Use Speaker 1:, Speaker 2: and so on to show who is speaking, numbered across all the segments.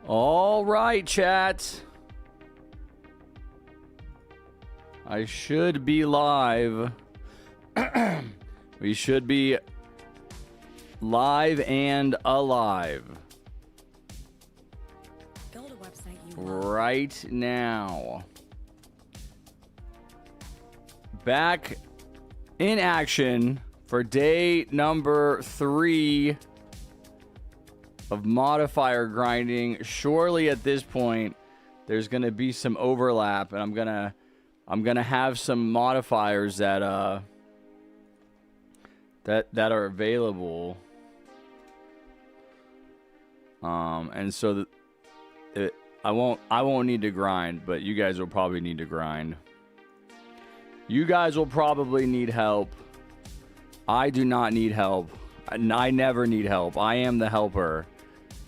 Speaker 1: All right, chat. I should be live. We should be live and alive.
Speaker 2: Build a website you
Speaker 1: right now. Back in action for day number 3 of modifier grinding. Surely at this point there's gonna be some overlap, and I'm gonna have some modifiers that that are available. And so I won't need to grind, but you guys will probably need to grind. You guys will probably need help. I do not need help. I never need help. I am the helper.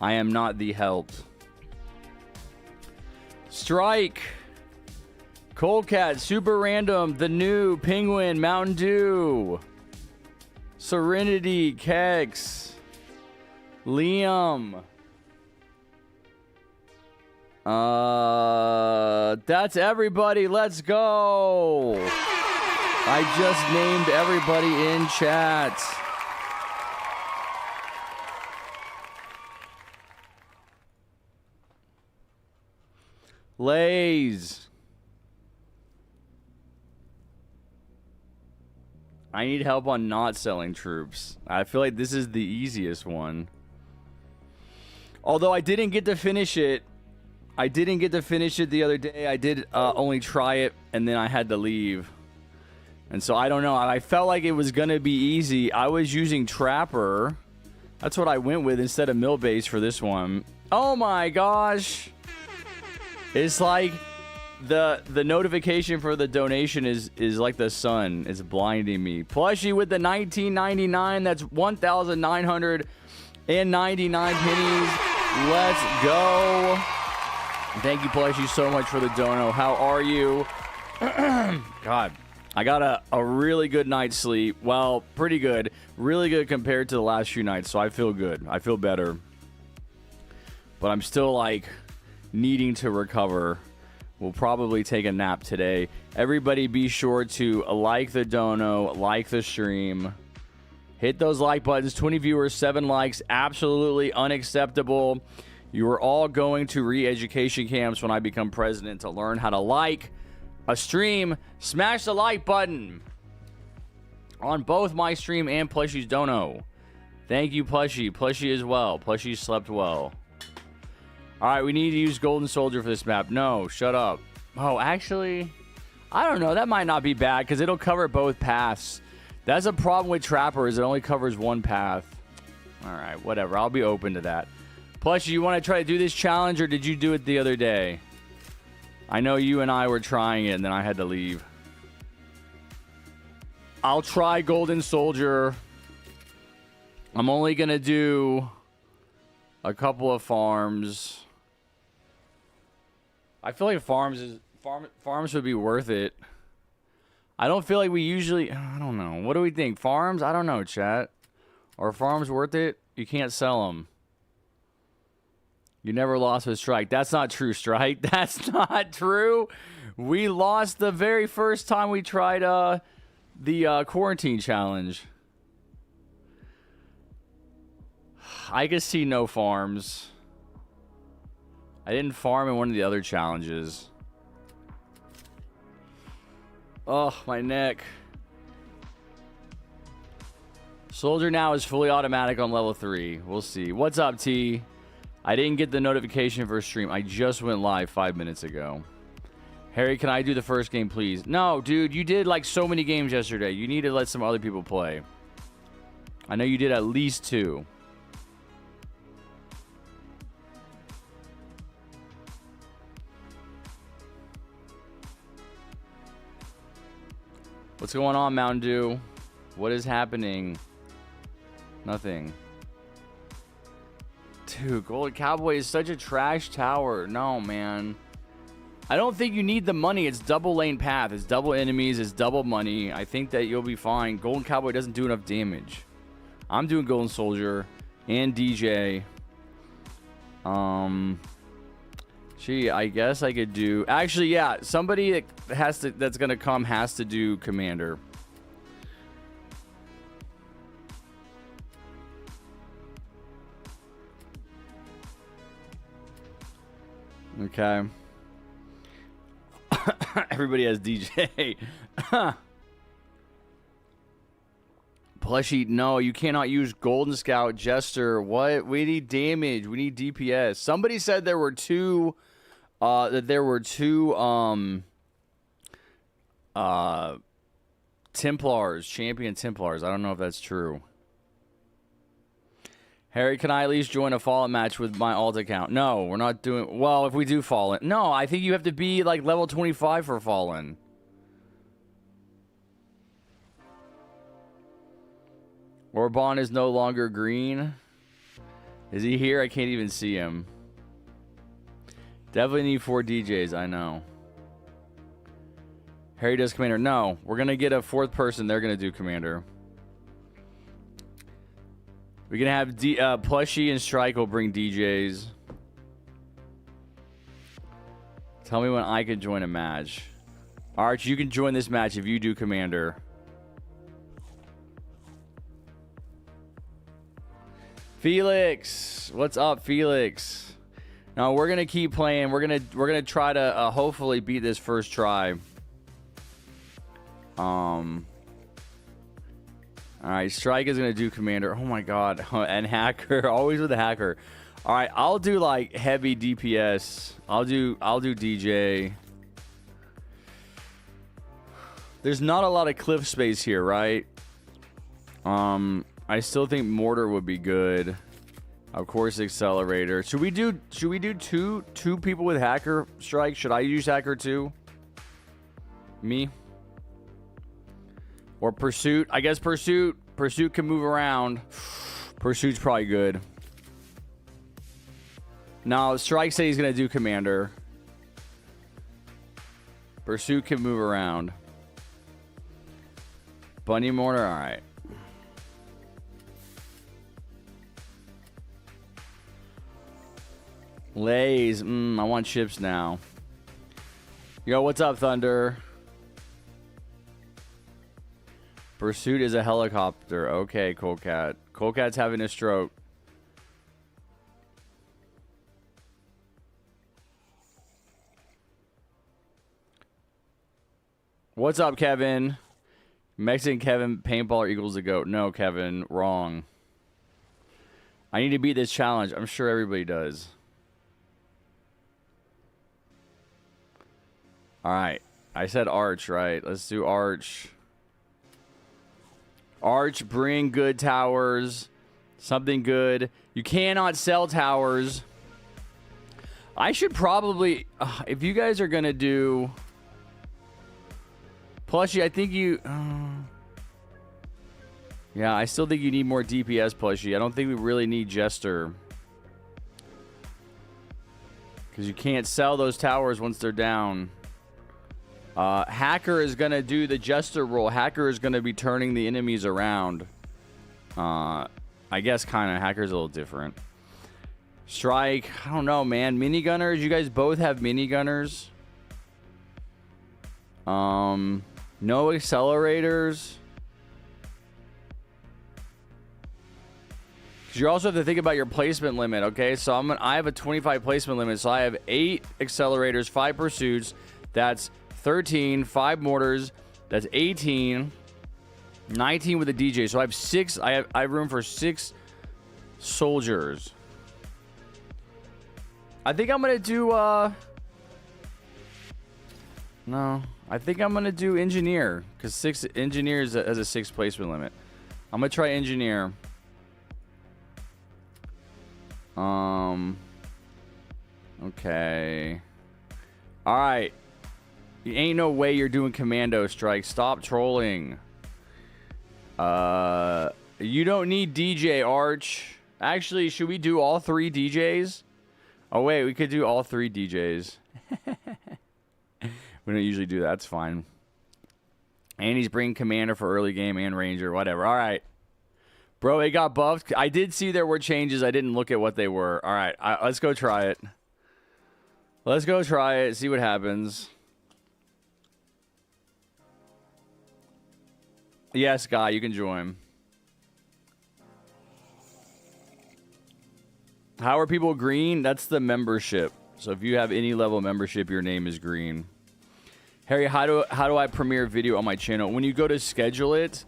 Speaker 1: I am not the helped. Strike. Coldcat, Super Random, The New, Penguin, Mountain Dew, Serenity, Kex, Liam. That's everybody. Let's go. I just named everybody in chat. Lays. I need help on not selling troops. I feel like this is the easiest one. Although I didn't get to finish it. I didn't get to finish it the other day. I did only try it, and then I had to leave. And so I don't know. I felt like it was going to be easy. I was using Trapper. That's what I went with instead of Mill Base for this one. Oh my gosh. It's like the notification for the donation is like the sun. It's blinding me. Plushie with the 19.99. That's 1,999 pennies. Let's go. Thank you, Plushie, so much for the dono. How are you? God, I got a really good night's sleep. Well, pretty good. Really good compared to the last few nights, so I feel good. I feel better. But I'm still, like, needing to recover. We'll probably take a nap today. Everybody be sure to like the dono, like the stream. Hit those like buttons. 20 viewers, 7 likes. Absolutely unacceptable. You are all going to re-education camps when I become president to learn how to like a stream. Smash the like button on both my stream and Plushie's dono. Thank you, Plushie. Plushie as well. Plushie slept well. All right, we need to use Golden Soldier for this map. No, shut up. Oh, actually, I don't know. That might not be bad because it'll cover both paths. That's a problem with Trapper is it only covers one path. All right, whatever. I'll be open to that. Plushie, you want to try to do this challenge, or did you do it the other day? I know you and I were trying it, and then I had to leave. I'll try Golden Soldier. I'm only going to do a couple of farms. I feel like farms would be worth it. I don't feel like we usually... I don't know. What do we think? Farms? I don't know, chat. Are farms worth it? You can't sell them. You never lost with Strike. That's not true, Strike. That's not true. We lost the very first time we tried the quarantine challenge. I can see no farms. I didn't farm in one of the other challenges. Oh, my neck. Soldier now is fully automatic on level 3. We'll see. What's up, T? I didn't get the notification for a stream. I just went live 5 minutes ago. Harry, can I do the first game, please? No, dude, you did like so many games yesterday. You need to let some other people play. I know you did at least 2. What's going on, Mountain Dew? What is happening? Nothing. Dude, Golden Cowboy is such a trash tower. No, man. I don't think you need the money. It's double lane path. It's double enemies. It's double money. I think that you'll be fine. Golden Cowboy doesn't do enough damage. I'm doing Golden Soldier and DJ. Gee, I guess I could do... Actually, yeah, somebody that's going to come has to do commander. Okay. Everybody has DJ. Plushie, no, you cannot use Golden Scout, Jester. What? We need damage. We need DPS. Somebody said there were two... that there were two Templars, champion Templars. I don't know if that's true. Harry, can I at least join a Fallen match with my alt account? No, we're not doing... Well, if we do Fallen... No, I think you have to be, like, level 25 for Fallen. Orban is no longer green. Is he here? I can't even see him. Definitely need 4 DJs, I know. Harry does commander. No, we're going to get a 4th person. They're going to do commander. We're going to have Plushie and Strike will bring DJs. Tell me when I can join a match. Arch, you can join this match if you do commander. Felix, what's up, Felix? No, we're gonna keep playing. We're gonna try to hopefully beat this first try. All right, Strike is gonna do commander. Oh my god, and hacker, always with the hacker. All right, I'll do like heavy DPS. I'll do DJ. There's not a lot of cliff space here, right? I still think mortar would be good. Of course, accelerator. Should we do two people with hacker strike? Should I use hacker too? Me? Or pursuit? I guess pursuit can move around. Pursuit's probably good. No, Strike said he's gonna do commander. Pursuit can move around. Bunny mortar, alright. Lays. I want chips now. Yo, what's up, Thunder? Pursuit is a helicopter. Okay, Colecat. Colecat's having a stroke. What's up, Kevin? Mexican Kevin, paintballer equals a goat. No, Kevin, wrong. I need to beat this challenge. I'm sure everybody does. Alright. I said Arch, right? Let's do Arch. Arch, bring good towers. Something good. You cannot sell towers. I should probably... if you guys are going to do... Plushie, I think you... yeah, I still think you need more DPS, Plushie. I don't think we really need Jester. Because you can't sell those towers once they're down. Hacker is going to do the Jester role. Hacker is going to be turning the enemies around. I guess kind of. Hacker's a little different. Strike. I don't know, man. Minigunners. You guys both have minigunners. No accelerators. Because you also have to think about your placement limit, okay? So I have a 25 placement limit. So I have 8 accelerators, 5 pursuits. That's 13, 5 mortars, that's 18, 19 with a DJ. So I have 6, I have room for 6 soldiers. I think I'm gonna do no, I think I'm gonna do engineer, because 6 engineers has a 6 placement limit. I'm gonna try engineer. Okay. Alright. Ain't no way you're doing commando strike. Stop trolling. You don't need DJ, Arch. Actually, should we do all 3 DJs? Oh, wait. We could do all 3 DJs. We don't usually do that. That's fine. And he's bringing commander for early game and ranger. Whatever. All right. Bro, it got buffed. I did see there were changes. I didn't look at what they were. All right. Let's go try it. Let's go try it. See what happens. Yes, Guy, you can join. How are people green? That's the membership. So if you have any level of membership, your name is green. Harry, how do I premiere video on my channel? When you go to schedule it,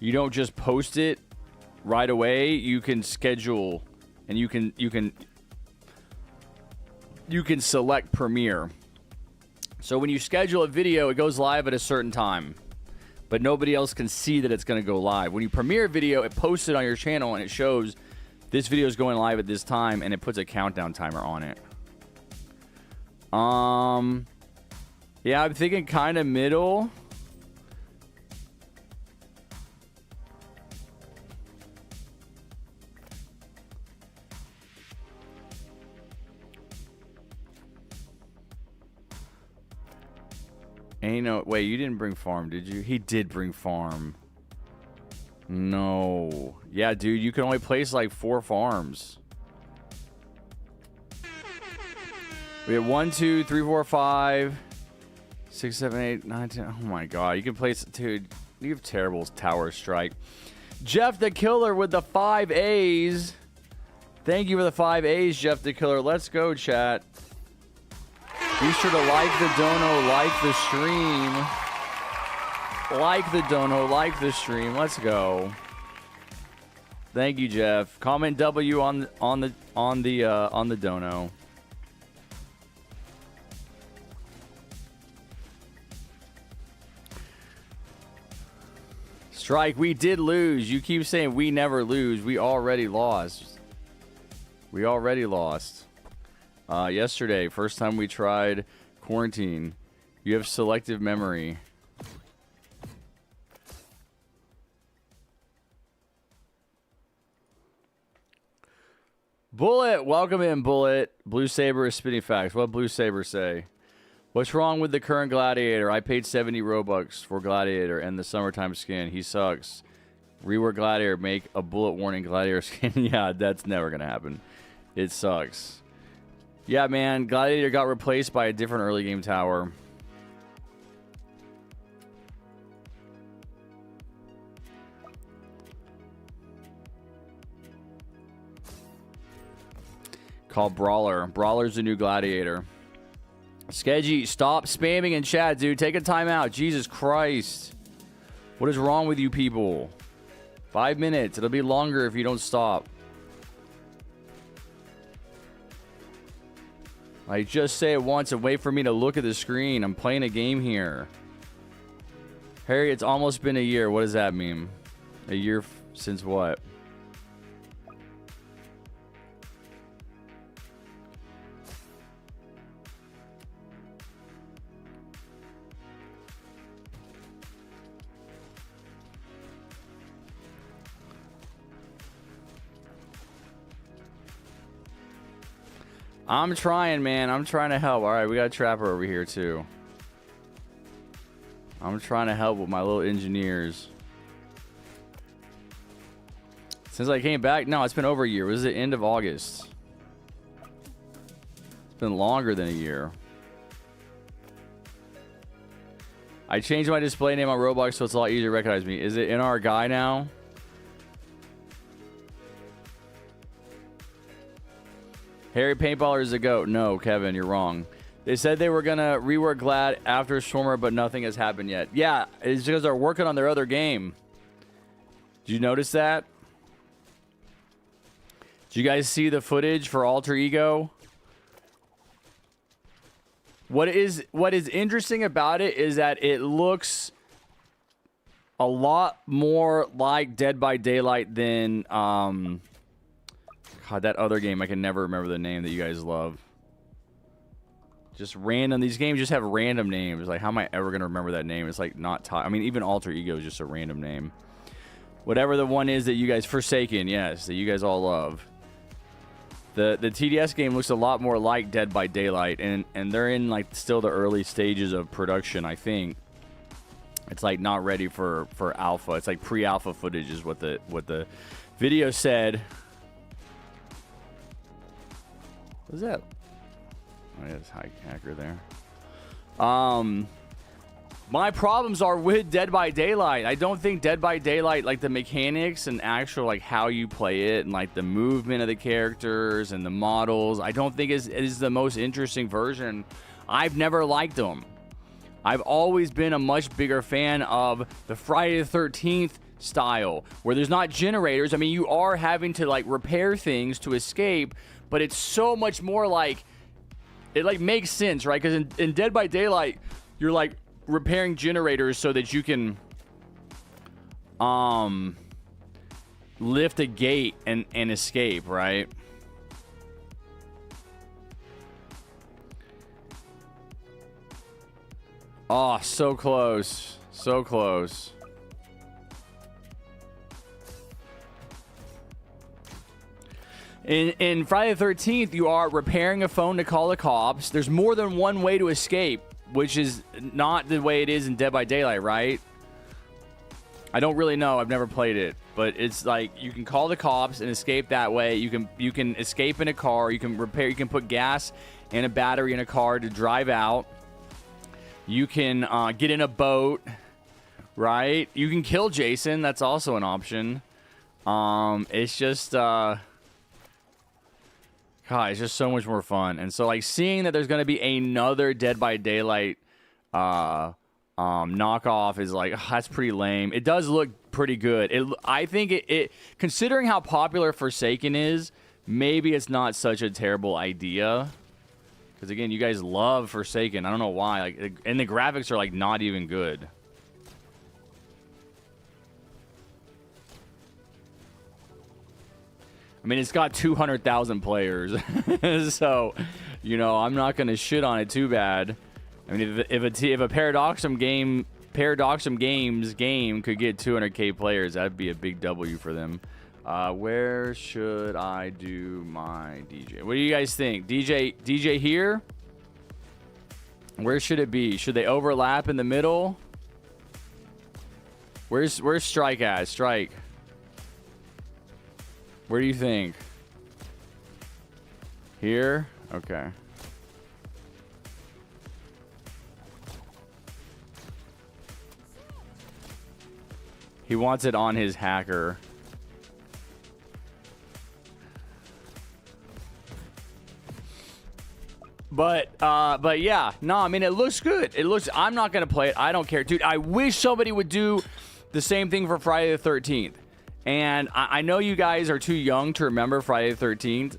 Speaker 1: you don't just post it right away. You can schedule, and you can select premiere. So when you schedule a video, it goes live at a certain time, but nobody else can see that it's going to go live. When you premiere a video, it posts it on your channel, and it shows this video is going live at this time, and it puts a countdown timer on it. Yeah, I'm thinking kind of middle. Ain't no... Wait, you didn't bring farm, did you? He did bring farm. No. Yeah, dude, you can only place like 4 farms. We have 1, 2, 3, 4, 5, 6, 7, 8, 9, 10. Oh my god, you can place... Dude, you have terrible tower strike. Jeff the Killer with the 5 A's. Thank you for the 5 A's, Jeff the Killer. Let's go, chat. Be sure to like the dono, like the stream. Like the dono, like the stream. Let's go. Thank you, Jeff. Comment W on the dono. Strike, we did lose. You keep saying we never lose. We already lost. We already lost. Yesterday, first time we tried quarantine. You have selective memory. Bullet, welcome in, Bullet. Blue Saber is spinning facts. What Blue Saber say? What's wrong with the current Gladiator? I paid 70 Robux for Gladiator and the summertime skin. He sucks. Rework Gladiator, make a bullet warning Gladiator skin. Yeah, that's never going to happen. It sucks. Yeah, man, Gladiator got replaced by a different early game tower. Called Brawler. Brawler's the new Gladiator. Skedgy, stop spamming in chat, dude. Take a time out. Jesus Christ. What is wrong with you people? 5 minutes. It'll be longer if you don't stop. Like, just say it once and wait for me to look at the screen. I'm playing a game here. Harry, it's almost been a year. What does that mean? A year since what? I'm trying, man. I'm trying to help. All right, we got a trapper over here, too. I'm trying to help with my little engineers. Since I came back, no, it's been over a year. It was the end of August. It's been longer than a year. I changed my display name on Roblox so it's a lot easier to recognize me. Is it in our guy now? Harry Paintballer is a goat. No, Kevin, you're wrong. They said they were going to rework Glad after Stormer, but nothing has happened yet. Yeah, it's because they're working on their other game. Did you notice that? Did you guys see the footage for Alter Ego? What is interesting about it is that it looks a lot more like Dead by Daylight than... God, that other game, I can never remember the name that you guys love. Just random. These games just have random names. Like, how am I ever going to remember that name? It's like not... I mean, even Alter Ego is just a random name. Whatever the one is that you guys... Forsaken, yes, that you guys all love. The TDS game looks a lot more like Dead by Daylight, and they're in, like, still the early stages of production, I think. It's, like, not ready for alpha. It's, like, pre-alpha footage is what the video said. What is that? Yes, hacker there. My problems are with Dead by Daylight. I don't think Dead by Daylight, like the mechanics and actual like how you play it and like the movement of the characters and the models, I don't think is the most interesting version. I've never liked them. I've always been a much bigger fan of the Friday the 13th style, where there's not generators. I mean, you are having to like repair things to escape, but it's so much more like, it like makes sense, right? Because in Dead by Daylight, you're like repairing generators so that you can lift a gate and escape, right? Oh, so close. So close. In Friday the 13th, you are repairing a phone to call the cops. There's more than one way to escape, which is not the way it is in Dead by Daylight, right? I don't really know. I've never played it, but it's like you can call the cops and escape that way. You can escape in a car. You can repair. You can put gas and a battery in a car to drive out. You can get in a boat, right? You can kill Jason. That's also an option. It's just God, it's just so much more fun. And so, like, seeing that there's going to be another Dead by Daylight knockoff is like, that's pretty lame. It does look pretty good. I think it considering how popular Forsaken is, maybe it's not such a terrible idea. Because, again, you guys love Forsaken. I don't know why. Like, and the graphics are, like, not even good. I mean, it's got 200,000 players. So, you know, I'm not going to shit on it too bad. I mean, if a Paradoxum Games game could get 200K players, that'd be a big W for them. Where should I do my DJ? What do you guys think? DJ here? Where should it be? Should they overlap in the middle? Where's Strike at? Strike. Where do you think? Here? Okay. He wants it on his hacker. But yeah, no, I mean, it looks good. I'm not going to play it. I don't care. Dude, I wish somebody would do the same thing for Friday the 13th. And I know you guys are too young to remember Friday the 13th.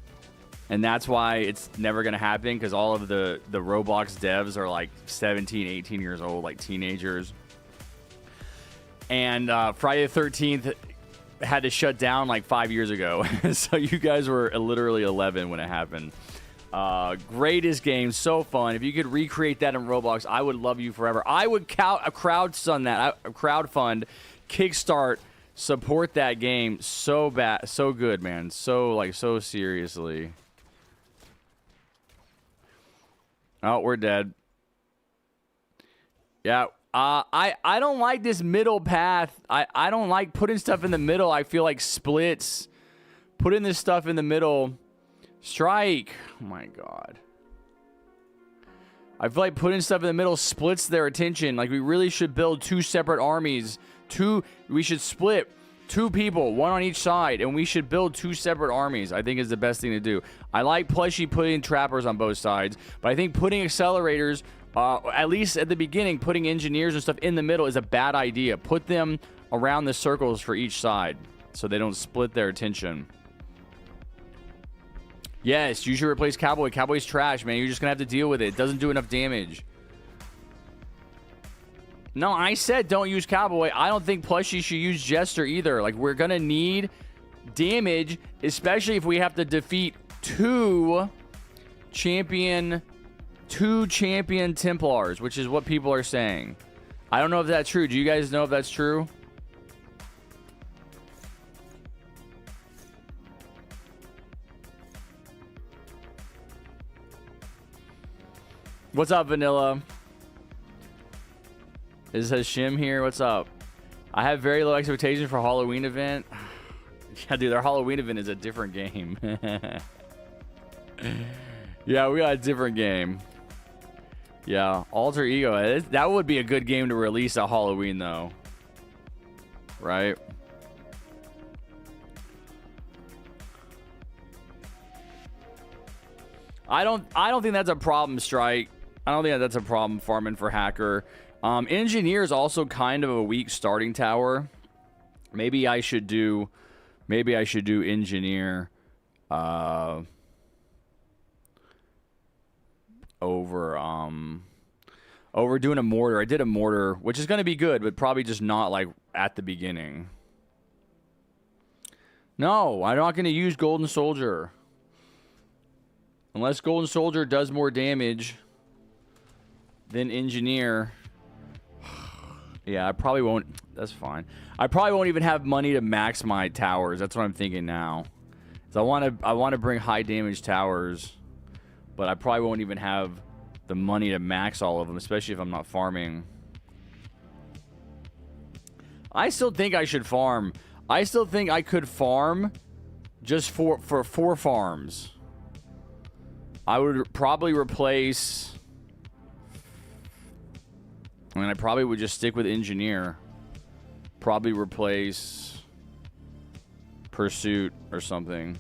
Speaker 1: And that's why it's never going to happen, because all of the Roblox devs are like 17, 18 years old, like teenagers. And Friday the 13th had to shut down like 5 years ago. So you guys were literally 11 when it happened. Greatest game, so fun. If you could recreate that in Roblox, I would love you forever. I would crowdfund that. Crowdfund, kickstart, support that game so bad, so good, man. So seriously. Oh, we're dead. Yeah. I don't like this middle path. I don't like putting stuff in the middle. I feel like splits. Putting this stuff in the middle. Strike. Oh my God. I feel like putting stuff in the middle splits their attention. Like, we really should build two separate armies. We should split 2 people, 1 on each side, and we should build 2 separate armies. I think is the best thing to do. I like Plushie putting trappers on both sides, but I think putting accelerators, at least at the beginning, putting engineers and stuff in the middle is a bad idea. Put them around the circles for each side so they don't split their attention. Yes, you should replace Cowboy. Cowboy's trash, man. You're just going to have to deal with it. It doesn't do enough damage. No, I said don't use Cowboy. I don't think Plushie should use Jester either. Like, we're going to need damage, especially if we have to defeat 2 champion Templars, which is what people are saying. I don't know if that's true. Do you guys know if that's true? What's up, Vanilla? Is Hashim here? What's up? I have very low expectations for Halloween event. Yeah, dude, their Halloween event is a different game. Yeah, we got a different game. Yeah, Alter Ego. That would be a good game to release at Halloween, though. Right? I don't think that's a problem, Strike. I don't think that's a problem farming for Hacker. Engineer is also kind of a weak starting tower. Maybe I should do Engineer over doing a Mortar. I did a Mortar, which is going to be good, but probably just not like at the beginning. No, I'm not going to use Golden Soldier. Unless Golden Soldier does more damage than Engineer. Yeah, I probably won't. That's fine. I probably won't even have money to max my towers. That's what I'm thinking now. So I want to bring high damage towers, but I probably won't even have the money to max all of them, especially if I'm not farming. I still think I should farm. I still think I could farm just for 4 farms. I would probably replace... I mean, I probably would just stick with Engineer. Probably replace Pursuit or something.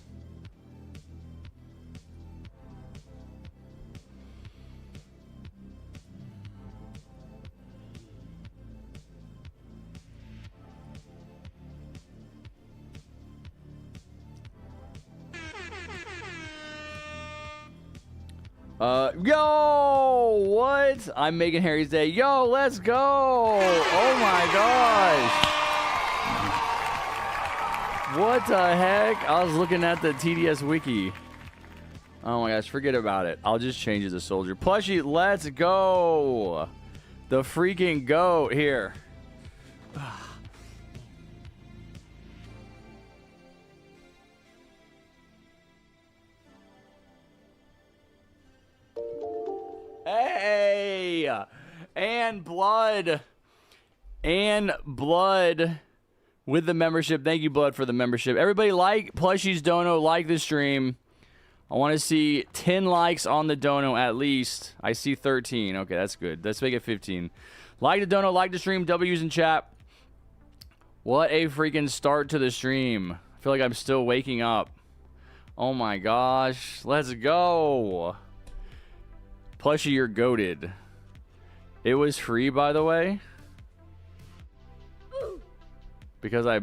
Speaker 1: Yo, what? I'm making Harry's day. Yo, let's go. Oh my gosh. What the heck? I was looking at the TDS wiki. Oh my gosh, forget about it. I'll just change it to Soldier. Plushie, let's go. The freaking goat here. Hey, and blood with the membership. Thank you, Blood, for the membership. Everybody like Plushie's dono, like the stream. I want to see 10 likes on the dono at least. I see 13. Okay, that's good. Let's make it 15. Like the dono, like the stream, W's in chat. What a freaking start to the stream. I feel like I'm still waking up. Oh my gosh, let's go. Plushie, you're goated. It was free, by the way. Because I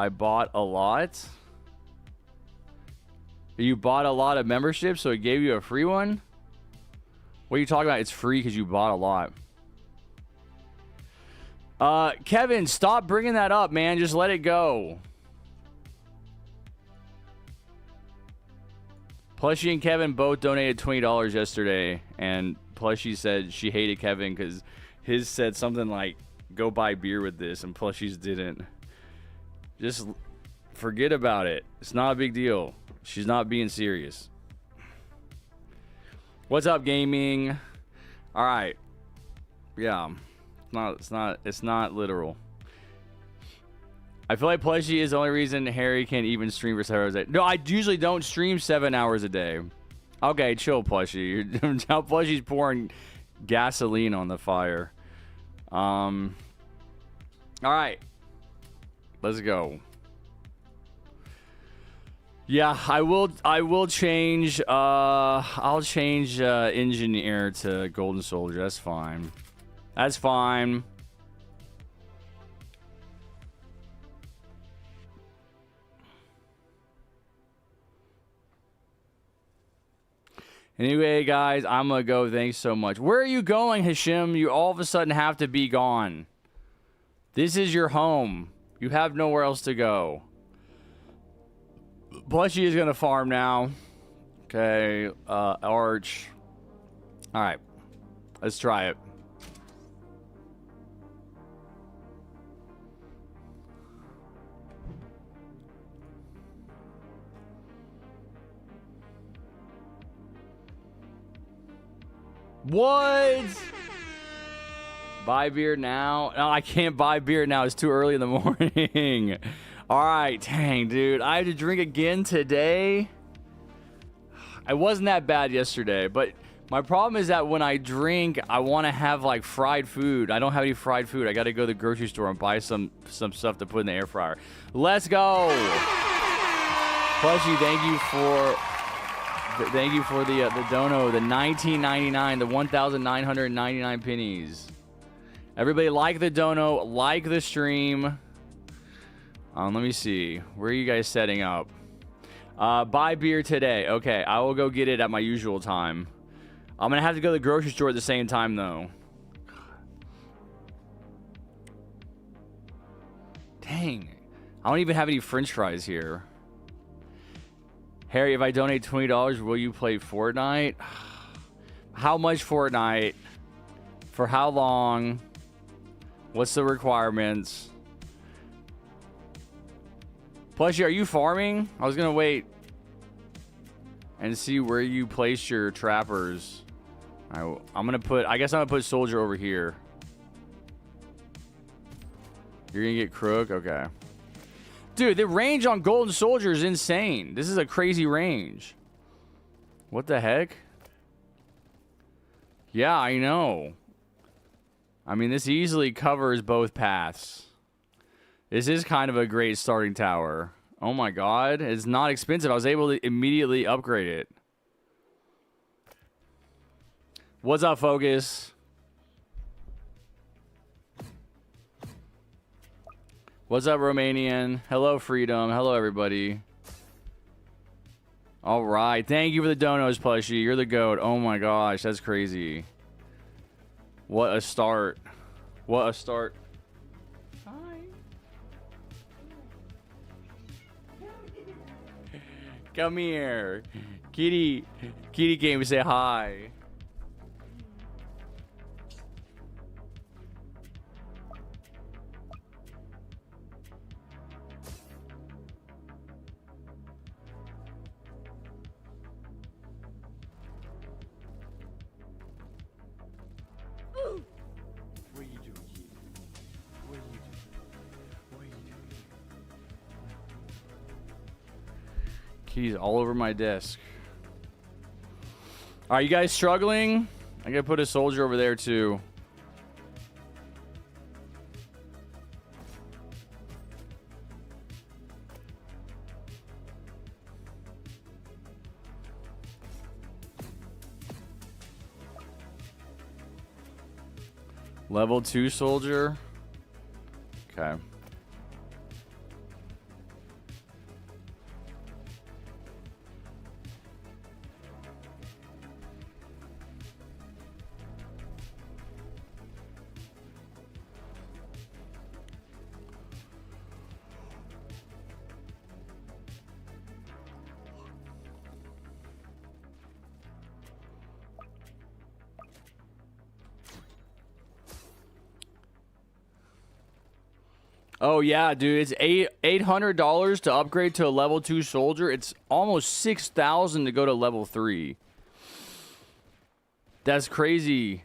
Speaker 1: bought a lot. You bought a lot of memberships, so it gave you a free one? What are you talking about? It's free because you bought a lot. Kevin, stop bringing that up, man. Just let it go. Plushie and Kevin both donated $20 yesterday, and Plushie said she hated Kevin because his said something like, go buy beer with this, and Plushie's didn't. Just forget about it. It's not a big deal. She's not being serious. What's up, gaming? All right. Yeah. It's not literal. I feel like Plushie is the only reason Harry can even stream for 7 hours a day. No, I usually don't stream 7 hours a day. Okay, chill, Plushie. Now Plushie's pouring gasoline on the fire. All right. Let's go. Yeah, I will change. I'll change Engineer to Golden Soldier. That's fine. That's fine. Anyway, guys, I'm going to go. Thanks so much. Where are you going, Hashim? You all of a sudden have to be gone. This is your home. You have nowhere else to go. Plushie is going to farm now. Okay, Arch. All right. Let's try it. What? Buy beer now? No, I can't buy beer now. It's too early in the morning. All right, dang, dude. I have to drink again today. It wasn't that bad yesterday, but my problem is that when I drink, I want to have like fried food. I don't have any fried food. I got to go to the grocery store and buy some stuff to put in the air fryer. Let's go. Plushy, thank you for the dono, the $19.99, the 1,999 pennies. Everybody like the dono, like the stream. Let me see. Where are you guys setting up? Buy beer today. Okay, I will go get it at my usual time. I'm going to have to go to the grocery store at the same time, though. Dang. I don't even have any french fries here. Harry, if I donate $20, will you play Fortnite? How much Fortnite? For how long? What's the requirements? Plus, are you farming? I was going to wait and see where you place your trappers. I guess I'm going to put soldier over here. You're going to get crook? Okay. Dude, the range on golden soldier is insane. This is a crazy range. What the heck? Yeah, I know. I mean, this easily covers both paths. This is kind of a great starting tower. Oh my god, it's not expensive. I was able to immediately upgrade it. What's up, Focus? What's up, Romanian? Hello, Freedom. Hello, everybody. All right. Thank you for the donos, Plushie. You're the GOAT. Oh my gosh, that's crazy. What a start. What a start. Come here. Kitty came to say hi. What are you doing, Kitty? What are you doing? What are you doing? Keys all over my desk. Are you guys struggling? I gotta put a soldier over there too. Level 2 soldier. Okay. Oh yeah, dude, it's $800 to upgrade to a level 2 soldier. It's almost $6,000 to go to level 3. That's crazy.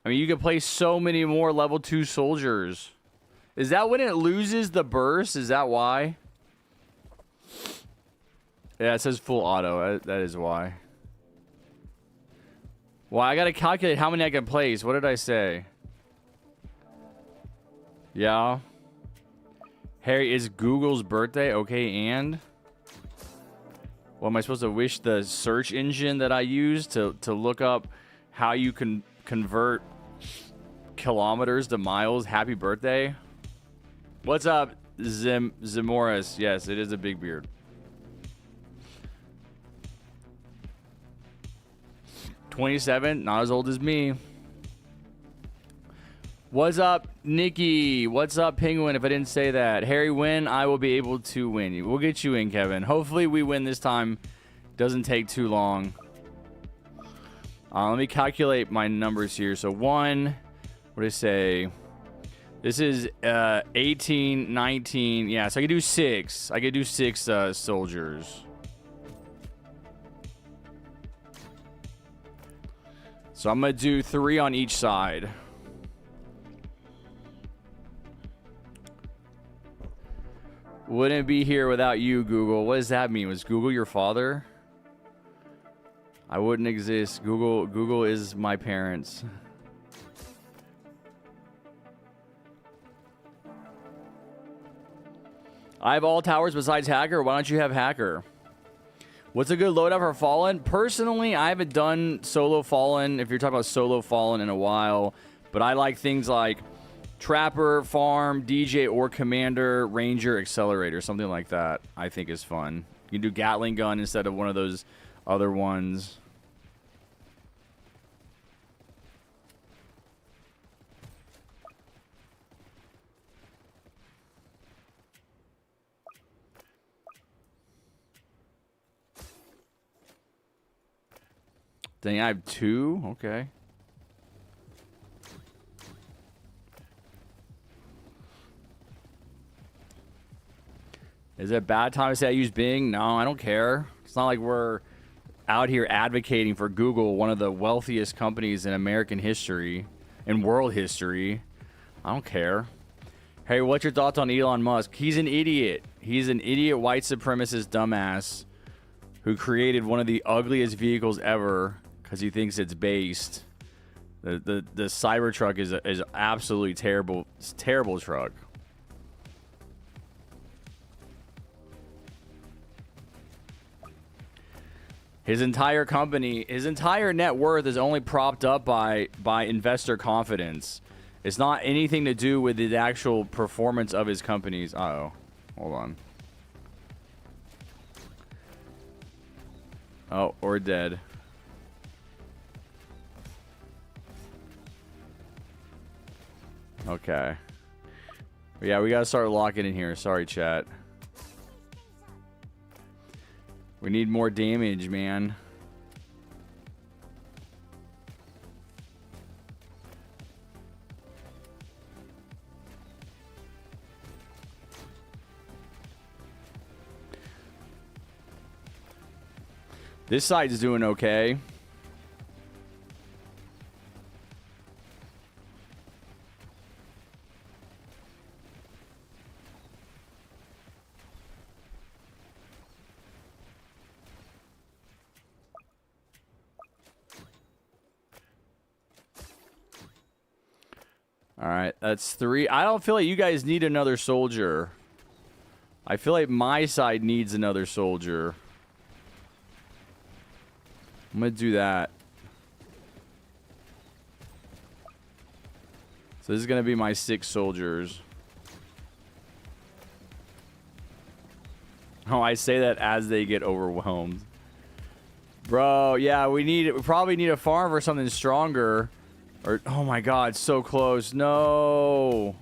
Speaker 1: I mean, you can play so many more level 2 soldiers. Is that when it loses the burst? Is that why? Yeah, it says full auto. That is why. Well, I gotta calculate how many I can place. What did I say? Yeah. Harry, is Google's birthday okay? And what am I supposed to wish the search engine that I use to look up how you can convert kilometers to miles? Happy birthday. What's up, Zimoris? Yes, it is a big beard. 27, not as old as me. What's up, Nikki? What's up, Penguin? If I didn't say that. Harry, win. I will be able to win. We'll get you in, Kevin. Hopefully we win this time. Doesn't take too long. Let me calculate my numbers here. So 1, what did I say? This is 18, 19. Yeah, so I could do 6. I could do 6 soldiers. So I'm going to do 3 on each side. Wouldn't be here without you, Google. What does that mean? Was Google your father? I wouldn't exist. Google is my parents. I have all towers besides Hacker. Why don't you have Hacker? What's a good loadout for Fallen? Personally, I haven't done solo Fallen, if you're talking about solo Fallen, in a while. But I like things like Trapper, Farm, DJ, or Commander, Ranger, Accelerator. Something like that I think is fun. You can do Gatling Gun instead of one of those other ones. Dang, I have 2? Okay. Is it a bad time to say I use Bing? No, I don't care. It's not like we're out here advocating for Google, one of the wealthiest companies in American history, in world history. I don't care. Hey, what's your thoughts on Elon Musk? He's an idiot. He's an idiot white supremacist dumbass who created one of the ugliest vehicles ever because he thinks it's based. The Cybertruck is absolutely terrible. It's a terrible truck. His entire company, his entire net worth is only propped up by investor confidence. It's not anything to do with the actual performance of his companies. Uh-oh. Hold on. Oh, or dead. Okay. Yeah, we gotta start locking in here. Sorry, chat. We need more damage, man. This side's doing okay. All right, that's 3. I don't feel like you guys need another soldier. I feel like my side needs another soldier. I'm going to do that. So this is going to be my 6 soldiers. Oh, I say that as they get overwhelmed. Bro, yeah, we probably need a farm for something stronger. Or, oh my god, so close. No.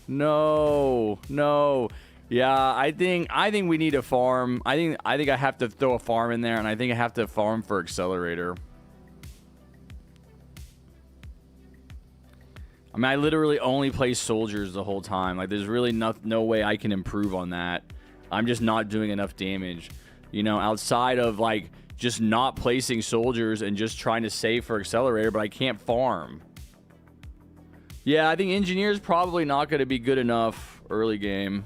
Speaker 1: No. No. Yeah, I think we need a farm. I think I have to throw a farm in there, and I think I have to farm for Accelerator. I mean, I literally only play soldiers the whole time. Like, there's really no way I can improve on that. I'm just not doing enough damage. You know, outside of, like, just not placing soldiers and just trying to save for Accelerator, but I can't farm. Yeah, I think Engineer's probably not going to be good enough early game.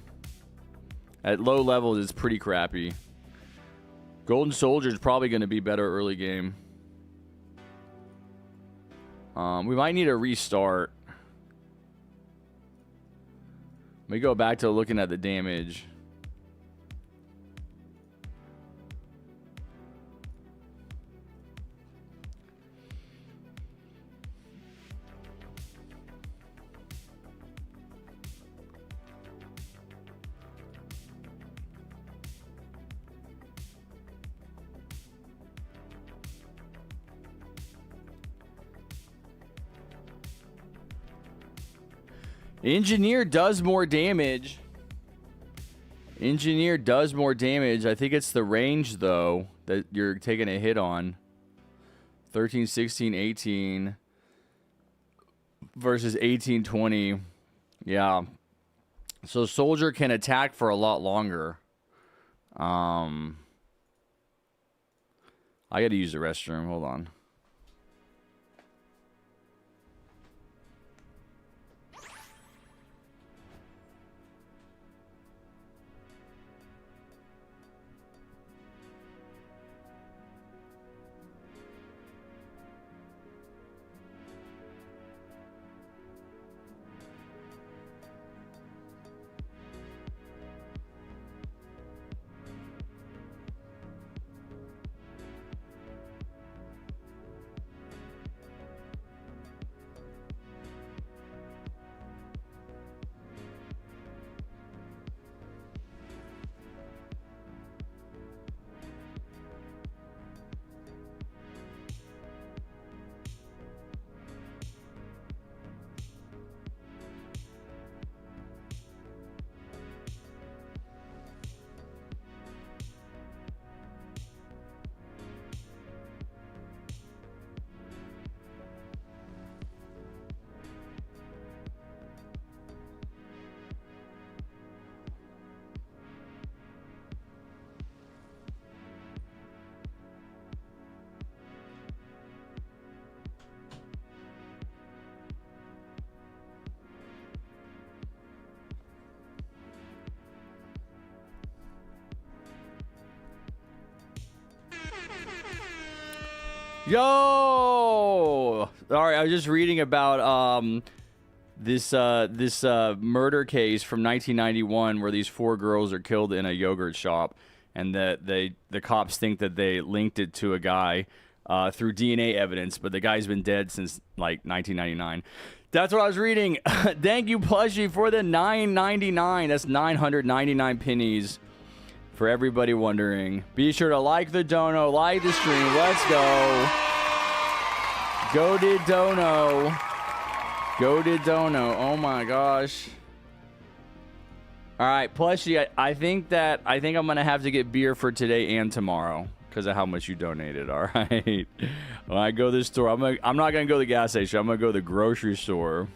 Speaker 1: At low levels, it's pretty crappy. Golden Soldier's probably going to be better early game. We might need a restart. Let me go back to looking at the damage. Engineer does more damage. Engineer does more damage. I think it's the range, though, that you're taking a hit on. 13, 16, 18 versus 18, 20. Yeah. So Soldier can attack for a lot longer. I got to use the restroom. Hold on. Yo! All right, I was just reading about this murder case from 1991 where these 4 girls are killed in a yogurt shop, and the cops think that they linked it to a guy through DNA evidence, but the guy's been dead since like 1999. That's what I was reading. Thank you, Plushie, for the $9.99. That's 999 pennies. For everybody wondering, be sure to like the dono, like the stream. Let's go. Go did dono. Go did dono. Oh my gosh. All right, Plushie, I think I'm gonna have to get beer for today and tomorrow because of how much you donated. All right. When I go to the store, I'm not gonna go to the gas station. I'm gonna go to the grocery store.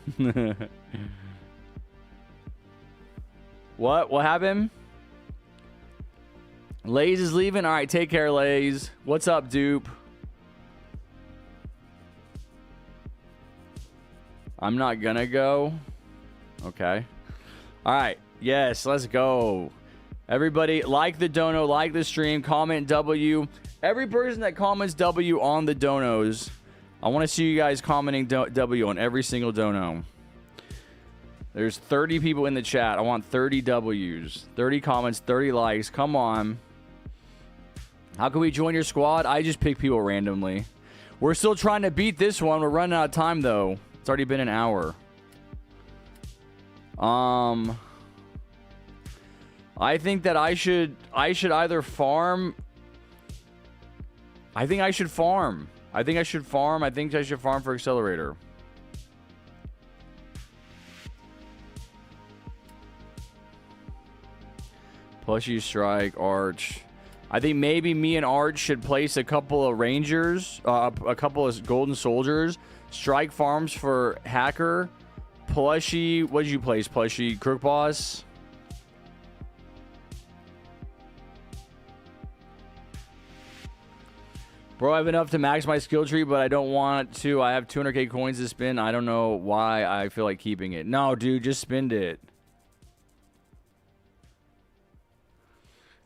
Speaker 1: What happened? Lays is leaving. All right, take care, Lays. What's up, dupe? I'm not gonna go. Okay. All right. Yes, let's go. Everybody, like the dono, like the stream, comment W. Every person that comments W on the donos, I want to see you guys commenting W on every single dono. There's 30 people in the chat. I want 30 W's. 30 comments, 30 likes. Come on. How can we join your squad? I just pick people randomly. We're still trying to beat this one. We're running out of time, though. It's already been an hour. I think that I should either farm. I think I should farm. I think I should farm for accelerator. Plushie, strike, arch. I think maybe me and Arch should place a couple of Rangers, a couple of Golden Soldiers, strike farms for Hacker, Plushie. What did you place, Plushie? Crook Boss. Bro, I have enough to max my skill tree, but I don't want to. I have 200k coins to spend. I don't know why I feel like keeping it. No, dude, just spend it.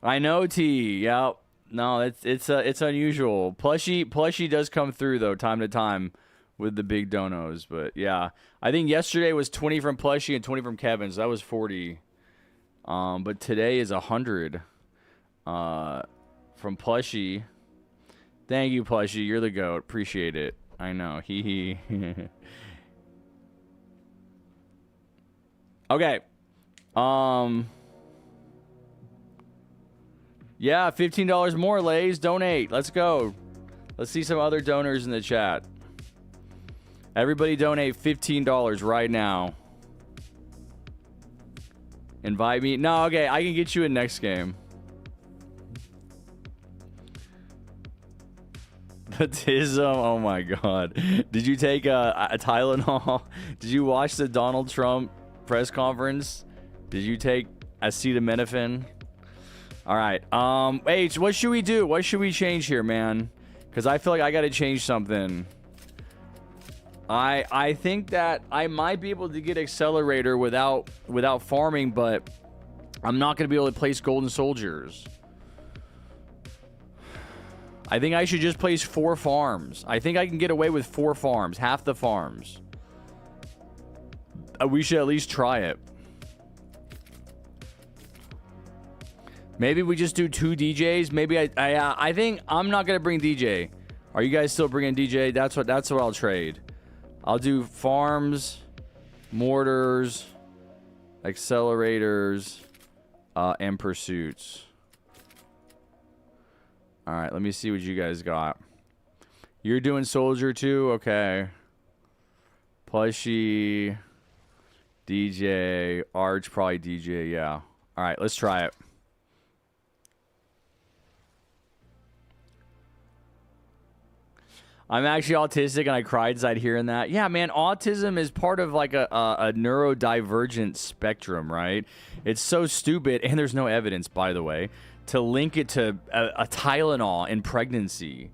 Speaker 1: I know, T. Yep. No, it's unusual. Plushie does come through though, time to time, with the big donos. But yeah, I think yesterday was 20 from Plushie and 20 from Kevin, so that was 40. But today is 100. From Plushie. Thank you, Plushie. You're the GOAT. Appreciate it. I know. Hee hee. Okay. Yeah, $15 more, Lays. Donate. Let's go. Let's see some other donors in the chat. Everybody donate $15 right now. Invite me. No, okay. I can get you in next game. Batism. Oh, my God. Did you take a Tylenol? Did you watch the Donald Trump press conference? Did you take acetaminophen? All right. Hey, what should we do? What should we change here, man? Because I feel like I got to change something. I think that I might be able to get accelerator without farming, but I'm not going to be able to place golden soldiers. I think I should just place 4 farms. I think I can get away with 4 farms, half the farms. We should at least try it. Maybe we just do 2 DJs. Maybe I think I'm not gonna bring DJ. Are you guys still bringing DJ? That's what I'll trade. I'll do farms, mortars, accelerators, and pursuits. All right, let me see what you guys got. You're doing soldier too? Okay. Plushie, DJ, Arch, probably DJ, yeah. All right, let's try it. I'm actually autistic and I cried inside hearing that. Yeah, man, autism is part of like a neurodivergent spectrum, right? It's so stupid, and there's no evidence, by the way, to link it to a Tylenol in pregnancy.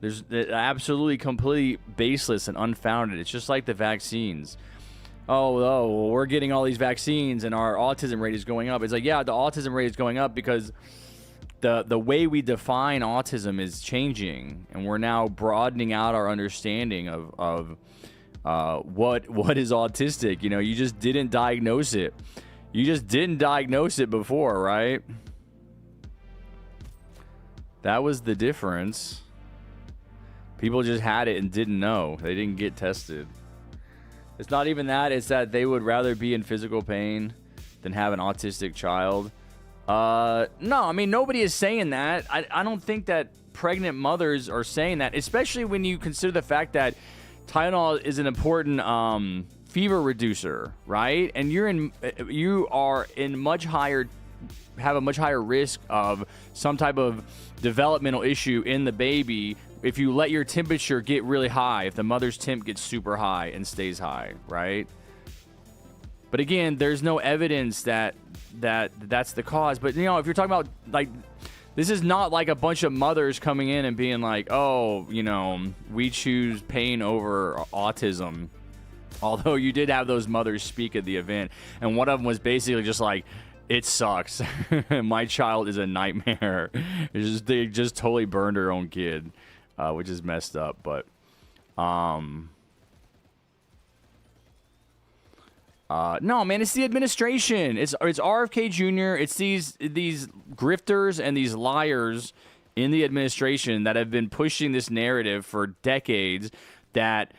Speaker 1: There's absolutely completely baseless and unfounded. It's just like the vaccines. Oh, we're getting all these vaccines and our autism rate is going up. It's like, yeah, the autism rate is going up because the way we define autism is changing, and we're now broadening out our understanding of what is autistic. You know, you just didn't diagnose it. You just didn't diagnose it before, right? That was the difference. People just had it and didn't know. They didn't get tested. It's not even that. It's that they would rather be in physical pain than have an autistic child. No, I mean, nobody is saying that. I don't think that pregnant mothers are saying that, especially when you consider the fact that Tylenol is an important fever reducer, right? And you are in have a much higher risk of some type of developmental issue in the baby if you let your temperature get really high, if the mother's temp gets super high and stays high, right? But again, there's no evidence that that's the cause. But, you know, if you're talking about, like, this is not like a bunch of mothers coming in and being like, oh, you know, we choose pain over autism. Although you did have those mothers speak at the event. And one of them was basically just like, it sucks. My child is a nightmare. They just totally burned her own kid, which is messed up. But no, man, it's the administration. It's RFK Jr. It's these grifters and these liars in the administration that have been pushing this narrative for decades that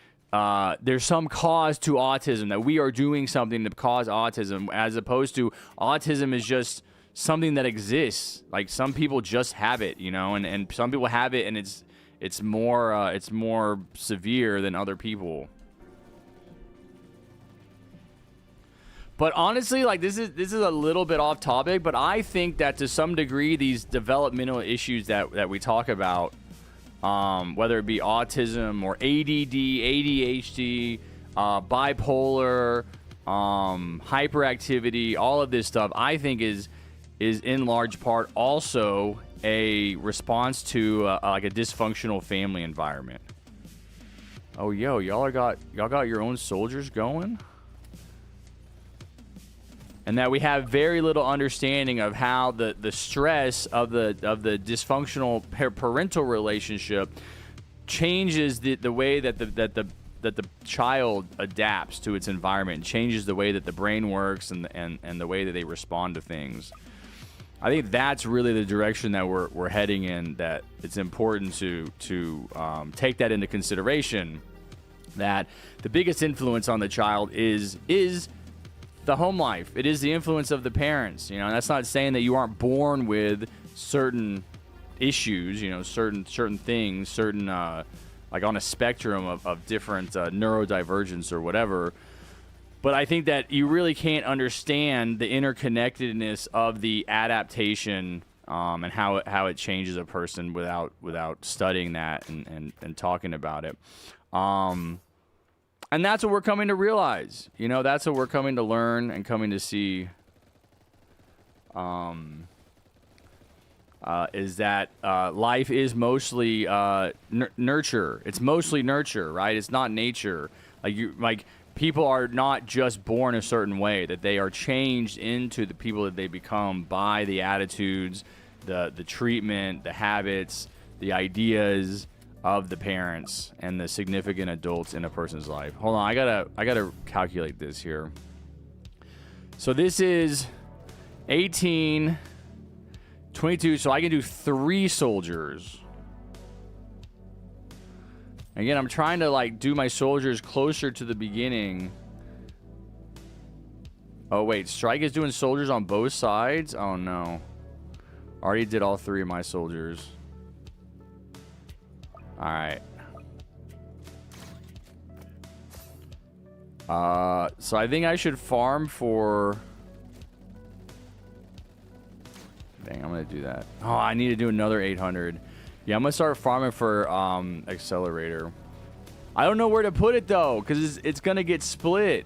Speaker 1: there's some cause to autism, that we are doing something to cause autism, as opposed to autism is just something that exists. Like, some people just have it, you know, and some people have it and it's more severe than other people. But honestly, like, this is a little bit off topic, but I think that to some degree these developmental issues that we talk about, whether it be autism or ADD, ADHD, bipolar, hyperactivity, all of this stuff, I think is in large part also a response to like a dysfunctional family environment. Oh, yo, y'all got your own soldiers going? And that we have very little understanding of how the stress of the dysfunctional parental relationship changes the way that the child adapts to its environment, and changes the way that the brain works and the way that they respond to things. I think that's really the direction that we're heading in. That it's important to take that into consideration. That the biggest influence on the child is the home life. It is the influence of the parents, you know. And that's not saying that you aren't born with certain issues, you know, certain things, certain like on a spectrum of different neurodivergence or whatever. But I think that you really can't understand the interconnectedness of the adaptation and how it changes a person without studying that and talking about it. And that's what we're coming to realize. You know, that's what we're coming to learn and coming to see. Is that life is mostly nurture. It's mostly nurture, right? It's not nature. Like people are not just born a certain way; that they are changed into the people that they become by the attitudes, the treatment, the habits, the ideas of the parents and the significant adults in a person's life. Hold on, I gotta calculate this here. So this is 18, 22, so I can do 3 soldiers. Again, I'm trying to like do my soldiers closer to the beginning. Oh wait, Strike is doing soldiers on both sides? Oh no. Already did all 3 of my soldiers. Alright. So I think I should farm for... Dang, I'm gonna do that. Oh, I need to do another 800. Yeah, I'm gonna start farming for Accelerator. I don't know where to put it though, because it's gonna get split.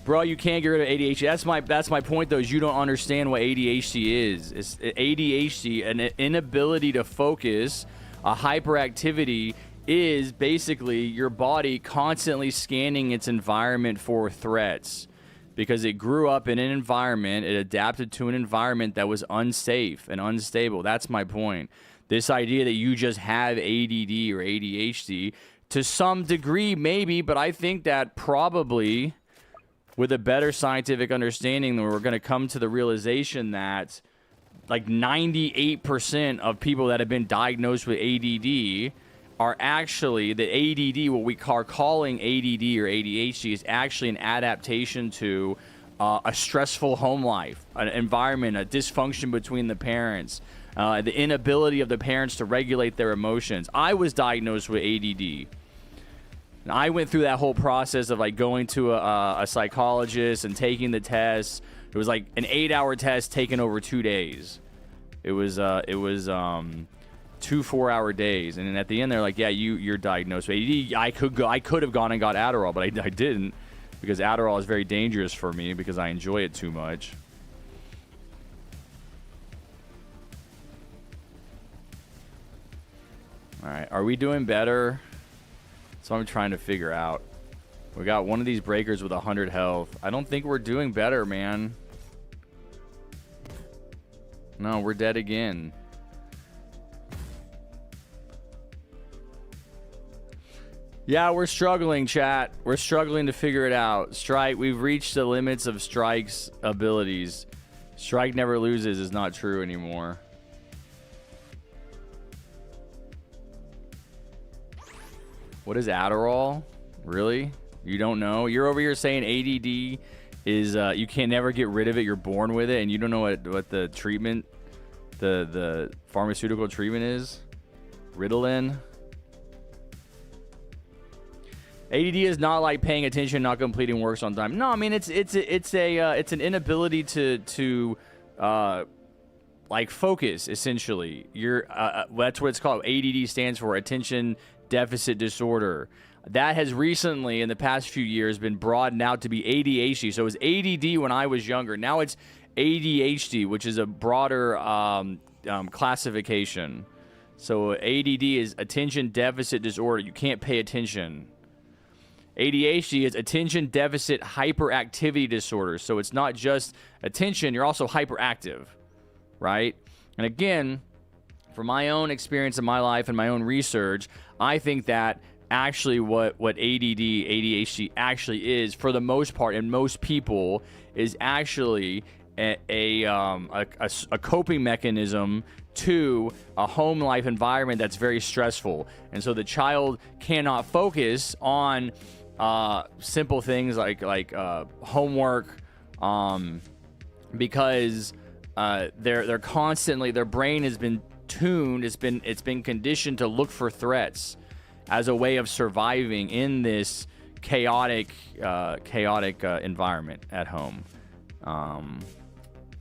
Speaker 1: Bro, you can't get rid of ADHD. That's my point, though, is you don't understand what ADHD is. It's ADHD, an inability to focus, a hyperactivity, is basically your body constantly scanning its environment for threats. because it grew up in an environment, it adapted to an environment that was unsafe and unstable. That's my point. This idea that you just have ADD or ADHD, to some degree, maybe, but I think that probably with a better scientific understanding, we're going to come to the realization that like 98% of people that have been diagnosed with ADD are actually, the ADD, what we are calling ADD or ADHD, is actually an adaptation to a stressful home life, an environment, a dysfunction between the parents, the inability of the parents to regulate their emotions. I was diagnosed with ADD. And I went through that whole process of like going to a psychologist and taking the test. It was like an 8-hour test taken over 2 days. It was 2 4-hour days, and then at the end they're like, "Yeah, you're diagnosed with ADD." I could have gone and got Adderall, but I didn't, because Adderall is very dangerous for me because I enjoy it too much. All right, are we doing better? So I'm trying to figure out. We got one of these breakers with 100 health. I don't think we're doing better, man. No, we're dead again. Yeah, we're struggling, chat. We're struggling to figure it out. Strike, we've reached the limits of Strike's abilities. Strike never loses is not true anymore. What is Adderall? Really? You don't know? You're over here saying ADD is you can never get rid of it. You're born with it, and you don't know what the treatment, the pharmaceutical treatment is. Ritalin. ADD is not like paying attention, not completing works on time. No, I mean it's an inability to like focus, essentially. That's what it's called. ADD stands for attention deficit disorder. That has recently, in the past few years, been broadened out to be ADHD. So it was ADD when I was younger. Now it's ADHD, which is a broader classification. So ADD is attention deficit disorder. You can't pay attention. ADHD is attention deficit hyperactivity disorder. So it's not just attention, you're also hyperactive, right? And again, from my own experience in my life and my own research, I think that actually what ADD, ADHD actually is, for the most part, and most people, is actually a coping mechanism to a home life environment that's very stressful. And so the child cannot focus on simple things like homework, because they're constantly, their brain has been tuned, it's been conditioned to look for threats as a way of surviving in this chaotic environment at home. All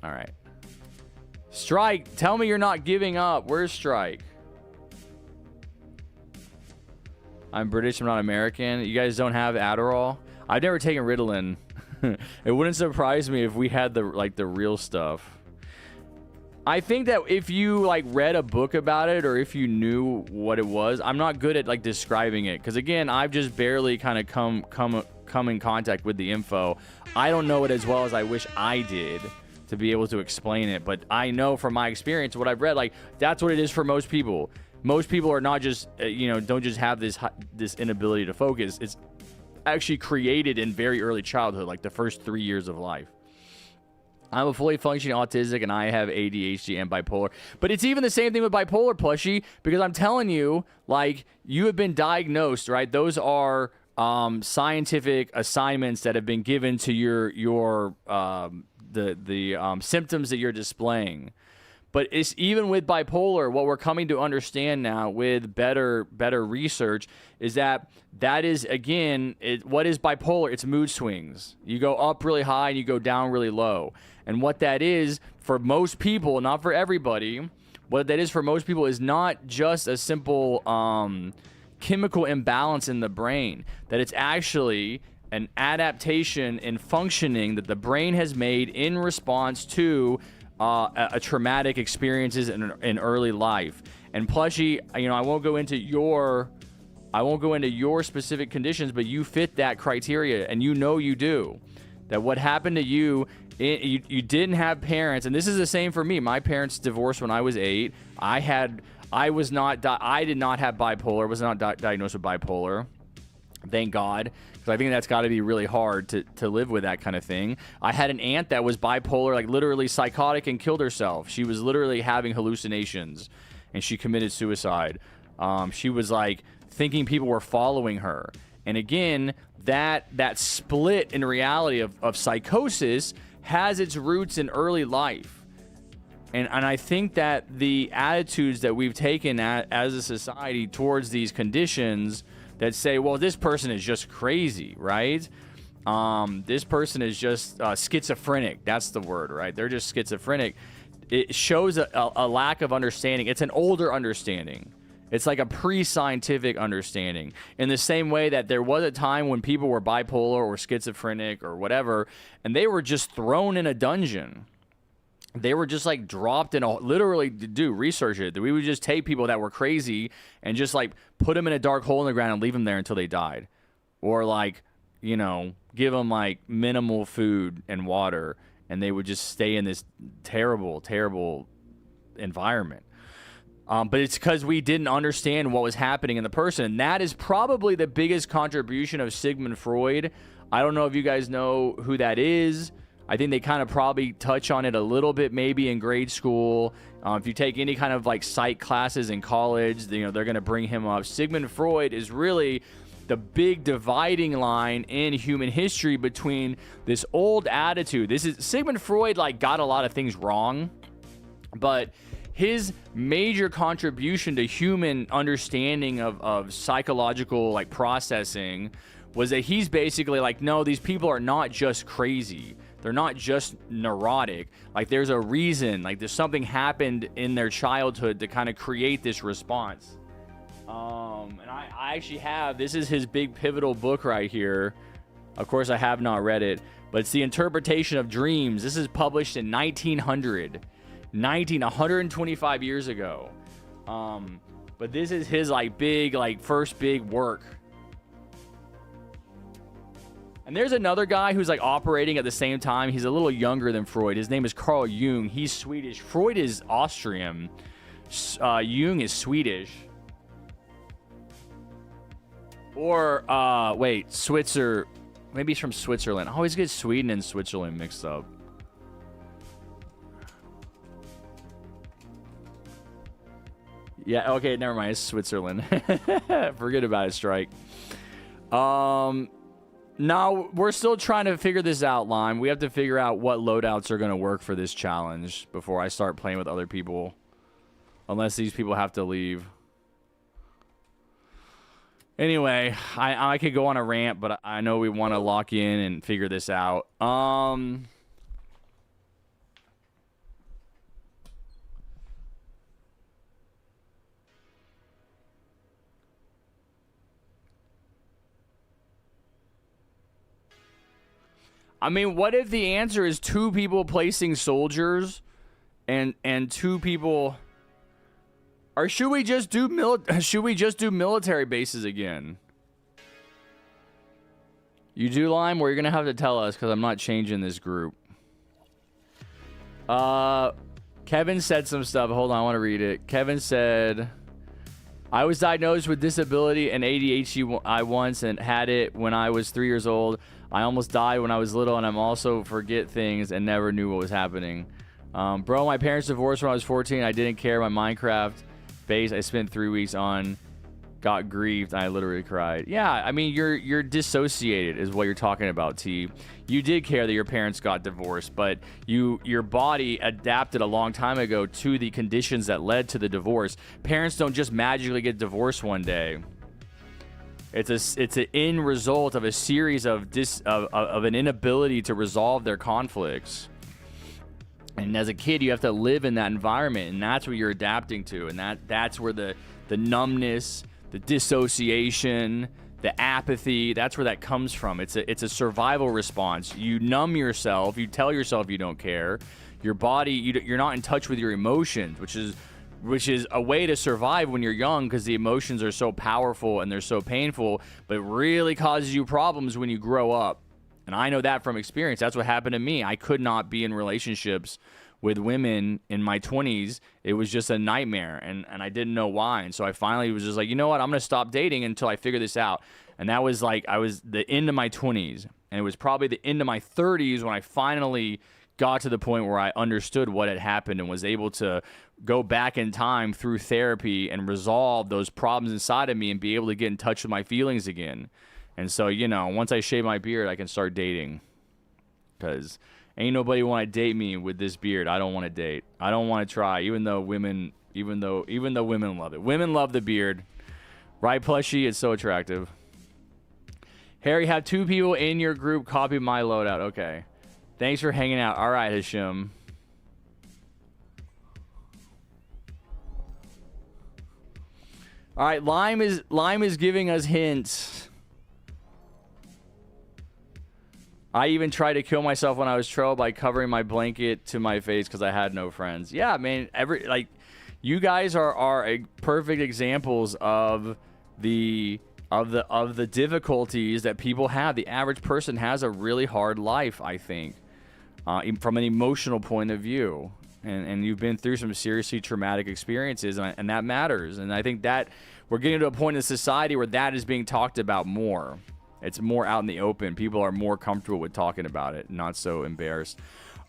Speaker 1: right, Strike, tell me you're not giving up. Where's Strike? I'm British, I'm not American. You guys don't have Adderall? I've never taken Ritalin. It wouldn't surprise me if we had the real stuff. I think that if you read a book about it, or if you knew what it was, I'm not good at describing it, because again, I've just barely kind of come in contact with the info. I don't know it as well as I wish I did to be able to explain it, but I know from my experience, what I've read, that's what it is for most people. Most people are not just don't just have this inability to focus. It's actually created in very early childhood, like the first 3 years of life. I'm a fully functioning autistic, and I have ADHD and bipolar. But it's even the same thing with bipolar, Plushie, because I'm telling you, you have been diagnosed, right? Those are scientific assignments that have been given to your symptoms that you're displaying. But it's even with bipolar, what we're coming to understand now with better research is that is, again, what is bipolar? It's mood swings. You go up really high and you go down really low. And what that is for most people, not for everybody, what that is for most people is not just a simple chemical imbalance in the brain. That it's actually an adaptation in functioning that the brain has made in response to a traumatic experiences in early life. And Plushie, I won't go into your specific conditions, but you fit that criteria, and you do. That what happened to you, you didn't have parents, and this is the same for me. My parents divorced when I was 8. I did not have bipolar. Was not diagnosed with bipolar. Thank God, because I think that's got to be really hard to live with that kind of thing. I had an aunt that was bipolar, like literally psychotic, and killed herself. She was literally having hallucinations, and she committed suicide. She was like thinking people were following her. And again, that split in reality of psychosis has its roots in early life. And I think that the attitudes that we've taken as a society towards these conditions that say, well, this person is just crazy, right? This person is just schizophrenic. That's the word, right? They're just schizophrenic. It shows a lack of understanding. It's an older understanding. It's like a pre-scientific understanding. In the same way that there was a time when people were bipolar or schizophrenic or whatever, and they were just thrown in a dungeon. They were just like dropped in literally, research it. We would just take people that were crazy and just like put them in a dark hole in the ground and leave them there until they died. Or like, give them like minimal food and water, and they would just stay in this terrible, terrible environment. But it's because we didn't understand what was happening in the person. And that is probably the biggest contribution of Sigmund Freud. I don't know if you guys know who that is. I think they kind of probably touch on it a little bit maybe in grade school. If you take any kind of like psych classes in college, they're going to bring him up. Sigmund Freud is really the big dividing line in human history between this old attitude. Sigmund Freud like got a lot of things wrong, but his major contribution to human understanding of psychological like processing was that he's basically like, no, these people are not just crazy. They're not just neurotic. Like there's a reason, like there's something happened in their childhood to kind of create this response. And I actually this is his big pivotal book right here. Of course, I have not read it, but it's The Interpretation of Dreams. This is published in 125 years ago. But this is his like big, like first big work. And there's another guy who's like operating at the same time. He's a little younger than Freud. His name is Carl Jung. He's Swedish. Freud is Austrian. Jung is Swedish. Or, Switzer. Maybe he's from Switzerland. I always get Sweden and Switzerland mixed up. Yeah, okay, never mind. It's Switzerland. Forget about it, Strike. Now, we're still trying to figure this out, Lime. We have to figure out what loadouts are going to work for this challenge before I start playing with other people. Unless these people have to leave. Anyway, I could go on a rant, but I know we want to lock in and figure this out. I mean, what if the answer is 2 people placing soldiers and 2 people, or should we just do military bases again? You do, Lime, or you're gonna have to tell us because I'm not changing this group. Kevin said some stuff. Hold on, I want to read it. Kevin said, I was diagnosed with disability and ADHD once and had it when I was 3 years old. I almost died when I was little, and I'm also forget things and never knew what was happening. Bro, my parents divorced when I was 14. I didn't care. My Minecraft base I spent 3 weeks on got grieved. I literally cried. Yeah, I mean, you're dissociated is what you're talking about, T. You did care that your parents got divorced, but your body adapted a long time ago to the conditions that led to the divorce. Parents don't just magically get divorced one day. It's an end result of a series of an inability to resolve their conflicts. And as a kid, you have to live in that environment, and that's what you're adapting to. And that's where the numbness, the dissociation, the apathy, that's where that comes from. It's a survival response. You numb yourself. You tell yourself you don't care. Your body, you're not in touch with your emotions, which is a way to survive when you're young because the emotions are so powerful and they're so painful, but it really causes you problems when you grow up. And I know that from experience. That's what happened to me. I could not be in relationships with women in my 20s. It was just a nightmare, and I didn't know why. And so I finally was just like, you know what? I'm going to stop dating until I figure this out. And that was like, I was the end of my 20s. And it was probably the end of my 30s when I finally got to the point where I understood what had happened and was able to go back in time through therapy and resolve those problems inside of me and be able to get in touch with my feelings again. And so, you know, once I shave my beard, I can start dating. Because ain't nobody want to date me with this beard. I don't want to date. I don't want to try, even though women love it. Women love the beard. Right, Plushie? It's so attractive. Harry, have 2 people in your group copy my loadout. Okay. Thanks for hanging out. All right, Hashim. All right, Lime is giving us hints. I even tried to kill myself when I was trolled by covering my blanket to my face because I had no friends. Yeah, man. You guys are perfect examples of the difficulties that people have. The average person has a really hard life, I think. From an emotional point of view, and you've been through some seriously traumatic experiences, and that matters. And I think that we're getting to a point in society where that is being talked about more. It's more out in the open. People are more comfortable with talking about it, not so embarrassed.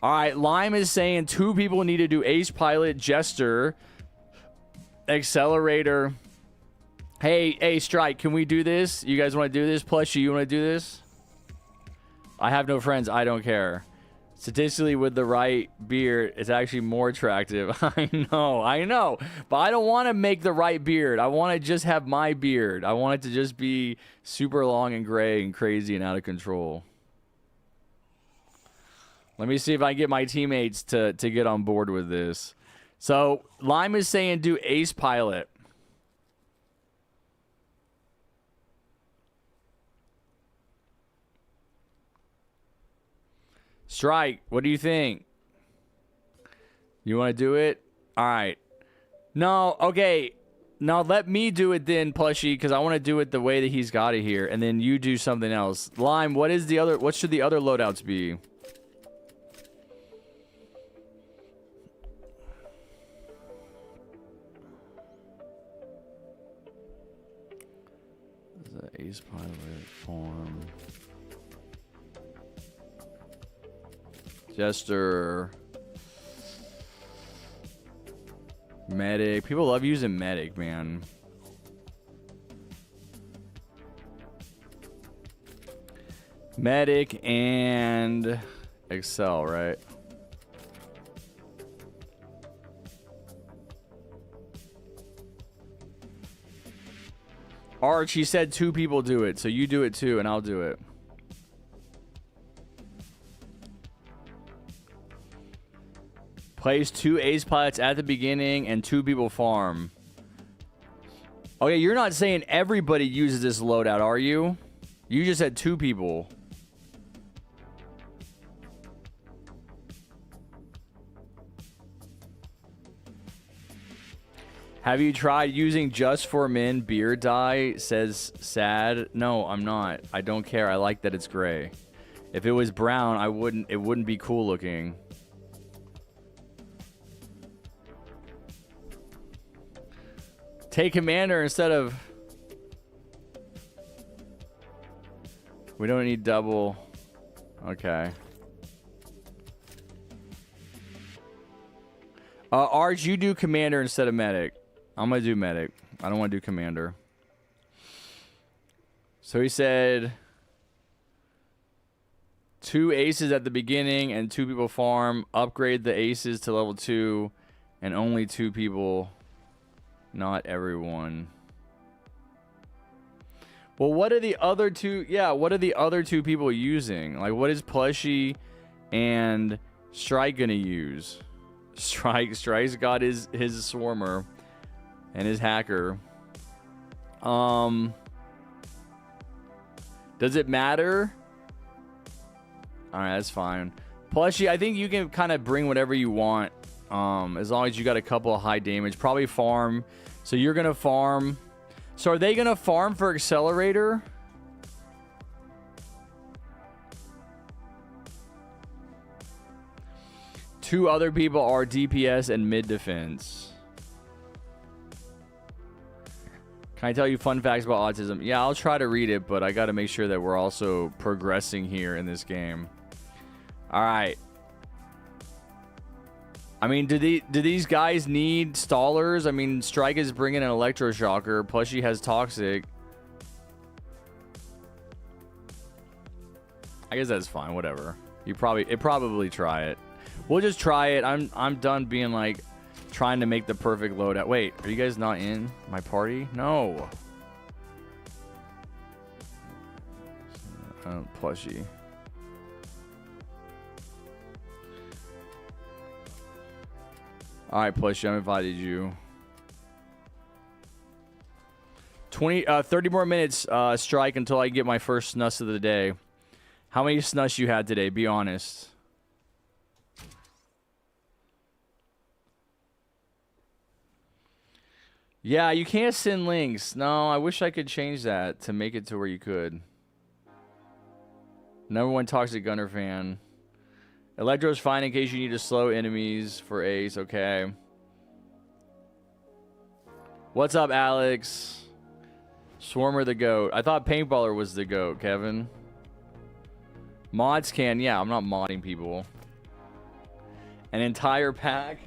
Speaker 1: All right, Lime is saying 2 people need to do Ace Pilot, Jester, Accelerator. Hey, Strike, can we do this? You guys want to do this? Plushie, you want to do this? I have no friends. I don't care. Statistically, with the right beard, it's actually more attractive. I know. But I don't want to make the right beard. I want to just have my beard. I want it to just be super long and gray and crazy and out of control. Let me see if I can get my teammates to get on board with this. So, Lime is saying do Ace Pilot. Strike, what do you think? You want to do it? All right. No, okay. No, let me do it then, Plushie, because I want to do it the way that he's got it here, and then you do something else. Lime, what should the other loadouts be? The Ace Pilot form. Jester. Medic. People love using Medic, man. Medic and Excel, right? Arch, he said 2 people do it, so you do it too, and I'll do it. Place 2 Ace Pilots at the beginning and 2 people farm. Okay, you're not saying everybody uses this loadout, are you? You just said 2 people. Have you tried using Just for Men beard dye? Says Sad. No, I'm not. I don't care. I like that it's gray. If it was brown, it wouldn't be cool looking. Take Commander instead of... We don't need double. Okay. Arj, you do Commander instead of Medic. I'm going to do Medic. I don't want to do Commander. So he said... 2 aces at the beginning and 2 people farm. Upgrade the aces to level 2 and only 2 people... Not everyone. Well, what are the other 2? Yeah, what are the other 2 people using? Like, what is Plushie and Strike gonna use? Strike's got his Swarmer and his Hacker. Does it matter? All right, that's fine. Plushie, I think you can kind of bring whatever you want. As long as you got a couple of high damage. Probably farm. So you're going to farm. So are they going to farm for Accelerator? 2 other people are DPS and mid defense. Can I tell you fun facts about autism? Yeah, I'll try to read it, but I got to make sure that we're also progressing here in this game. All right. I mean, do these guys need stallers? I mean, Strike is bringing an electroshocker. Plushy has toxic. I guess that's fine. Whatever. Probably try it. We'll just try it. I'm done being like trying to make the perfect loadout. Wait, are you guys not in my party? No. Plushy. All right, Plushy, I invited you. 30 more minutes, Strike, until I get my first snus of the day. How many snus you had today? Be honest. Yeah, you can't send links. No, I wish I could change that to make it to where you could. Number 1 Toxic Gunner fan. Electro's fine in case you need to slow enemies for Ace. Okay. What's up, Alex? Swarmer the GOAT. I thought Paintballer was the GOAT, Kevin. Mods can. Yeah, I'm not modding people. An entire pack?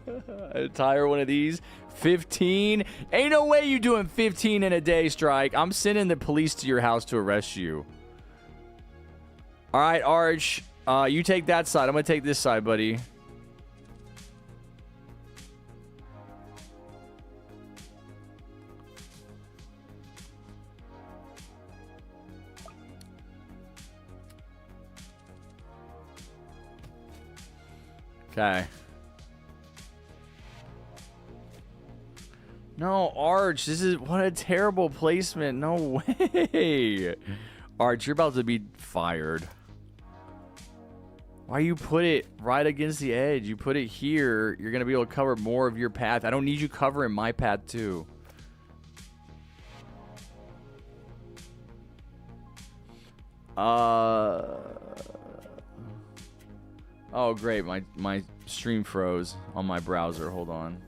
Speaker 1: An entire one of these? 15? Ain't no way you doing 15 in a day, Strike. I'm sending the police to your house to arrest you. All right, Arch. You take that side. I'm going to take this side, buddy. Okay. No, Arch. This is... What a terrible placement. No way. Arch, you're about to be fired. Why you put it right against the edge? You put it here. You're going to be able to cover more of your path. I don't need you covering my path, too. Oh, great. My stream froze on my browser. Hold on.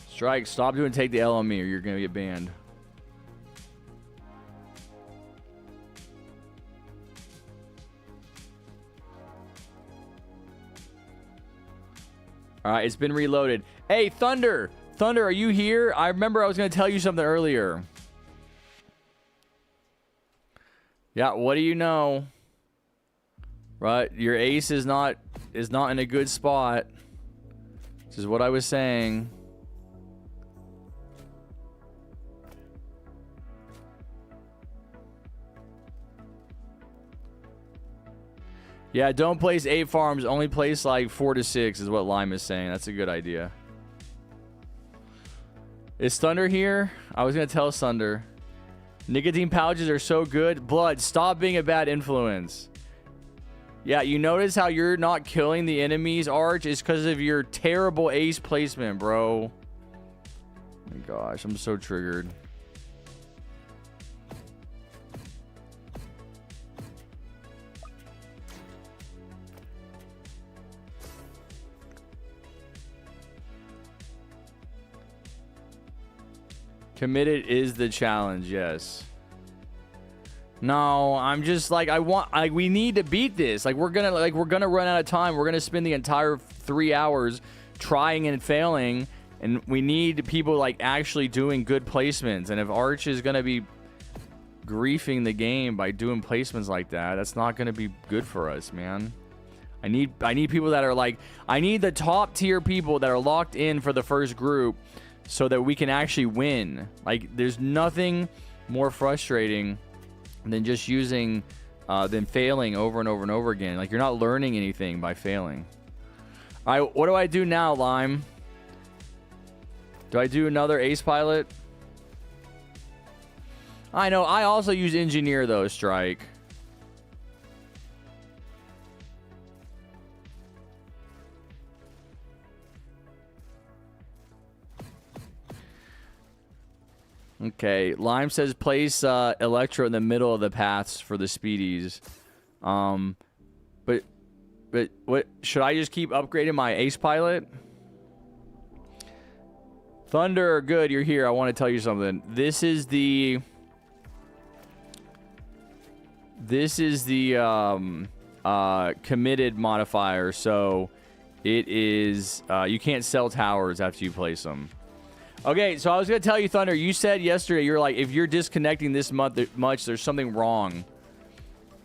Speaker 1: Strike, stop doing take the L on me or you're going to get banned. All right, it's been reloaded. Hey, Thunder! Thunder, are you here? I remember I was going to tell you something earlier. Yeah, what do you know? Right, your ace is not in a good spot. This is what I was saying. Yeah, don't place 8 farms. Only place like 4 to 6 is what Lime is saying. That's a good idea. Is Thunder here? I was going to tell Thunder. Nicotine pouches are so good. Blood, stop being a bad influence. Yeah, you notice how you're not killing the enemies, Arch? It's because of your terrible ace placement, bro. Oh my gosh, I'm so triggered. Committed is the challenge, yes. No, I'm just like we need to beat this. Like we're gonna run out of time. We're gonna spend the entire 3 hours trying and failing, and we need people like actually doing good placements. And if Arch is gonna be griefing the game by doing placements like that, that's not gonna be good for us, man. I need people that are like, I need the top tier people that are locked in for the first group so that we can actually win. Like there's nothing more frustrating than just than failing over and over and over again. Like you're not learning anything by failing. All right, what do I do now, Lime? Do I do another ace pilot? I know, I also use engineer though, Strike. Okay, Lime says place Electro in the middle of the paths for the speedies. But what should I just keep upgrading my Ace Pilot? Thunder, good, you're here. I want to tell you something. This is the committed modifier, so it is you can't sell towers after you place them. Okay, so I was gonna tell you, Thunder, you said yesterday you're like, if you're disconnecting this much, there's something wrong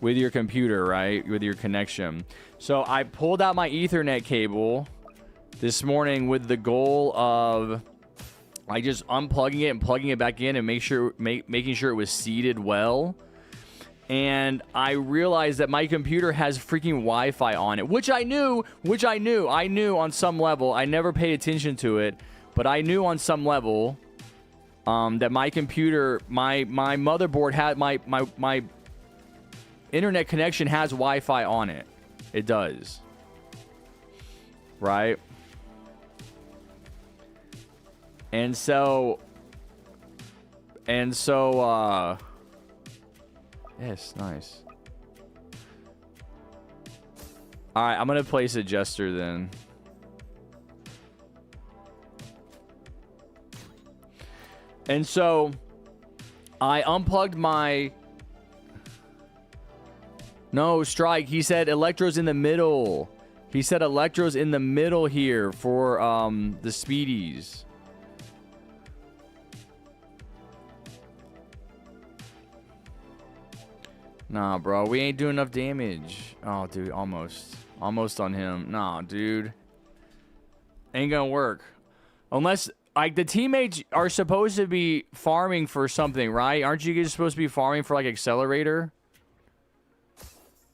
Speaker 1: with your computer, right? With your connection. So I pulled out my Ethernet cable this morning with the goal of like just unplugging it and plugging it back in and making sure it was seated well. And I realized that my computer has freaking Wi-Fi on it, which I knew on some level. I never paid attention to it, but I knew on some level that my computer, my motherboard had my internet connection has Wi-Fi on it. It does. Right? And so yes, nice. All right, I'm going to place a Jester then. And so I unplugged my... No, Strike. He said Electro's in the middle. He said Electro's in the middle here for the speedies. Nah, bro. We ain't doing enough damage. Oh, dude. Almost. Almost on him. Nah, dude. Ain't gonna work. Unless... Like, the teammates are supposed to be farming for something, right? Aren't you guys supposed to be farming for, like, Accelerator?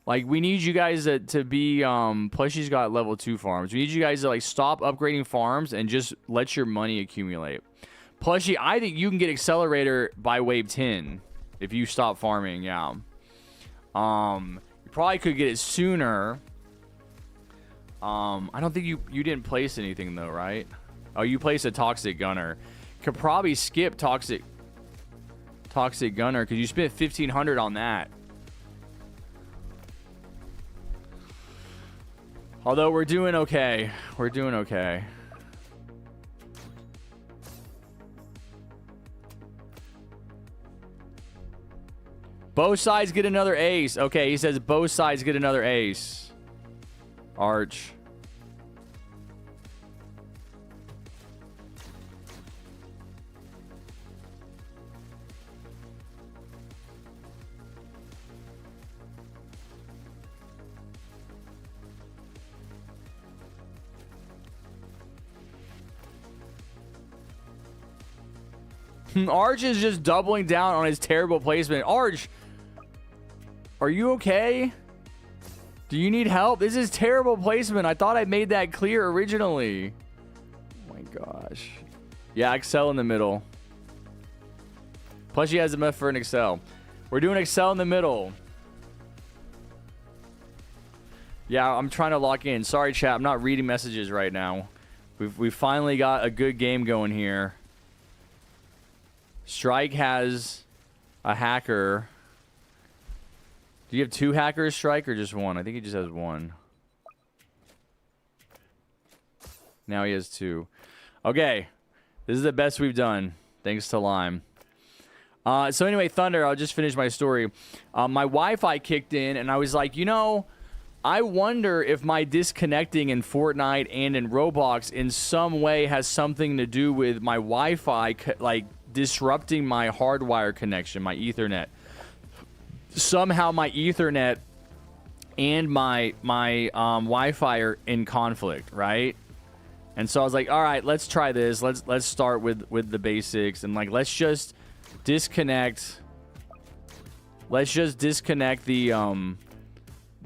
Speaker 1: Like, we need you guys to be, Plushy's got level 2 farms. We need you guys to, like, stop upgrading farms and just let your money accumulate. Plushy, I think you can get Accelerator by wave 10 if you stop farming, yeah. You probably could get it sooner. I don't think you didn't place anything, though, right? Oh, you place a Toxic Gunner. Could probably skip Toxic Gunner because you spent 1,500 on that. Although we're doing okay. We're doing okay. Both sides get another ace. Okay, he says both sides get another ace. Arch. Arch is just doubling down on his terrible placement. Arch, are you okay? Do you need help? This is terrible placement. I thought I made that clear originally. Oh my gosh. Yeah, Excel in the middle. Plus she has enough for an Excel. We're doing Excel in the middle. Yeah, I'm trying to lock in. Sorry, chat. I'm not reading messages right now. We've finally got a good game going here. Strike has a hacker. Do you have 2 hackers, Strike, or just 1? I think he just has 1. Now he has 2. Okay. This is the best we've done. Thanks to Lime. So anyway, Thunder, I'll just finish my story. My Wi-Fi kicked in, and I was like, you know, I wonder if my disconnecting in Fortnite and in Roblox in some way has something to do with my Wi-Fi, like, disrupting my hardwire connection, my Ethernet. Somehow my Ethernet and my Wi-Fi are in conflict, right? And so I was like, all right, let's try this. Let's start with the basics and like let's just disconnect. Let's just disconnect the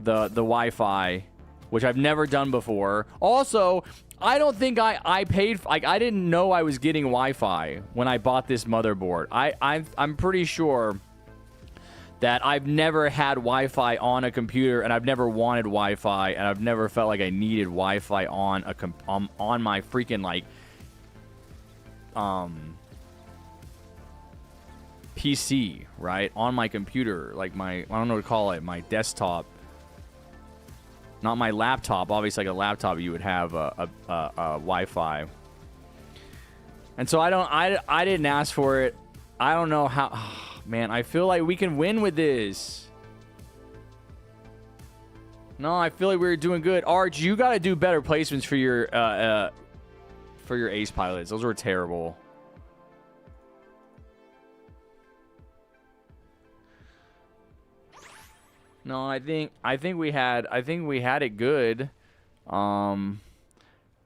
Speaker 1: Wi-Fi, which I've never done before. Also, I don't think I paid, like, I didn't know I was getting Wi-Fi when I bought this motherboard. I'm pretty sure that I've never had Wi-Fi on a computer, and I've never wanted Wi-Fi, and I've never felt like I needed Wi-Fi on on my freaking, like, PC, right? On my computer, like I don't know what to call it, my desktop. Not my laptop. Obviously, like a laptop, you would have a Wi-Fi. And so I didn't ask for it. I don't know how. Oh, man, I feel like we can win with this. No, I feel like we're doing good. Arch, you got to do better placements for your ace pilots. Those were terrible. No, I think we had it good. I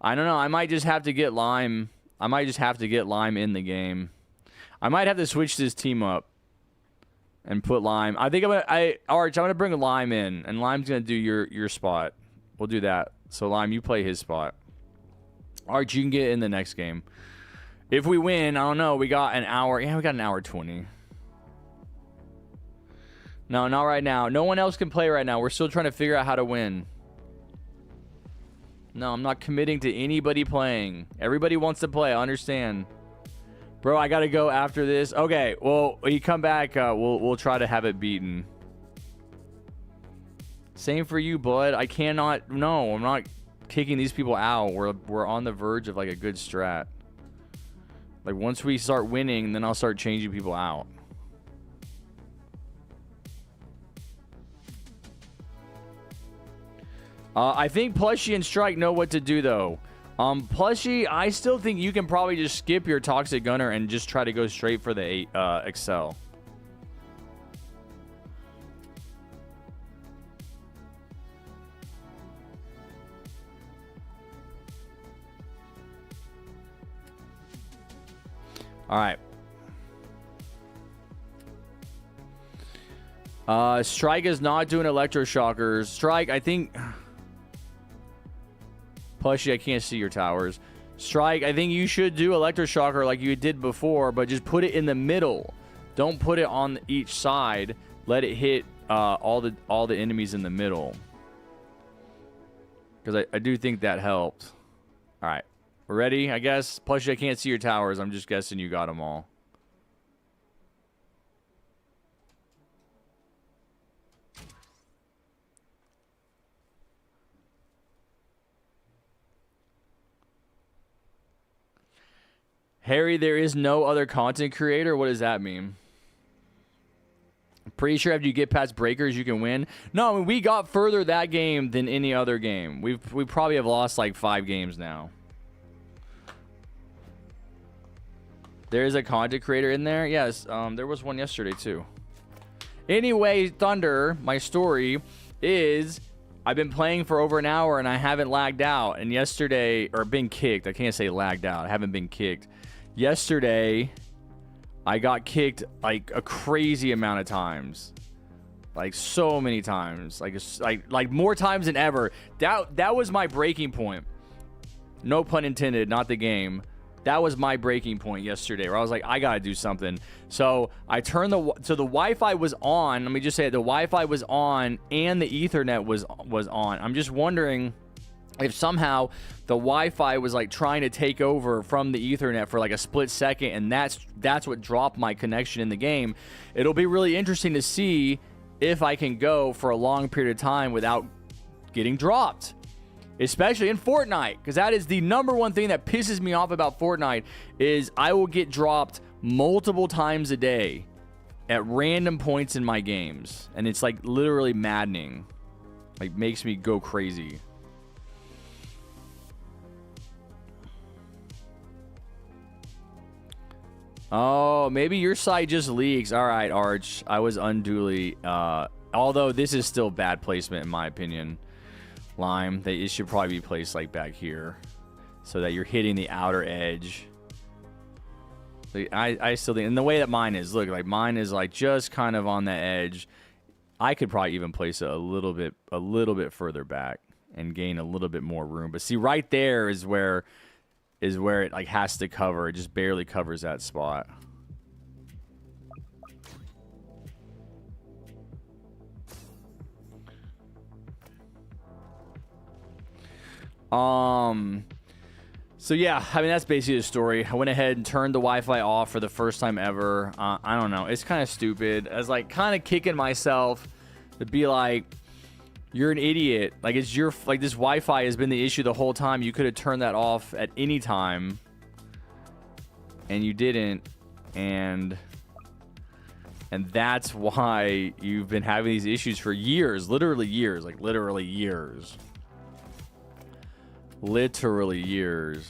Speaker 1: don't know. I might just have to get Lime. I might just have to get Lime in the game. I might have to switch this team up and put Lime. I think Arch, I'm gonna bring Lime in, and Lime's gonna do your spot. We'll do that. So Lime, you play his spot. Arch, you can get in the next game. If we win, I don't know. We got an hour. Yeah, we got an hour 20. No, not right now. No one else can play right now. We're still trying to figure out how to win. No, I'm not committing to anybody playing. Everybody wants to play. I understand. Bro, I got to go after this. Okay, well, you come back. We'll try to have it beaten. Same for you, bud. I cannot. No, I'm not kicking these people out. We're on the verge of like a good strat. Like once we start winning, then I'll start changing people out. I think Plushie and Strike know what to do, though. Plushie, I still think you can probably just skip your Toxic Gunner and just try to go straight for the Excel. All right. Strike is not doing electroshockers. Strike, I think... Plushie, I can't see your towers. Strike, I think you should do electroshocker like you did before, but just put it in the middle. Don't put it on each side. Let it hit all the enemies in the middle. Because I do think that helped. All right. We're ready, I guess? Plushie, I can't see your towers. I'm just guessing you got them all. Harry, there is no other content creator? What does that mean? Pretty sure after you get past breakers, you can win. No, I mean, we got further that game than any other game. We probably have lost like 5 games now. There is a content creator in there? Yes, there was one yesterday too. Anyway, Thunder, my story is I've been playing for over an hour and I haven't lagged out. And yesterday, or been kicked. I can't say lagged out. I haven't been kicked. Yesterday, I got kicked like a crazy amount of times. Like so many times. Like more times than ever. That was my breaking point. No pun intended, not the game. That was my breaking point yesterday where I was like, I gotta do something. So I turned the Wi-Fi was on. Let me just say it, the Wi-Fi was on and the Ethernet was on. I'm just wondering if somehow the Wi-Fi was like trying to take over from the Ethernet for like a split second, and that's what dropped my connection in the game. It'll be really interesting to see if I can go for a long period of time without getting dropped. Especially in Fortnite, because that is the number one thing that pisses me off about Fortnite is I will get dropped multiple times a day at random points in my games. And it's like literally maddening. Like makes me go crazy. Oh, maybe your site just leaks. All right, Arch. I was unduly... although this is still bad placement in my opinion. Lime, it should probably be placed like back here so that you're hitting the outer edge. I still think, and the way that mine is, look, like mine is like just kind of on the edge. I could probably even place it a little bit further back and gain a little bit more room. But see, right there is where it like has to cover. It just barely covers that spot. So yeah, I mean, that's basically the story. I went ahead and turned the Wi-Fi off for the first time ever. I don't know. It's kind of stupid. I was like kind of kicking myself to be like, you're an idiot. Like, it's your, like, this Wi-Fi has been the issue the whole time. You could have turned that off at any time. And you didn't. And that's why you've been having these issues for years. Literally years. Like, literally years. Literally years.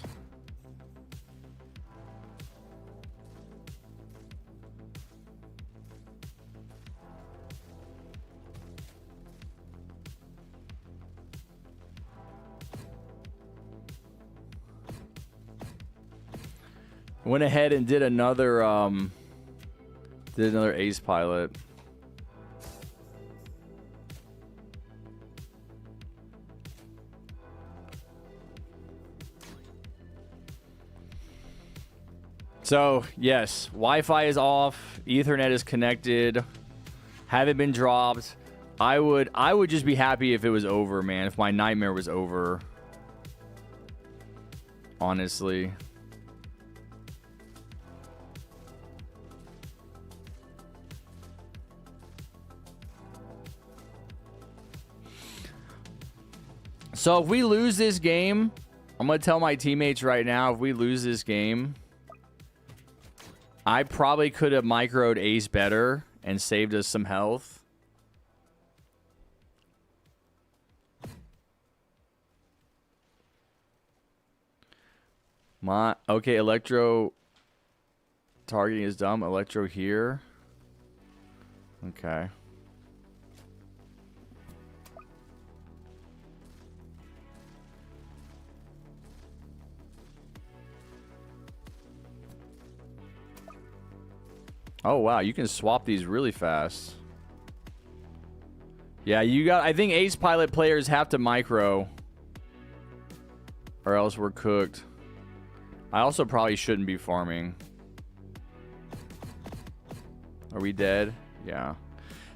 Speaker 1: Went ahead and did another ace pilot. So, yes, Wi-Fi is off, Ethernet is connected, haven't been dropped. I would just be happy if it was over, man, if my nightmare was over. Honestly. So if we lose this game, I'm going to tell my teammates right now, if we lose this game, I probably could have microed ace better and saved us some health. Okay, Electro targeting is dumb. Electro here. Okay. Oh, wow. You can swap these really fast. Yeah, you got... I think ace pilot players have to micro. Or else we're cooked. I also probably shouldn't be farming. Are we dead? Yeah.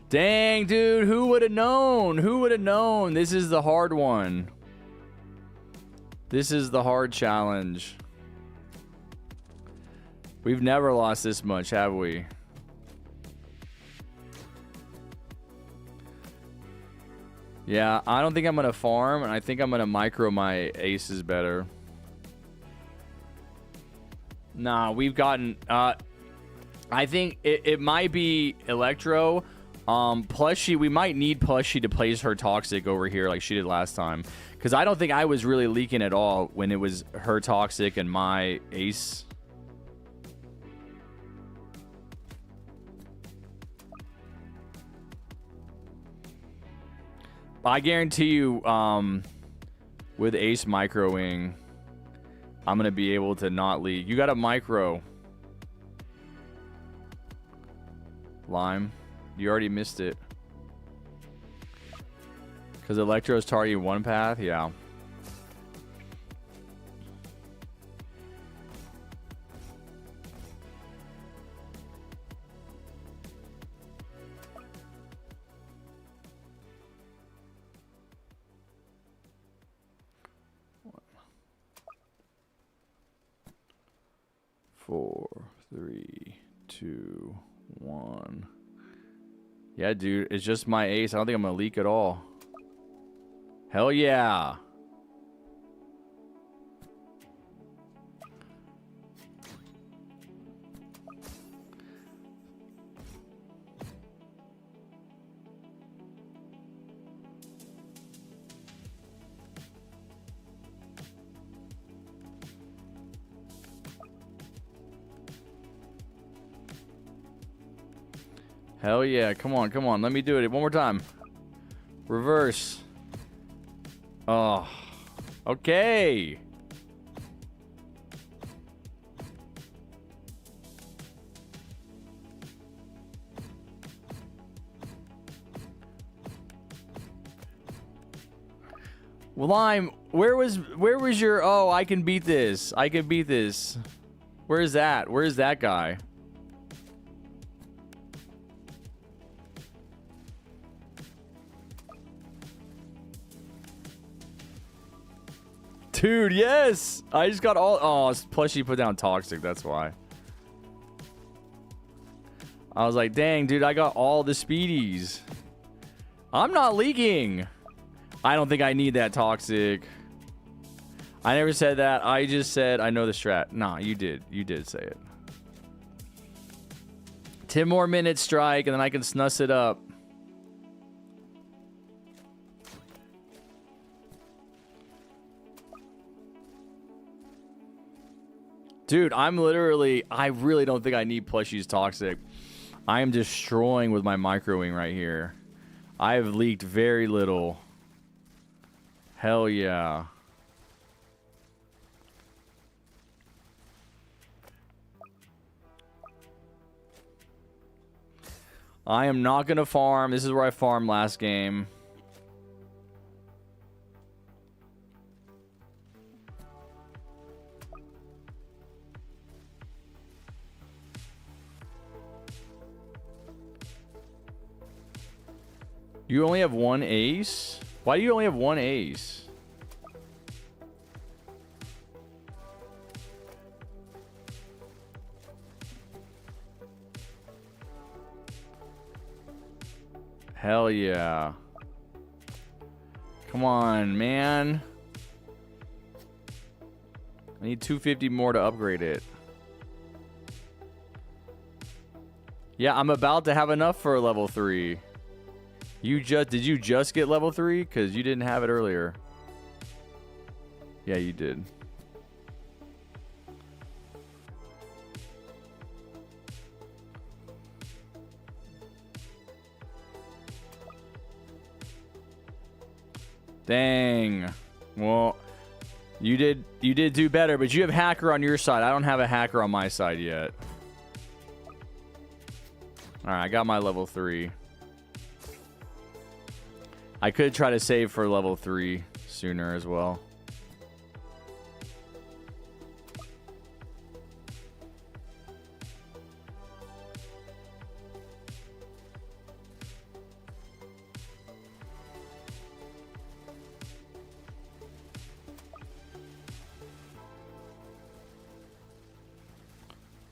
Speaker 1: Dang, dude. Who would have known? Who would have known? This is the hard one. This is the hard challenge. We've never lost this much, have we? Yeah, I don't think I'm going to farm, and I think I'm going to micro my aces better. Nah, we've gotten... I think it might be Electro. Plushie, we might need Plushie to place her Toxic over here like she did last time. Because I don't think I was really leaking at all when it was her Toxic and my ace. I guarantee you, with ace microing, I'm going to be able to not leak. You got a micro. Lime. You already missed it. Because Electro's targeting one path? Yeah. Four, three, two, one. Yeah, dude, it's just my ace. I don't think I'm gonna leak at all. Hell yeah. Hell yeah. Come on, come on. Let me do it one more time. Reverse. Oh. Okay. Well, Lime, where was your... Oh, I can beat this. I can beat this. Where's that? Where's that guy? Dude, yes! I just got all... Oh, plus she put down Toxic, that's why. I was like, dang, dude, I got all the speedies. I'm not leaking. I don't think I need that Toxic. I never said that. I just said I know the strat. Nah, you did. You did say it. 10 more minutes strike, and then I can snuss it up. Dude, I'm literally... I really don't think I need plushies Toxic. I am destroying with my microwing right here. I have leaked very little. Hell yeah. I am not going to farm. This is where I farmed last game. You only have one ace? Why do you only have one ace? Hell yeah. Come on, man. I need 250 more to upgrade it. Yeah, I'm about to have enough for a level 3. Did you just get level 3? Because you didn't have it earlier. Yeah, you did. Dang. Well, you did do better, but you have hacker on your side. I don't have a hacker on my side yet. Alright, I got my level 3. I could try to save for level 3 sooner as well.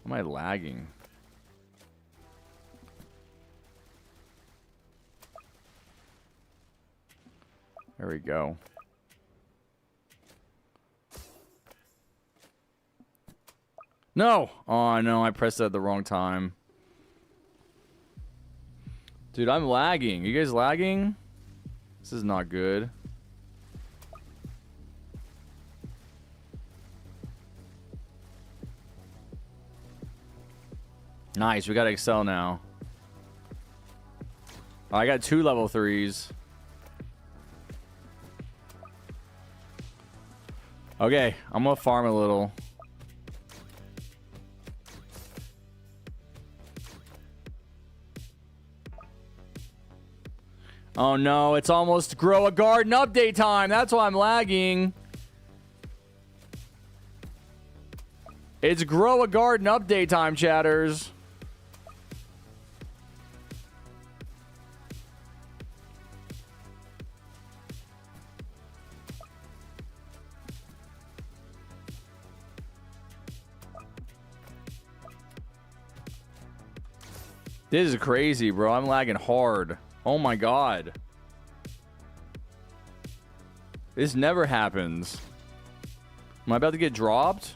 Speaker 1: Am I lagging? There we go. No! Oh, no, I pressed that at the wrong time. Dude, I'm lagging. Are you guys lagging? This is not good. Nice, we got Excel now. Oh, I got 2 level 3s. Okay, I'm gonna farm a little. Oh no, it's almost grow a garden update time. That's why I'm lagging. It's grow a garden update time, chatters. This is crazy, bro. I'm lagging hard. Oh my god. This never happens. Am I about to get dropped?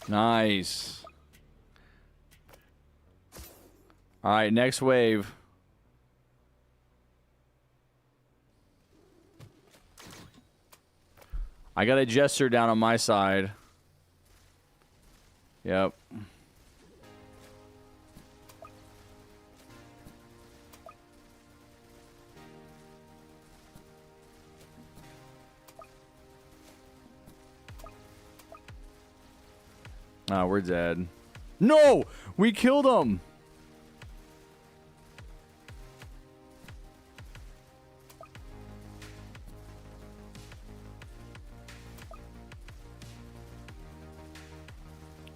Speaker 1: Nice. All right, next wave. I got a jester down on my side. Yep. Oh, we're dead. No! We killed him!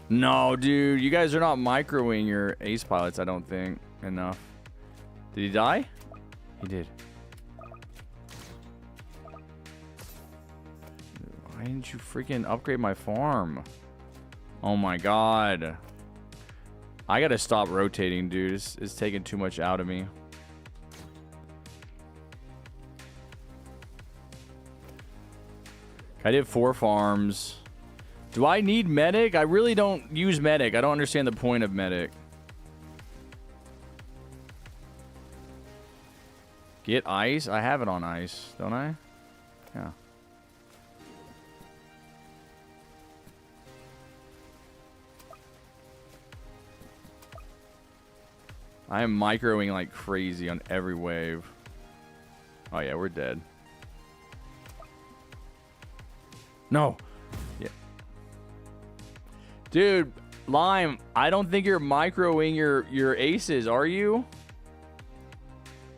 Speaker 1: No, dude. You guys are not microing your ace pilots, I don't think. Enough. Did he die? He did. Why didn't you freaking upgrade my farm? Oh my god. I gotta stop rotating, dude. It's taking too much out of me. I did 4 farms. Do I need medic? I really don't use medic. I don't understand the point of medic. Get ice? I have it on ice, don't I? Yeah. I am microing like crazy on every wave. Oh yeah, we're dead. No. Yeah. Dude, Lime, I don't think you're microing your aces, are you?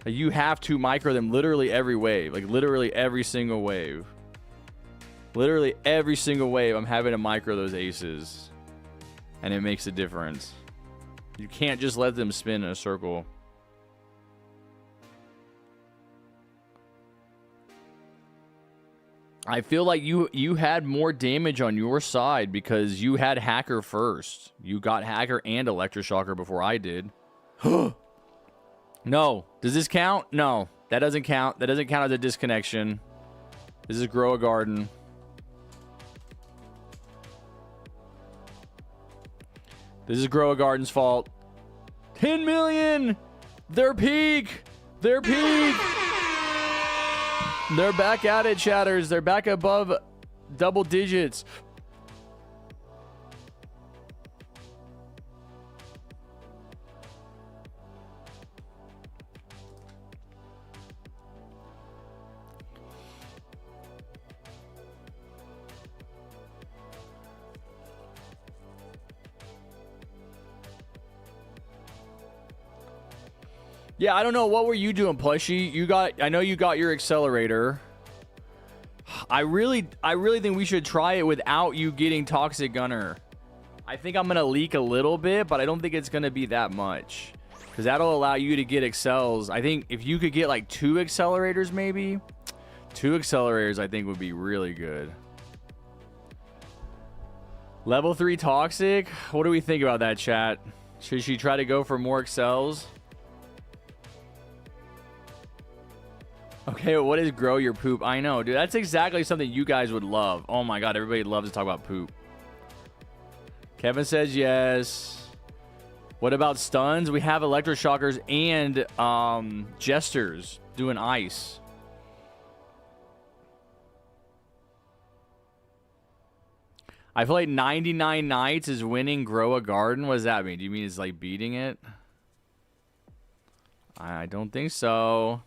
Speaker 1: You have to micro them literally every wave. Like literally every single wave. Literally every single wave I'm having to micro those aces. And it makes a difference. You can't just let them spin in a circle. I feel like you had more damage on your side because you had Hacker first. You got Hacker and Electroshocker before I did. No. Does this count? No. That doesn't count. That doesn't count as a disconnection. This is Grow a Garden. This is Grow a Garden's fault. 10 million! They're peak! They're peak! They're back at it, chatters. They're back above double digits. Yeah, I don't know. What were you doing, Plushie? I know you got your accelerator. I really think we should try it without you getting Toxic Gunner. I think I'm gonna leak a little bit, but I don't think it's gonna be that much. Because that'll allow you to get accels. I think if you could get like 2 accelerators, maybe. 2 accelerators, I think would be really good. Level 3 Toxic? What do we think about that, chat? Should she try to go for more accels? Okay, what is Grow Your Poop? I know, dude. That's exactly something you guys would love. Oh my god, everybody loves to talk about poop. Kevin says yes. What about stuns? We have Electroshockers and Jesters doing ice. I feel like 99 Nights is winning Grow a Garden. What does that mean? Do you mean it's like beating it? I don't think so.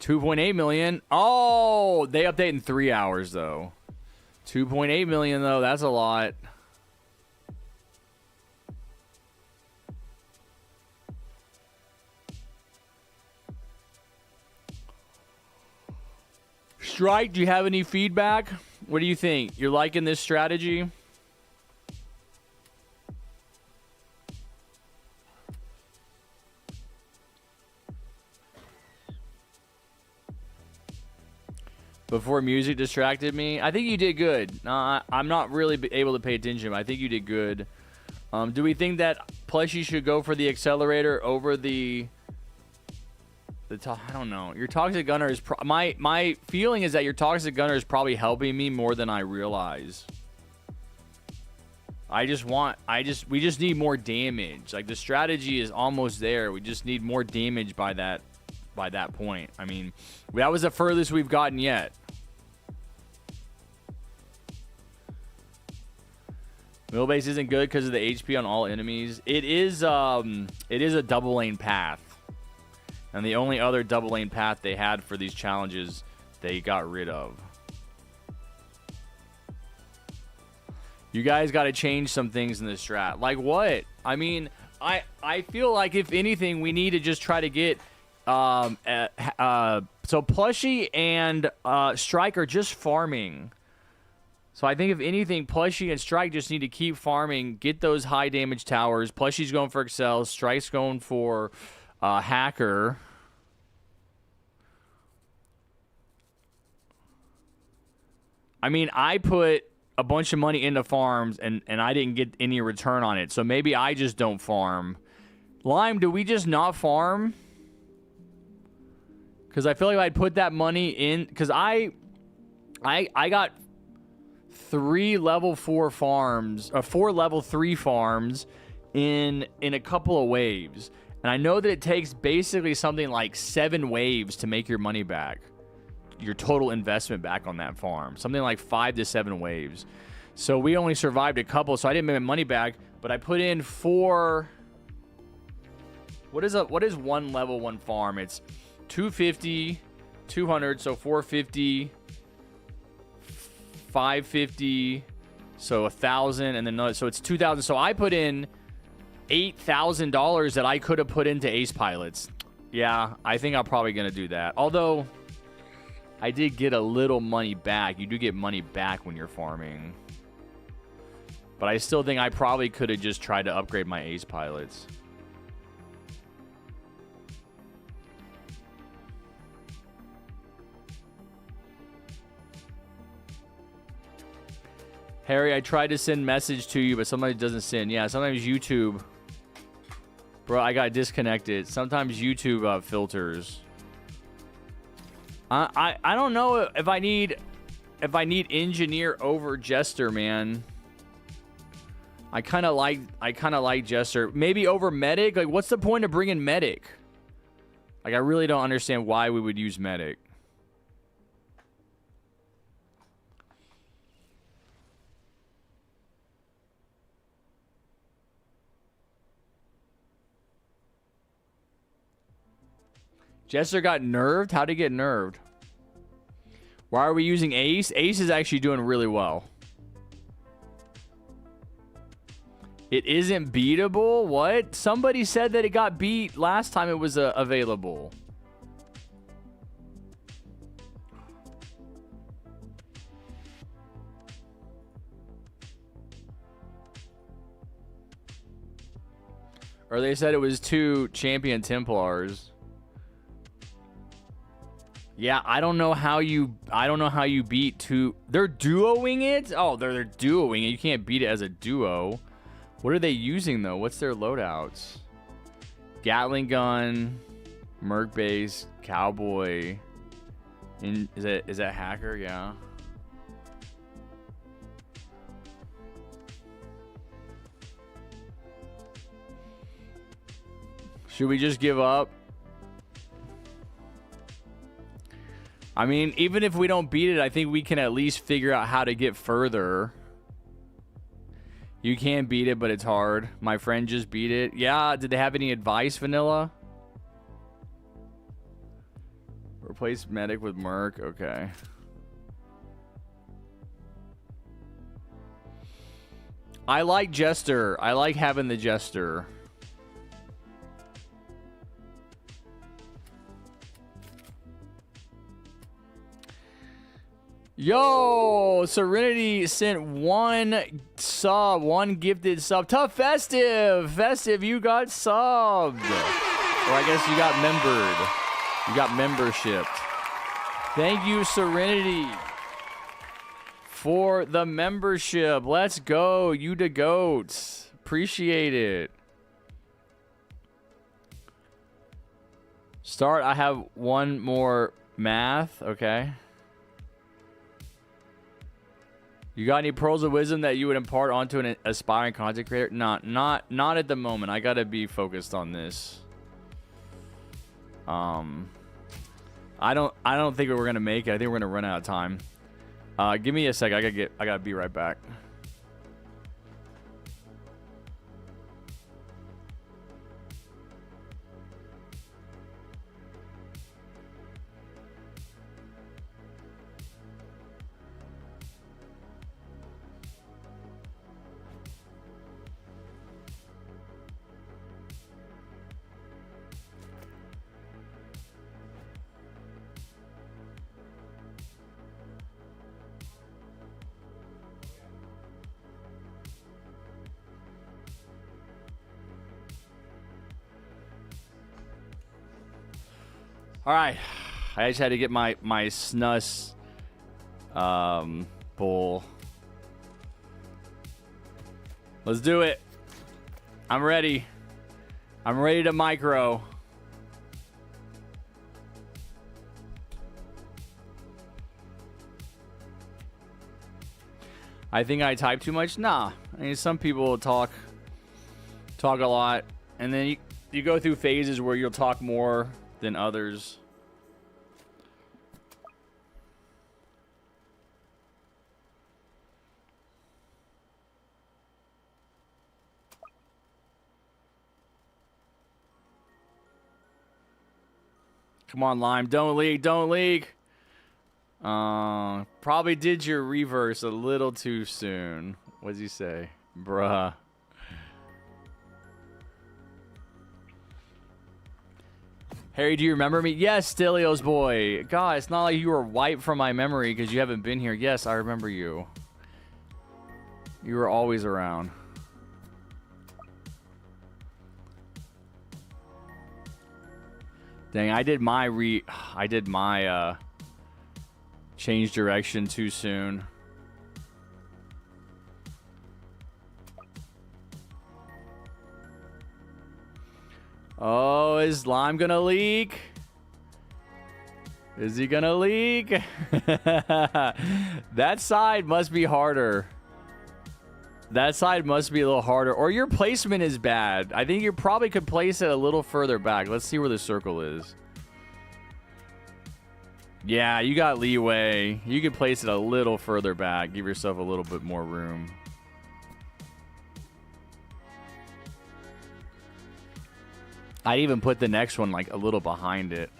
Speaker 1: 2.8 million. Oh, they update in 3 hours, though. 2.8 million, though. That's a lot. Strike, do you have any feedback? What do you think? You're liking this strategy? Before music distracted me. I think you did good. I'm not really able to pay attention, but I think you did good. Do we think that Plushie should go for the accelerator over the I don't know. Your Toxic Gunner is my feeling is that your Toxic Gunner is probably helping me more than I realize. We just need more damage. Like the strategy is almost there. We just need more damage by that point. I mean, that was the furthest we've gotten yet. Wheelbase isn't good because of the HP on all enemies. It is a double lane path. And the only other double lane path they had for these challenges, they got rid of. You guys got to change some things in this strat. Like what? I mean, I feel like if anything, we need to just try to get so Plushie and Strike are just farming. So I think if anything, Plushie and Strike just need to keep farming, get those high damage towers. Plushie's going for Excel, Strike's going for Hacker. I mean, I put a bunch of money into farms, and I didn't get any return on it. So maybe I just don't farm. Lime, do we just not farm? Because I feel like I'd put that money in. Because I got 3 level 4 farms, 4 level 3 farms in a couple of waves. And I know that it takes basically something like 7 waves to make your money back. Your total investment back on that farm. Something like 5 to 7 waves. So we only survived a couple, so I didn't make my money back. But I put in 4... What is one level 1 farm? It's 250, 200, so 450, 550, so 1,000, and then another, so it's 2,000. So I put in $8,000 that I could have put into Ace Pilots. Yeah, I think I'm probably gonna do that. Although I did get a little money back. You do get money back when you're farming, but I still think I probably could have just tried to upgrade my Ace Pilots. Harry, I tried to send message to you, but sometimes it doesn't send. Yeah, sometimes YouTube. Bro, I got disconnected. Sometimes YouTube filters. I don't know if I need engineer over Jester, man. I kind of like Jester. Maybe over medic. Like, what's the point of bringing medic? Like, I really don't understand why we would use medic. Jester got nerfed? How'd he get nerfed? Why are we using Ace? Ace is actually doing really well. It isn't beatable? What? Somebody said that it got beat last time it was available. Or they said it was 2 champion Templars. Yeah, I don't know how you beat 2. They're duoing it? Oh, they're duoing it. You can't beat it as a duo. What are they using though? What's their loadouts? Gatling gun, Merc base, Cowboy. Is that Hacker? Yeah. Should we just give up? I mean, even if we don't beat it, I think we can at least figure out how to get further. You can't beat it, but it's hard. My friend just beat it. Yeah, did they have any advice, Vanilla? Replace medic with Merc. Okay. I like Jester. I like having the Jester. Yo, Serenity sent 1 sub, 1 gifted sub. Tough Festive. Festive, you got subbed. Or I guess you got membered. You got membershiped. Thank you, Serenity, for the membership. Let's go, you the goats. Appreciate it. Start, I have 1 more math. Okay. You got any pearls of wisdom that you would impart onto an aspiring content creator? Not at the moment. I gotta be focused on this. I don't think we're gonna make it. I think we're gonna run out of time. Give me a sec. I gotta be right back. All right. I just had to get my snus bowl. Let's do it. I'm ready. I'm ready to micro. I think I type too much? Nah. I mean, some people talk a lot, and then you go through phases where you'll talk more than others. Come on, Lime. Don't leak. Don't leak. Probably did your reverse a little too soon. What'd you say? Bruh. Harry, do you remember me? Yes, Stelios boy. God, it's not like you were wiped from my memory because you haven't been here. Yes, I remember you. You were always around. Dang, I did my change direction too soon. Oh, is Lime gonna leak? Is he gonna leak? That side must be harder. That side must be a little harder. Or your placement is bad. I think you probably could place it a little further back. Let's see where the circle is. Yeah, you got leeway. You could place it a little further back. Give yourself a little bit more room. I'd even put the next one like a little behind it.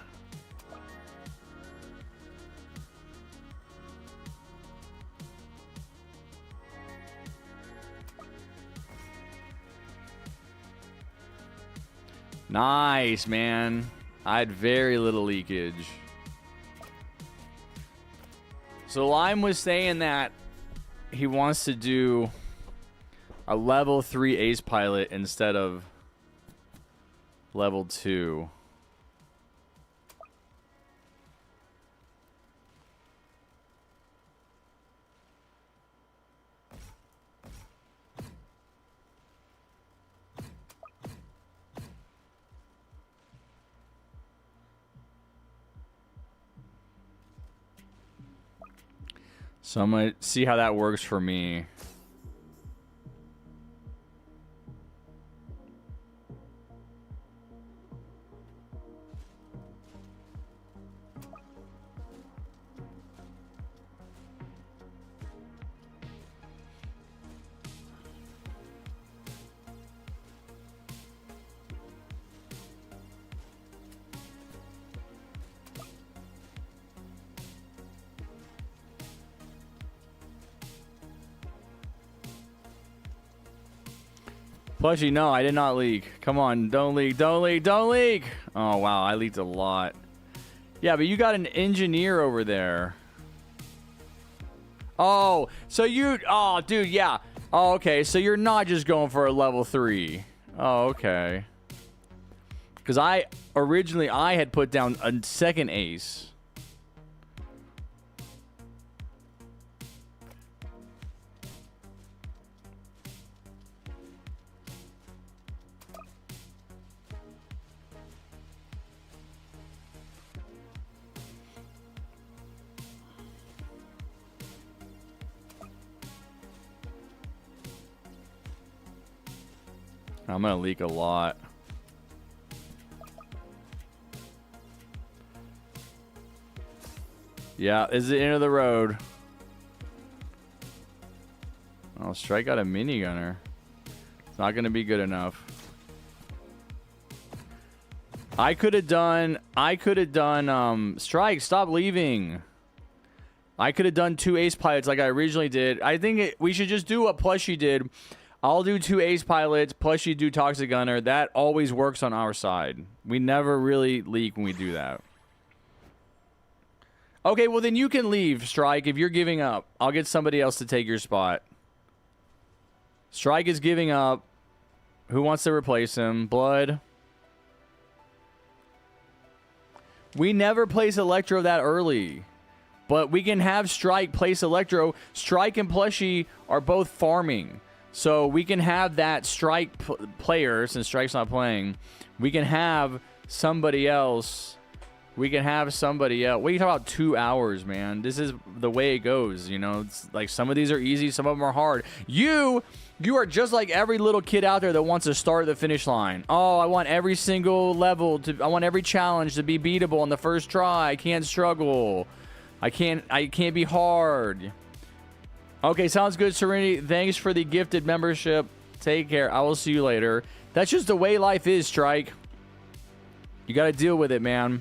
Speaker 1: Nice, man. I had very little leakage. So Lime was saying that he wants to do a level 3 ace pilot instead of level 2. So I'm going to see how that works for me. Plushy, no, I did not leak. Come on, don't leak, don't leak, don't leak! Oh, wow, I leaked a lot. Yeah, but you got an engineer over there. Oh, so you... Oh, dude, yeah. Oh, okay, so you're not just going for a level 3. Oh, okay. Because originally I had put down a second ace. I'm gonna leak a lot. Yeah, is the end of the road. Oh, Strike got a minigunner. It's not gonna be good enough. I could have done Strike, stop leaving. I could have done 2 ace pilots like I originally did. I think we should just do what Plushy did. I'll do 2 ace pilots, plus you do toxic gunner. That always works on our side. We never really leak when we do that. Okay, well then you can leave, Strike, if you're giving up. I'll get somebody else to take your spot. Strike is giving up. Who wants to replace him? Blood. We never place Electro that early. But we can have Strike place Electro. Strike and Plushie are both farming. So we can have that Strike player, since Strike's not playing. We can have somebody else. What are you talking about 2 hours, man? This is the way it goes, you know? It's like some of these are easy, some of them are hard. You are just like every little kid out there that wants to start at the finish line. Oh, I want every single level I want every challenge to be beatable on the first try. I can't struggle. I can't be hard. Okay, sounds good, Serenity. Thanks for the gifted membership. Take care. I will see you later. That's just the way life is, Strike. You got to deal with it, man.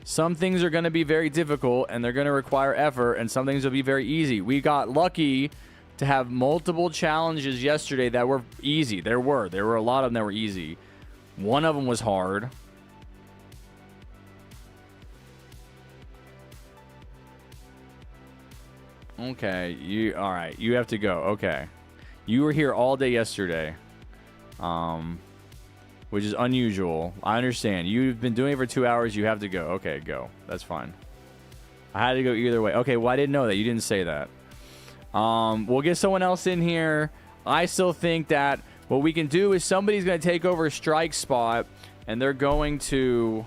Speaker 1: Some things are going to be very difficult, and they're going to require effort, and some things will be very easy. We got lucky to have multiple challenges yesterday that were easy. There were a lot of them that were easy. One of them was hard. Okay, all right, you have to go. Okay. You were here all day yesterday. Which is unusual. I understand. You've been doing it for 2 hours. You have to go. Okay, go. That's fine. I had to go either way. Okay, well, I didn't know that. You didn't say that. We'll get someone else in here. I still think that what we can do is somebody's going to take over Strike's spot, and they're going to...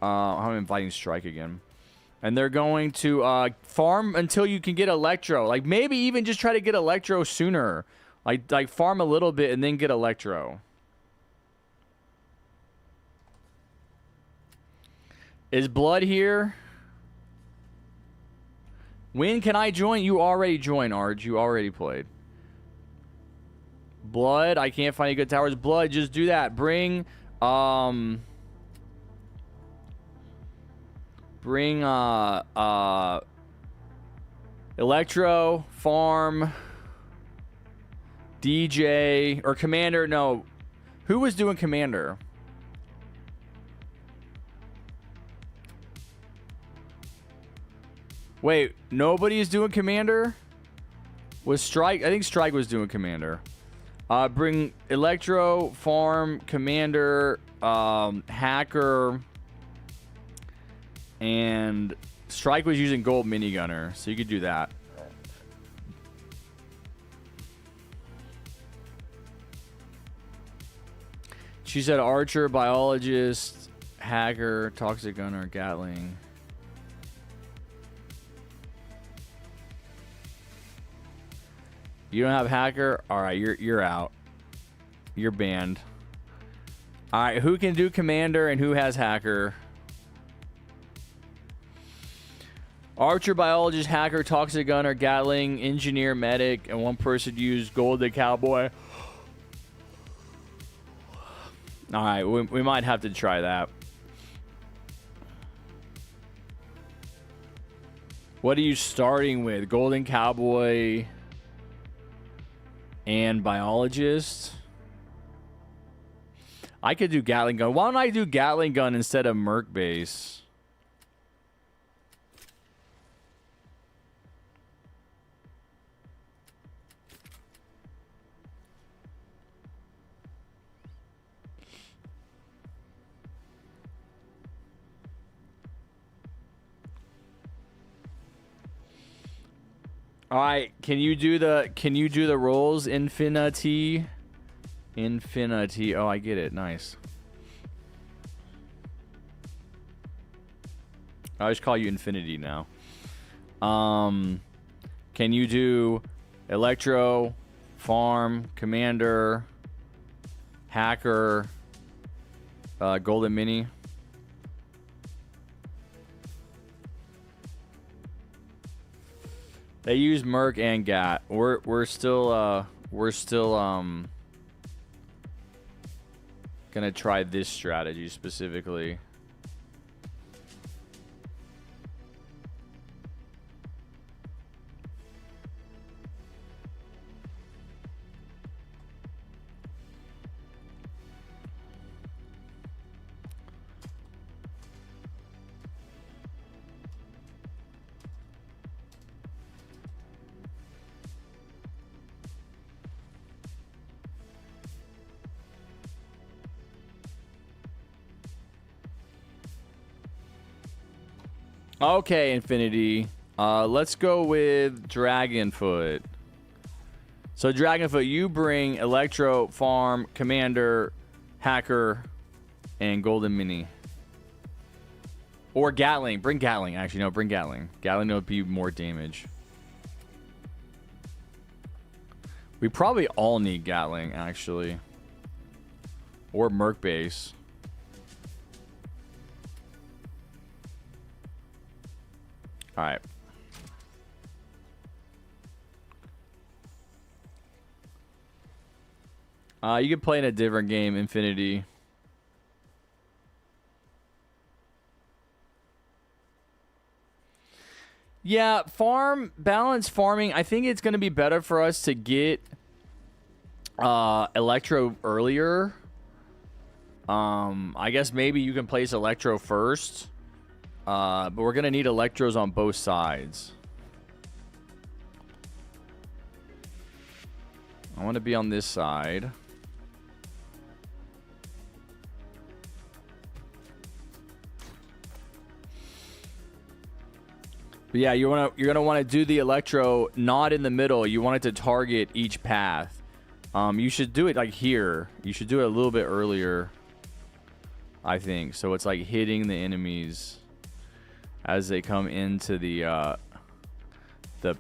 Speaker 1: I'm inviting Strike again. And they're going to farm until you can get Electro. Like, maybe even just try to get Electro sooner. Like farm a little bit and then get Electro. Is Blood here? When can I join? You already joined, Arj. You already played. Blood, I can't find any good towers. Blood, just do that. Bring Electro, farm, DJ, or Commander. No. Who was doing Commander? Wait, nobody's doing Commander? Was Strike? I think Strike was doing Commander. Bring Electro, farm, Commander, Hacker, and Strike was using Gold Minigunner, so you could do that. She said Archer, Biologist, Hacker, Toxic Gunner, Gatling. You don't have Hacker? Alright, you're out. You're banned. Alright, who can do Commander and who has Hacker? Archer, Biologist, Hacker, Toxic Gunner, Gatling, Engineer, Medic, and one person used Golden Cowboy. Alright, we might have to try that. What are you starting with? Golden Cowboy and Biologist? I could do Gatling Gun. Why don't I do Gatling Gun instead of Merc Base? All right, can you do the rolls? Infinity. Oh, I get it. Nice. I always call you Infinity now. Can you do Electro, Farm, Commander, Hacker, Golden Mini? They use Merc and Gat. We're still gonna try this strategy specifically. Okay, Infinity. Let's go with Dragonfoot. So Dragonfoot, you bring Electro, Farm, Commander, Hacker, and Golden Mini. Or Gatling. Bring Gatling. Actually, no, bring Gatling. Gatling would be more damage. We probably all need Gatling, actually. Or Merc Base. Alright. You can play in a different game, Infinity. Yeah, balance farming. I think it's going to be better for us to get Electro earlier. I guess maybe you can place Electro first. But we're going to need Electros on both sides. I want to be on this side. But yeah, you're gonna want to do the Electro not in the middle. You want it to target each path. You should do it like here. You should do it a little bit earlier, I think. So it's like hitting the enemies as they come into the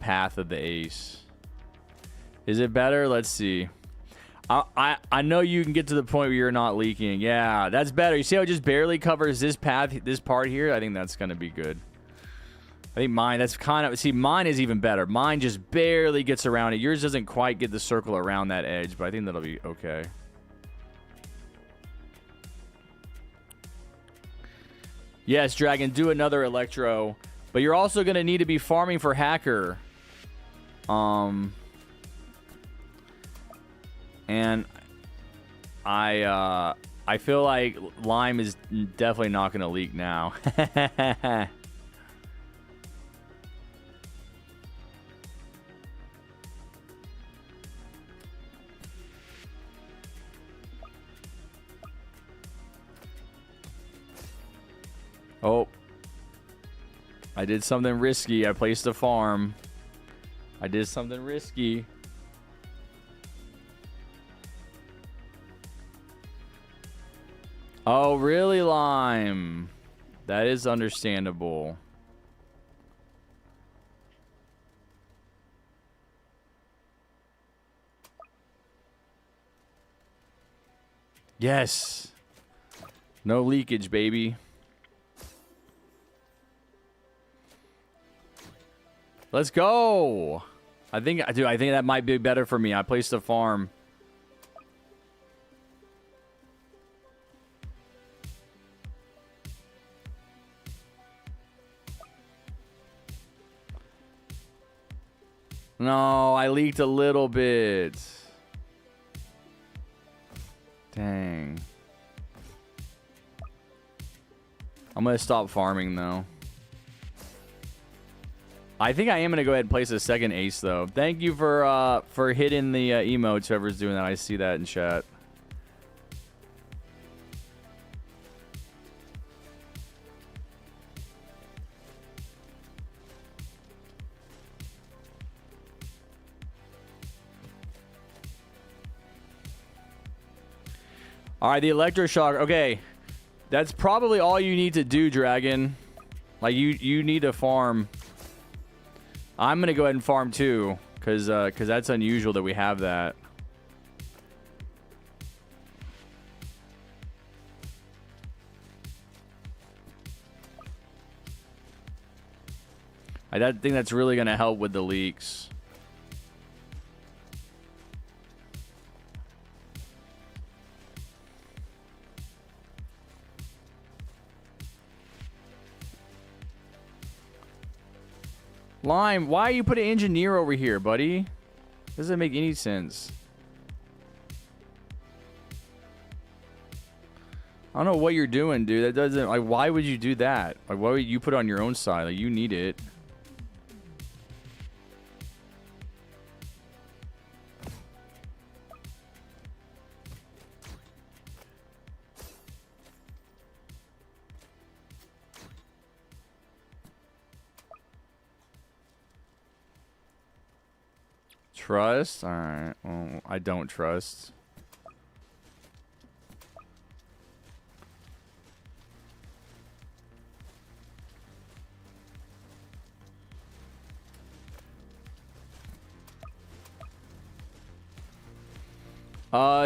Speaker 1: path of the ace. Is it better? Let's see. I know you can get to the point where you're not leaking. Yeah, that's better. You see how it just barely covers this path, this part here? I think that's gonna be good. I think mine, that's kind of... See, mine is even better. Mine just barely gets around it. Yours doesn't quite get the circle around that edge, but I think that'll be okay. Yes, Dragon, do another Electro. But you're also going to need to be farming for Hacker. And I feel like Lime is definitely not going to leak now. Oh, I did something risky. I placed a farm. I did something risky. Oh, really, Lime? That is understandable. Yes. No leakage, baby. Let's go. I think that might be better for me. I placed a farm. No, I leaked a little bit. Dang. I'm going to stop farming, though. I think I am going to go ahead and place a second ace, though. Thank you for hitting the emotes, whoever's doing that. I see that in chat. All right, the electroshock. Okay, that's probably all you need to do, Dragon. Like you need to farm. I'm gonna go ahead and farm too, cause that's unusual that we have that. I think that's really gonna help with the leaks. Lime, why you put an engineer over here, buddy? Doesn't make any sense. I don't know what you're doing, dude. That doesn't, like, why would you do that? Like, why would you put it on your own side? Like, you need it. Trust? Alright. Well, I don't trust.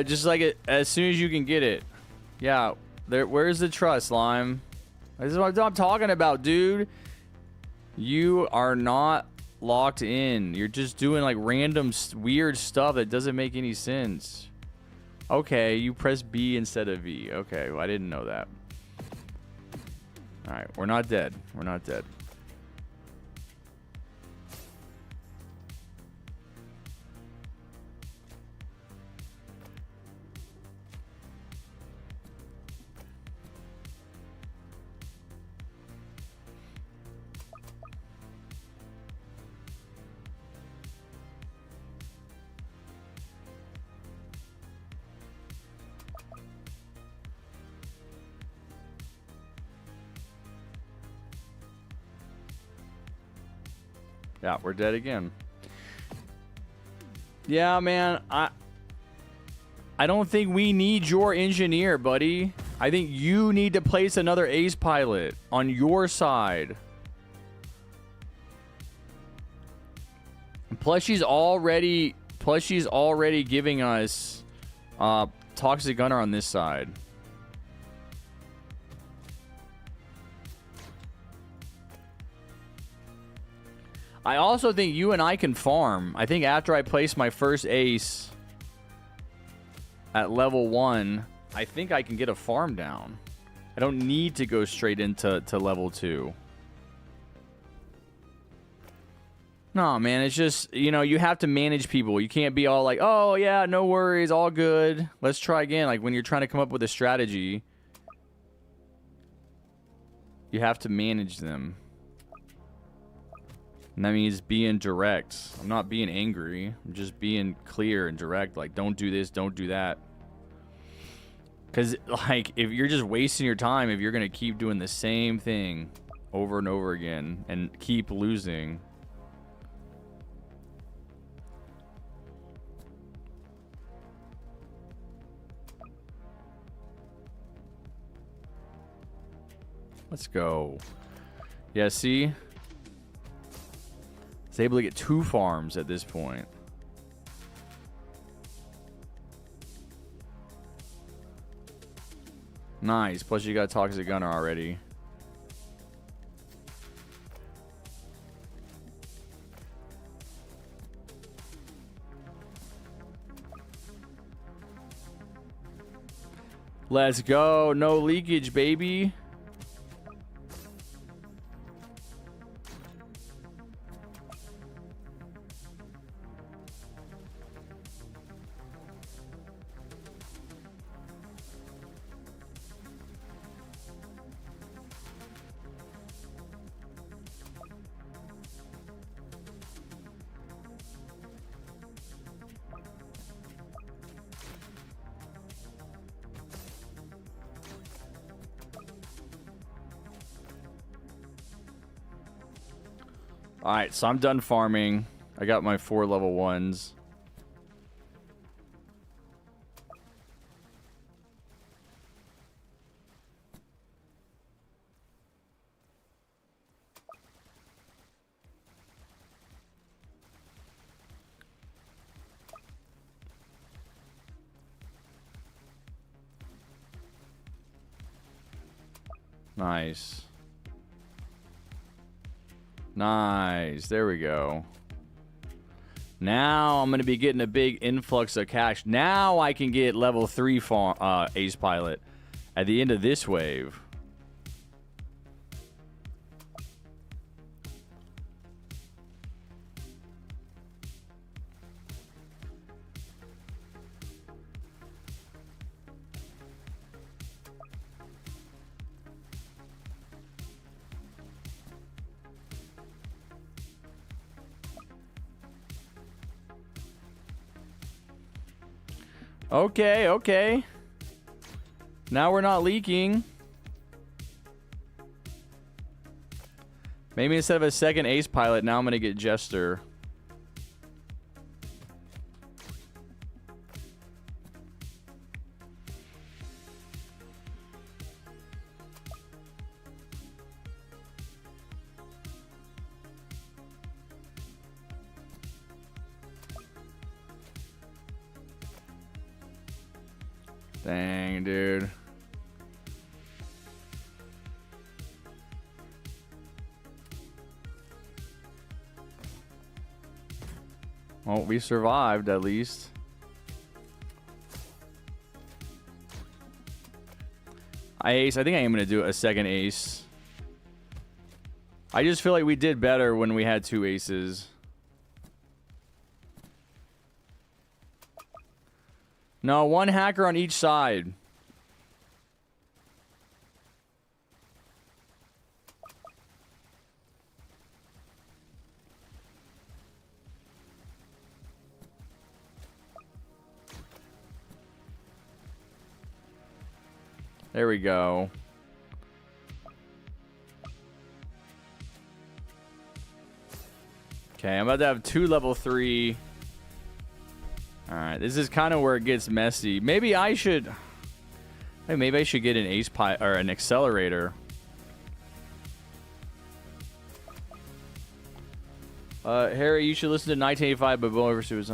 Speaker 1: Just like it as soon as you can get it. Yeah. Where's the trust, Lime? This is what I'm talking about, dude. You are not locked in. You're just doing like random weird stuff that doesn't make any sense. Okay, you press B instead of V. Okay, well, I didn't know that. Alright, we're not dead. We're not dead. Yeah, we're dead again. Yeah, man, I don't think we need your engineer, buddy. I think you need to place another ace pilot on your side. Plus she's already giving us Toxic Gunner on this side. I also think you and I can farm. I think after I place my first ace at level 1, I think I can get a farm down. I don't need to go straight into level 2. No, man, it's just, you know, you have to manage people. You can't be all like, oh, yeah, no worries, all good. Let's try again. Like, when you're trying to come up with a strategy, you have to manage them. And that means being direct. I'm not being angry. I'm just being clear and direct. Like, don't do this, don't do that. Because, like, if you're just wasting your time, if you're going to keep doing the same thing over and over again and keep losing. Let's go. Yeah, see? It's able to get 2 farms at this point. Nice. Plus you got Toxic Gunner already. Let's go. No leakage, baby. Alright, so I'm done farming. I got my 4 level 1s. Nice. Nice. There we go. Now I'm going to be getting a big influx of cash. Now I can get level 3 ace pilot at the end of this wave. Okay, okay. Now we're not leaking. Maybe instead of a second ace pilot, now I'm going to get Jester. Dang, dude. Well, we survived at least. Ace. I think I am going to do a second ace. I just feel like we did better when we had 2 aces. No, 1 hacker on each side. There we go. Okay, I'm about to have 2 level 3. Alright, this is kind of where it gets messy. Maybe I should... Hey, maybe I should get an ace pie or an accelerator. Harry, you should listen to 1985 by Bo Overstreet.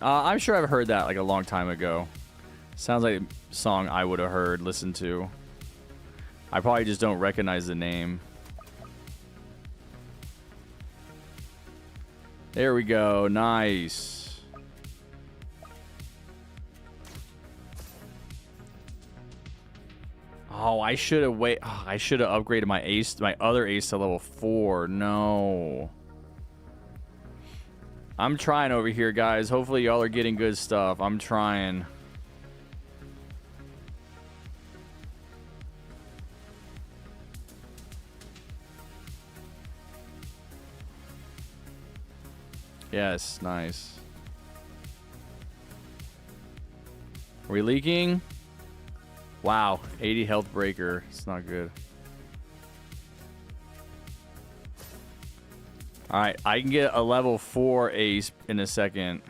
Speaker 1: I'm sure I've heard that like a long time ago. Sounds like a song I would have heard, listened to. I probably just don't recognize the name. There we go. Nice. Oh, I should have I should have upgraded my ace, my other ace to level 4. No. I'm trying over here, guys. Hopefully y'all are getting good stuff. I'm trying. Yes, nice. Are we leaking? Wow, 80 health breaker. It's not good. Alright, I can get a level 4 ace in a second.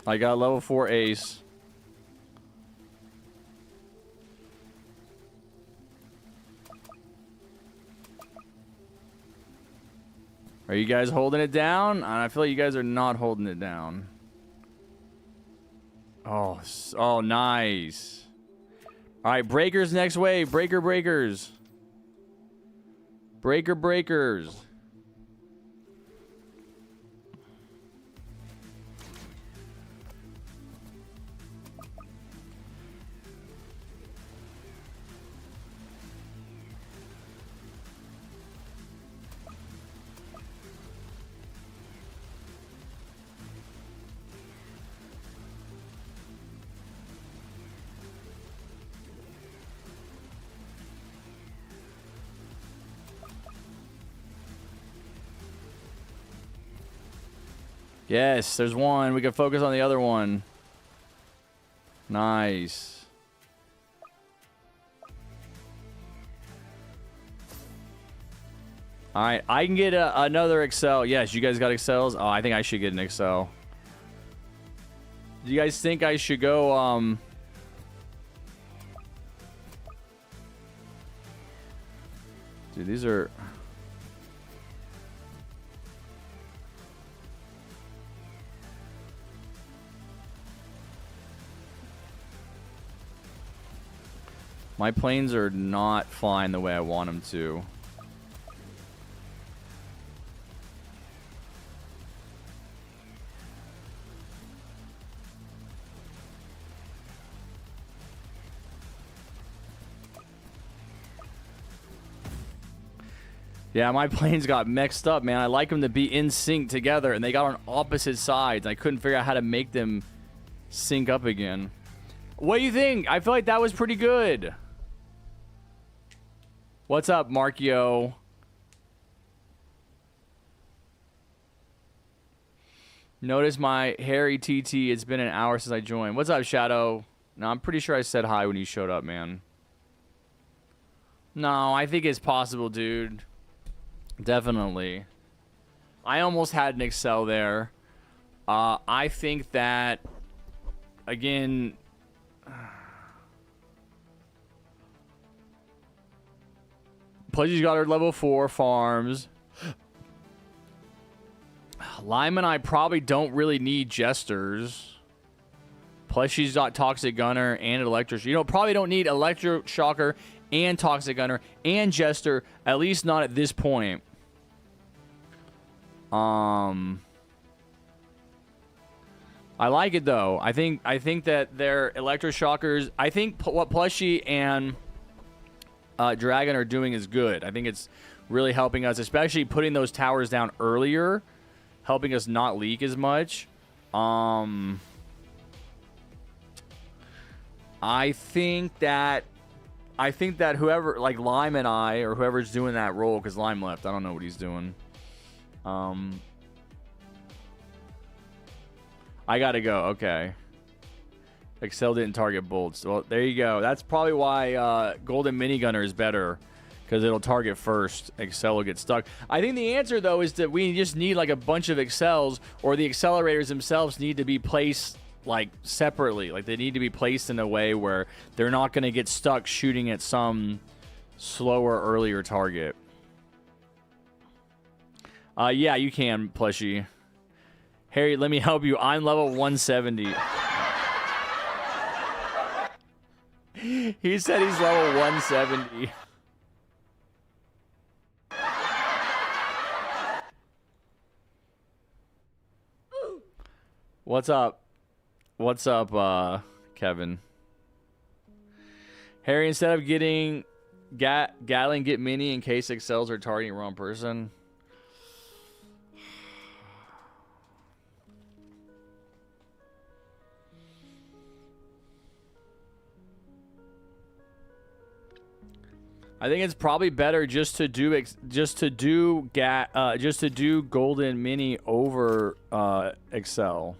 Speaker 1: I got a level 4 ace. Are you guys holding it down? I feel like you guys are not holding it down. Oh, oh, nice. All right, breakers next wave. Breakers. Breakers. Yes, there's one. We can focus on the other one. Nice. All right, I can get another Excel. Yes, you guys got Excels? Oh, I think I should get an Excel. Do you guys think I should go, Dude, these are... My planes are not flying the way I want them to. Yeah, my planes got mixed up, man. I like them to be in sync together, and they got on opposite sides. I couldn't figure out how to make them sync up again. What do you think? I feel like that was pretty good. What's up, Markio? Notice my hairy TT. It's been an hour since I joined. What's up, Shadow? No, I'm pretty sure I said hi when you showed up, man. No, I think it's possible, dude. Definitely. I almost had an Excel there. I think that again, Pledge's got her level 4 farms. Lime and I probably don't really need Jesters. Plus, she's got Toxic Gunner and Electro. You know, probably don't need Electro Shocker and Toxic Gunner and Jester. At least not at this point. I like it though. I think that their Electro Shockers. I think what Plushie and Dragon are doing is good. I think it's really helping us, especially putting those towers down earlier, helping us not leak as much. I think that whoever, like Lime and I, or whoever's doing that role, because Lime left, I don't know what he's doing. I gotta go. Okay. Excel didn't target bolts. Well, there you go. That's probably why Golden Minigunner is better, because it'll target first. Excel will get stuck. I think the answer, though, is that we just need like a bunch of Excels, or the accelerators themselves need to be placed like separately. Like they need to be placed in a way where they're not going to get stuck shooting at some slower, earlier target. Yeah, you can, Plushie. Harry, let me help you. I'm level 170. He said he's level 170. What's up? What's up, Kevin? Harry, instead of getting Gatling, get Mini in case Excels are targeting the wrong person. I think it's probably better just to do Golden Mini over Excel.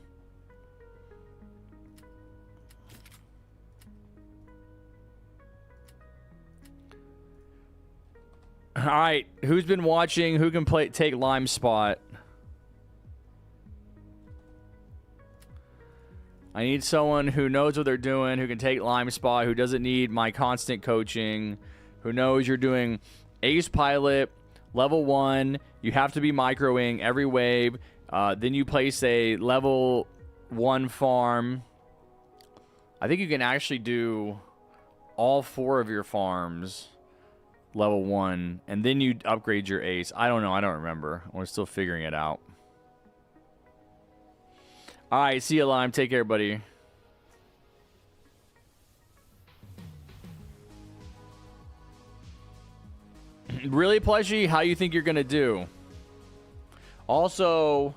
Speaker 1: All right, who's been watching? Who can take Lime spot? I need someone who knows what they're doing, who can take Lime spot, who doesn't need my constant coaching. Who knows you're doing Ace Pilot, level 1. You have to be microing every wave. Then you place a level 1 farm. I think you can actually do all 4 of your farms level 1. And then you upgrade your Ace. I don't know. I don't remember. We're still figuring it out. All right. See you, Lime. Take care, buddy. Really, Plushie? How you think you're going to do? Also,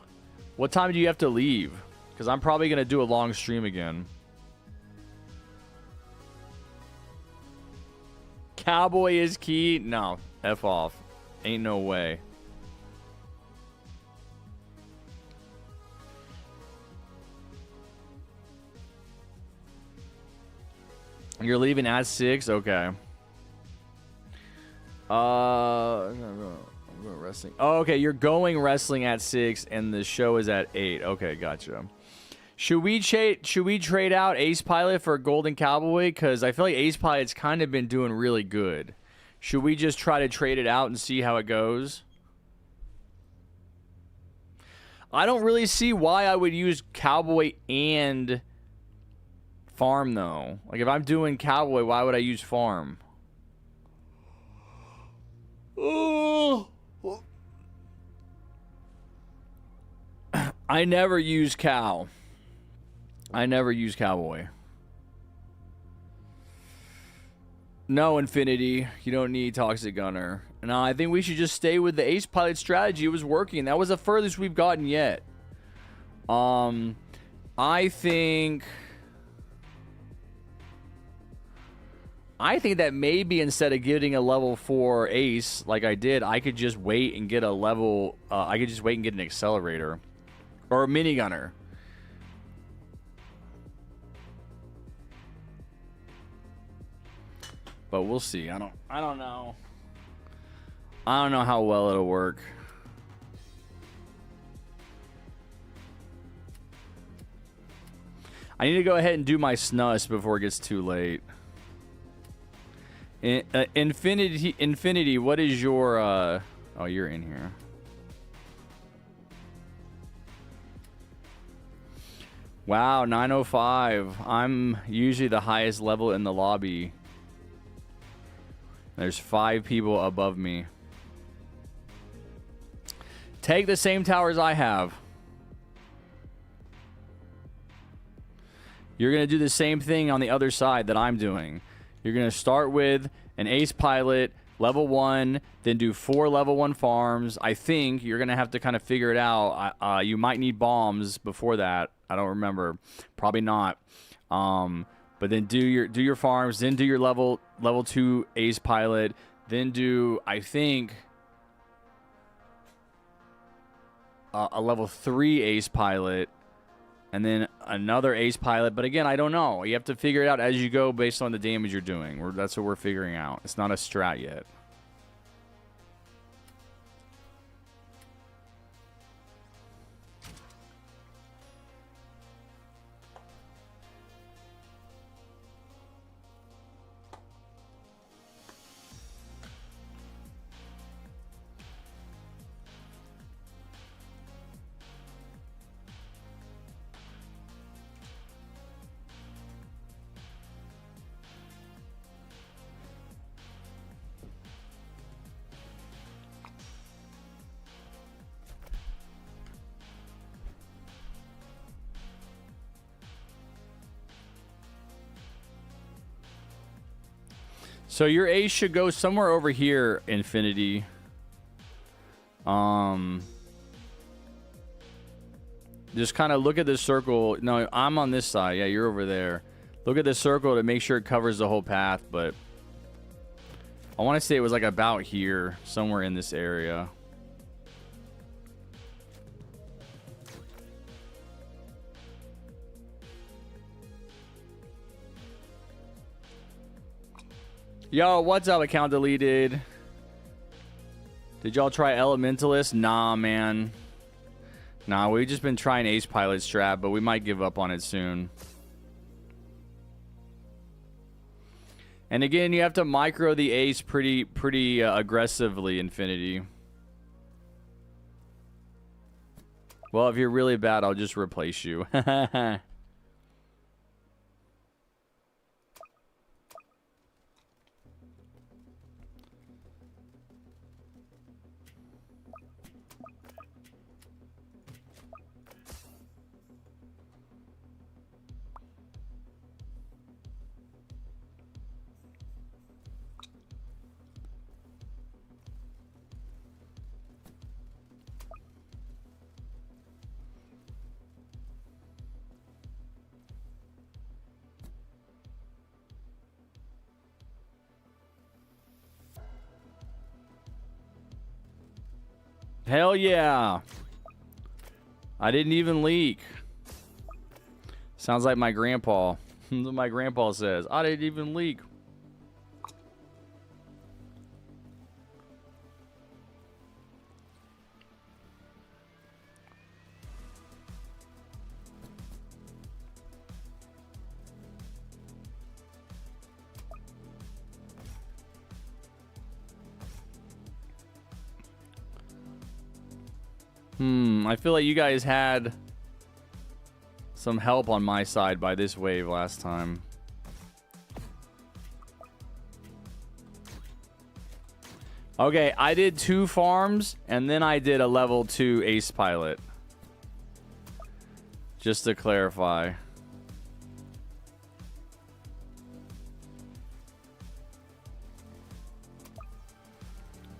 Speaker 1: what time do you have to leave? Because I'm probably going to do a long stream again. Cowboy is key? No. F off. Ain't no way. You're leaving at 6? Okay. I'm going wrestling. Oh, okay. You're going wrestling at 6, and the show is at 8. Okay, gotcha. Should we trade out Ace Pilot for Golden Cowboy? Because I feel like Ace Pilot's kind of been doing really good. Should we just try to trade it out and see how it goes? I don't really see why I would use Cowboy and Farm, though. Like, if I'm doing Cowboy, why would I use Farm? Oh. I never use Cow. I never use Cowboy. No, Infinity. You don't need Toxic Gunner. No, I think we should just stay with the Ace Pilot strategy. It was working. That was the furthest we've gotten yet. I think that maybe instead of getting a level 4 Ace like I did, I could just wait and get a level. I could just wait and get an accelerator or a minigunner. But we'll see. I don't know. I don't know how well it'll work. I need to go ahead and do my snus before it gets too late. Infinity, what is your... Oh, you're in here. Wow, 905. I'm usually the highest level in the lobby. There's 5 people above me. Take the same towers I have. You're going to do the same thing on the other side that I'm doing. You're going to start with an ace pilot, level 1, then do 4 level 1 farms. I think you're going to have to kind of figure it out. You might need bombs before that. I don't remember. Probably not. But then do your farms, then do your level 2 ace pilot, then do, I think, a level 3 ace pilot, and then another ace pilot. But again, I don't know. You have to figure it out as you go based on the damage you're doing. That's what we're figuring out. It's not a strat yet. So your ace should go somewhere over here, Infinity. Just kind of look at this circle. No, I'm on this side. Yeah, you're over there. Look at the circle to make sure it covers the whole path, but I want to say it was like about here, somewhere in this area. Yo, what's up? Account deleted. Did y'all try Elementalist? Nah, man. Nah, we've just been trying Ace Pilot strat, but we might give up on it soon. And again, you have to micro the Ace pretty aggressively, Infinity. Well, if you're really bad, I'll just replace you. Hell yeah. I didn't even leak. Sounds like my grandpa. What my grandpa says. I didn't even leak. I feel like you guys had some help on my side by this wave last time. Okay, I did 2 farms, and then I did a level 2 ace pilot. Just to clarify.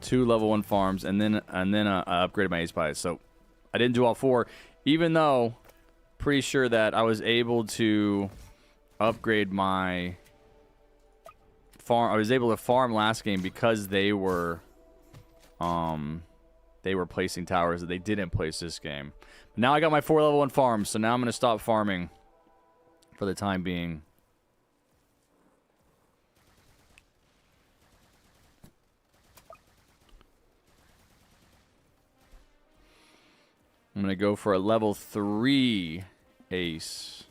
Speaker 1: Two level 1 farms, and then I upgraded my ace pilot. So I didn't do all 4, even though pretty sure that I was able to upgrade my farm. I was able to farm last game because they were placing towers that they didn't place this game. But now I got my 4 level 1 farms, so now I'm gonna stop farming for the time being. I'm going to go for a level 3 ace.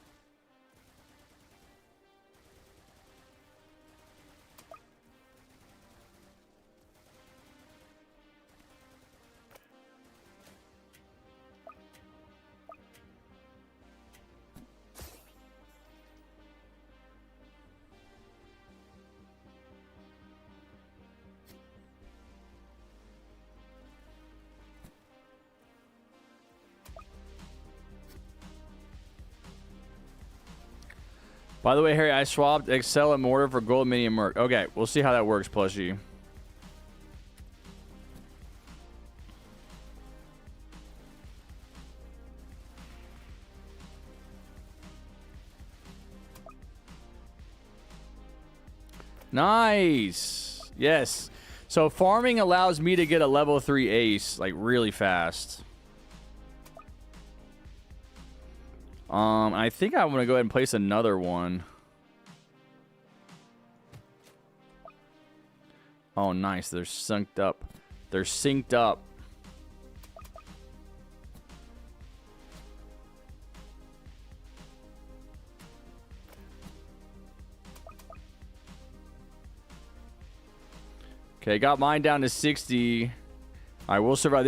Speaker 1: By the way, Harry, I swapped Excel and Mortar for Gold Mini and Merc. Okay, we'll see how that works, plushie. Nice. Yes. So farming allows me to get a level 3 ace like really fast. I think I'm gonna go ahead and place another one. Oh, nice. They're synced up. They're synced up. Okay, got mine down to 60. All right, we'll survive.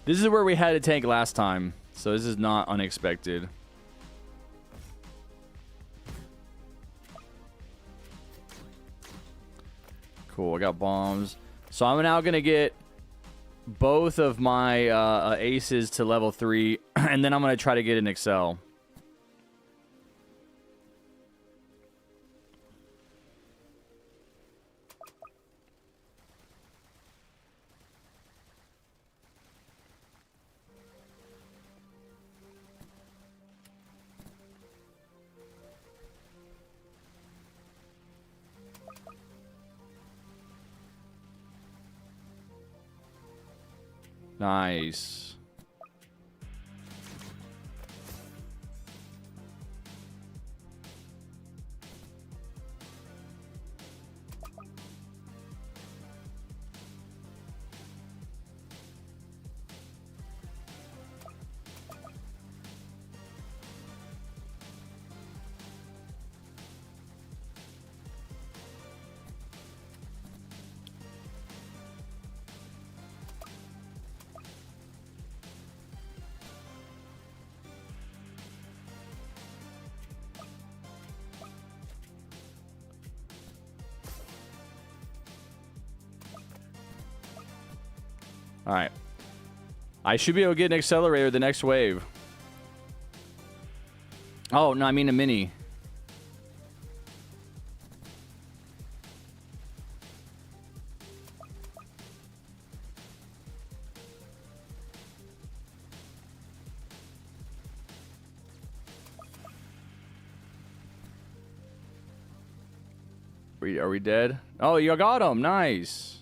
Speaker 1: This is where we had a tank last time, so this is not unexpected. Cool, I got bombs. So I'm now going to get both of my aces to level 3, and then I'm going to try to get an Excel. Nice. All right. I should be able to get an accelerator the next wave. Oh, no, I mean a mini. Are we dead? Oh, you got him. Nice.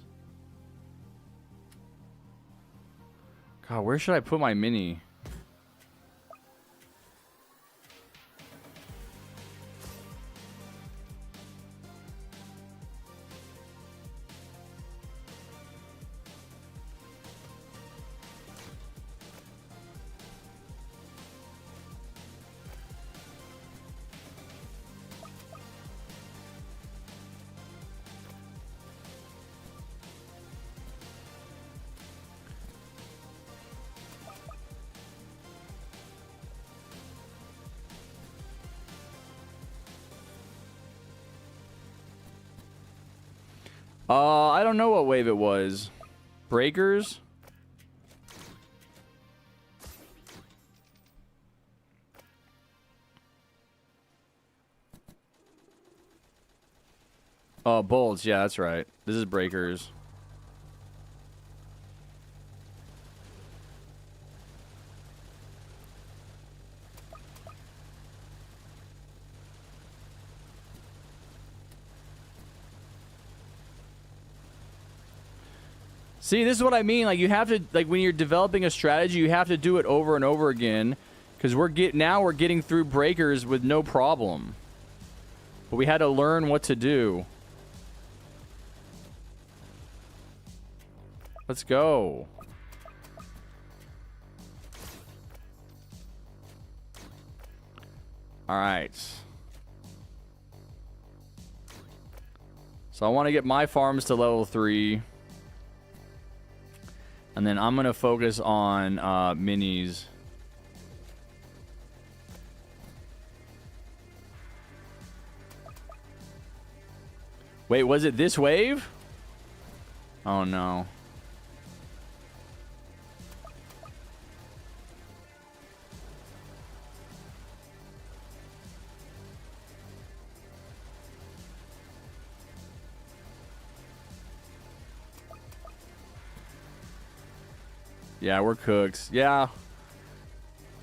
Speaker 1: God, where should I put my mini? I don't know what wave it was. Breakers? Oh, bolts. Yeah, that's right. This is breakers. See, this is what I mean. Like, you have to, like, when you're developing a strategy, you have to do it over and over again. Because now we're getting through breakers with no problem. But we had to learn what to do. Let's go. All right. So I want to get my farms to level 3. And then I'm going to focus on minis. Wait, was it this wave? Oh, no. Yeah, we're cooked. Yeah.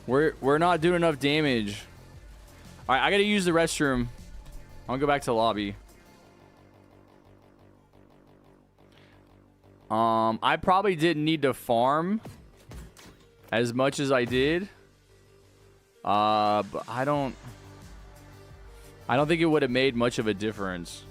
Speaker 1: We're not doing enough damage. All right, I got to use the restroom. I'm going to go back to the lobby. I probably didn't need to farm as much as I did. But I don't think it would have made much of a difference.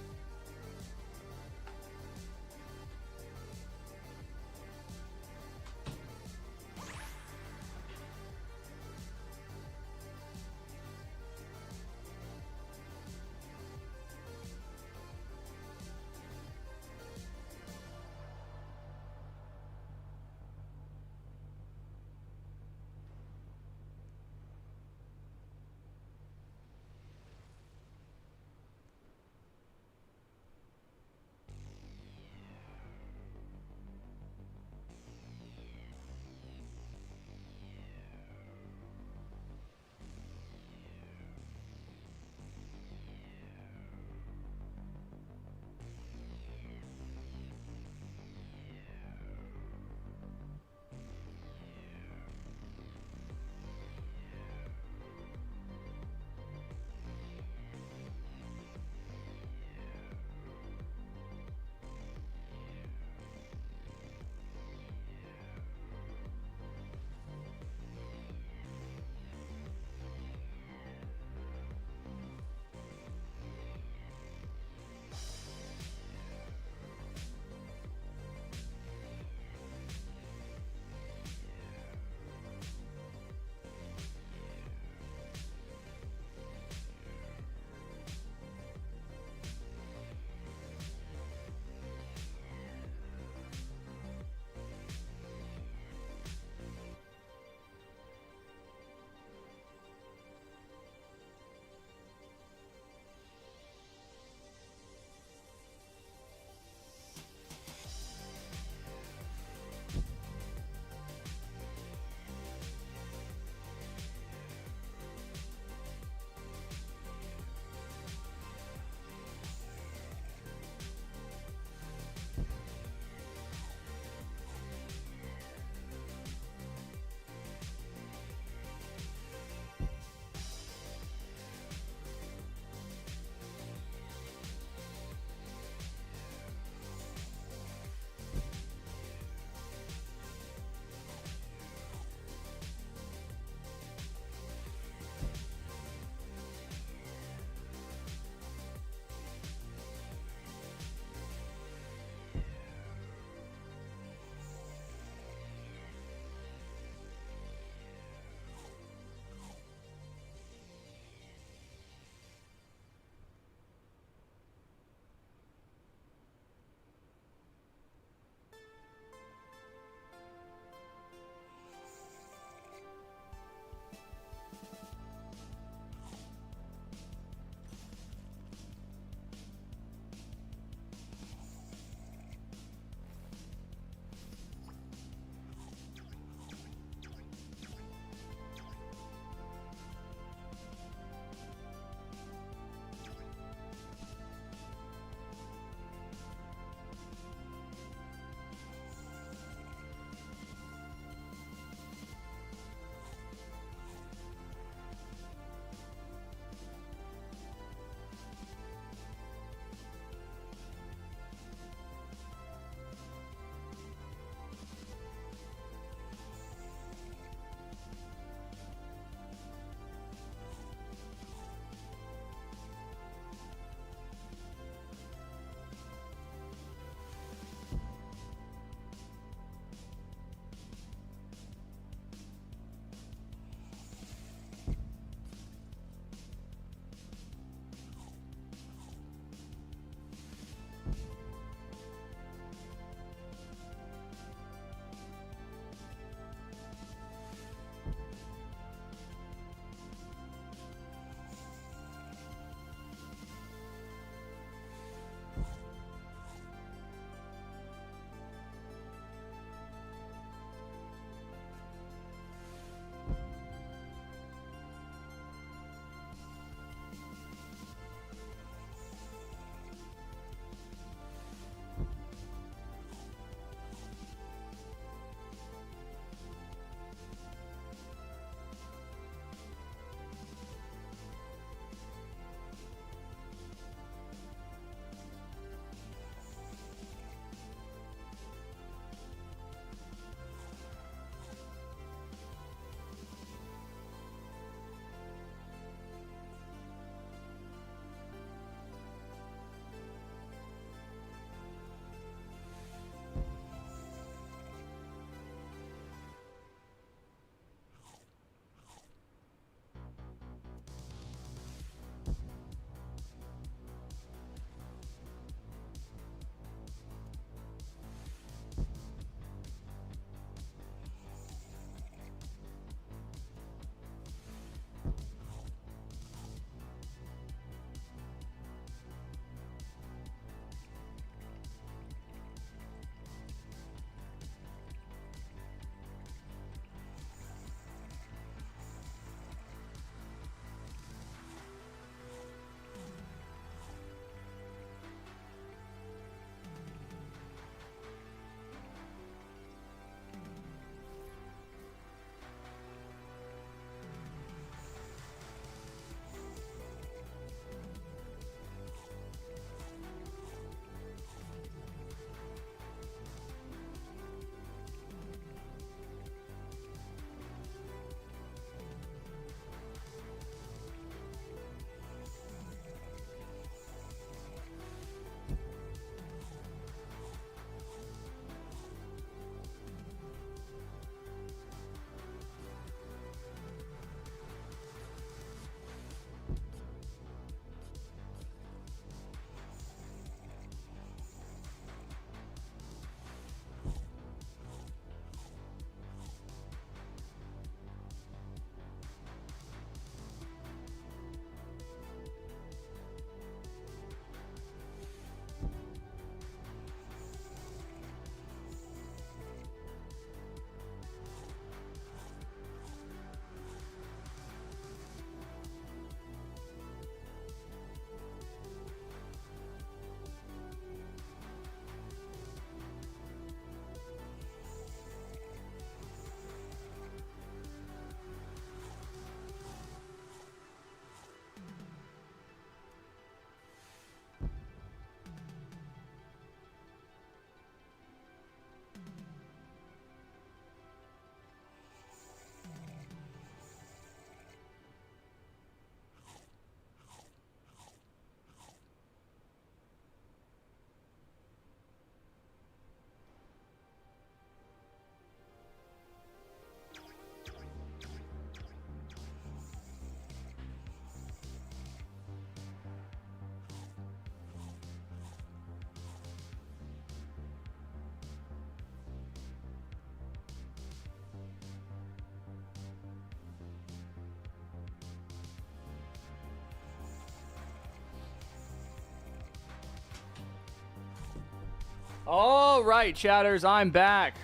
Speaker 1: All right, chatters, I'm back.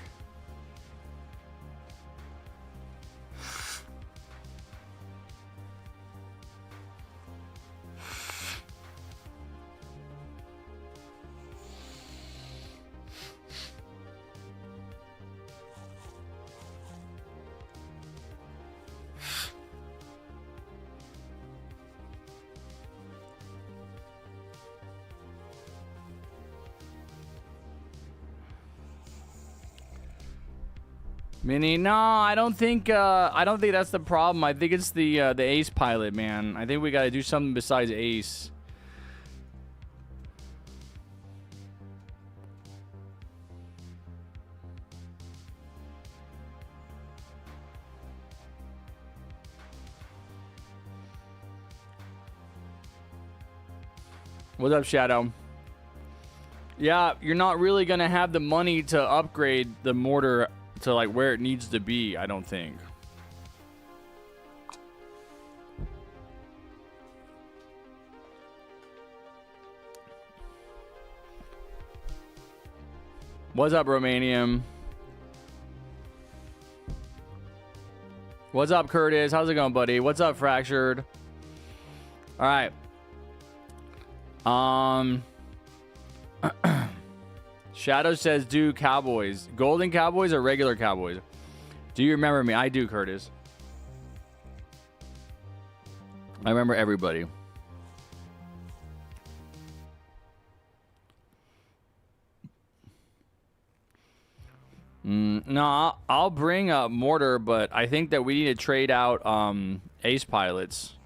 Speaker 1: Mini, no, I don't think that's the problem. I think it's the Ace pilot, man. I think we got to do something besides Ace. What's up, Shadow? Yeah, you're not really gonna have the money to upgrade the mortar to like where it needs to be, I don't think. What's up, Romanium? What's up, Curtis? How's it going, buddy? What's up, Fractured? All right. Shadow says, do Cowboys. Golden Cowboys or regular Cowboys? Do you remember me? I do, Curtis. I remember everybody. No, I'll bring up Mortar, but I think that we need to trade out Ace Pilots.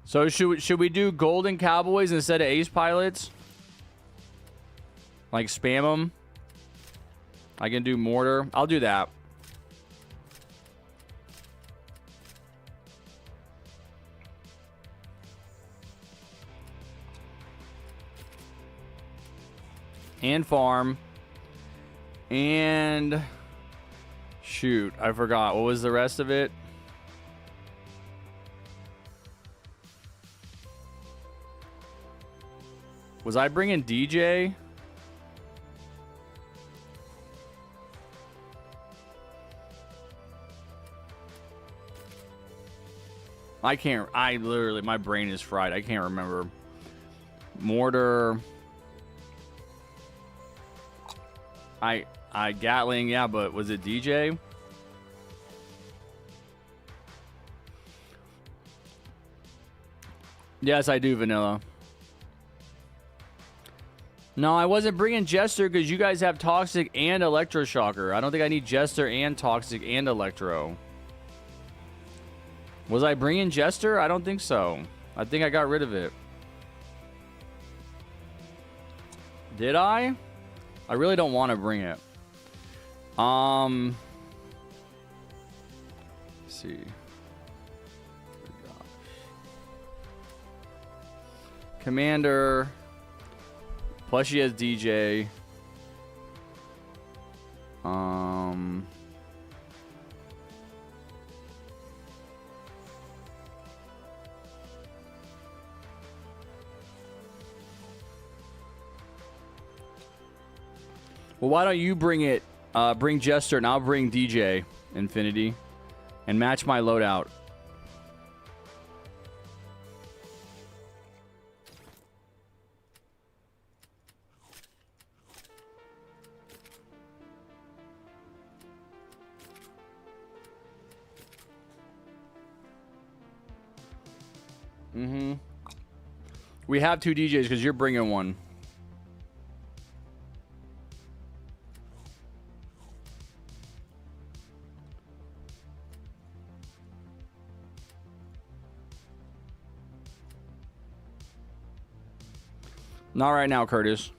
Speaker 1: So should we do Golden Cowboys instead of Ace Pilots? Like spam them. I can do Mortar. I'll do that. And farm. And shoot, I forgot. What was the rest of it? Was I bringing DJ? I can't. I literally, my brain is fried. I can't remember. Mortar. I Gatling, yeah, but was it DJ? Yes, I do, Vanilla. No, I wasn't bringing Jester because you guys have Toxic and Electroshocker. I don't think I need Jester and Toxic and Electro. Was I bringing Jester? I don't think so. I think I got rid of it. Did I? I really don't want to bring it. Let's see. Commander. Plus she has DJ. Well, why don't you bring it? Bring Jester, and I'll bring DJ Infinity, and match my loadout. We have two DJs because you're bringing one. Not right now, Curtis.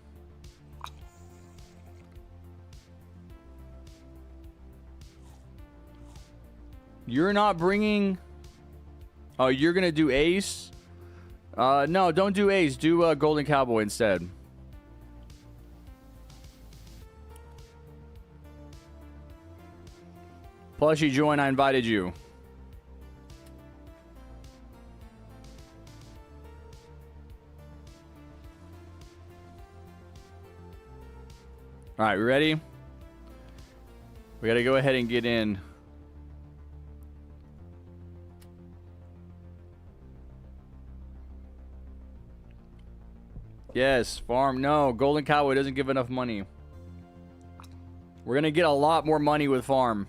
Speaker 1: You're not bringing... Oh, you're going to do Ace? No, don't do Ace. Do Golden Cowboy instead. Plus, you join. I invited you. All right, we ready? We got to go ahead and get in. Yes, farm. No, Golden Cowboy doesn't give enough money. We're going to get a lot more money with farm.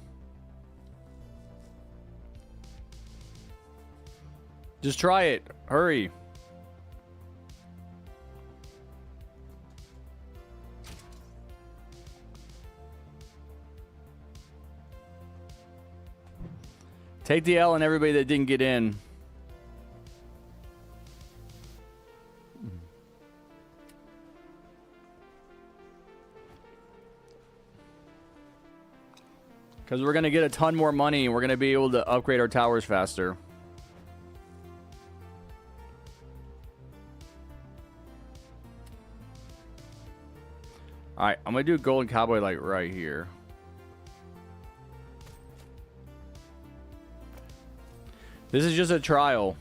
Speaker 1: Just try it. Hurry. Take the L on everybody that didn't get in. Because we're going to get a ton more money and we're going to be able to upgrade our towers faster. Alright, I'm going to do Golden Cowboy like right here. This is just a trial.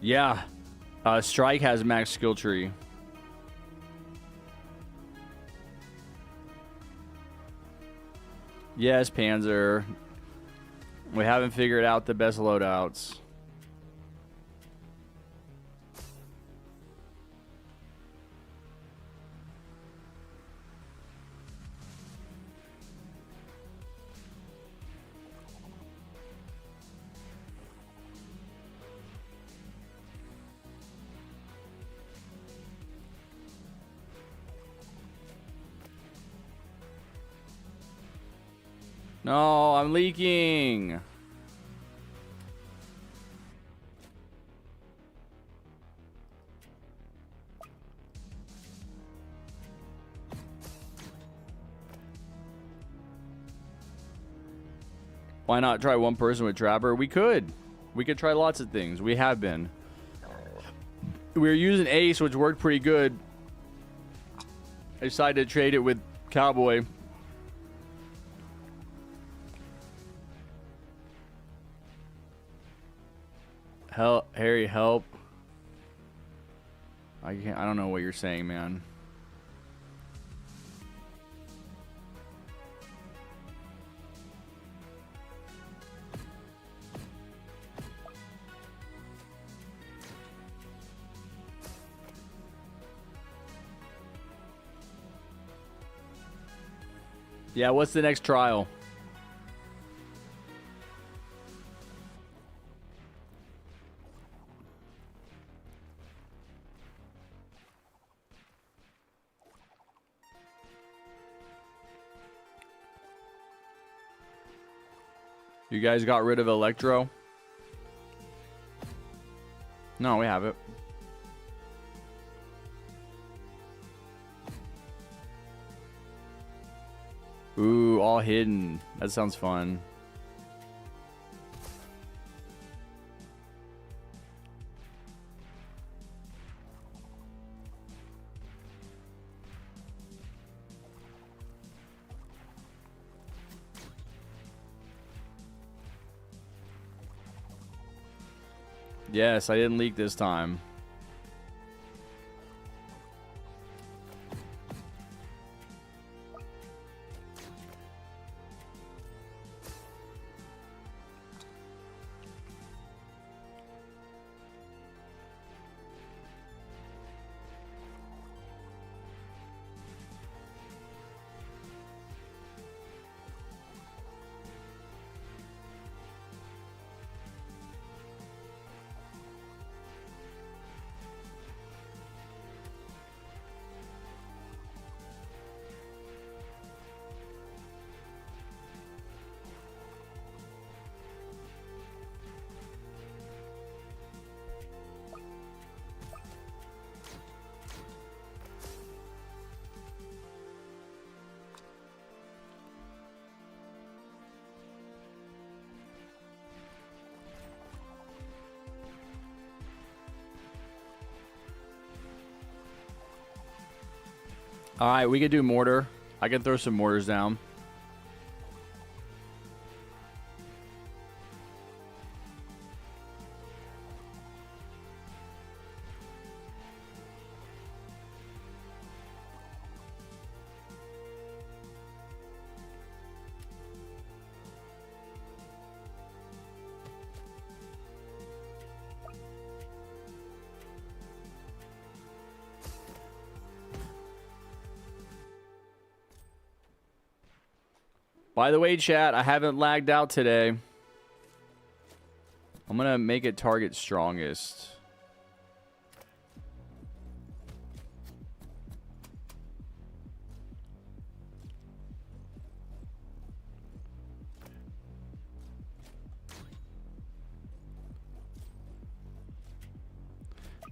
Speaker 1: Yeah. Strike has max skill tree. Yes, Panzer. We haven't figured out the best loadouts. No, I'm leaking. Why not try one person with Trapper? We could. We could try lots of things. We have been. We were using Ace, which worked pretty good. I decided to trade it with Cowboy. Help, Harry, help. I don't know what you're saying, man. Yeah, what's the next trial? You guys got rid of Electro? No, we have it. Ooh, all hidden. That sounds fun. Yes, I didn't leak this time. All right, we could do mortar. I can throw some mortars down. By the way, chat, I haven't lagged out today. I'm going to make it target strongest.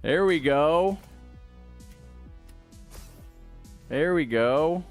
Speaker 1: There we go. There we go.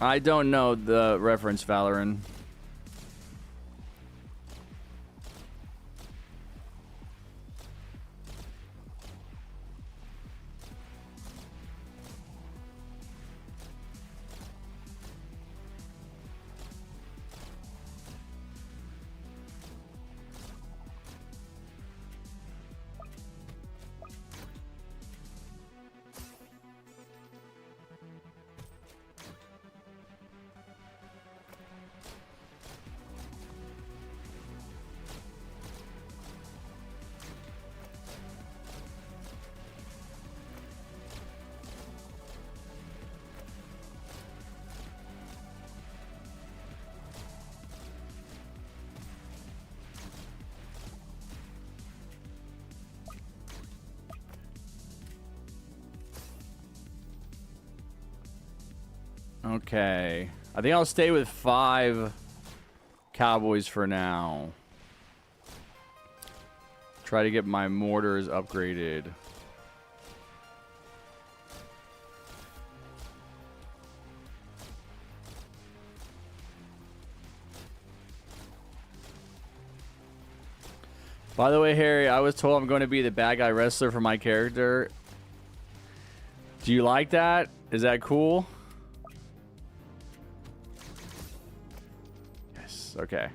Speaker 1: I don't know the reference, Valorant. Okay. I think I'll stay with 5 Cowboys for now. Try to get my mortars upgraded. By the way, Harry, I was told I'm going to be the bad guy wrestler for my character. Do you like that? Is that cool? Yes, okay.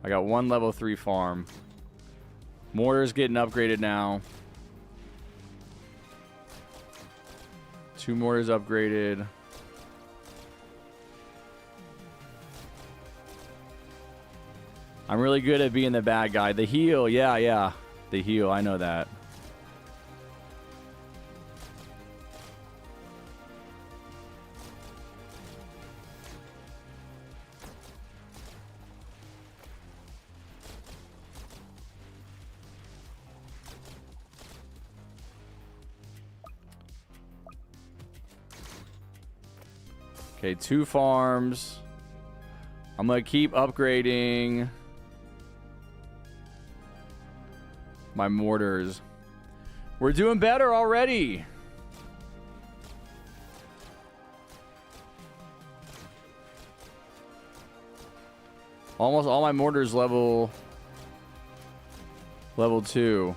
Speaker 1: I got 1 level 3 farm. Mortar's getting upgraded now. 2 mortars upgraded. I'm really good at being the bad guy. The heal, yeah. The heal, I know that. Okay, 2 farms. I'm going to keep upgrading my mortars. We're doing better already. Almost all my mortars level 2.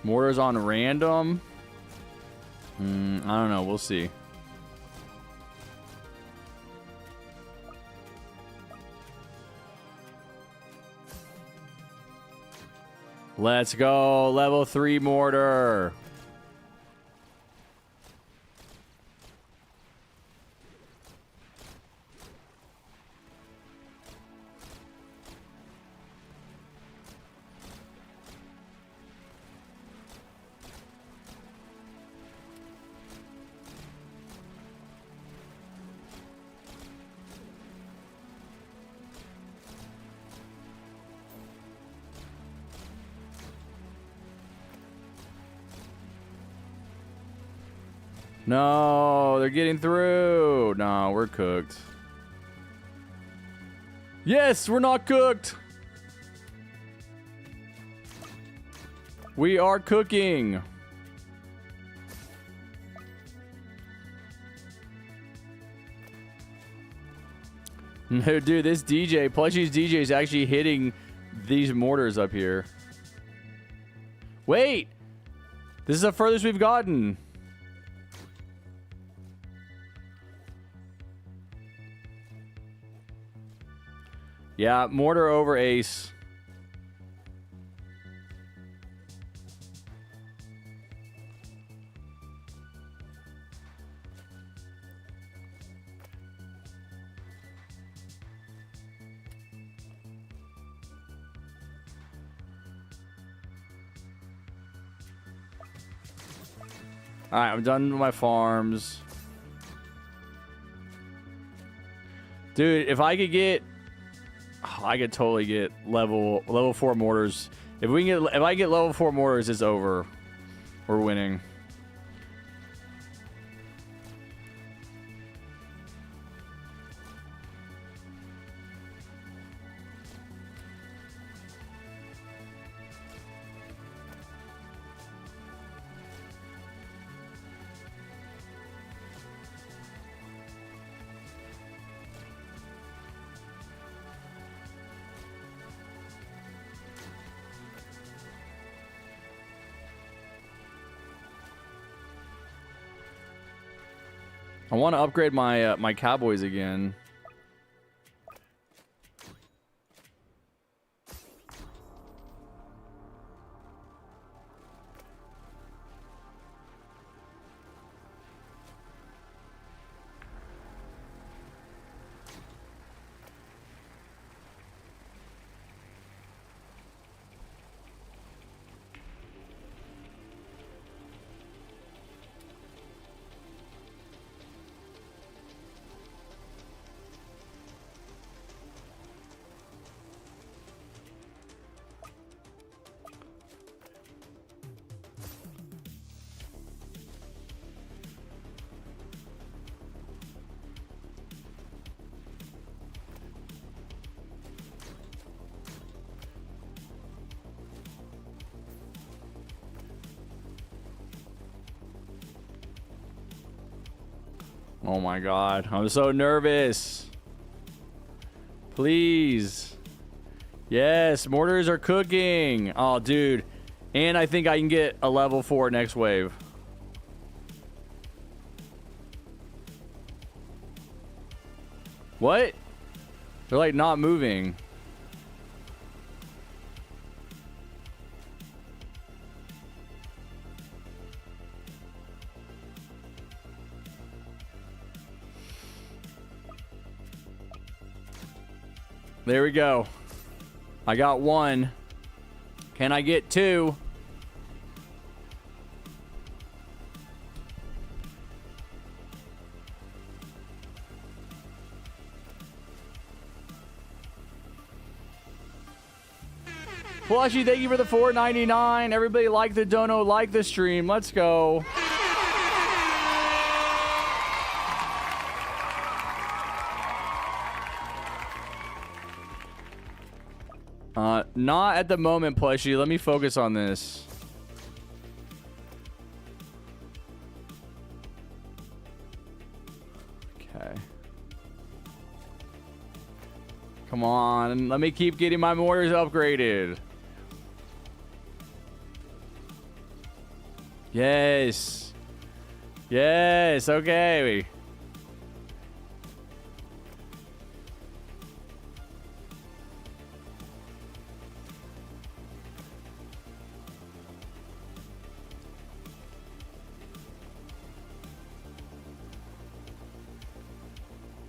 Speaker 1: Mortars on random? I don't know. We'll see. Let's go. Level 3 mortar. No, they're getting through. No, we're cooked. Yes, we're not cooked. We are cooking. No, dude, this DJ, Plushie's DJ is actually hitting these mortars up here. Wait! This is the furthest we've gotten. Yeah, mortar over ace. Alright, I'm done with my farms. Dude, if I could get... Oh, I could totally get level 4 mortars. If I get level 4 mortars, it's over. We're winning. I want to upgrade my my cowboys again. Oh my god, I'm so nervous. Please. Yes, mortars are cooking. Oh, dude. And I think I can get a level 4 next wave. What? They're like not moving. There we go. I got 1. Can I get 2? Plushie, thank you for the $4.99. Everybody like the dono, like the stream. Let's go. Not at the moment, Plushie. Let me focus on this. Okay. Come on. Let me keep getting my mortars upgraded. Yes. Yes. Okay.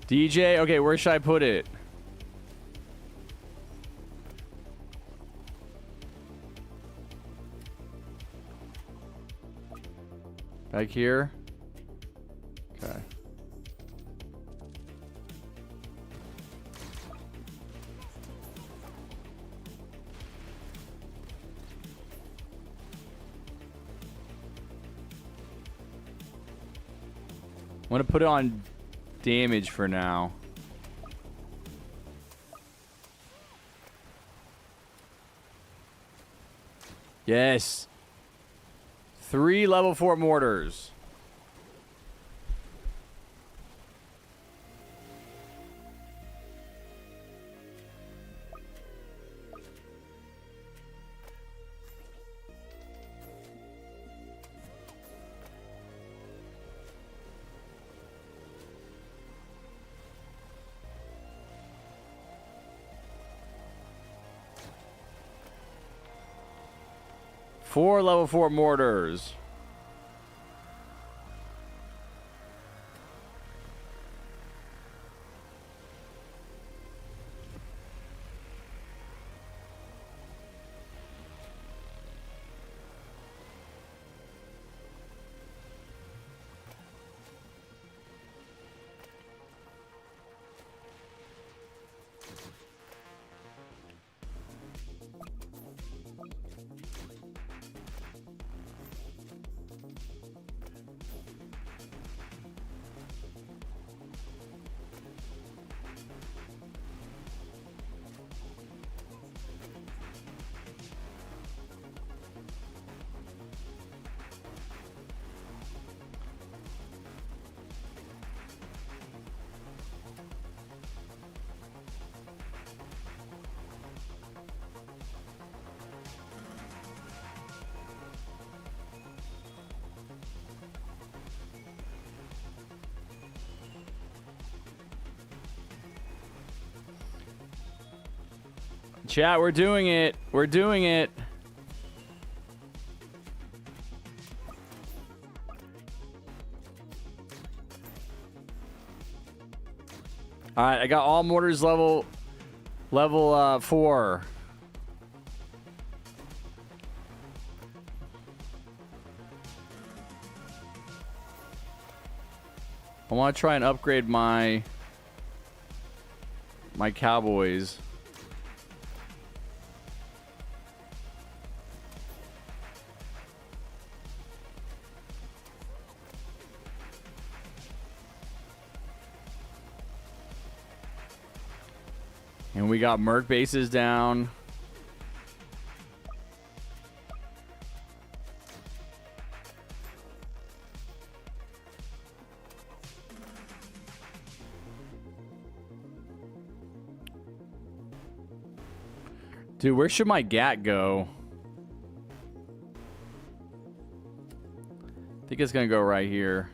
Speaker 1: DJ, okay, where should I put it? Back here? Okay. I'm going to put it on damage for now. Yes. 3 level 4 mortars. Four level 4 mortars. Chat, we're doing it. We're doing it. All right, I got all mortars level 4. I want to try and upgrade my cowboys. And we got merc bases down. Dude, where should my gat go? I think it's gonna go right here.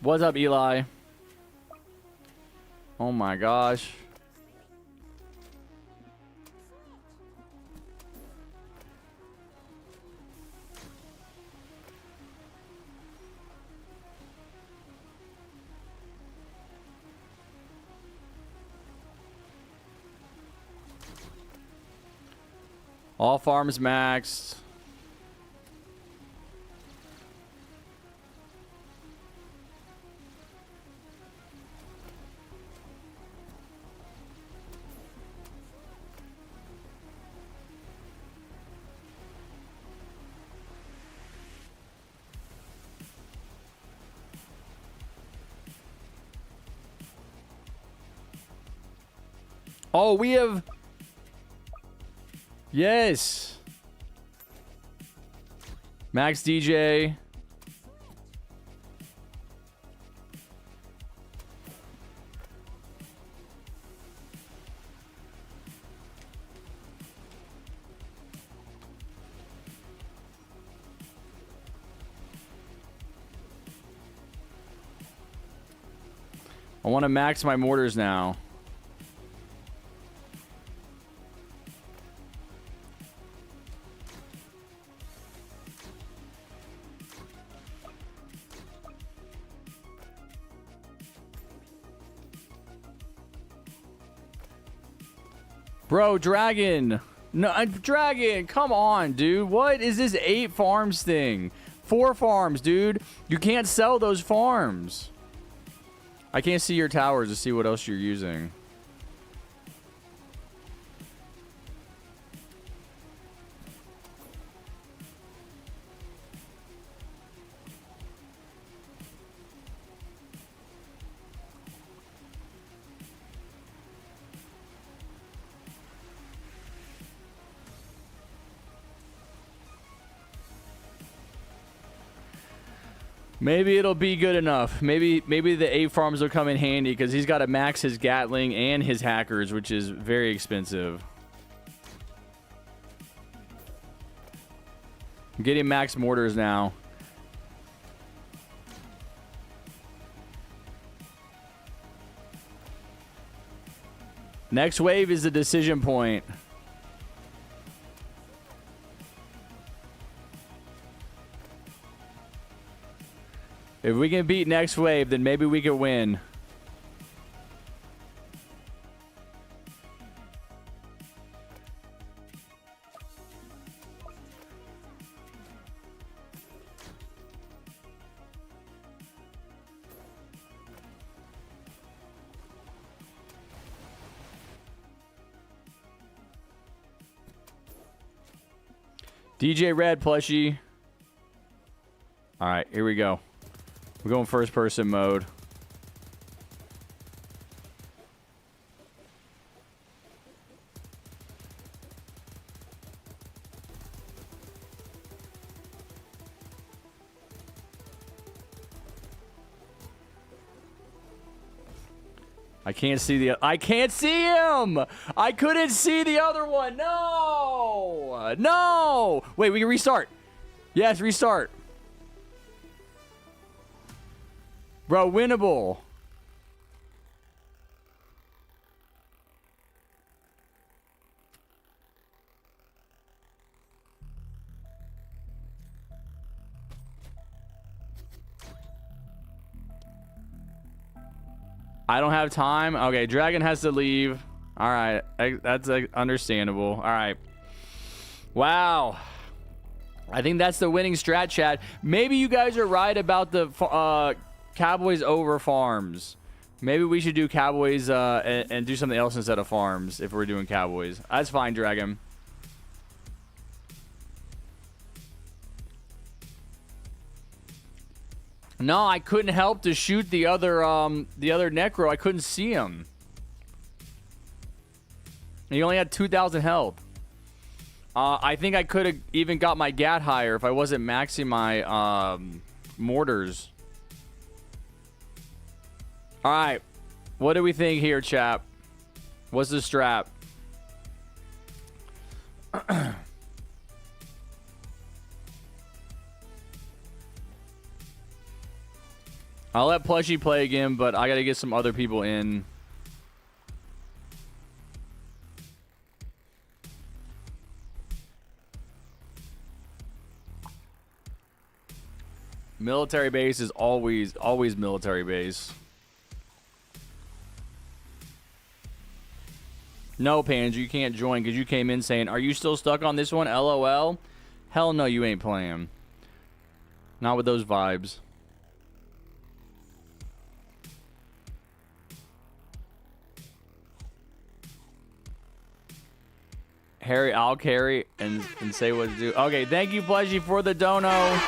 Speaker 1: What's up, Eli? Oh my gosh. All farms maxed. Oh, we have... Yes. Max DJ. I want to max my mortars now. Bro, dragon. No, Dragon, come on, dude. What is this 8 farms thing? 4 farms, dude. You can't sell those farms. I can't see your towers to see what else you're using. Maybe it'll be good enough. Maybe the 8 farms will come in handy because he's got to max his Gatling and his hackers, which is very expensive. I'm getting max mortars now. Next wave is the decision point. If we can beat next wave, then maybe we can win. DJ Red plushie. All right, here we go. We're going first person mode. I can't see the... I can't see him! I couldn't see the other one! No! No! Wait, we can restart. Yes, restart. Bro, winnable. I don't have time. Okay, Dragon has to leave. All right, that's understandable. All right. Wow. I think that's the winning strat, chat. Maybe you guys are right about the Cowboys over farms. Maybe we should do Cowboys and do something else instead of farms if we're doing Cowboys. That's fine, Dragon. No, I couldn't help to shoot the other Necro. I couldn't see him. He only had 2,000 health. I think I could have even got my Gat higher if I wasn't maxing my mortars. All right, what do we think here, chap? What's the strap? I'll let Plushie play again, but I got to get some other people in. Military base is always military base. No, Panzer, you can't join because you came in saying, "Are you still stuck on this one? LOL." Hell no, you ain't playing. Not with those vibes. Harry, I'll carry and say what to do. Okay, thank you, Plushie, for the dono.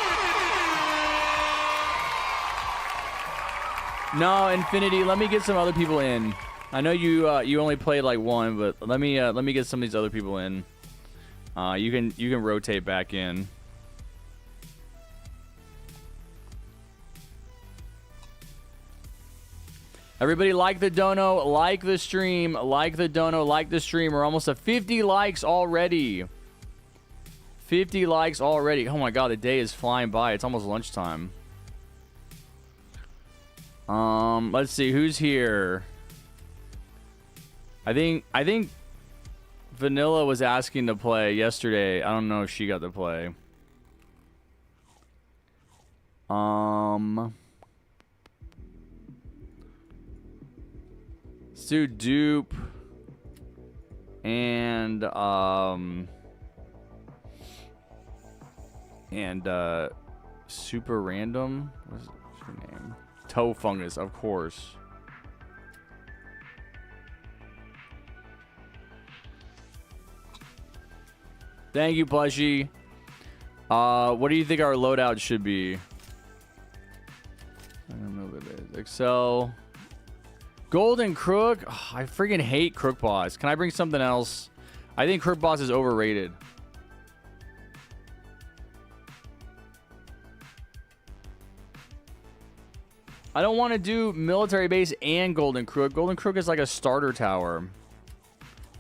Speaker 1: No, Infinity, let me get some other people in. I know you only played like one, but let me get some of these other people in. You can rotate back in. Everybody like the dono, like the stream, like the dono, like the stream. We're almost at 50 likes already. 50 likes already. Oh my god, the day is flying by. It's almost lunchtime. Let's see who's here. I think Vanilla was asking to play yesterday. I don't know if she got to play. Let's do Dupe. and super random. What's your name? Toe fungus, of course. Thank you, Plushie. What do you think our loadout should be? I don't know what it is. Excel. Golden Crook. Oh, I freaking hate Crook Boss. Can I bring something else? I think Crook Boss is overrated. I don't want to do military base and Golden Crook. Golden Crook is like a starter tower.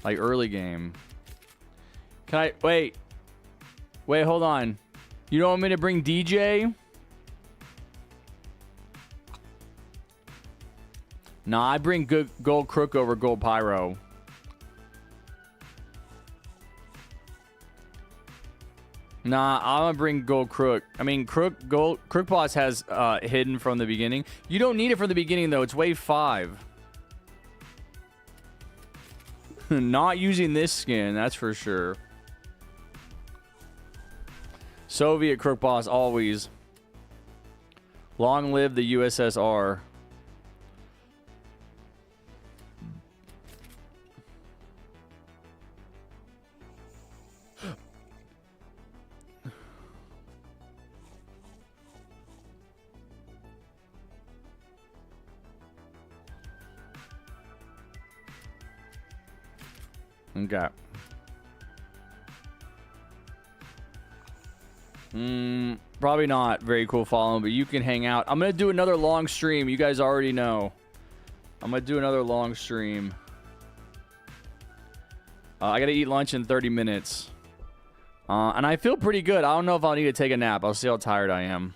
Speaker 1: Like early game. Can I... Wait. Wait, hold on. You don't want me to bring DJ? Nah, I bring Gold Crook over Gold Pyro. Nah, I'm gonna bring Gold Crook. I mean, Crook Boss has hidden from the beginning. You don't need it from the beginning though. It's wave 5. Not using this skin, that's for sure. Soviet Crook Boss always. Long live the USSR. Okay. Probably not very cool following, but you can hang out. I'm going to do another long stream. You guys already know. I'm going to do another long stream. I got to eat lunch in 30 minutes. And I feel pretty good. I don't know if I'll need to take a nap. I'll see how tired I am.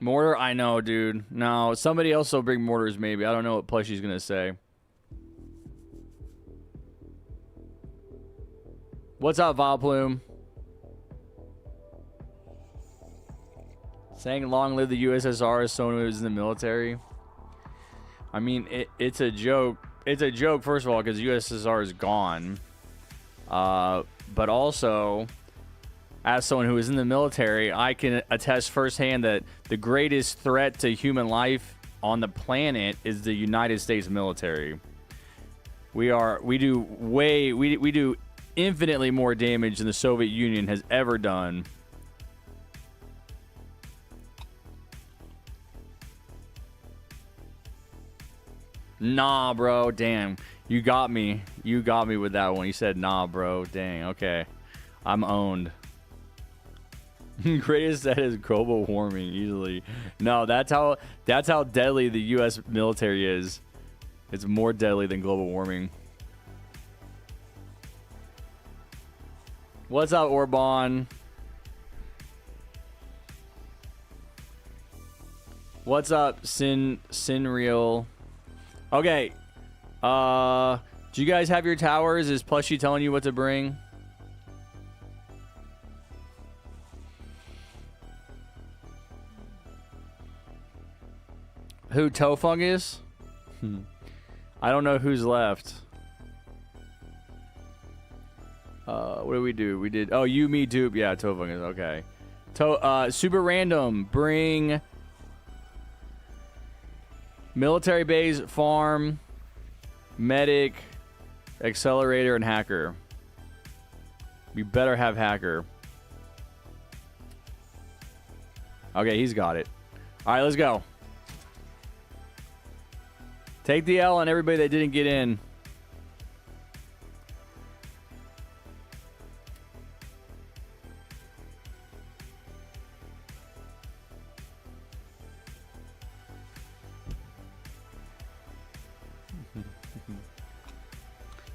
Speaker 1: Mortar? I know, dude. No, somebody else will bring mortars maybe. I don't know what Plushie's going to say. What's up, Vileplume? Saying long live the USSR as someone who was in the military. I mean, it's a joke. It's a joke, first of all, because USSR is gone. But also, as someone who is in the military, I can attest firsthand that the greatest threat to human life on the planet is the United States military. We do infinitely more damage than the Soviet Union has ever done. Nah, bro. Damn. You got me. You got me with that one. You said, nah, bro. Dang. Okay. I'm owned. Greatest threat is global warming. Easily. No, that's how deadly the U.S. military is. It's more deadly than global warming. What's up, Orban? What's up, Sinreal? Okay. Do you guys have your towers? Is Plushie telling you what to bring? Who, Toe Fungus? I don't know who's left. What did we do? We did... Oh, you, me, dupe. Yeah, Toe Fungus. Okay. Super random. Bring... Military base, farm, medic, accelerator, and hacker. You better have hacker. Okay, he's got it. All right, let's go. Take the L on everybody that didn't get in.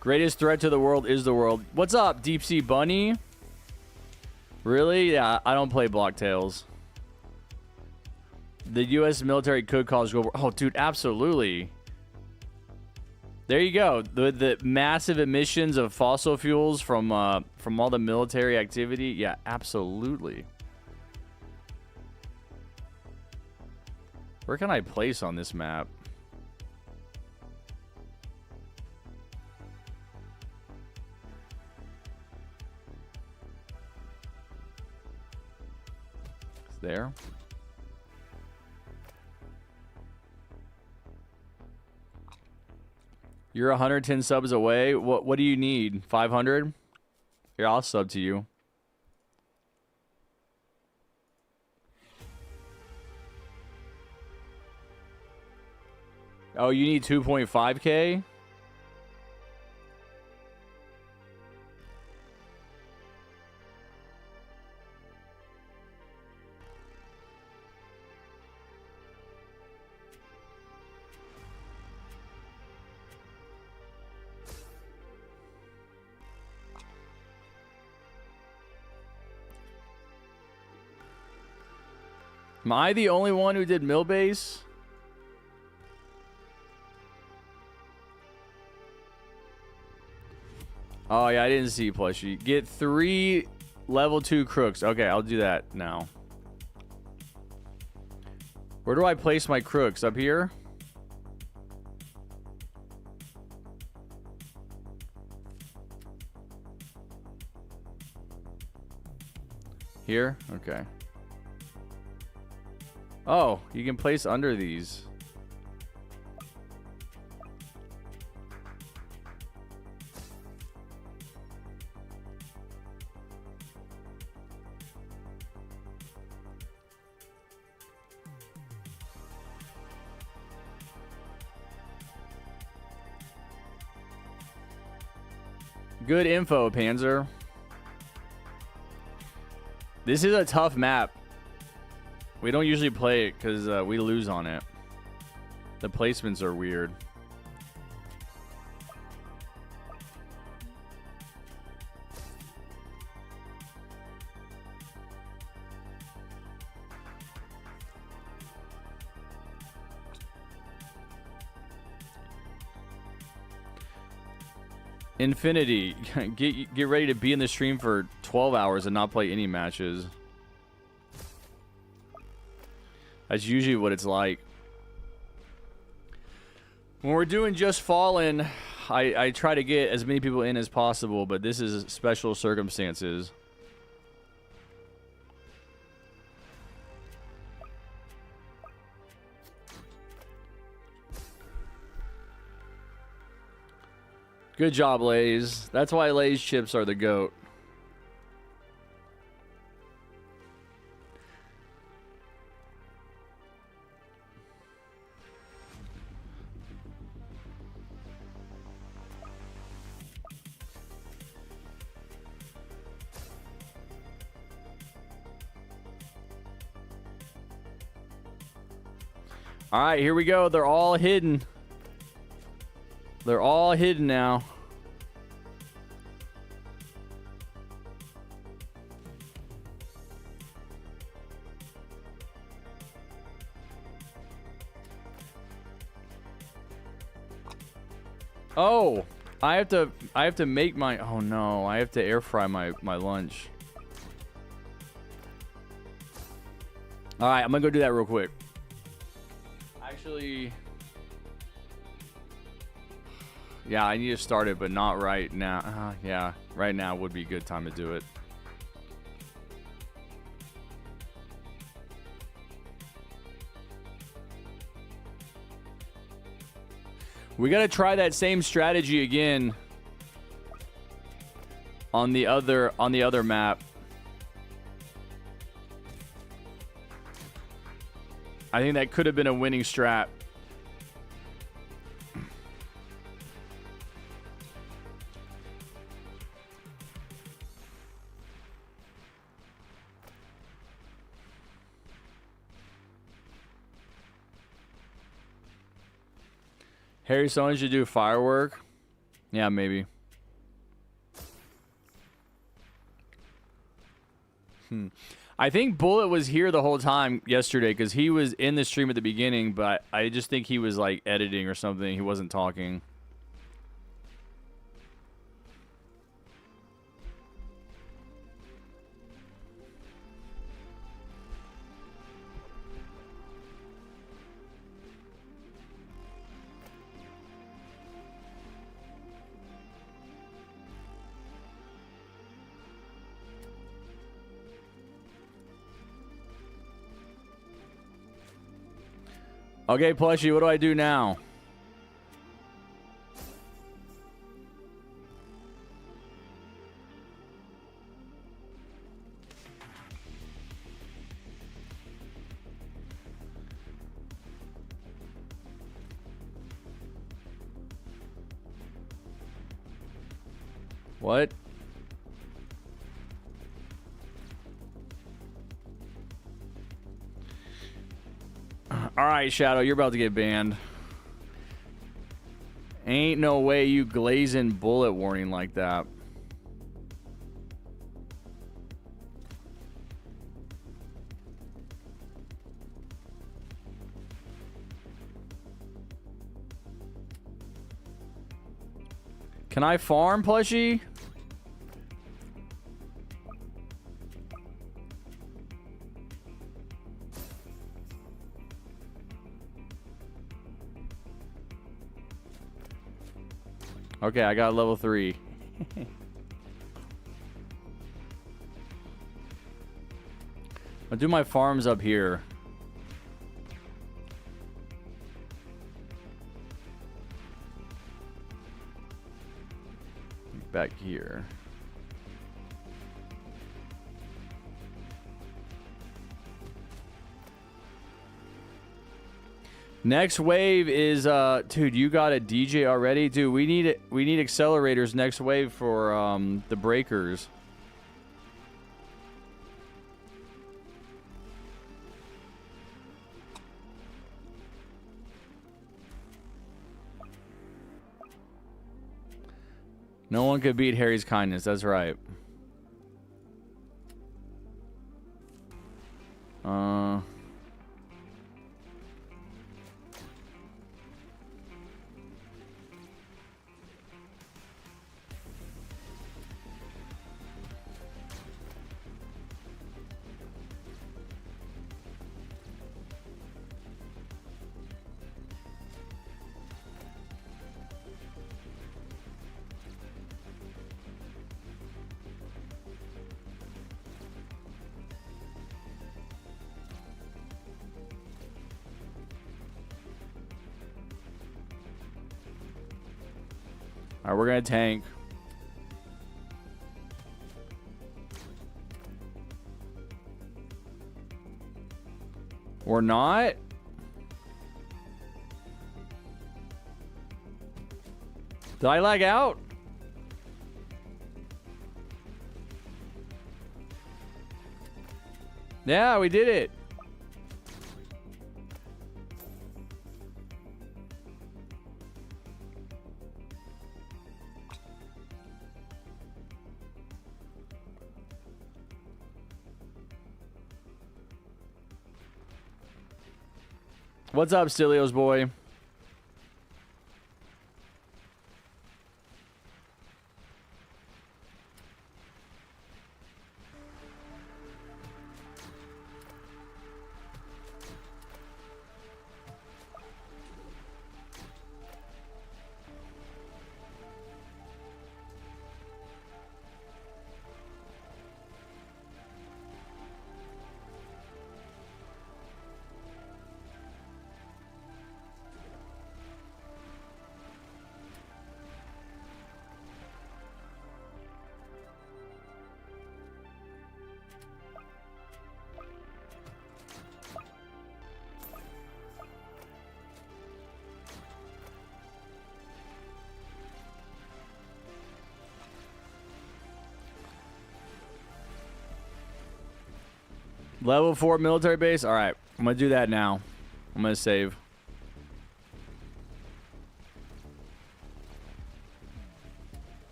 Speaker 1: Greatest threat to the world is the world. What's up, Deep Sea Bunny? Really? Yeah, I don't play Blocktails. The U.S. military could cause global... Oh, dude, absolutely. There you go. The massive emissions of fossil fuels from all the military activity. Yeah, absolutely. Where can I place on this map? there. You're 110 subs away. What do you need? 500? Here, I'll sub to you. Oh, you need 2.5K? Am I the only one who did mill base? Oh, yeah, I didn't see plushie. Get 3 level 2 crooks. Okay, I'll do that now. Where do I place my crooks? Up here? Here? Okay. Oh, you can place under these. Good info, Panzer. This is a tough map. We don't usually play it because we lose on it. The placements are weird. Infinity, get ready to be in the stream for 12 hours and not play any matches. That's usually what it's like. When we're doing Just Fallen, I try to get as many people in as possible, but this is special circumstances. Good job, Lay's. That's why Lay's chips are the GOAT. All right, here we go. They're all hidden. They're all hidden now. Oh, I have to make my, oh no, I have to air fry my lunch. All right, I'm gonna go do that real quick. Actually, yeah, I need to start it, but not right now. Yeah, right now would be a good time to do it. We gotta try that same strategy again on the other map. I think that could have been a winning strat. Harry, someone should do firework. Yeah, maybe. I think Bullet was here the whole time yesterday because he was in the stream at the beginning, but I just think he was like editing or something. He wasn't talking. Okay, Plushie, what do I do now? What? All right, Shadow, you're about to get banned. Ain't no way you glazing bullet warning like that. Can I farm, Plushie? Okay, I got level 3. I'll do my farms up here. Back here. Next wave is dude, you got a DJ already? Dude, we need accelerators next wave for the breakers. No one could beat Harry's kindness, that's right. Alright, we're gonna tank. We're not? Did I lag out? Yeah, we did it. What's up, Stilios boy? Level 4 military base? Alright, I'm gonna do that now. I'm gonna save.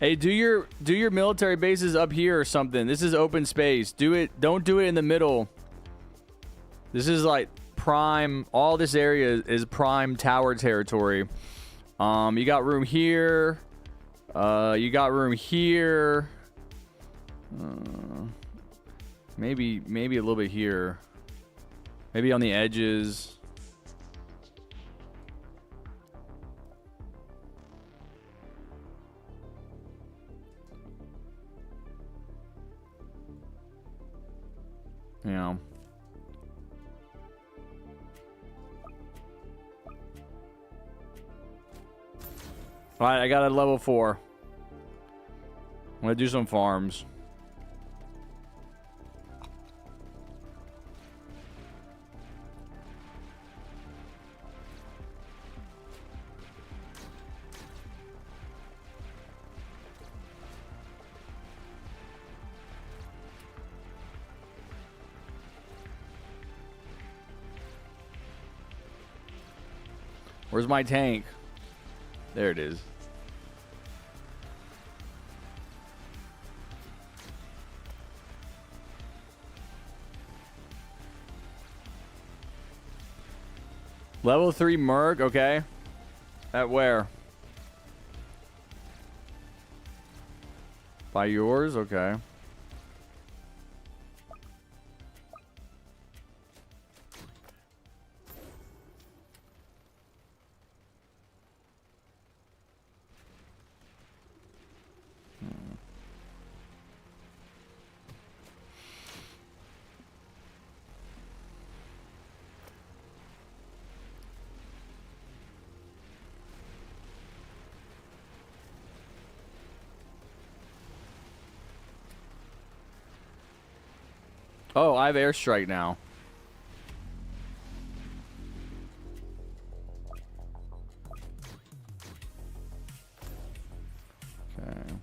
Speaker 1: Hey, do your military bases up here or something. This is open space. Do it. Don't do it in the middle. This is like prime. All this area is prime tower territory. You got room here. You got room here. Maybe a little bit here. Maybe on the edges. You know. All right, I got a level 4. I'm gonna do some farms. Where's my tank? There it is. Level 3 Merc, okay. At where? By yours, okay. Oh, I have airstrike now. Okay.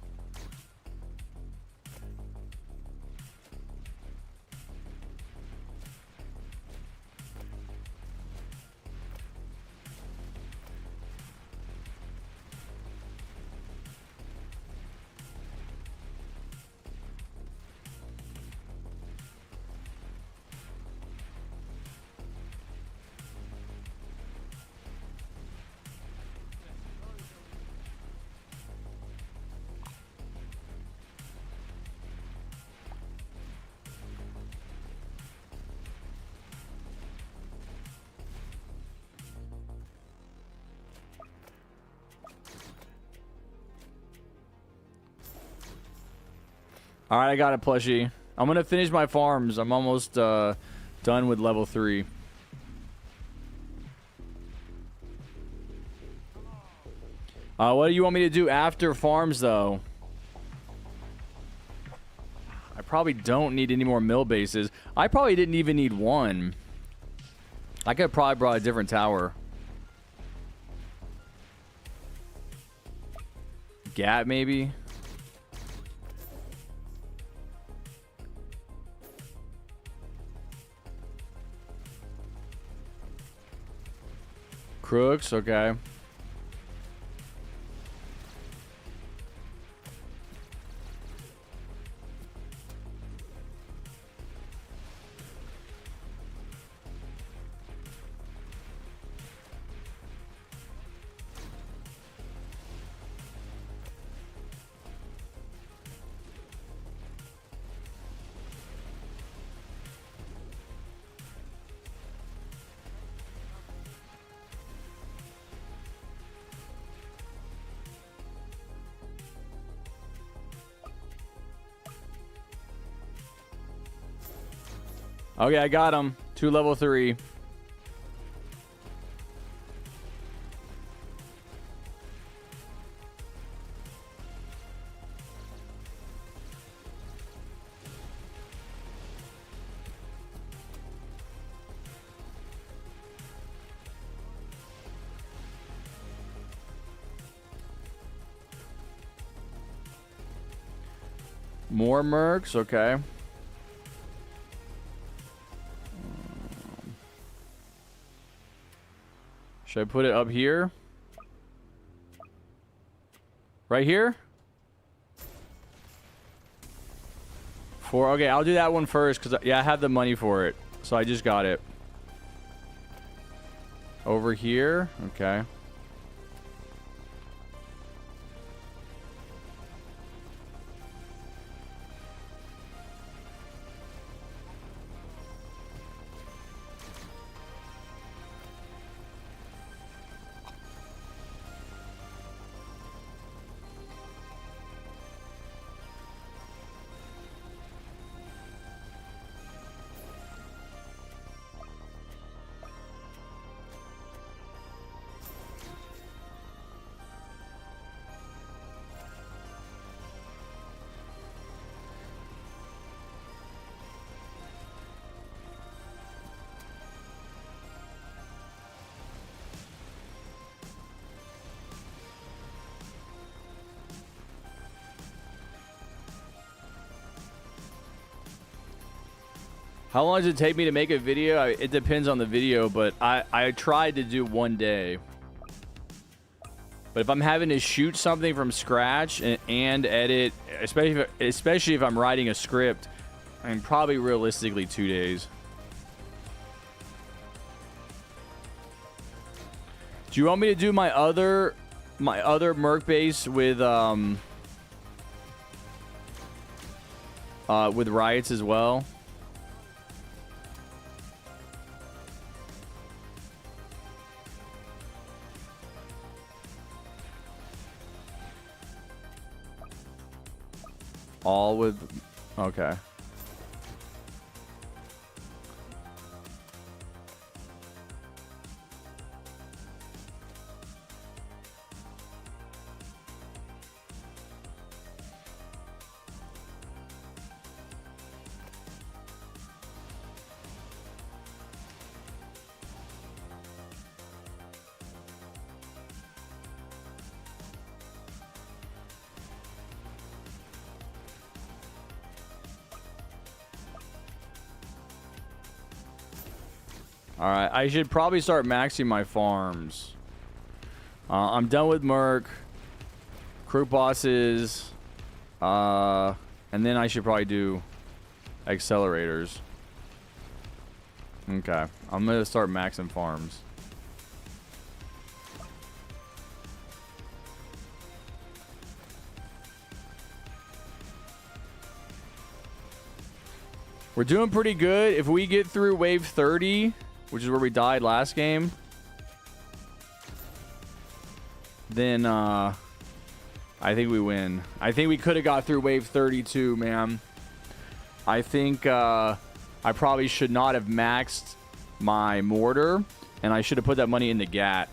Speaker 1: All right, I got it, plushie. I'm gonna finish my farms. I'm almost done with level 3. What do you want me to do after farms, though? I probably don't need any more mill bases. I probably didn't even need one. I could have probably brought a different tower. Gat, maybe? Crooks, okay. Okay, I got him. 2 level 3. More mercs, okay. Should I put it up here? Right here? Okay, I'll do that one first because yeah, I have the money for it, so I just got it. Over here, okay. How long does it take me to make a video? It depends on the video, but I tried to do 1 day. But if I'm having to shoot something from scratch and edit, especially if I'm writing a script, I mean, probably realistically 2 days. Do you want me to do my other Merc base with riots as well? All with... Okay. Alright, I should probably start maxing my farms. I'm done with Merc. Crew bosses. And then I should probably do accelerators. Okay, I'm going to start maxing farms. We're doing pretty good. If we get through wave 30... which is where we died last game, then I think we win. I think we could have got through wave 32, man. I think I probably should not have maxed my mortar, and I should have put that money in the GAT.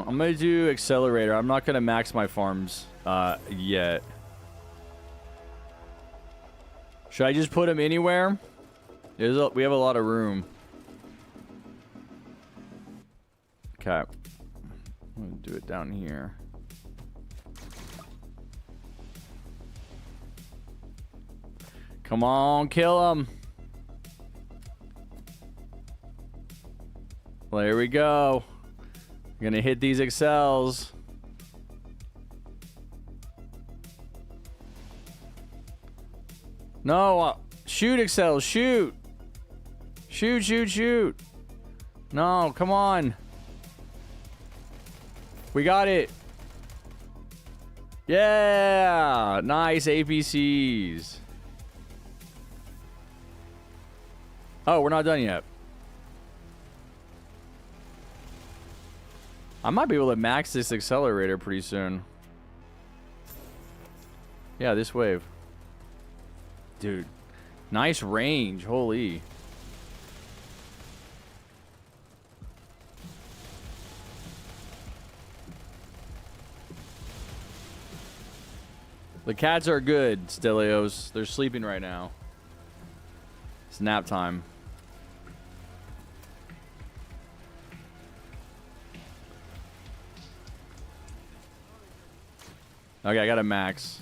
Speaker 1: I'm going to do accelerator. I'm not going to max my farms yet. Should I just put them anywhere? We have a lot of room. Okay. I'm going to do it down here. Come on, kill him. There we go. Gonna hit these excels. No, shoot excels, shoot. Shoot, shoot, shoot. No, come on. We got it. Yeah, nice APCs. Oh, we're not done yet. I might be able to max this accelerator pretty soon. Yeah, this wave. Dude, nice range. Holy. The cats are good, Stelios. They're sleeping right now. It's nap time. Okay, I got a max.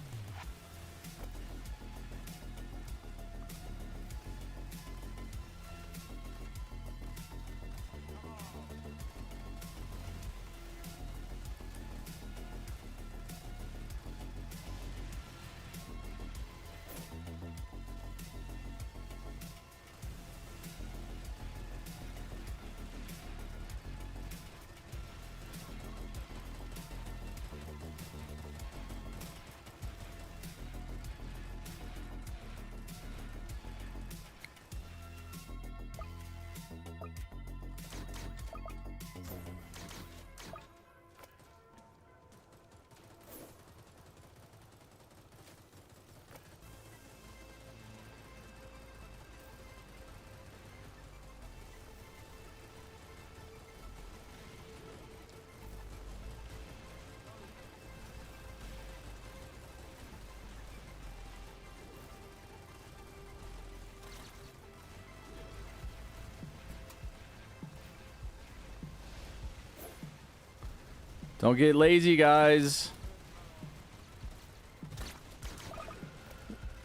Speaker 1: Don't get lazy, guys.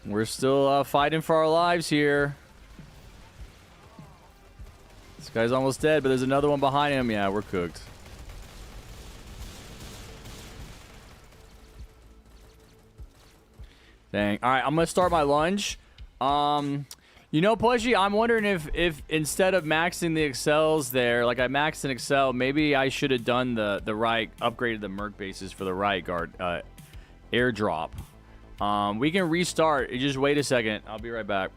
Speaker 1: We're still fighting for our lives here. This guy's almost dead, but there's another one behind him. Yeah, we're cooked. Dang. All right, I'm going to start my lunge. You know, Plushy, I'm wondering if instead of maxing the excels there, like I maxed an excel, maybe I should have done the right, upgraded the Merc bases for the right guard airdrop. We can restart. Just wait a second. I'll be right back.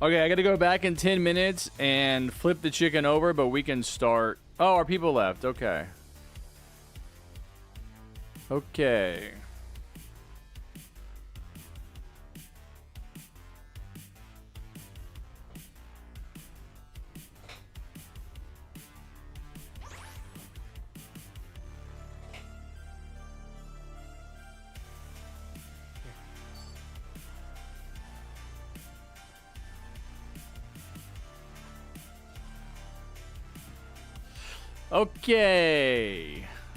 Speaker 1: Okay, I got to go back in 10 minutes and flip the chicken over, but we can start. Oh, our people left. Okay. Okay.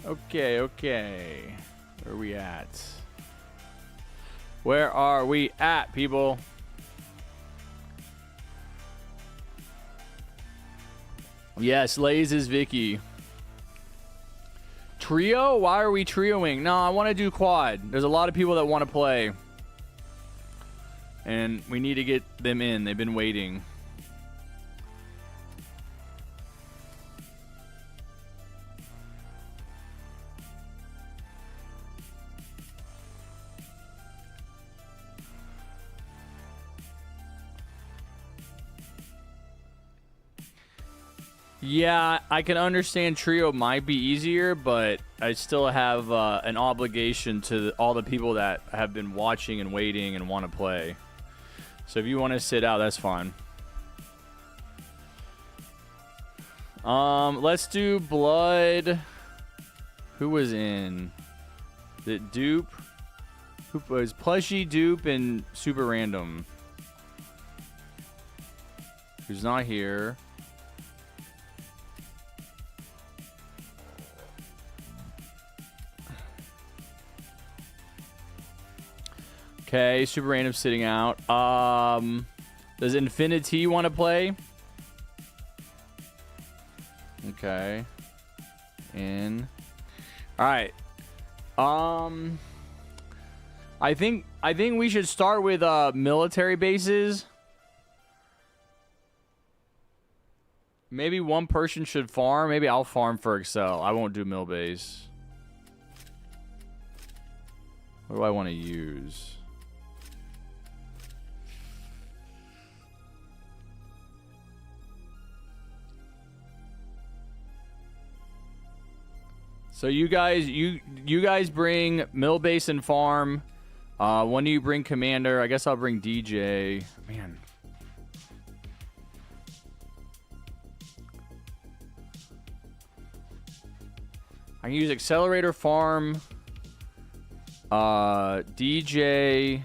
Speaker 1: Okay. Okay. Where are we at? Where are we at, people? Yes, Lays is Vicky. Trio? Why are we trioing? No, I want to do quad. There's a lot of people that want to play. And we need to get them in. They've been waiting. Yeah, I can understand trio might be easier, but I still have an obligation to all the people that have been watching and waiting and want to play. So if you want to sit out, that's fine. Let's do blood. Who was in? The dupe? Who was Plushy, dupe, and super random? Who's not here? Okay, super random sitting out. Does Infinity want to play? Okay. In. All right. I think we should start with military bases. Maybe one person should farm. Maybe I'll farm for Excel. I won't do mill base. What do I want to use? So you guys bring mill base and farm. One of you bring commander. I guess I'll bring DJ. Man. I can use accelerator, farm, DJ,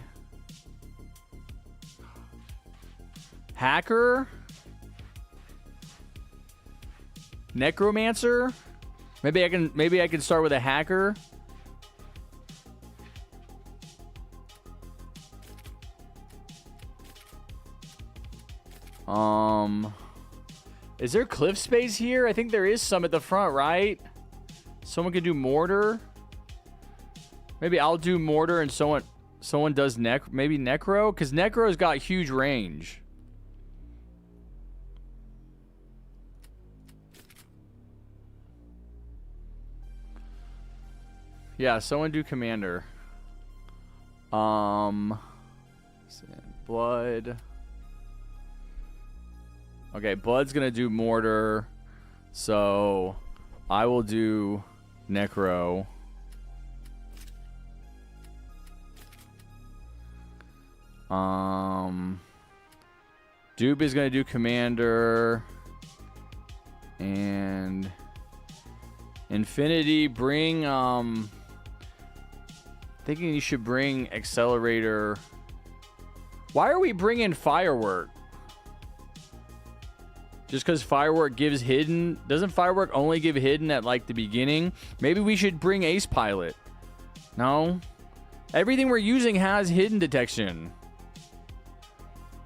Speaker 1: hacker, necromancer. Maybe I can start with a hacker. Is there cliff space here? I think there is some at the front, right? Someone could do mortar. Maybe I'll do mortar and someone does maybe necro, because necro's got huge range. Yeah, someone do commander. Blood. Okay, blood's gonna do mortar, so I will do necro. Dupe is gonna do commander, and Infinity bring thinking you should bring accelerator. Why are we bringing firework? Just because firework gives hidden? Doesn't firework only give hidden at like the beginning? Maybe we should bring ace pilot. No? Everything we're using has hidden detection.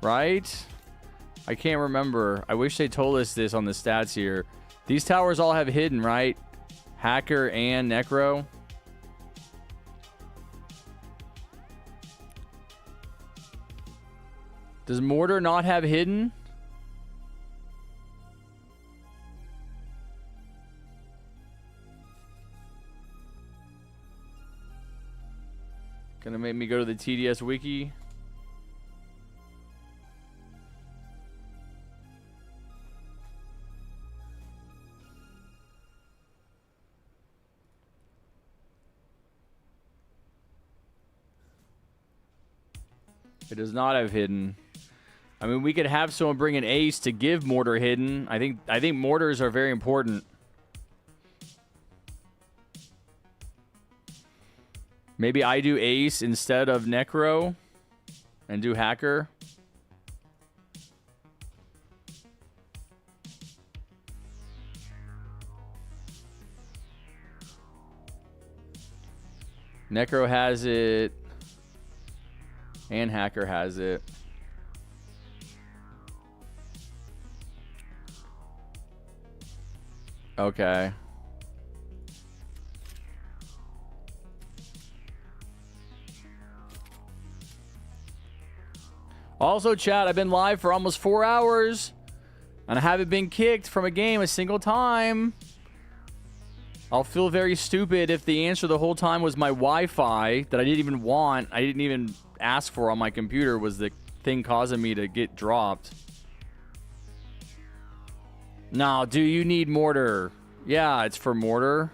Speaker 1: Right? I can't remember. I wish they told us this on the stats here. These towers all have hidden, right? Hacker and necro. Does mortar not have hidden? Gonna make me go to the TDS wiki. It does not have hidden. I mean, we could have someone bring an ace to give mortar hidden. I think mortars are very important. Maybe I do ace instead of necro and do hacker. Necro has it. And hacker has it. Okay. Also, chat, I've been live for almost 4 hours. And I haven't been kicked from a game a single time. I'll feel very stupid if the answer the whole time was my Wi-Fi that I didn't even want. I didn't even ask for on my computer was the thing causing me to get dropped. No, do you need mortar? Yeah, it's for mortar.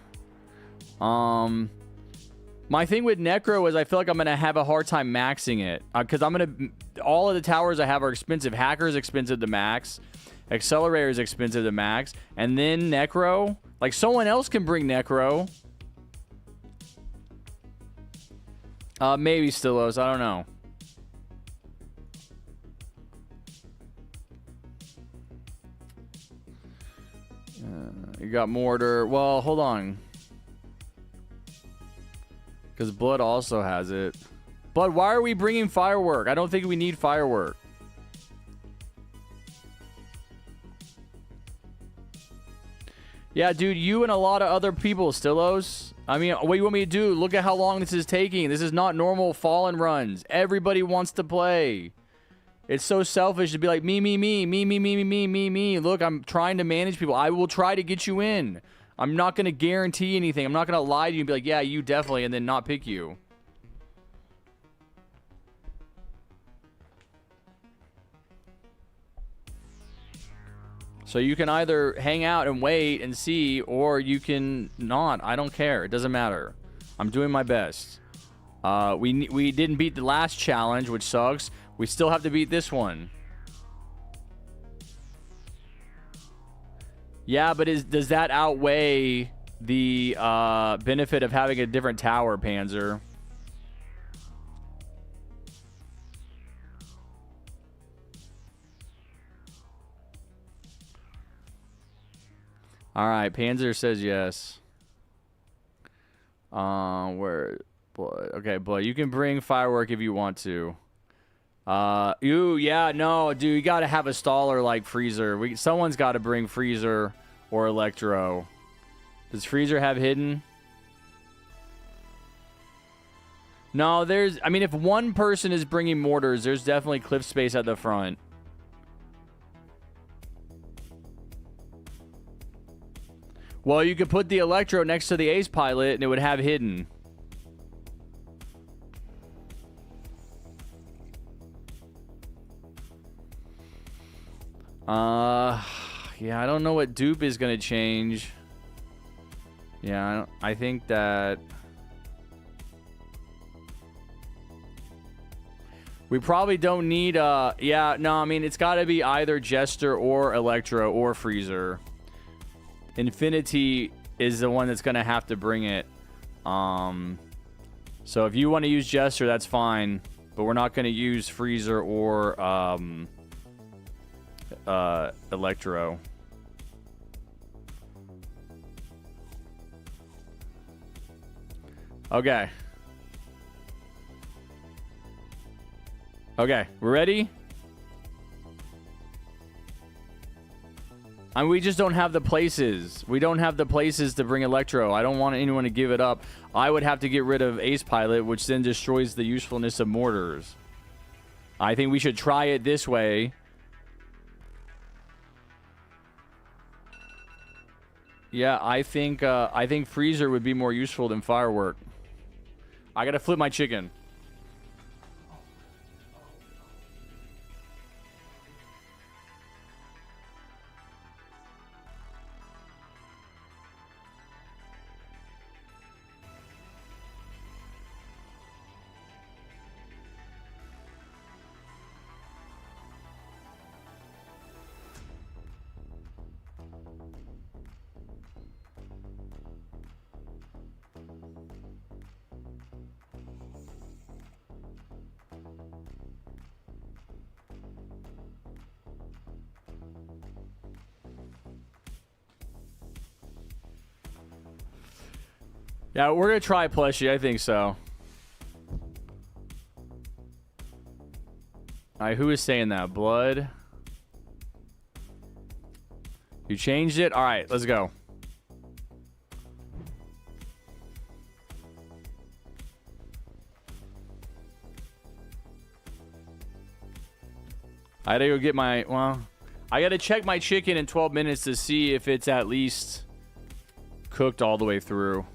Speaker 1: My thing with necro is I feel like I'm gonna have a hard time maxing it because all of the towers I have are expensive. Hacker's expensive to max. Accelerator is expensive to max, and then necro. Like someone else can bring necro. Maybe Stillos. I don't know. You got mortar. Well, hold on. Because blood also has it. But why are we bringing firework? I don't think we need firework. Yeah, dude, you and a lot of other people, Stillos. I mean, what do you want me to do? Look at how long this is taking. This is not normal fallen runs. Everybody wants to play. It's so selfish to be like, me, me, me, me, me, me, me, me, me, me. Look, I'm trying to manage people. I will try to get you in. I'm not going to guarantee anything. I'm not going to lie to you and be like, yeah, you definitely, and then not pick you. So you can either hang out and wait and see, or you can not. I don't care. It doesn't matter. I'm doing my best. We didn't beat the last challenge, which sucks. We still have to beat this one. Yeah, but does that outweigh the benefit of having a different tower, Panzer? All right, Panzer says yes. Where? Blood. Okay, blood. You can bring firework if you want to. Yeah, no, dude, you gotta have a staller like Freezer. Someone's got to bring Freezer or Electro. Does Freezer have hidden? No, I mean, if one person is bringing mortars, there's definitely cliff space at the front. Well, you could put the Electro next to the Ace Pilot, and it would have hidden. Yeah, I don't know what dupe is going to change. Yeah, I think that... We probably don't need yeah, no, I mean, it's got to be either Jester or Electro or Freezer. Infinity is the one that's going to have to bring it. So if you want to use Jester, that's fine. But we're not going to use Freezer or Electro. Okay. Okay, we're ready? I mean, we just don't have the places. We don't have the places to bring Electro. I don't want anyone to give it up. I would have to get rid of Ace Pilot, which then destroys the usefulness of mortars. I think we should try it this way. Yeah, I think Freezer would be more useful than Firework. I gotta flip my chicken. Yeah, we're going to try plushie. I think so. All right, who is saying that? Blood. You changed it? All right, let's go. I gotta go get my, well, I gotta check my chicken in 12 minutes to see if it's at least cooked all the way through.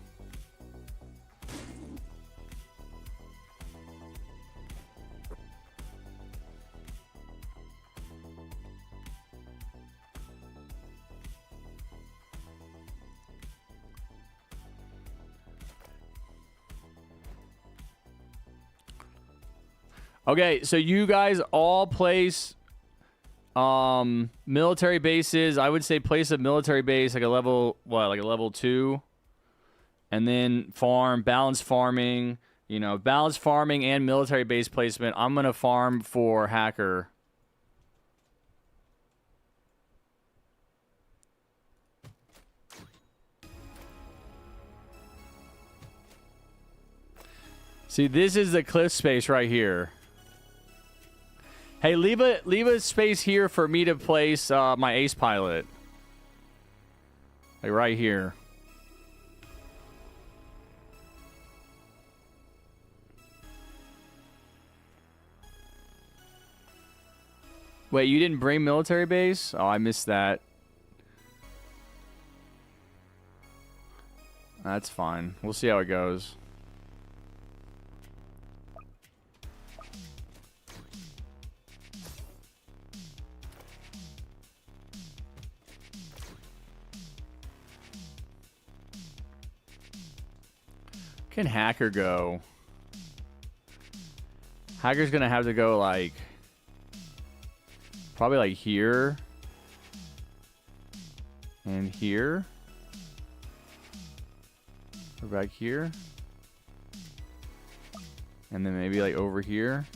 Speaker 1: Okay, so you guys all place military bases. I would say place a military base like a level, what, like a level 2, and then farm, balanced farming, you know, balanced farming and military base placement. I'm gonna farm for hacker. See, this is the cliff space right here. Hey, leave a space here for me to place my ace pilot. Like right here. Wait, you didn't bring military base? Oh, I missed that. That's fine. We'll see how it goes. Can hacker go? Hacker's gonna have to go like probably like here and here, or back here, and then maybe like over here.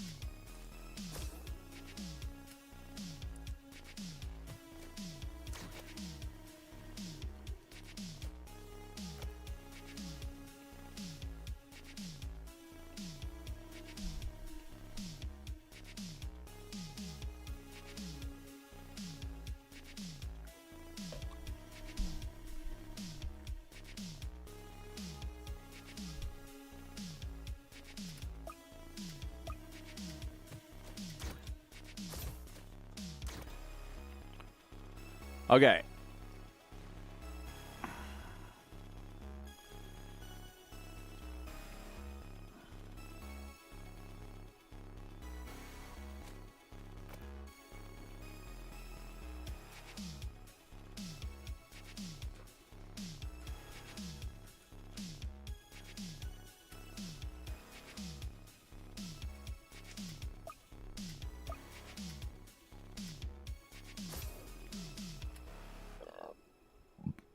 Speaker 1: Okay.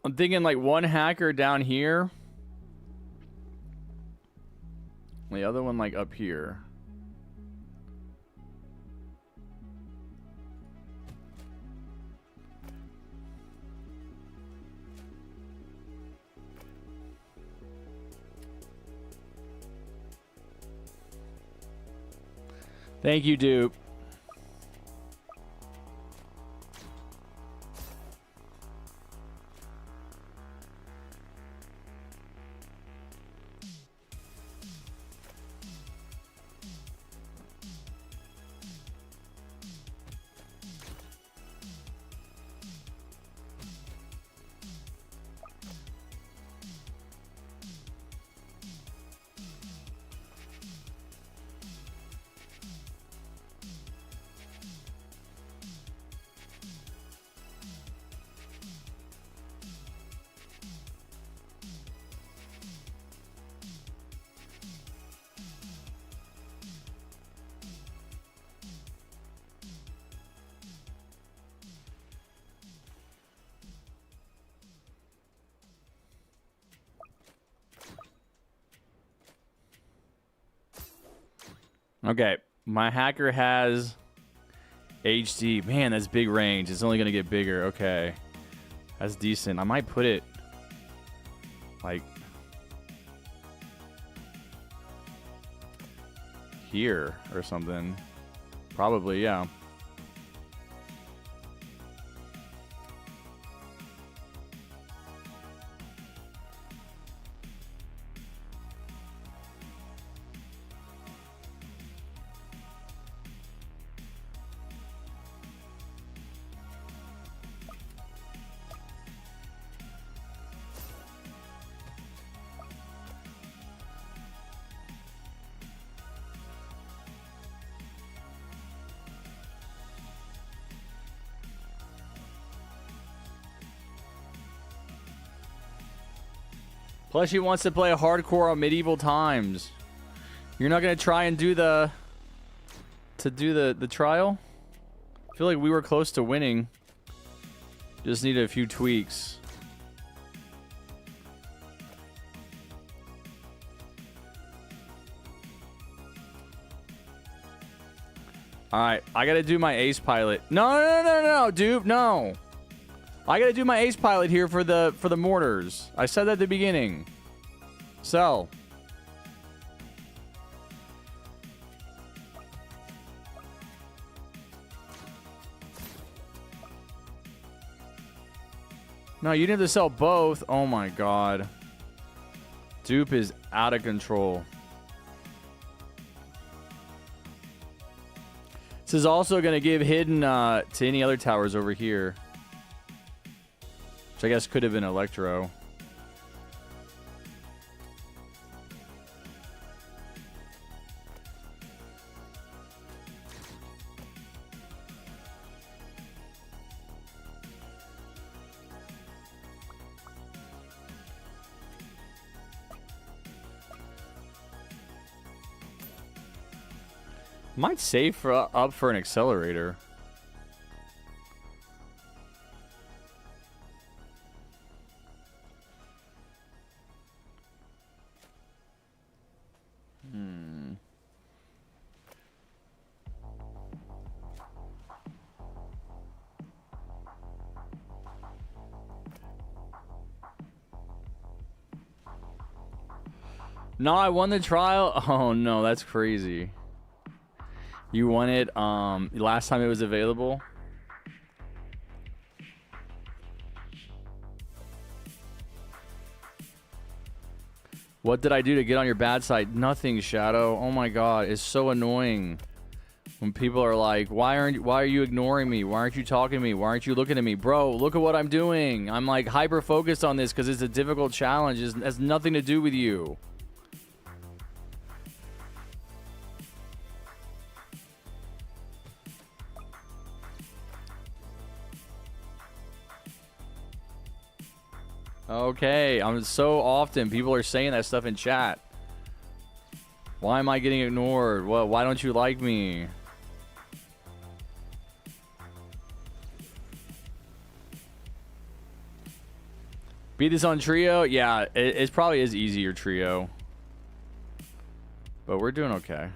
Speaker 1: I'm thinking like one hacker down here. The other one like up here. Thank you, Dupe. Okay, my hacker has HD. Man, that's big range. It's only going to get bigger. Okay, that's decent. I might put it like here or something. Probably, yeah. Plus, he wants to play hardcore on medieval times. You're not gonna try and do the trial? I feel like we were close to winning. Just needed a few tweaks. All right, I gotta do my ace pilot. No, dude, no. I gotta do my ace pilot here for the mortars. I said that at the beginning. So. No, you need to sell both. Oh my god. Dupe is out of control. This is also going to give hidden to any other towers over here. Which I guess could have been Electro. Might save up for an accelerator. No, I won the trial. Oh no, that's crazy. You won it last time it was available. What did I do to get on your bad side? Nothing, Shadow. Oh my god, it's so annoying when people are like, why are you ignoring me? Why aren't you talking to me? Why aren't you looking at me? Bro, look at what I'm doing. I'm like hyper focused on this because it's a difficult challenge. It has nothing to do with you. Okay, so often people are saying that stuff in chat. Why am I getting ignored? Well, why don't you like me? Beat this on trio? Yeah, it probably is easier trio. But we're doing okay.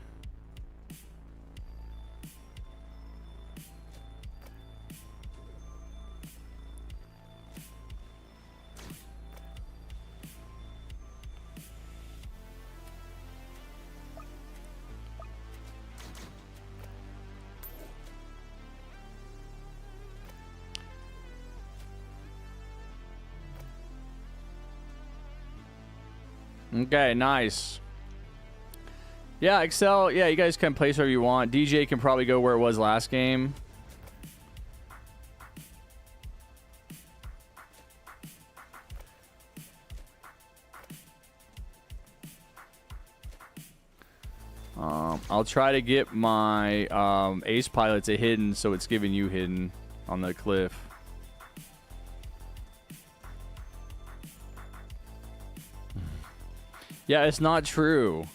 Speaker 1: Okay, nice. Yeah, Excel. Yeah, you guys can place wherever you want. DJ can probably go where it was last game. I'll try to get my ace pilot to hidden so it's giving you hidden on the cliff. Yeah, it's not true.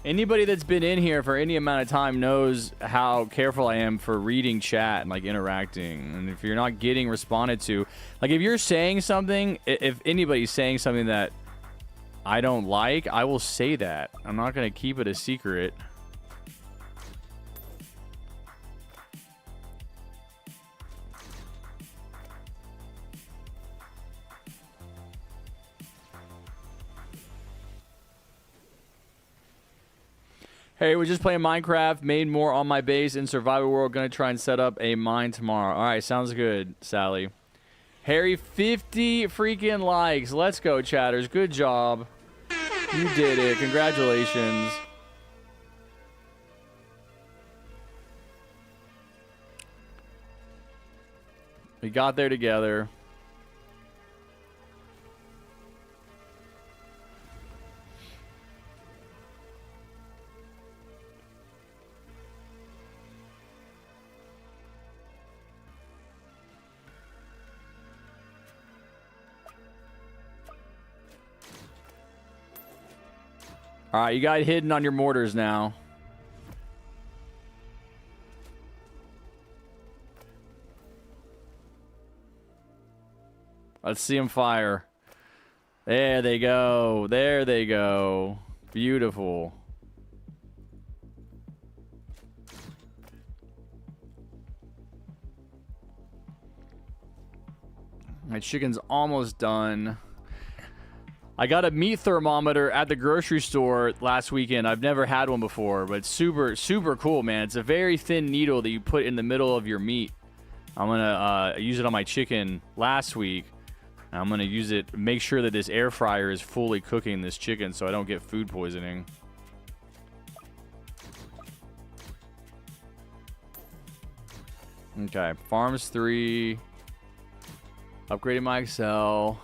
Speaker 1: Anybody that's been in here for any amount of time knows how careful I am for reading chat and like interacting. And if you're not getting responded to, like if you're saying something, if anybody's saying something that I don't like, I will say that. I'm not going to keep it a secret. Hey, we're just playing Minecraft. Made more on my base in survival world. Gonna try and set up a mine tomorrow. All right, sounds good, Sally. Harry, 50 freaking likes. Let's go, chatters. Good job. You did it. Congratulations. We got there together. All right, you got hidden on your mortars now. Let's see them fire. There they go. There they go. Beautiful. My chicken's almost done. I got a meat thermometer at the grocery store last weekend. I've never had one before, but it's super, super cool, man. It's a very thin needle that you put in the middle of your meat. I'm going to use it on my chicken last week. I'm going to use it, make sure that this air fryer is fully cooking this chicken so I don't get food poisoning. Okay, Farms 3. Upgrading my Excel.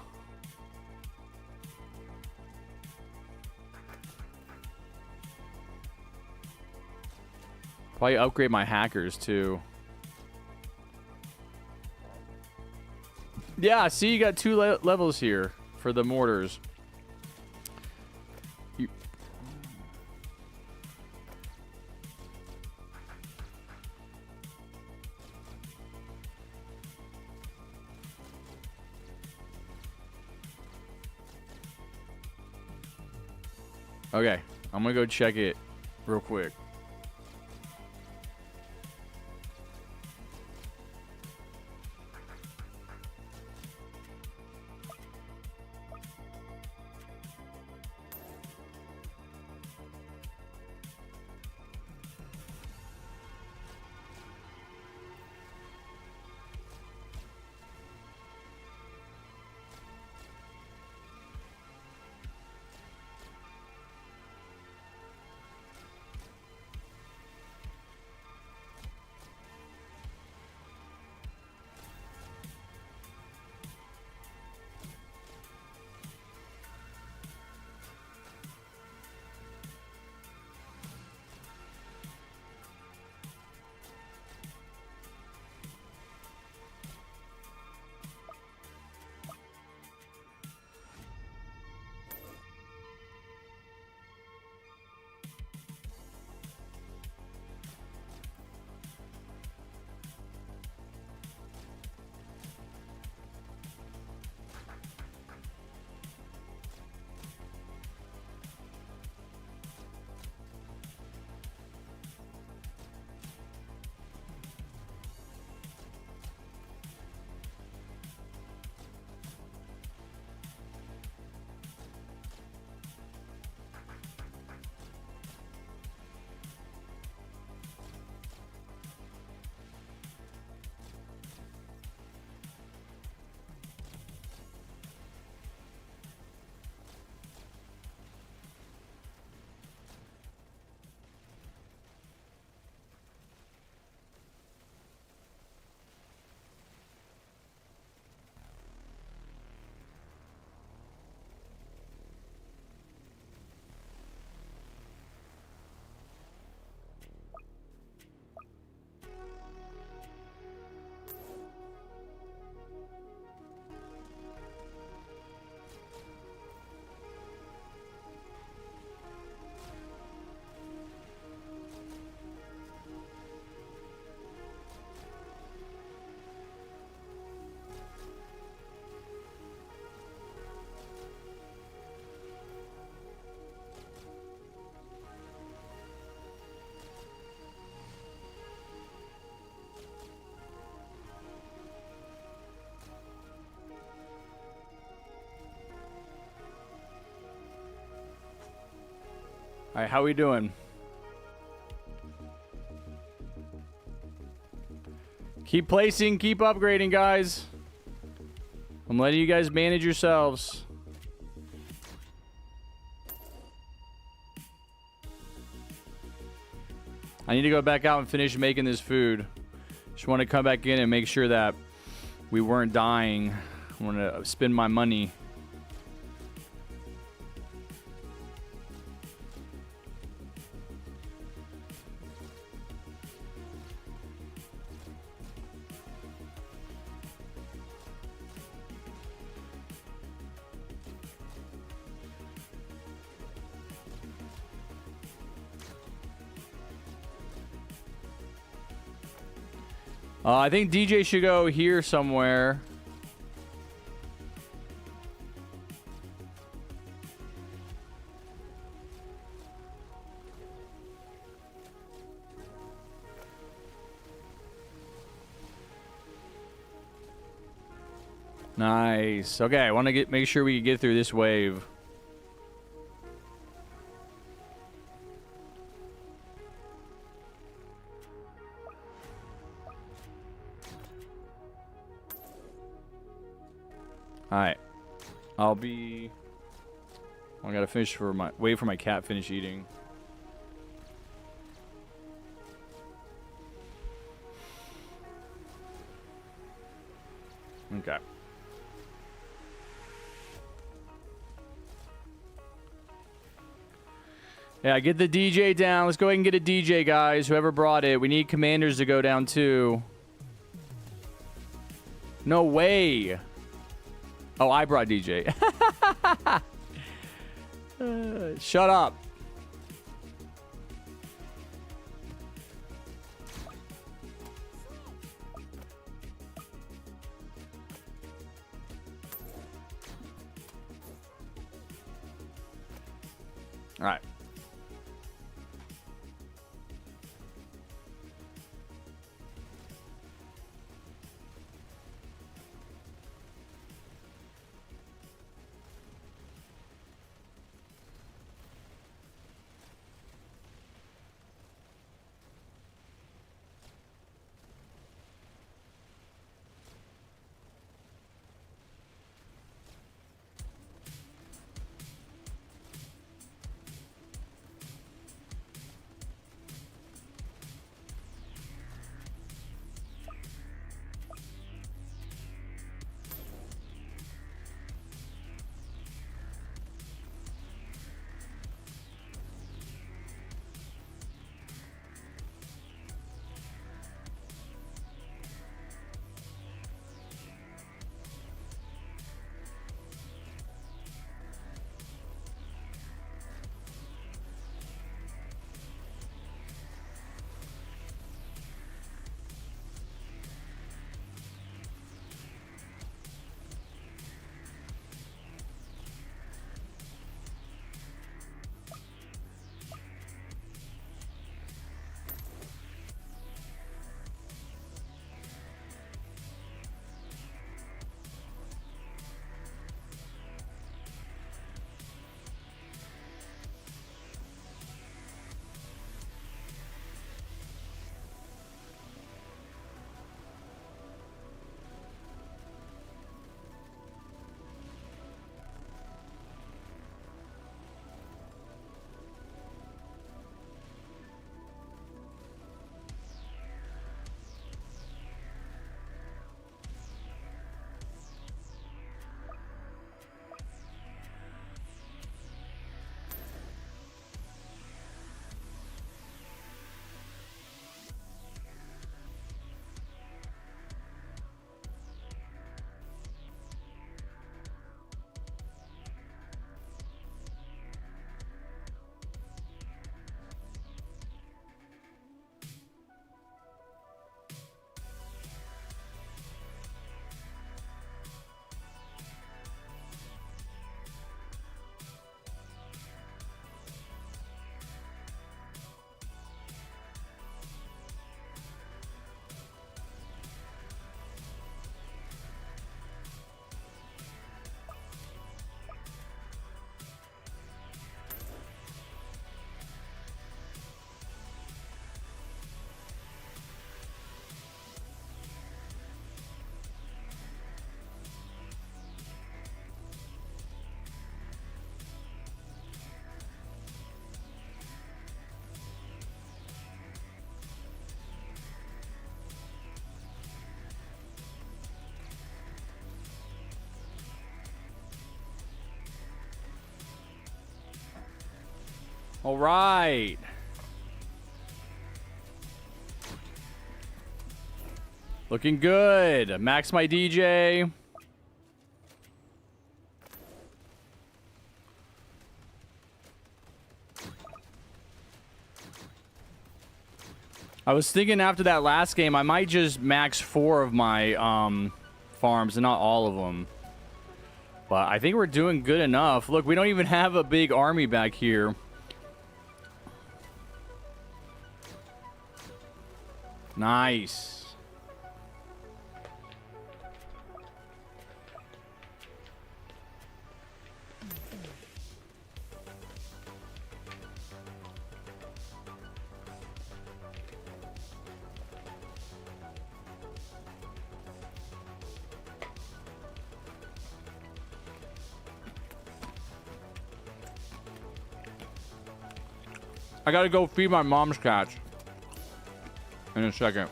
Speaker 1: Probably upgrade my hackers too. Yeah, see, you got 2 levels here for the mortars. Okay, I'm gonna go check it real quick. All right, how we doing? Keep placing, keep upgrading, guys. I'm letting you guys manage yourselves. I need to go back out and finish making this food. Just want to come back in and make sure that we weren't dying. I want to spend my money. I think DJ should go here somewhere. Nice. Okay, I want to make sure we get through this wave. Alright. I gotta finish wait for my cat to finish eating. Okay. Yeah, get the DJ down. Let's go ahead and get a DJ, guys. Whoever brought it. We need commanders to go down, too. No way. Oh, I brought DJ. Shut up. All right. All right. Looking good. Max my DJ. I was thinking after that last game, I might just max 4 of my farms and not all of them. But I think we're doing good enough. Look, we don't even have a big army back here. Nice. I gotta go feed my mom's cats in a second.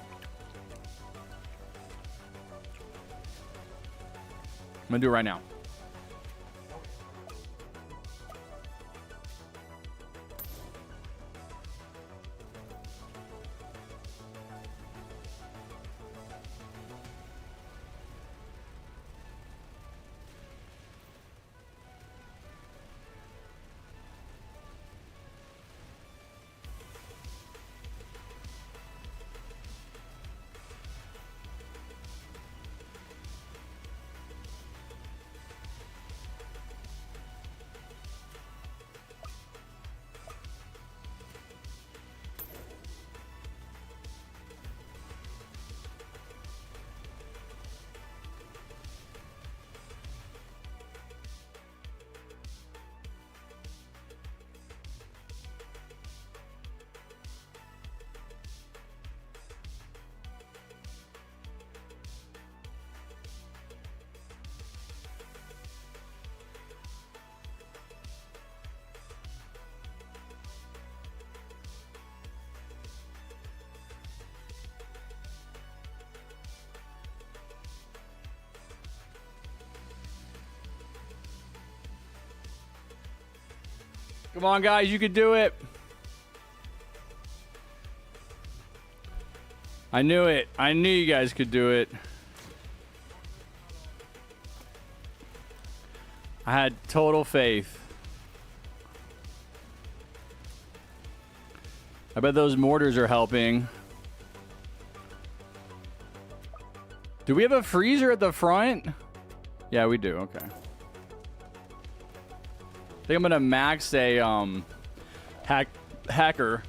Speaker 1: I'm gonna do it right now. Come on, guys, you could do it. I knew it. I knew you guys could do it. I had total faith. I bet those mortars are helping. Do we have a freezer at the front? Yeah, we do. Okay. I think I'm gonna max a hacker.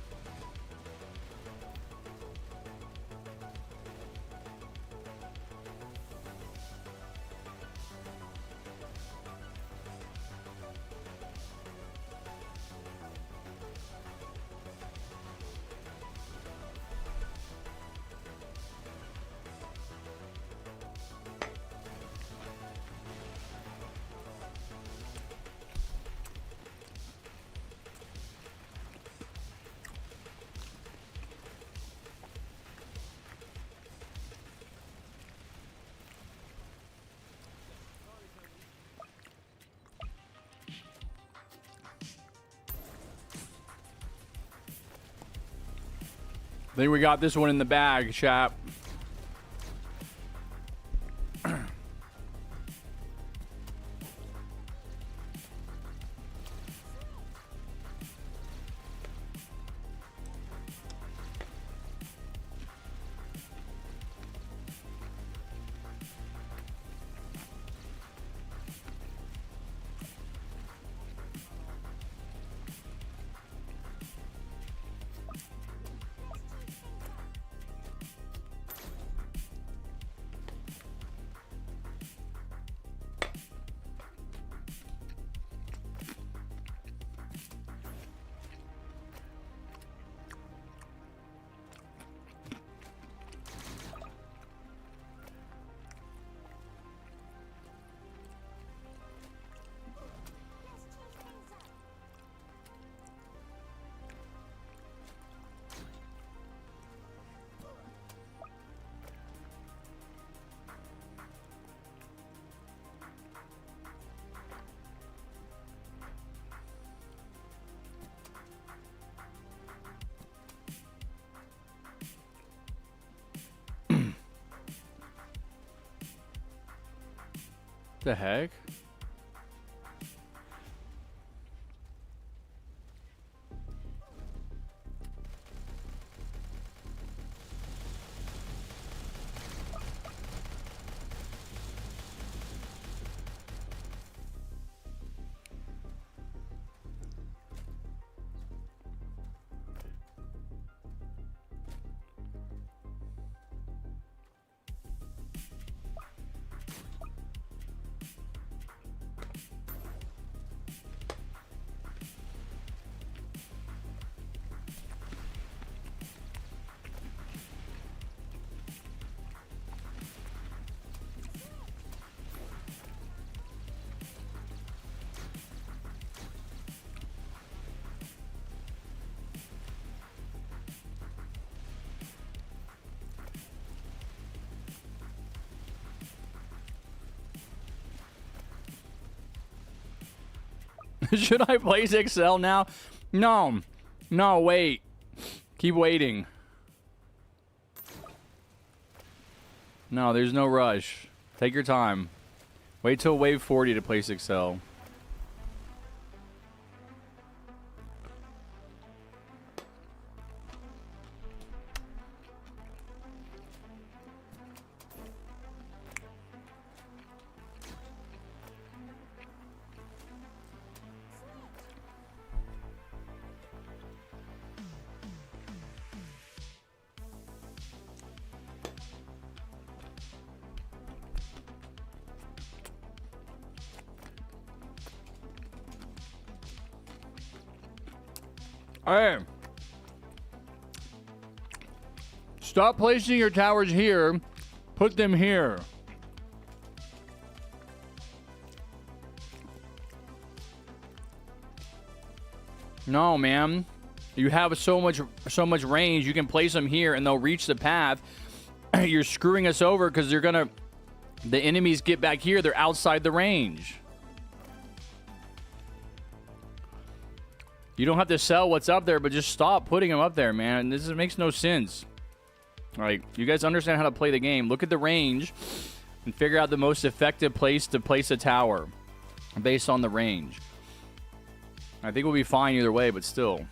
Speaker 1: I think we got this one in the bag, chap. The heck? Should I place Excel now? No. No, wait. Keep waiting. No, there's no rush. Take your time. Wait till wave 40 to place Excel. Hey, stop placing your towers here. Put them here. No, man. You have so much range. You can place them here, and they'll reach the path. You're screwing us over because they're gonna. The enemies get back here. They're outside the range. You don't have to sell what's up there, but just stop putting them up there, man. This makes no sense. Like, you guys understand how to play the game. Look at the range and figure out the most effective place to place a tower based on the range. I think we'll be fine either way, but still.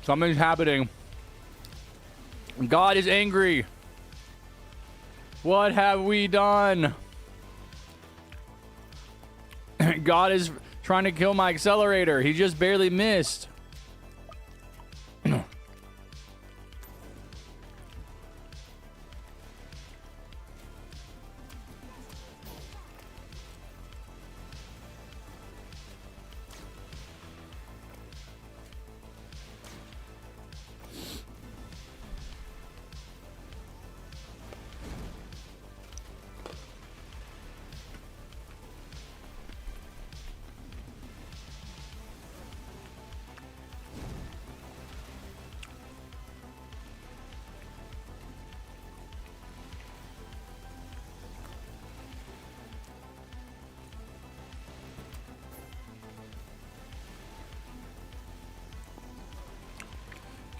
Speaker 1: Something's happening. God is angry. What have we done? God is trying to kill my accelerator. He just barely missed.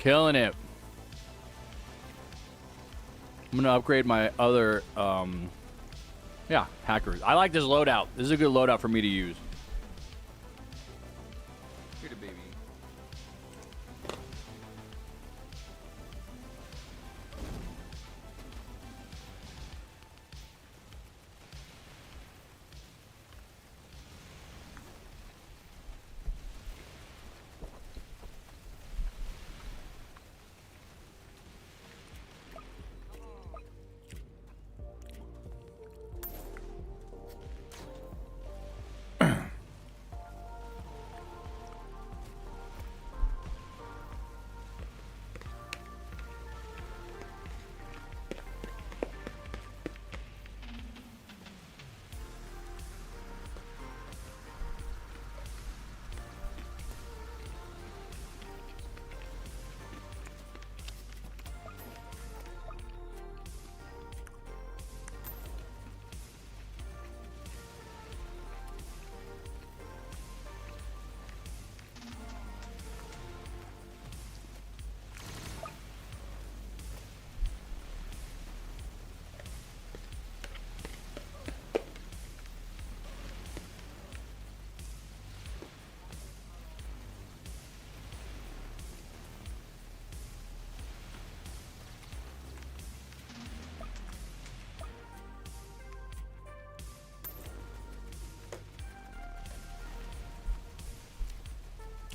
Speaker 1: Killing it. I'm gonna upgrade my other, yeah, hackers. I like this loadout. This is a good loadout for me to use. Here to baby.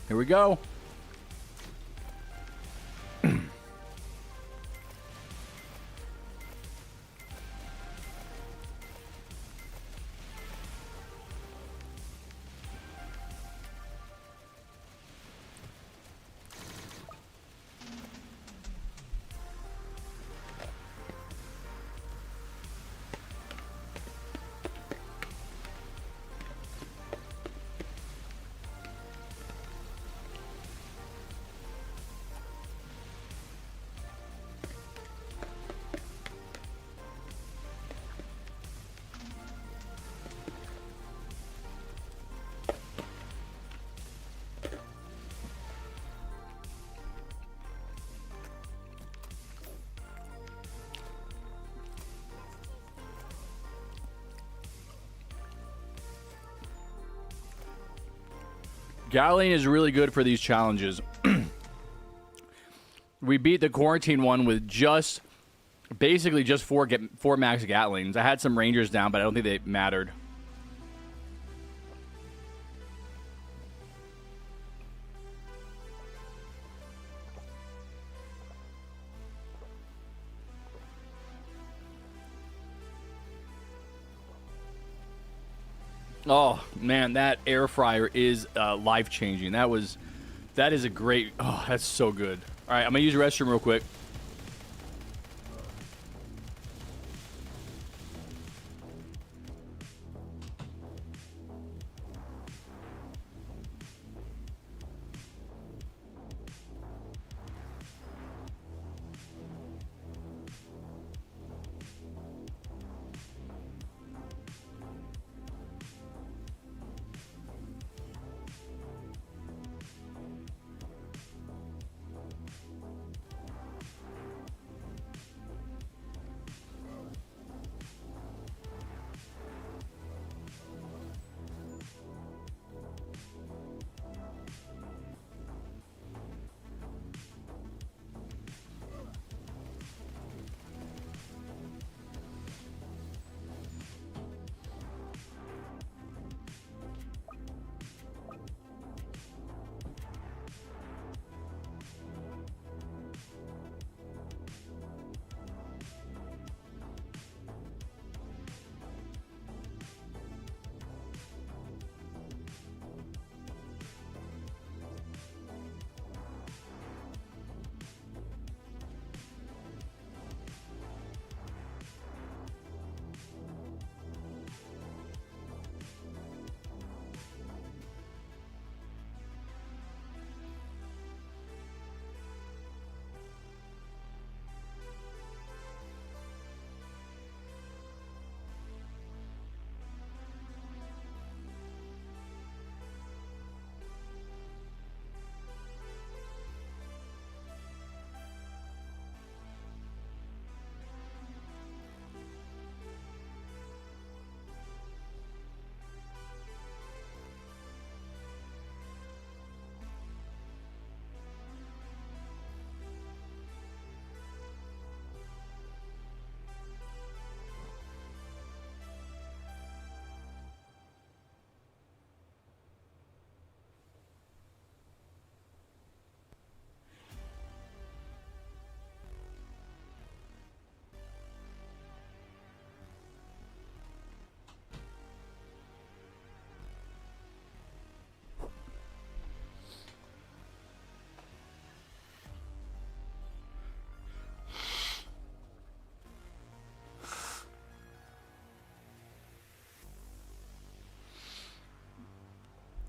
Speaker 1: Here we go. Gasoline is really good for these challenges. We beat the quarantine one with basically just four max Gatlings. I had some Rangers down, but I don't think they mattered. Oh man, that air fryer is life changing. That is a great. Oh, that's so good. All right, I'm gonna use the restroom real quick.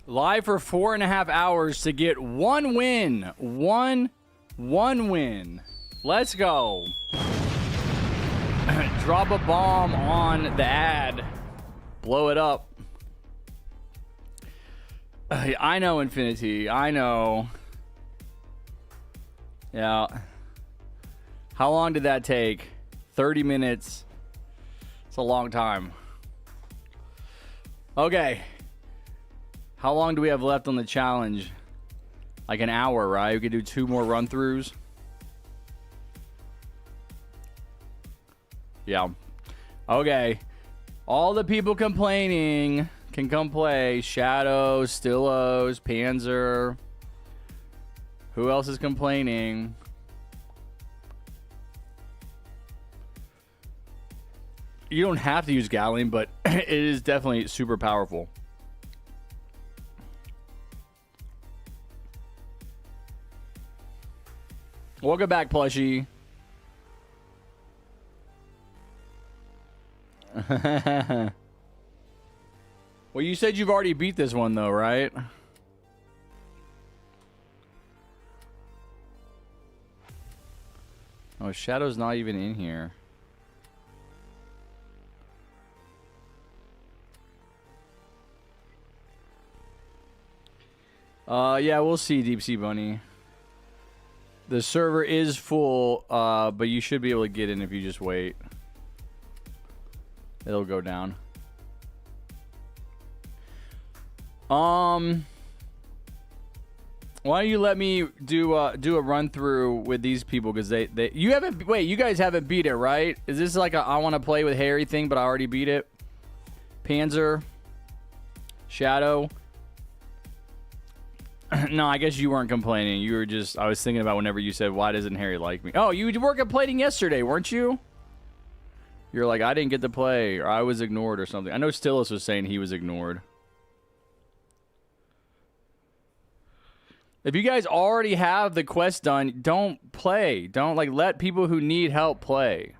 Speaker 1: Live for 4.5 hours to get one win. One win. Let's go. Drop a bomb on the ad. Blow it up. I know, Infinity. I know. Yeah. How long did that take? 30 minutes. It's a long time. Okay. How long do we have left on the challenge? Like an hour, right? We could do 2 more run-throughs. Yeah. Okay. All the people complaining can come play. Shadow, Stillos, Panzer. Who else is complaining? You don't have to use Gatling, but it is definitely super powerful. Welcome back, plushie. Well, you said you've already beat this one, though, right? Oh, Shadow's not even in here. Yeah, we'll see, Deep Sea Bunny. The server is full, but you should be able to get in if you just wait. It'll go down. Why don't you let me do a run through with these people, because you haven't, wait, you guys haven't beat it, right? Is this like a I want to play with Harry thing, but I already beat it? Panzer, Shadow. No, I guess you weren't complaining. You were just, I was thinking about whenever you said, why doesn't Harry like me? Oh, you were complaining yesterday, weren't you? You're like, I didn't get to play, or I was ignored or something. I know Stillis was saying he was ignored. If you guys already have the quest done, don't play. Don't, like, let people who need help play.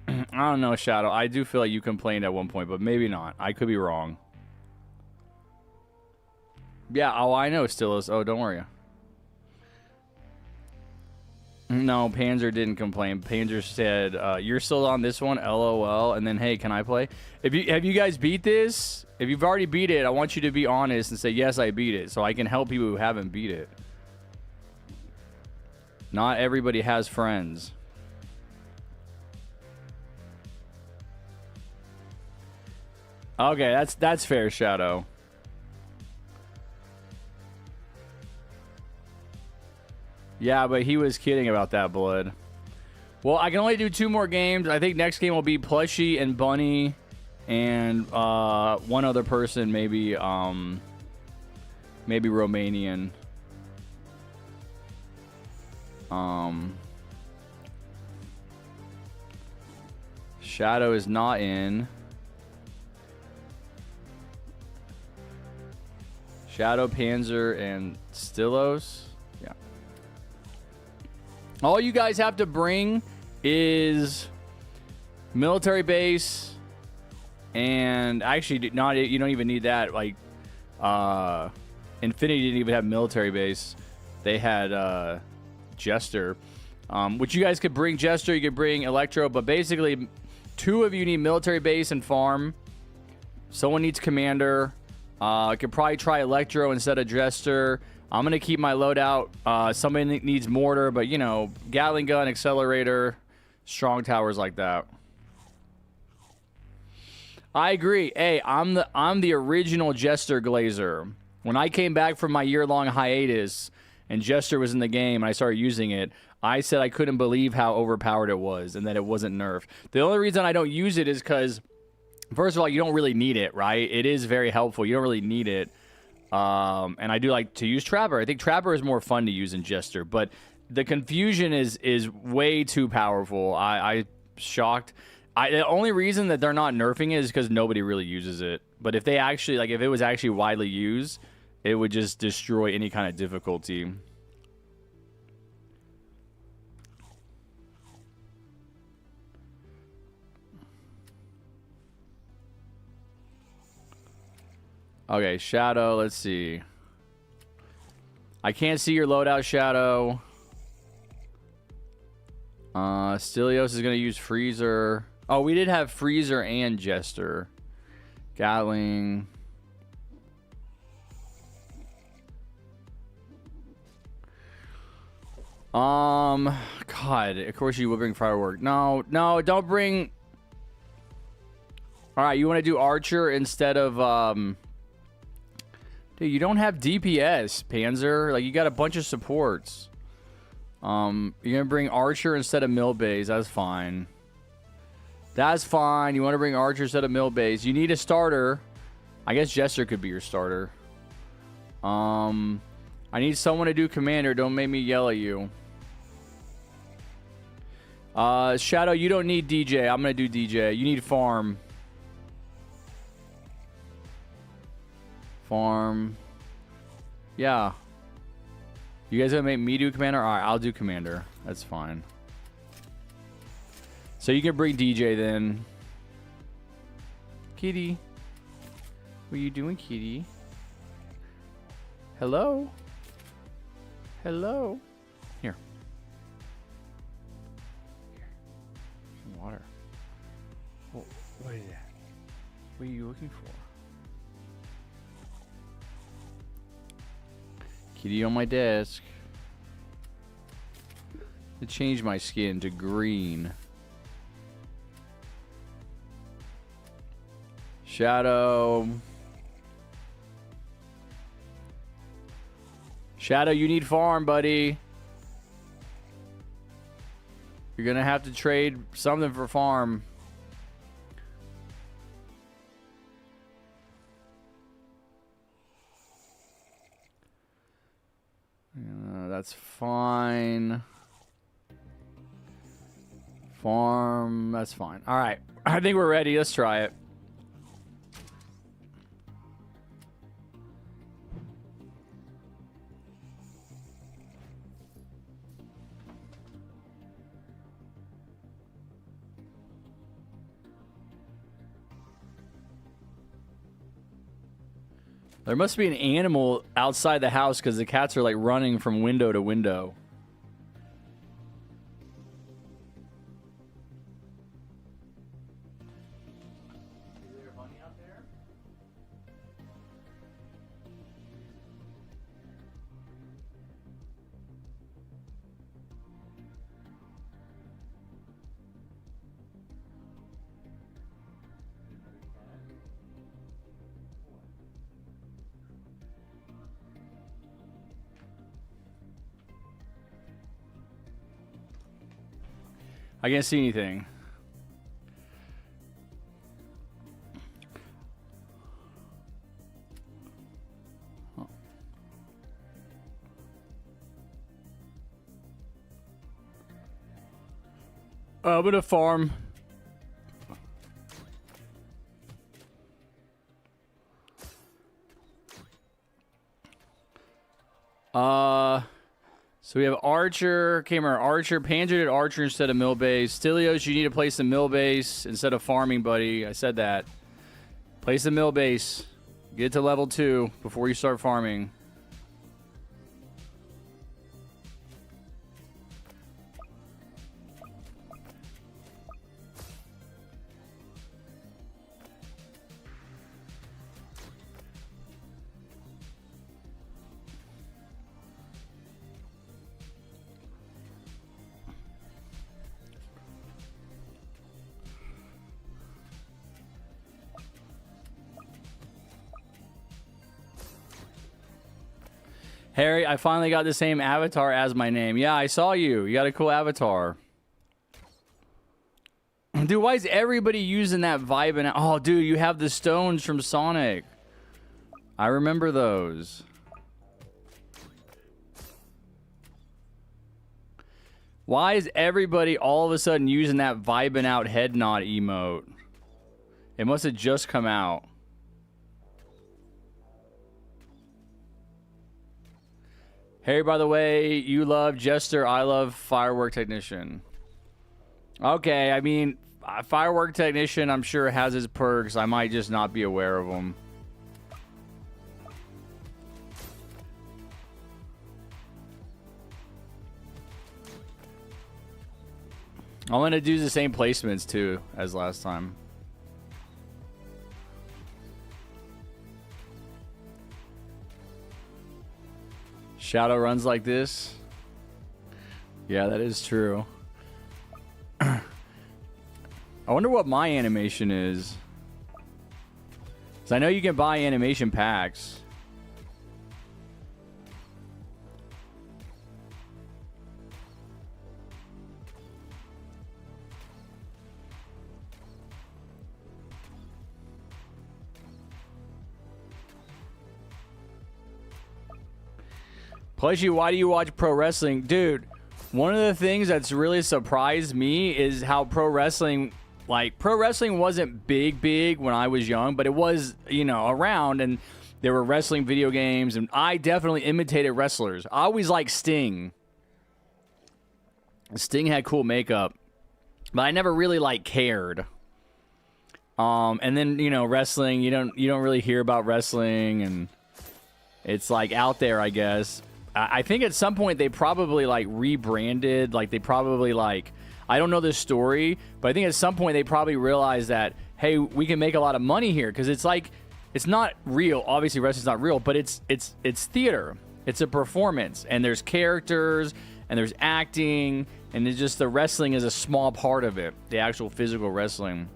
Speaker 1: I don't know, Shadow. I do feel like you complained at one point, but maybe not. I could be wrong. Yeah, oh, I know, Stillis. Oh, don't worry. No, Panzer didn't complain. Panzer said, you're still on this one, LOL, and then, hey, can I play? Have you guys beat this? If you've already beat it, I want you to be honest and say, yes, I beat it, so I can help people who haven't beat it. Not everybody has friends. Okay, that's fair, Shadow. Yeah, but he was kidding about that, Blood. Well, I can only do 2 more games. I think next game will be Plushie and Bunny and one other person, maybe Romanian. Shadow is not in. Shadow, Panzer, and Stillos. Yeah. All you guys have to bring is military base, and actually not, you don't even need that. Like Infinity didn't even have military base. They had Jester, which you guys could bring. Jester, you could bring Electro, but basically 2 of you need military base and farm. Someone needs commander. I could probably try Electro instead of Jester. I'm going to keep my loadout. Somebody needs mortar, but, you know, Gatling gun, accelerator, strong towers like that. I agree. Hey, I'm the original Jester Glazer. When I came back from my year-long hiatus and Jester was in the game and I started using it, I said I couldn't believe how overpowered it was and that it wasn't nerfed. The only reason I don't use it is because, first of all, you don't really need it, right? It is very helpful. You don't really need it. And I do like to use Trapper. I think Trapper is more fun to use than Jester, but the confusion is way too powerful. I'm shocked. The only reason that they're not nerfing it is because nobody really uses it. But if they actually, like, if it was actually widely used, it would just destroy any kind of difficulty. Okay, Shadow, let's see. I can't see your loadout, Shadow. Stilios is going to use Freezer. Oh, we did have Freezer and Jester. Gatling. God, of course you will bring firework. No, don't bring... Alright, you want to do Archer instead of, Dude, you don't have DPS, Panzer. Like, you got a bunch of supports. You're gonna bring Archer instead of Mill Base. That's fine. That's fine. You want to bring Archer instead of Mill Base. You need a starter. I guess Jester could be your starter. I need someone to do commander. Don't make me yell at you. Shadow, you don't need DJ. I'm going to do DJ. You need farm. Farm. Yeah. You guys going to make me do commander? All right, I'll do commander. That's fine. So you can bring DJ then. Kitty. What are you doing, kitty? Hello? Hello? Here. Some water. Oh, what is that? What are you looking for? Kitty on my desk. To change my skin to green. Shadow. Shadow, you need farm, buddy. You're gonna have to trade something for farm. That's fine. Farm, that's fine. All right, I think we're ready. Let's try it. There must be an animal outside the house because the cats are like running from window to window. Is there a bunny out there? I can't see anything. I'm gonna farm. So we have Archer, Archer, Panzer did Archer instead of mill base. Stilios, you need to place the mill base instead of farming, buddy. I said that. Place the mill base. Get to level 2 before you start farming. Harry, I finally got the same avatar as my name. Yeah, I saw you. You got a cool avatar. Dude, why is everybody using that vibe? And oh, dude, you have the stones from Sonic. I remember those. Why is everybody all of a sudden using that vibing out head nod emote? It must have just come out. Harry, by the way, you love Jester. I love Firework Technician. Okay, I mean, Firework Technician, I'm sure, has his perks. I might just not be aware of them. I'm going to do the same placements, too, as last time. Shadow runs like this. Yeah, that is true. I wonder what my animation is. Because I know you can buy animation packs. Plushy, why do you watch pro wrestling? Dude, one of the things that's really surprised me is how pro wrestling wasn't big when I was young, but it was, you know, around, and there were wrestling video games, and I definitely imitated wrestlers. I always liked Sting. Sting had cool makeup, but I never really like cared. And then, you know, wrestling, you don't really hear about wrestling, and it's like out there, I guess. I think at some point they probably like rebranded, like they probably like, I don't know this story, but I think at some point they probably realized that, hey, we can make a lot of money here, because it's like, it's not real. Obviously, wrestling's not real, but it's theater. It's a performance, and there's characters, and there's acting, and it's just the wrestling is a small part of it, the actual physical wrestling.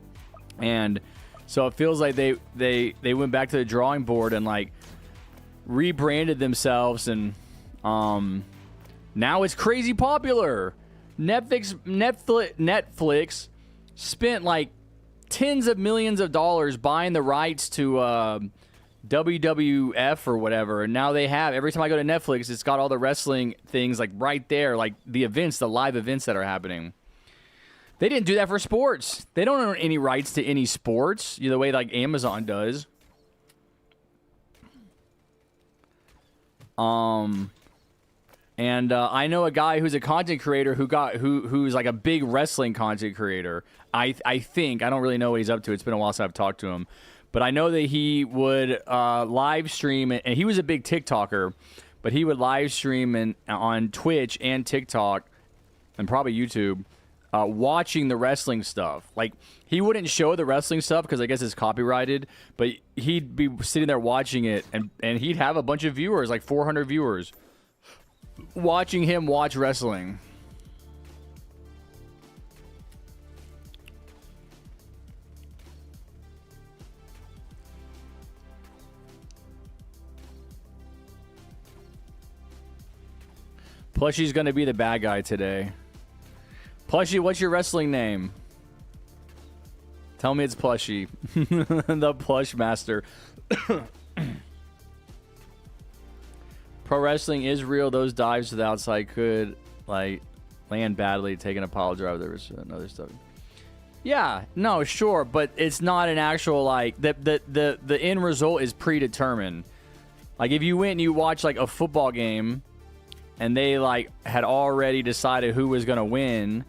Speaker 1: And so it feels like they went back to the drawing board and like rebranded themselves, and now it's crazy popular. Netflix spent like tens of millions of dollars buying the rights to WWF or whatever, and now they have, every time I go to Netflix, it's got all the wrestling things like right there, like the events, the live events that are happening. They didn't do that for sports. They don't own any rights to any sports, the way like Amazon does. And I know a guy who's a content creator who's like a big wrestling content creator. I think, I don't really know what he's up to. It's been a while since I've talked to him, but I know that he would live stream, and he was a big TikToker, but he would live stream on Twitch and TikTok and probably YouTube, watching the wrestling stuff. Like, he wouldn't show the wrestling stuff because I guess it's copyrighted, but he'd be sitting there watching it, and he'd have a bunch of viewers, like 400 viewers, watching him watch wrestling. Plushy's gonna be the bad guy today. Plushy, what's your wrestling name? Tell me it's Plushy. The Plush Master. Pro wrestling is real. Those dives to the outside could like land badly, taking a pile driver. There was another stuff. Yeah, no, sure, but it's not an actual like the end result is predetermined. Like if you went and you watched like a football game and they like had already decided who was gonna win,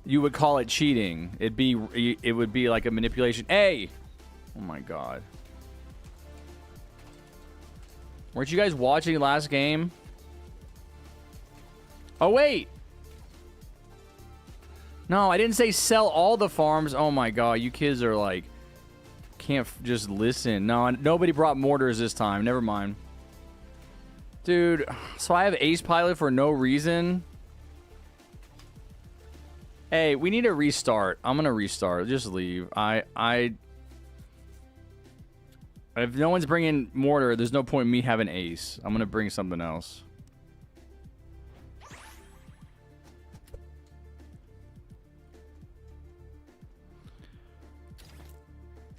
Speaker 1: you would call it cheating. It would be like a manipulation. Hey! Oh my god. Weren't you guys watching the last game? Oh, wait. No, I didn't say sell all the farms. Oh, my God. You kids are like... Can't just listen. No, nobody brought mortars this time. Never mind. Dude, so I have Ace Pilot for no reason? Hey, we need a restart. I'm going to restart. Just leave. If no one's bringing mortar, there's no point in me having ace. I'm going to bring something else.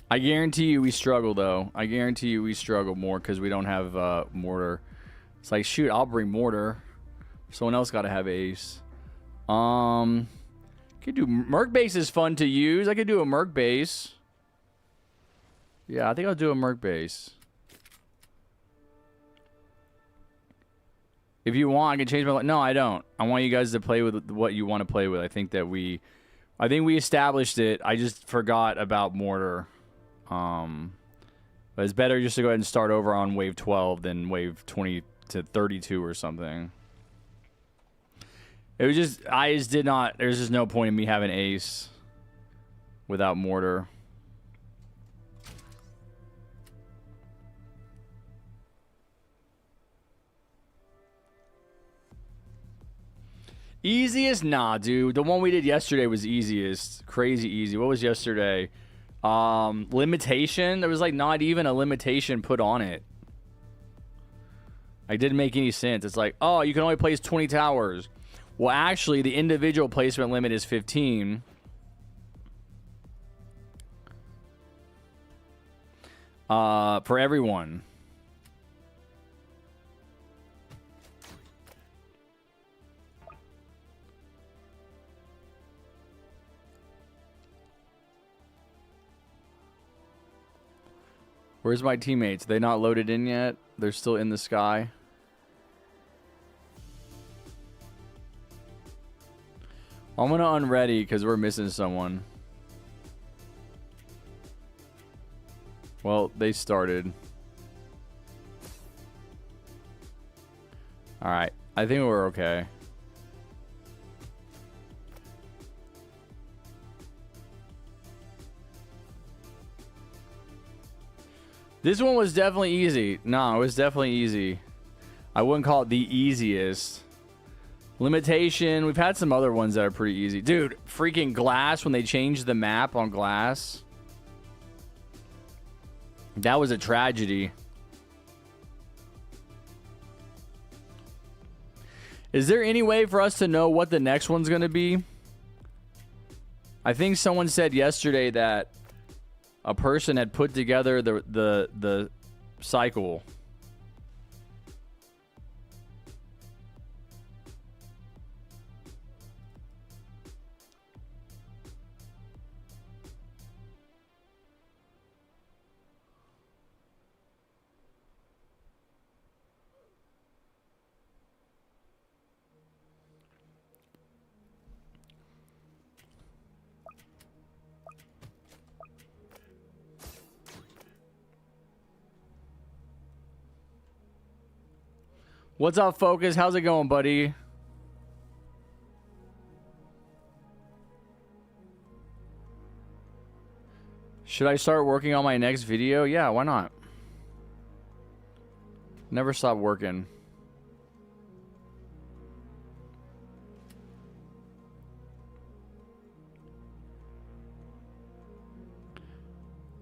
Speaker 1: I guarantee you we struggle, though. I guarantee you we struggle more because we don't have mortar. It's like, shoot, I'll bring mortar. Someone else got to have ace. Could do Merc base is fun to use. I could do a Merc base. Yeah, I think I'll do a Merc base. If you want, I can change my life. No, I don't. I want you guys to play with what you want to play with. I think we established it. I just forgot about mortar. But it's better just to go ahead and start over on wave 12 than wave 20 to 32 or something. It was just, there's just no point in me having ace without mortar. Easiest? Nah, dude. The one we did yesterday was easiest. Crazy easy. What was yesterday? Limitation? There was like not even a limitation put on it. It didn't make any sense. It's like, oh, you can only place 20 towers. Well, actually, the individual placement limit is 15. For everyone. Where's my teammates? They not loaded in yet? They're still in the sky. I'm gonna unready because we're missing someone. Well, they started. Alright. I think we're okay. This one was definitely easy. No, it was definitely easy. I wouldn't call it the easiest. Limitation. We've had some other ones that are pretty easy. Dude, freaking Glass, when they changed the map on Glass. That was a tragedy. Is there any way for us to know what the next one's going to be? I think someone said yesterday that a person had put together the cycle. What's up, Focus? How's it going, buddy? Should I start working on my next video? Yeah, why not? Never stop working.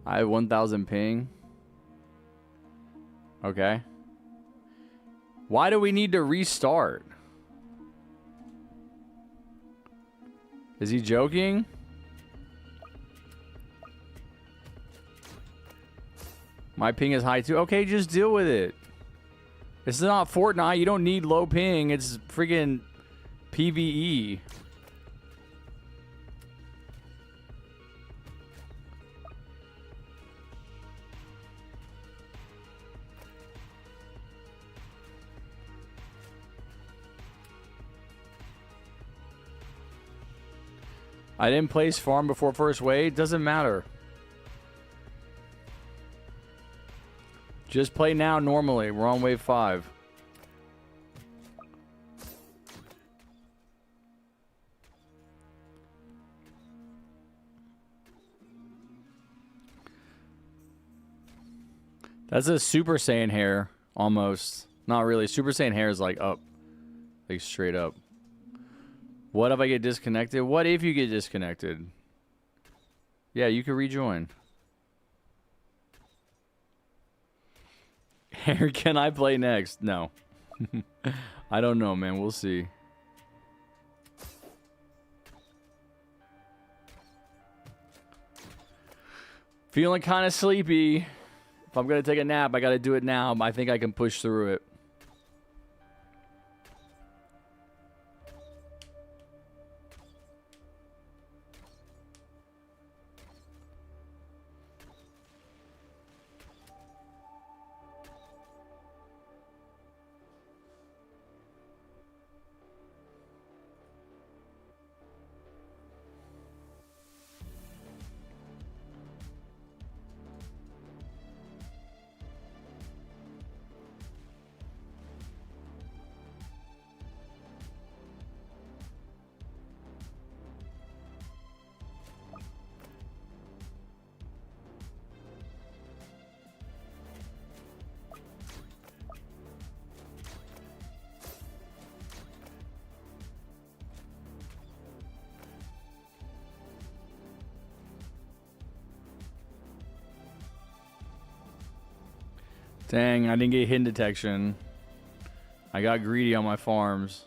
Speaker 1: I have 1,000 ping. Okay. Why do we need to restart? Is he joking? My ping is high too. Okay, just deal with it. It's not Fortnite. You don't need low ping. It's freaking PvE. I didn't place farm before first wave. Doesn't matter. Just play now normally. We're on wave 5. That's a Super Saiyan hair, almost. Not really. Super Saiyan hair is like up. Like straight up. What if I get disconnected? What if you get disconnected? Yeah, you can rejoin. Can I play next? No. I don't know, man. We'll see. Feeling kind of sleepy. If I'm going to take a nap, I got to do it now. I think I can push through it. Dang, I didn't get hidden detection. I got greedy on my farms.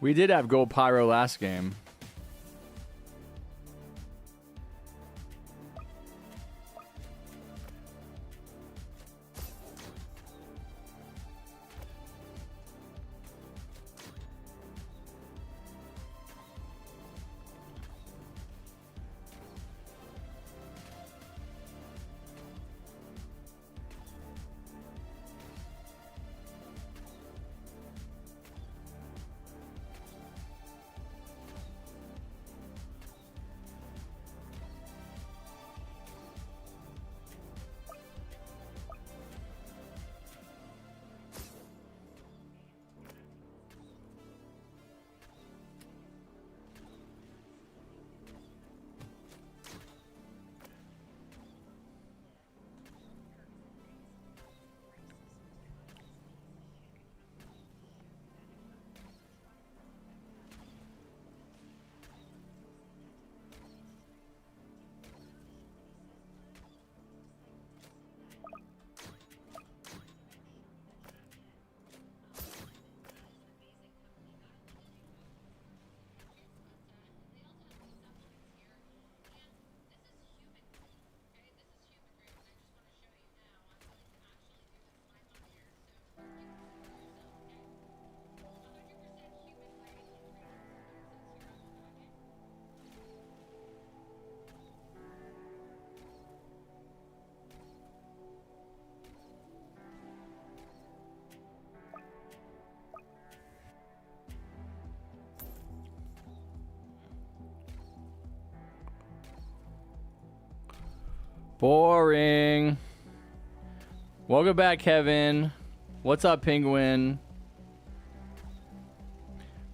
Speaker 1: We did have gold pyro last game. Boring. Welcome back, Kevin. What's up, Penguin?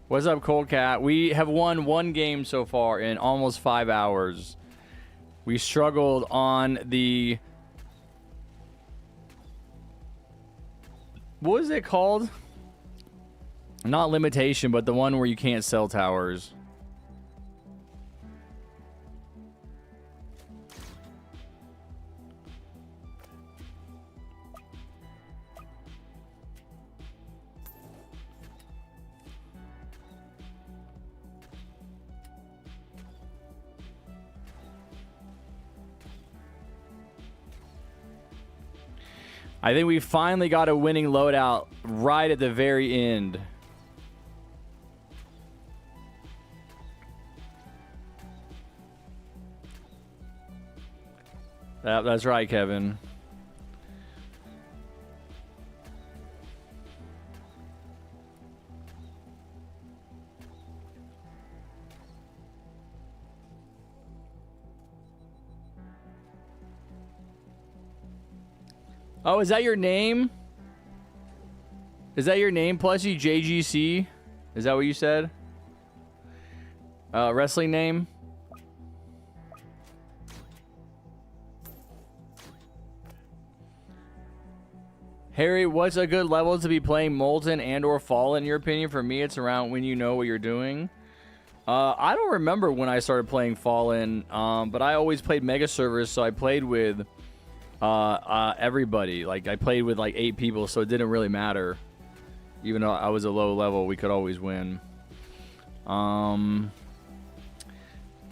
Speaker 1: What's up, Cold Cat? We have won one game so far in almost 5 hours. We struggled on the... What is it called? Not limitation, but the one where you can't sell towers. I think we finally got a winning loadout right at the very end. That's right, Kevin. Oh, is that your name? Is that your name, Plushie? JGC? Is that what you said? Wrestling name? Harry, what's a good level to be playing Molten and or Fallen, in your opinion? For me, it's around when you know what you're doing. I don't remember when I started playing Fallen, but I always played Mega Servers, so I played with everybody. Like, I played with like 8 people, so it didn't really matter. Even though I was a low level, we could always win. I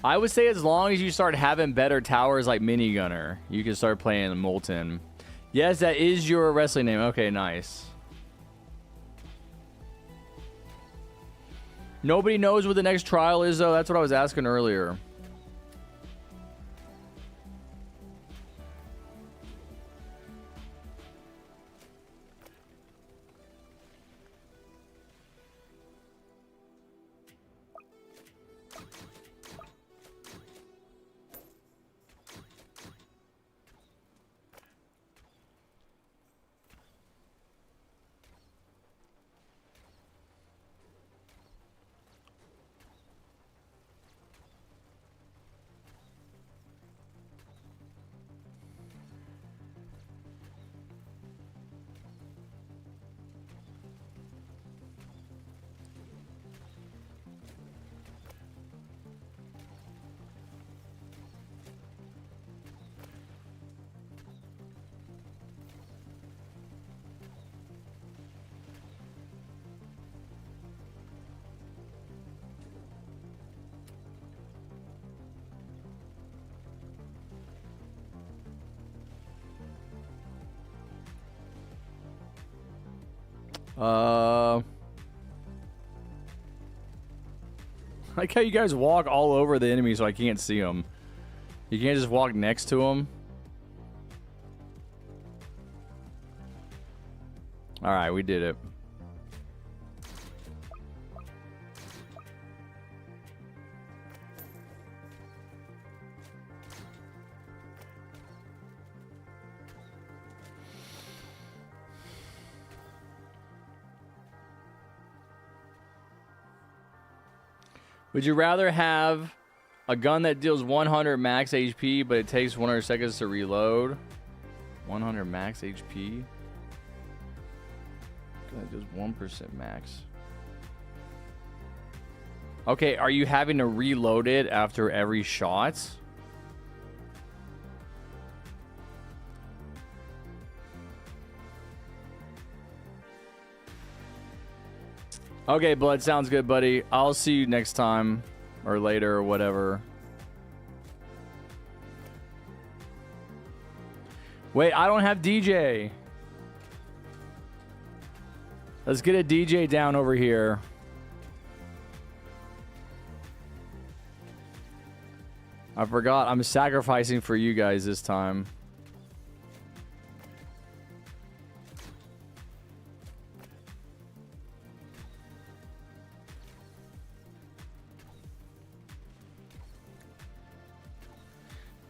Speaker 1: would say as long as you start having better towers like Minigunner, you can start playing Molten. Yes, that is your wrestling name. Okay, nice. Nobody knows what the next trial is, though. That's what I was asking earlier. I like how you guys walk all over the enemy so I can't see them. You can't just walk next to them. Alright, we did it. Would you rather have a gun that deals 100 max HP, but it takes 100 seconds to reload? 100 max HP? Gun that deals 1% max. Okay, are you having to reload it after every shot? Okay, Blood, sounds good, buddy. I'll see you next time or later or whatever. Wait, I don't have DJ. Let's get a DJ down over here. I forgot. I'm sacrificing for you guys this time.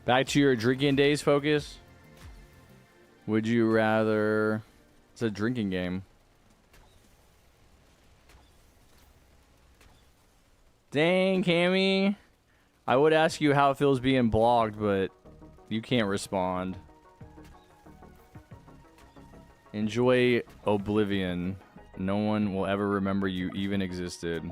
Speaker 1: Back to your drinking days, Focus. Would you rather... It's a drinking game. Dang, Cammy. I would ask you how it feels being blocked, but you can't respond. Enjoy oblivion. No one will ever remember you even existed.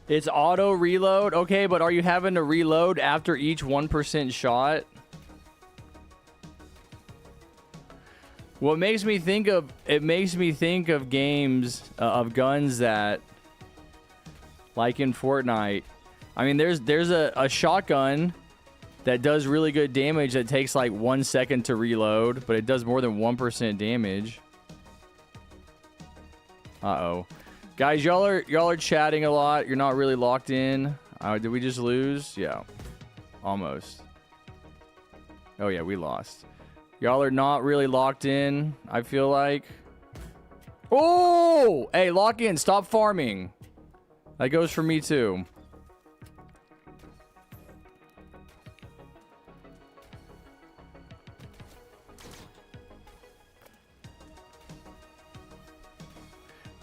Speaker 1: It's auto reload. Okay, but are you having to reload after each 1% shot? What makes me think of games of guns that, like in Fortnite. I mean, there's a shotgun that does really good damage that takes like 1 second to reload, but it does more than 1% damage. Uh-oh. Guys, y'all are chatting a lot. You're not really locked in. Did we just lose? Yeah. Almost. Oh, yeah, we lost. Y'all are not really locked in, I feel like. Oh! Hey, lock in. Stop farming. That goes for me, too.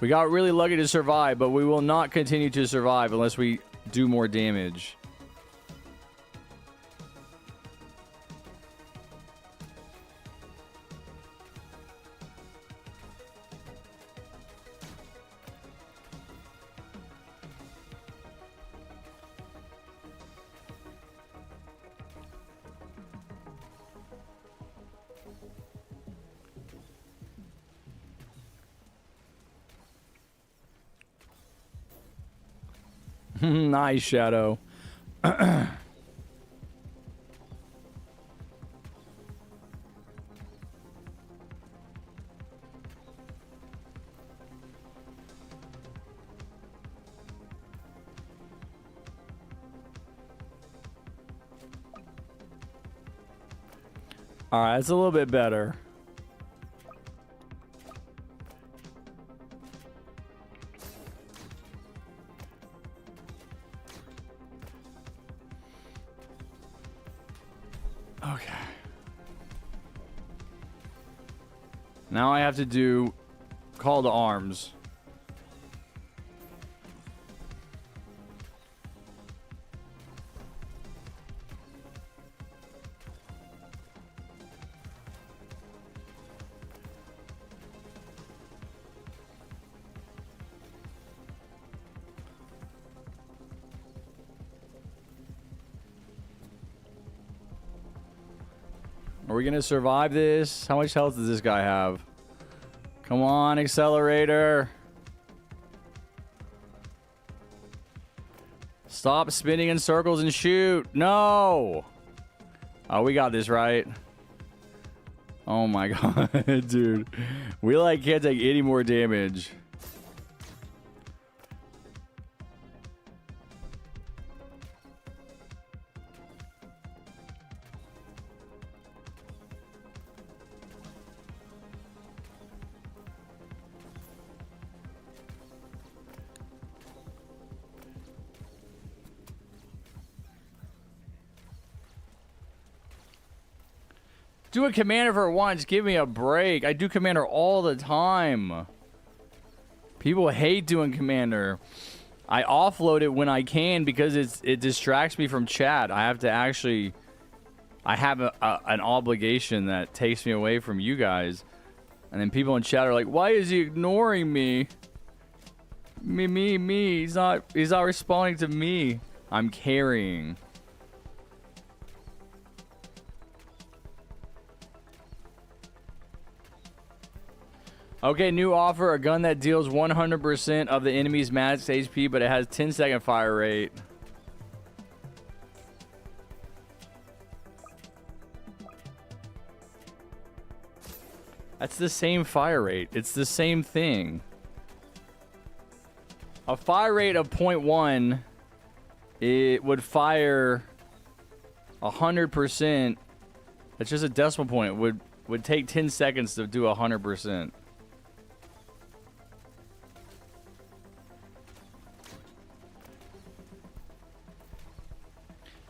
Speaker 1: We got really lucky to survive, but we will not continue to survive unless we do more damage. Nice, Shadow. Alright, it's a little bit better. Okay. Now I have to do call to arms. Are we gonna survive this? How much health does this guy have? Come on, accelerator. Stop spinning in circles and shoot. No. Oh, we got this, right? Oh my god, dude. We like can't take any more damage. Do a commander for once. Give me a break. I do commander all the time. People hate doing commander. I offload it when I can because it distracts me from chat. I have to actually... I have an obligation that takes me away from you guys. And then people in chat are like, why is he ignoring me? Me. He's not responding to me. I'm carrying. Okay, new offer. A gun that deals 100% of the enemy's max HP, but it has 10-second fire rate. That's the same fire rate. It's the same thing. A fire rate of 0.1 it would fire 100%. That's just a decimal point. It would take 10 seconds to do 100%.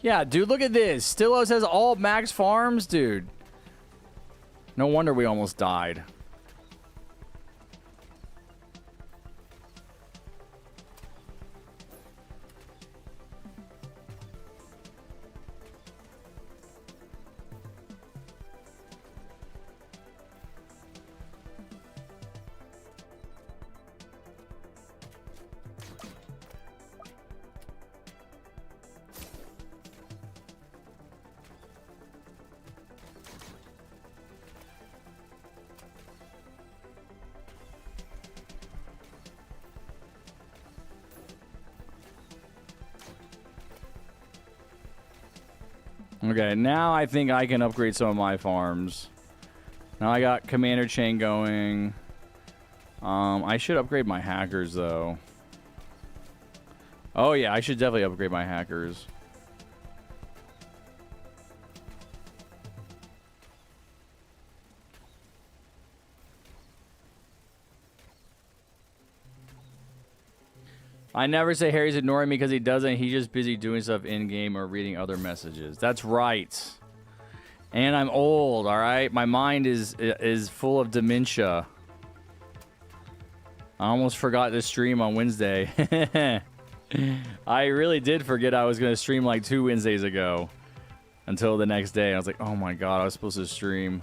Speaker 1: Yeah, dude, look at this. Stillos has all max farms, dude. No wonder we almost died. Okay, now I think I can upgrade some of my farms. Now I got Commander Chain going. I should upgrade my hackers, though. Oh, yeah, I should definitely upgrade my hackers. I never say Harry's ignoring me because he doesn't. He's just busy doing stuff in-game or reading other messages. That's right. And I'm old, all right? My mind is full of dementia. I almost forgot to stream on Wednesday. I really did forget I was going to stream like 2 Wednesdays ago. Until the next day. I was like, oh my god, I was supposed to stream.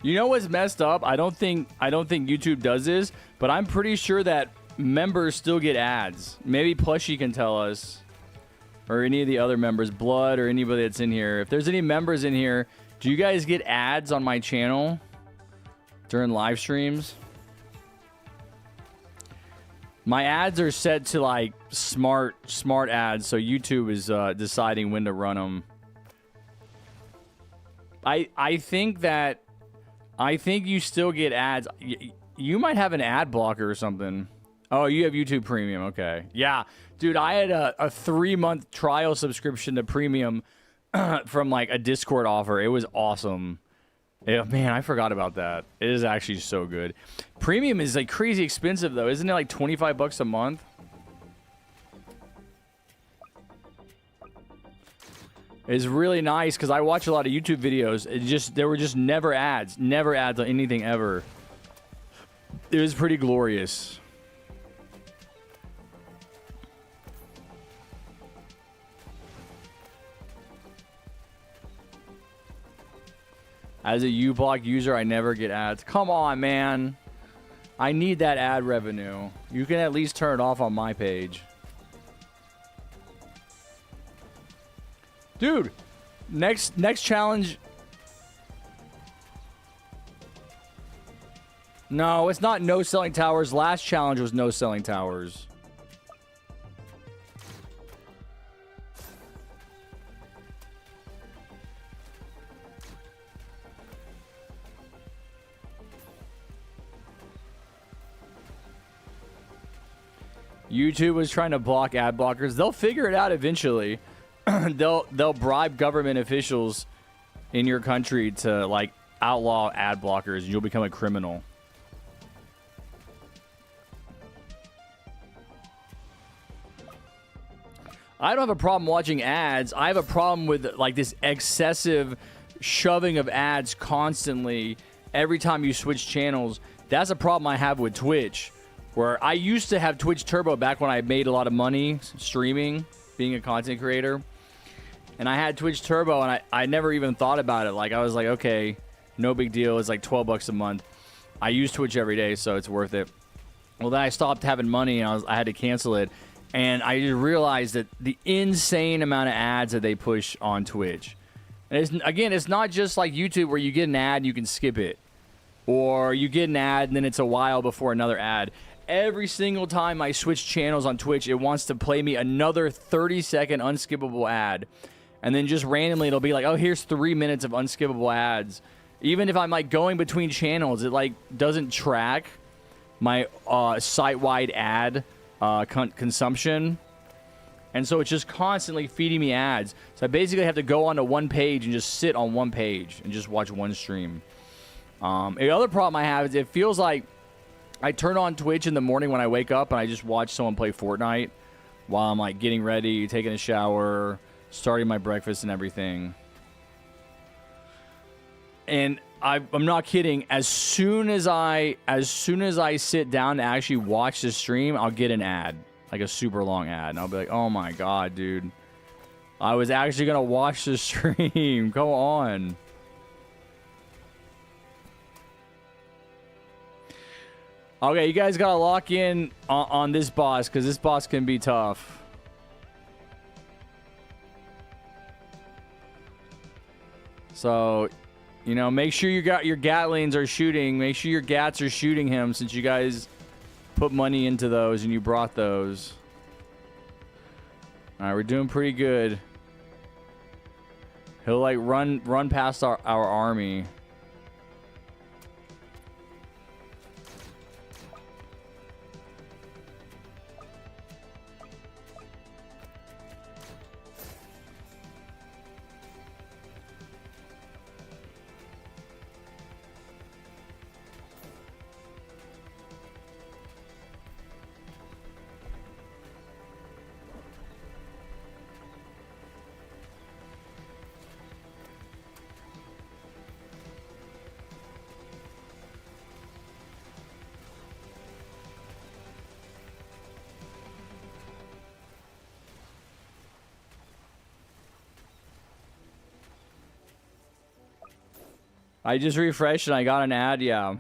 Speaker 1: You know what's messed up? I don't think YouTube does this, but I'm pretty sure that members still get ads. Maybe Plushie can tell us, or any of the other members, Blood, or anybody that's in here. If there's any members in here, do you guys get ads on my channel during live streams? My ads are set to like smart ads, so YouTube is deciding when to run them. I think you still get ads. You might have an ad blocker or something. Oh, you have YouTube Premium. Okay. Yeah. Dude, I had a 3-month trial subscription to Premium from like a Discord offer. It was awesome. Yeah, man, I forgot about that. It is actually so good. Premium is like crazy expensive though. Isn't it like $25 a month? It's really nice because I watch a lot of YouTube videos. There were just never ads on anything ever. It was pretty glorious. As a uBlock user, I never get ads. Come on, man. I need that ad revenue. You can at least turn it off on my page. Dude, next challenge. No, it's not no selling towers. Last challenge was no selling towers. YouTube was trying to block ad blockers. They'll figure it out eventually. They'll bribe government officials in your country to like outlaw ad blockers and you'll become a criminal. I don't have a problem watching ads. I have a problem with like this excessive shoving of ads constantly every time you switch channels. That's a problem I have with Twitch, where I used to have Twitch Turbo back when I made a lot of money streaming, being a content creator. And I had Twitch Turbo, and I never even thought about it. Like, I was like, okay, no big deal. It's like $12 a month. I use Twitch every day, so it's worth it. Well, then I stopped having money, and I had to cancel it. And I just realized that the insane amount of ads that they push on Twitch. And it's not just like YouTube where you get an ad and you can skip it. Or you get an ad, and then it's a while before another ad. Every single time I switch channels on Twitch, it wants to play me another 30-second unskippable ad. And then just randomly, it'll be like, oh, here's 3 minutes of unskippable ads. Even if I'm like going between channels, it like doesn't track my site-wide ad consumption. And so it's just constantly feeding me ads. So I basically have to go onto one page and just sit on one page and just watch one stream. The other problem I have is it feels like I turn on Twitch in the morning when I wake up and I just watch someone play Fortnite while I'm like getting ready, taking a shower, starting my breakfast and everything. And I'm not kidding. As soon as I sit down to actually watch the stream, I'll get an ad, like a super long ad, and I'll be like, "Oh my god, dude! I was actually gonna watch the stream. Go on." Okay, you guys gotta lock in on this boss because this boss can be tough. So, you know, make sure you got your Gatlings are shooting. Make sure your Gats are shooting him since you guys put money into those and you brought those. All right, we're doing pretty good. He'll like run past our army. I just refreshed and I got an ad, yeah.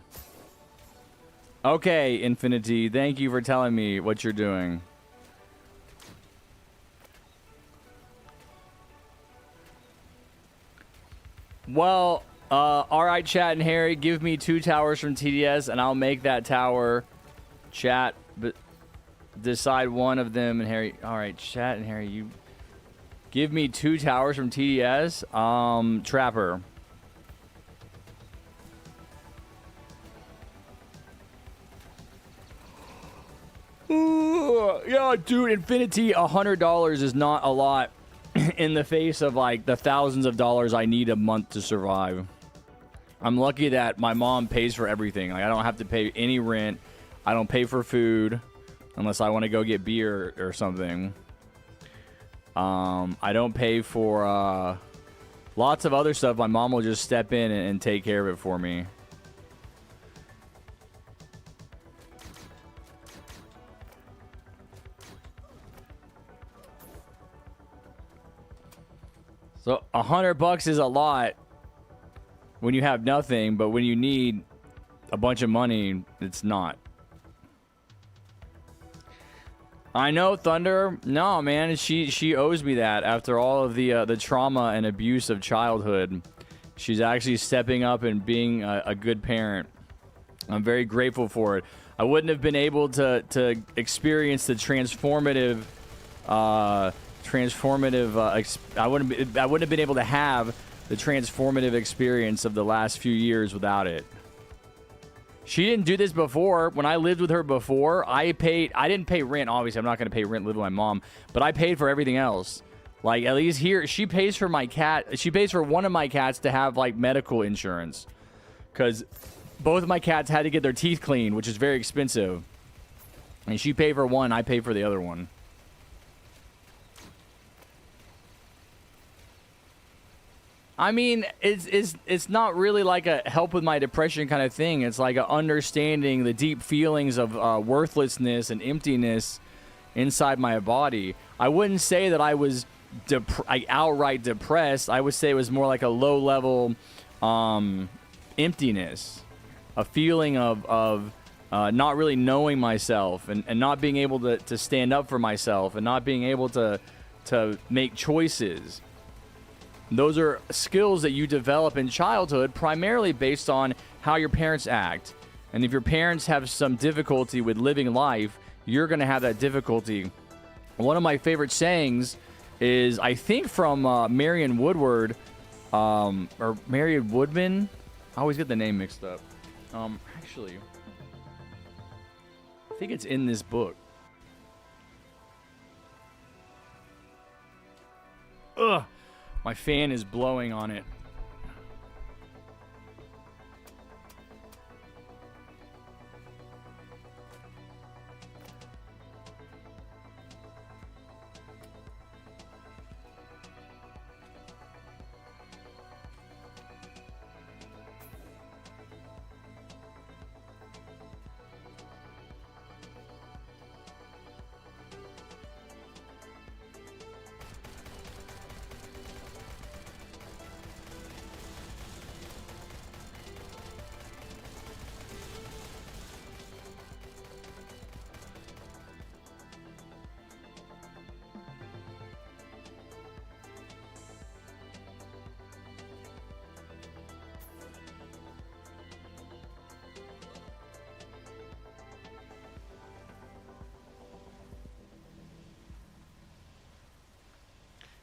Speaker 1: Okay, Infinity, thank you for telling me what you're doing. Well, alright, Chat and Harry, give me 2 towers from TDS and I'll make that tower. Chat, but decide one of them and Harry. Alright, Chat and Harry, you give me 2 towers from TDS. Trapper. Yeah, dude, Infinity, $100 is not a lot in the face of like the thousands of dollars I need a month to survive. I'm lucky that my mom pays for everything. Like, I don't have to pay any rent. I don't pay for food unless I want to go get beer or something. I don't pay for lots of other stuff. My mom will just step in and take care of it for me. So $100 is a lot when you have nothing, but when you need a bunch of money, it's not. I know, Thunder. No, man, she owes me that after all of the trauma and abuse of childhood. She's actually stepping up and being a good parent. I'm very grateful for it. I wouldn't have been able to experience the transformative. I wouldn't have been able to have the transformative experience of the last few years without it. She didn't do this before. When I lived with her before, I didn't pay rent. Obviously, I'm not going to pay rent, live with my mom, but I paid for everything else. Like, at least here, she pays for my cat. She pays for one of my cats to have like medical insurance, because both of my cats had to get their teeth cleaned, which is very expensive. And she paid for one, I paid for the other one. I mean, it's not really like a help with my depression kind of thing. It's like a understanding the deep feelings of worthlessness and emptiness inside my body. I wouldn't say that I was outright depressed. I would say it was more like a low-level emptiness, a feeling of not really knowing myself and not being able to stand up for myself and not being able to make choices. Those are skills that you develop in childhood, primarily based on how your parents act. And if your parents have some difficulty with living life, you're going to have that difficulty. One of my favorite sayings is, I think, from Marion Woodward, or Marion Woodman. I always get the name mixed up. Actually, I think it's in this book. Ugh. My fan is blowing on it.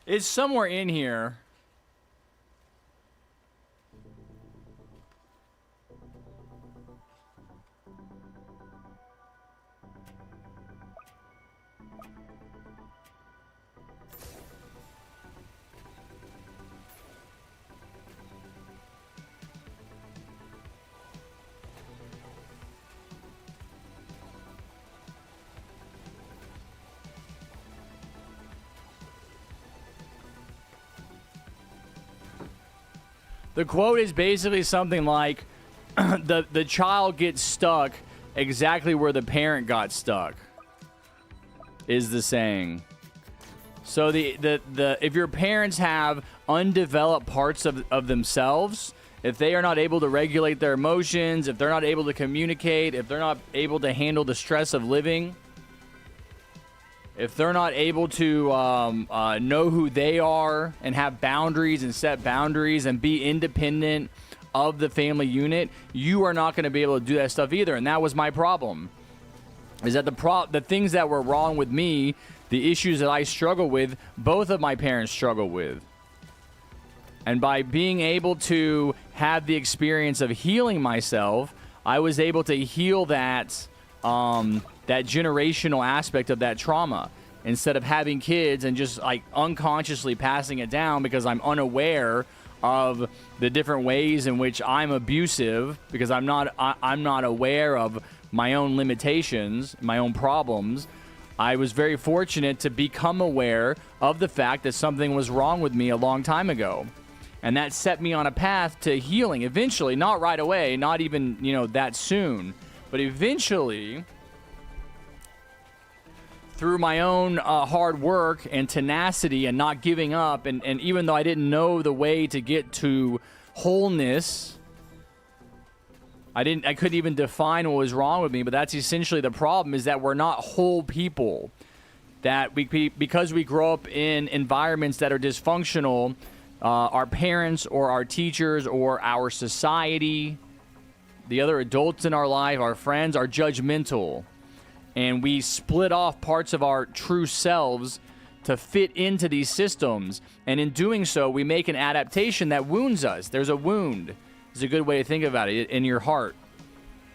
Speaker 1: It's somewhere in here. The quote is basically something like, the child gets stuck exactly where the parent got stuck, is the saying. So if your parents have undeveloped parts of themselves, if they are not able to regulate their emotions, if they're not able to communicate, if they're not able to handle the stress of living, if they're not able to know who they are and have boundaries and set boundaries and be independent of the family unit, you are not going to be able to do that stuff either. And that was my problem. Is that the things that were wrong with me, the issues that I struggle with, both of my parents struggle with. And by being able to have the experience of healing myself, I was able to heal that that generational aspect of that trauma, instead of having kids and just like unconsciously passing it down because I'm unaware of the different ways in which I'm abusive, because I'm not aware of my own limitations, my own problems. I was very fortunate to become aware of the fact that something was wrong with me a long time ago. And that set me on a path to healing eventually, not right away, not even, that soon, but eventually, through my own hard work and tenacity and not giving up, and even though I didn't know the way to get to wholeness, I couldn't even define what was wrong with me, but that's essentially the problem, is that we're not whole people. That because we grow up in environments that are dysfunctional, our parents or our teachers or our society, the other adults in our life, our friends, are judgmental. And we split off parts of our true selves to fit into these systems. And in doing so, we make an adaptation that wounds us. There's a wound. It's a good way to think about it, in your heart,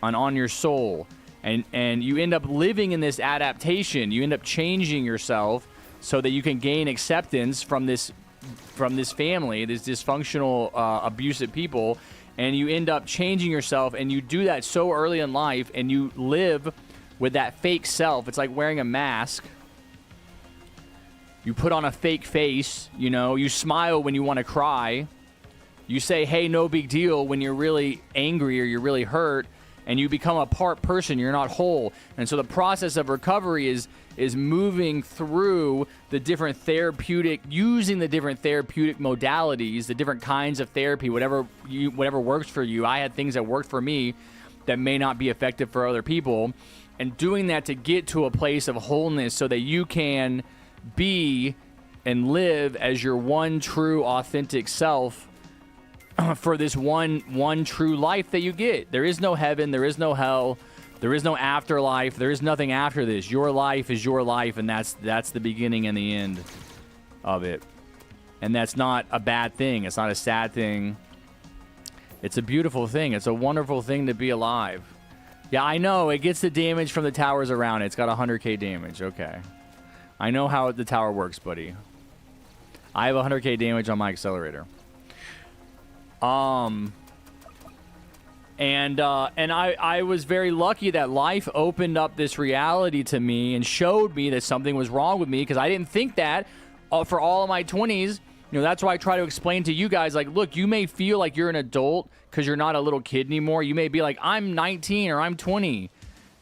Speaker 1: on your soul. And you end up living in this adaptation. You end up changing yourself so that you can gain acceptance from this family, this dysfunctional, abusive people. And you end up changing yourself, and you do that so early in life, and you live with that fake self. It's like wearing a mask. You put on a fake face, you smile when you want to cry. You say, hey, no big deal when you're really angry or you're really hurt, and you become a part person. You're not whole. And so the process of recovery is moving through the different using the different therapeutic modalities, the different kinds of therapy, whatever works for you. I had things that worked for me that may not be effective for other people, and doing that to get to a place of wholeness so that you can be and live as your one true authentic self for this one true life that you get. There is no heaven, there is no hell, there is no afterlife, there is nothing after this. Your life is your life, and that's the beginning and the end of it. And that's not a bad thing. It's not a sad thing. It's a beautiful thing. It's a wonderful thing to be alive. Yeah, I know. It gets the damage from the towers around it. It's got 100k damage. Okay. I know how the tower works, buddy. I have 100k damage on my accelerator. And I was very lucky that life opened up this reality to me and showed me that something was wrong with me, because I didn't think that for all of my 20s. You know, that's why I try to explain to you guys, like, look, you may feel like you're an adult because you're not a little kid anymore. You may be like, I'm 19 or I'm 20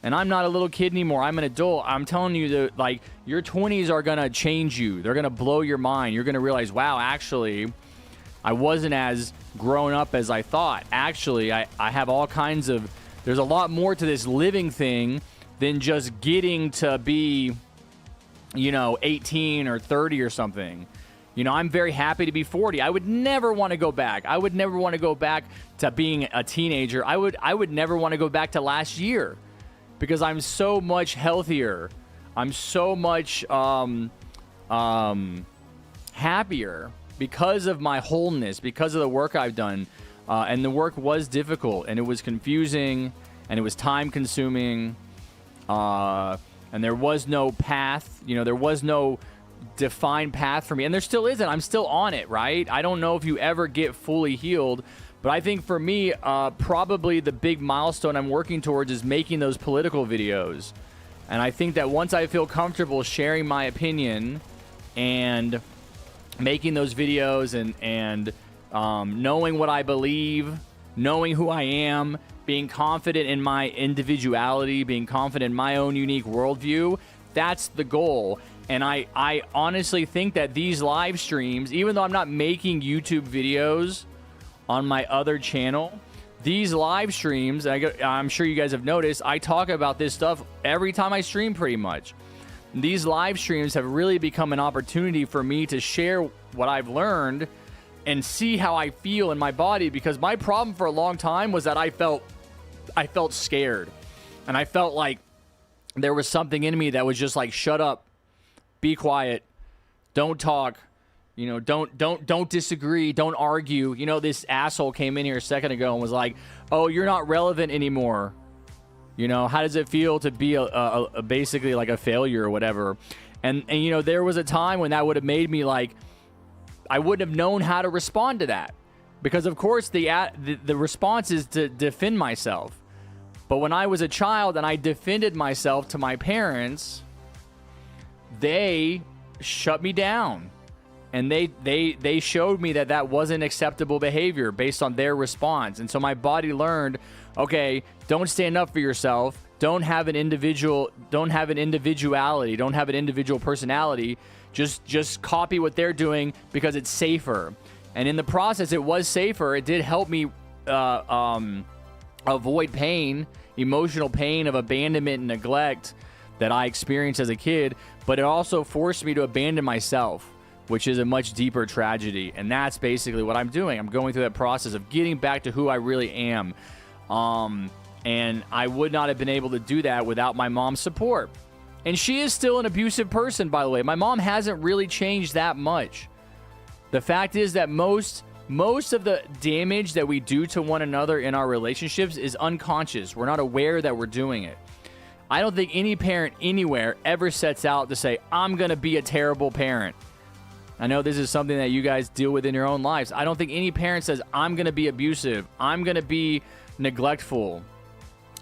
Speaker 1: and I'm not a little kid anymore. I'm an adult. I'm telling you that, like, your 20s are going to change you. They're going to blow your mind. You're going to realize, wow, actually, I wasn't as grown up as I thought. Actually, I have all kinds of, there's a lot more to this living thing than just getting to be, 18 or 30 or something. I'm very happy to be 40. I would never want to go back. I would never want to go back to being a teenager. I would never want to go back to last year, because I'm so much healthier. I'm so much happier because of my wholeness, because of the work I've done. And the work was difficult, and it was confusing, and it was time consuming. And there was no path. There was no defined path for me, and there still isn't. I'm still on it, right? I don't know if you ever get fully healed, but I think for me, probably the big milestone I'm working towards is making those political videos. And I think that once I feel comfortable sharing my opinion and making those videos and knowing what I believe, knowing who I am, being confident in my individuality, being confident in my own unique worldview, that's the goal. And I honestly think that these live streams, even though I'm not making YouTube videos on my other channel, these live streams, I'm sure you guys have noticed, I talk about this stuff every time I stream pretty much. These live streams have really become an opportunity for me to share what I've learned and see how I feel in my body, because my problem for a long time was that I felt scared. And I felt like there was something in me that was just like, shut up. Be quiet. Don't talk. Don't disagree. Don't argue. This asshole came in here a second ago and was like, "Oh, you're not relevant anymore. How does it feel to be a basically like a failure or whatever?" And there was a time when that would have made me like, I wouldn't have known how to respond to that, because of course the response is to defend myself. But when I was a child and I defended myself to my parents, they shut me down, and they showed me that wasn't acceptable behavior based on their response. And so my body learned, okay, don't stand up for yourself, don't have an individuality, don't have an individual personality, just copy what they're doing because it's safer. And in the process, it was safer. It did help me avoid pain, emotional pain of abandonment and neglect that I experienced as a kid, but it also forced me to abandon myself, which is a much deeper tragedy. And that's basically what I'm doing. I'm going through that process of getting back to who I really am. And I would not have been able to do that without my mom's support. And she is still an abusive person, by the way. My mom hasn't really changed that much. The fact is that most of the damage that we do to one another in our relationships is unconscious. We're not aware that we're doing it. I don't think any parent anywhere ever sets out to say, I'm going to be a terrible parent. I know this is something that you guys deal with in your own lives. I don't think any parent says, I'm going to be abusive. I'm going to be neglectful.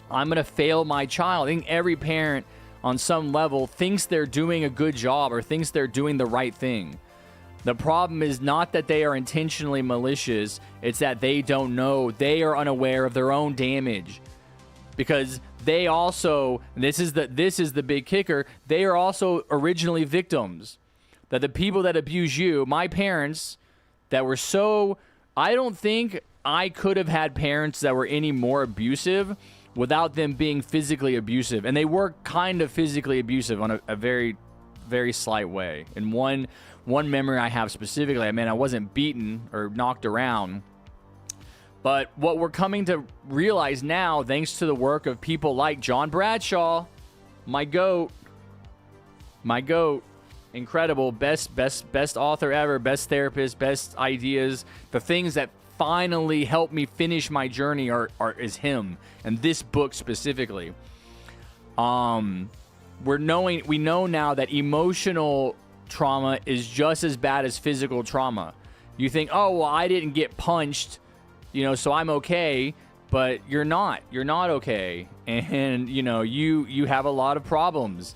Speaker 1: I'm going to fail my child. I think every parent on some level thinks they're doing a good job or thinks they're doing the right thing. The problem is not that they are intentionally malicious. It's that they don't know. They are unaware of their own damage. Because they also, this is the big kicker, they are also originally victims. That the people that abuse you, my parents, that were so, I don't think I could have had parents that were any more abusive without them being physically abusive. And they were kind of physically abusive on a very, very slight way. In one memory I have specifically, I mean, I wasn't beaten or knocked around. But what we're coming to realize now, thanks to the work of people like John Bradshaw, my goat, incredible, best author ever, best therapist, best ideas, the things that finally helped me finish my journey is him, and this book specifically. We know now that emotional trauma is just as bad as physical trauma. You think, oh, well, I didn't get punched, so I'm okay, but you're not okay. And, you have a lot of problems,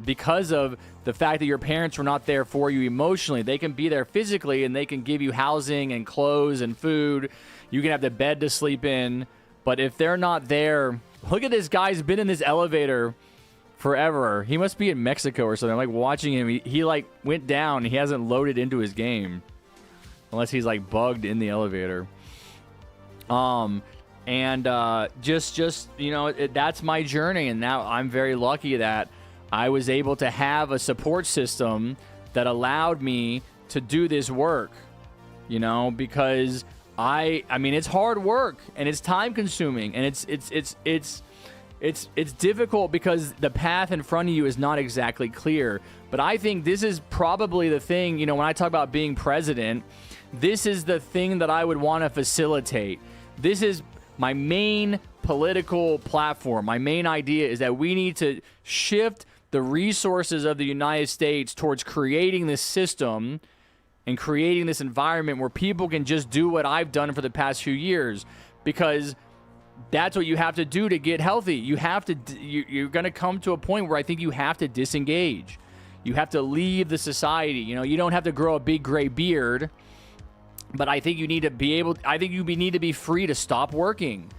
Speaker 1: because of the fact that your parents were not there for you emotionally. They can be there physically, and they can give you housing and clothes and food. You can have the bed to sleep in, but if they're not there, look at this guy's been in this elevator forever. He must be in Mexico or something. I'm like watching him. He like went down. He hasn't loaded into his game unless he's like bugged in the elevator. That's my journey, and now I'm very lucky that I was able to have a support system that allowed me to do this work. Because I mean it's hard work, and it's time consuming, and it's difficult because the path in front of you is not exactly clear. But I think this is probably the thing, when I talk about being president, this is the thing that I would want to facilitate. This is my main political platform. My main idea is that we need to shift the resources of the United States towards creating this system and creating this environment where people can just do what I've done for the past few years, because that's what you have to do to get healthy. You're going to come to a point where I think you have to disengage. You have to leave the society. You don't have to grow a big gray beard, but I think you need to need to be free to stop working,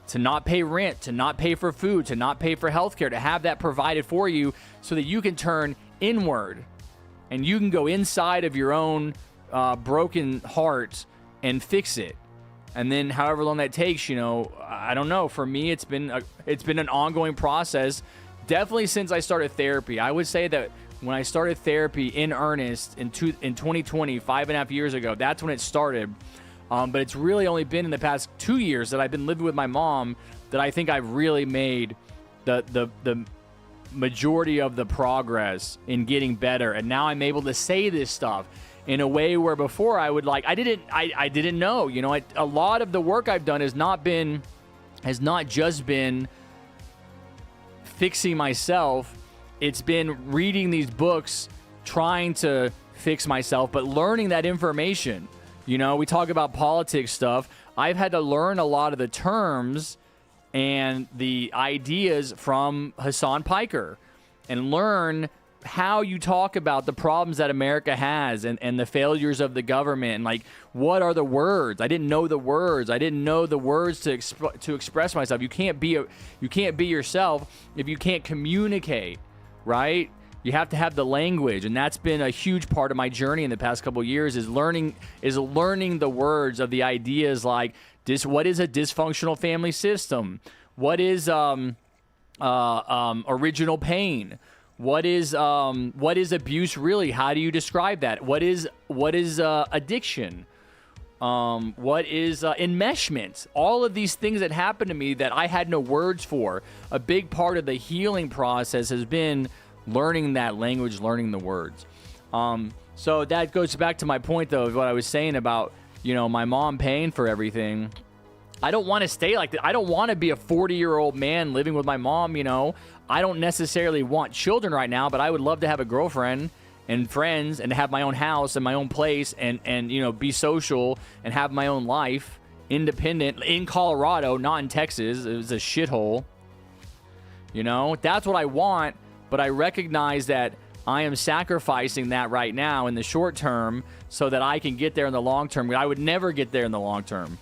Speaker 1: to not pay rent, to not pay for food, to not pay for healthcare, to have that provided for you so that you can turn inward and you can go inside of your own broken heart and fix it. And then however long that takes, I don't know. For me, it's been an ongoing process, definitely since I started therapy. I would say that when I started therapy in earnest in 2020, 5.5 years ago, that's when it started. But it's really only been in the past 2 years that I've been living with my mom that I think I've really made the majority of the progress in getting better. And now I'm able to say this stuff in a way where before I would I didn't know. A lot of the work I've done has not just been fixing myself. It's been reading these books, trying to fix myself, but learning that information. We talk about politics stuff. I've had to learn a lot of the terms and the ideas from Hassan Piker and learn how you talk about the problems that America has and the failures of the government, and what are the words. I didn't know the words. I didn't know the words to express myself. You can't be yourself if you can't communicate, right? You have to have the language, and that's been a huge part of my journey in the past couple of years, is learning the words of the ideas like this. What is a dysfunctional family system? What is original pain? What is abuse really? How do you describe that? What is addiction? What is enmeshment? All of these things that happened to me that I had no words for. A big part of the healing process has been learning that language, learning the words. So that goes back to my point, though, of what I was saying about, my mom paying for everything. I don't want to stay like that. I don't want to be a 40-year-old man living with my mom, I don't necessarily want children right now, but I would love to have a girlfriend and friends and have my own house and my own place and be social and have my own life, independent, in Colorado, not in Texas. It was a shithole. That's what I want. But I recognize that I am sacrificing that right now in the short term so that I can get there in the long term. I would never get there in the long term.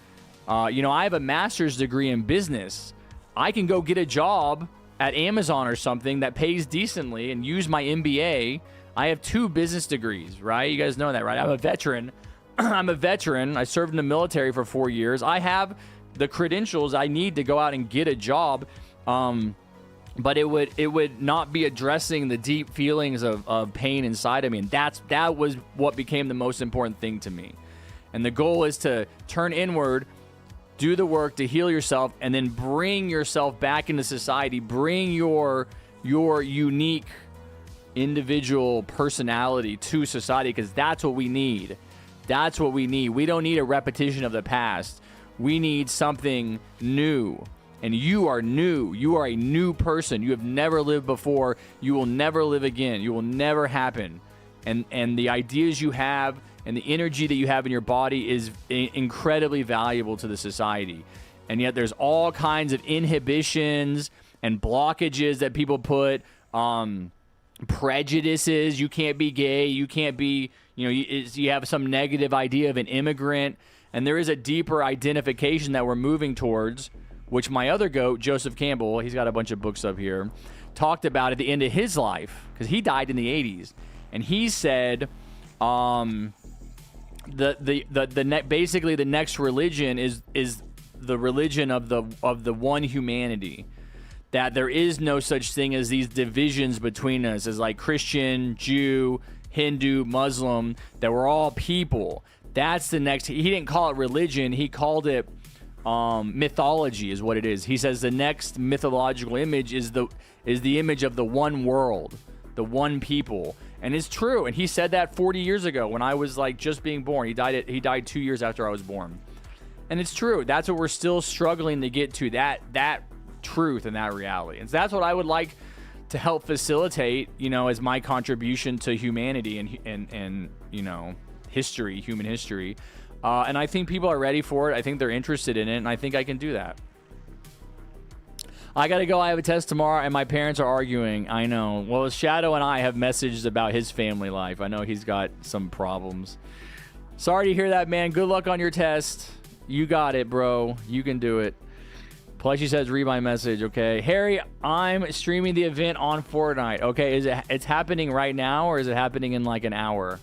Speaker 1: I have a master's degree in business. I can go get a job at Amazon or something that pays decently and use my MBA. I have 2 business degrees, right? You guys know that, right? I'm a veteran. I served in the military for 4 years. I have the credentials I need to go out and get a job. But it would not be addressing the deep feelings of pain inside of me. And that was what became the most important thing to me. And the goal is to turn inward, do the work to heal yourself, and then bring yourself back into society. Bring your unique individual personality to society, because that's what we need. That's what we need. We don't need a repetition of the past. We need something new. And you are new. You are a new person. You have never lived before. You will never live again. You will never happen. And the ideas you have and the energy that you have in your body is incredibly valuable to the society. And yet there's all kinds of inhibitions and blockages that people put, prejudices. You can't be gay. You can't be, you have some negative idea of an immigrant. And there is a deeper identification that we're moving towards, which my other goat, Joseph Campbell, he's got a bunch of books up here, talked about at the end of his life, because he died in the 80s. And he said basically the next religion is the religion of the one humanity. That there is no such thing as these divisions between us as like Christian, Jew, Hindu, Muslim, that we're all people. That's the next. He didn't call it religion. He called it mythology is what it is. He says the next mythological image is the image of the one world, the one people. And it's true. And he said that 40 years ago when I was like just being born. He died 2 years after I was born. And it's true. That's what we're still struggling to get to, that truth and that reality. And so that's what I would like to help facilitate, as my contribution to humanity and history, human history. And I think people are ready for it. I think they're interested in it, and I think I can do that. I got to go. I have a test tomorrow, and my parents are arguing. I know. Well, Shadow and I have messaged about his family life. I know he's got some problems. Sorry to hear that, man. Good luck on your test. You got it, bro. You can do it. Plushy says, read my message, okay? Harry, I'm streaming the event on Fortnite. Okay, it's happening right now, or is it happening in like an hour?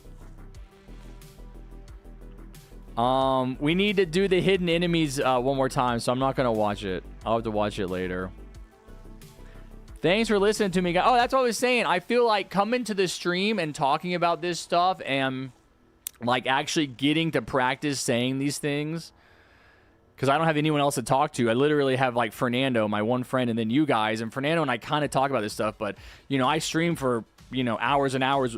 Speaker 1: We need to do the hidden enemies one more time, so I'm not gonna watch it. I'll have to watch it later. Thanks for listening to me, guys. Oh, that's what I was saying. I feel like coming to the stream and talking about this stuff and like actually getting to practice saying these things, because I don't have anyone else to talk to. I literally have like Fernando, my one friend, and then you guys. And Fernando and I kind of talk about this stuff, but I stream for hours and hours.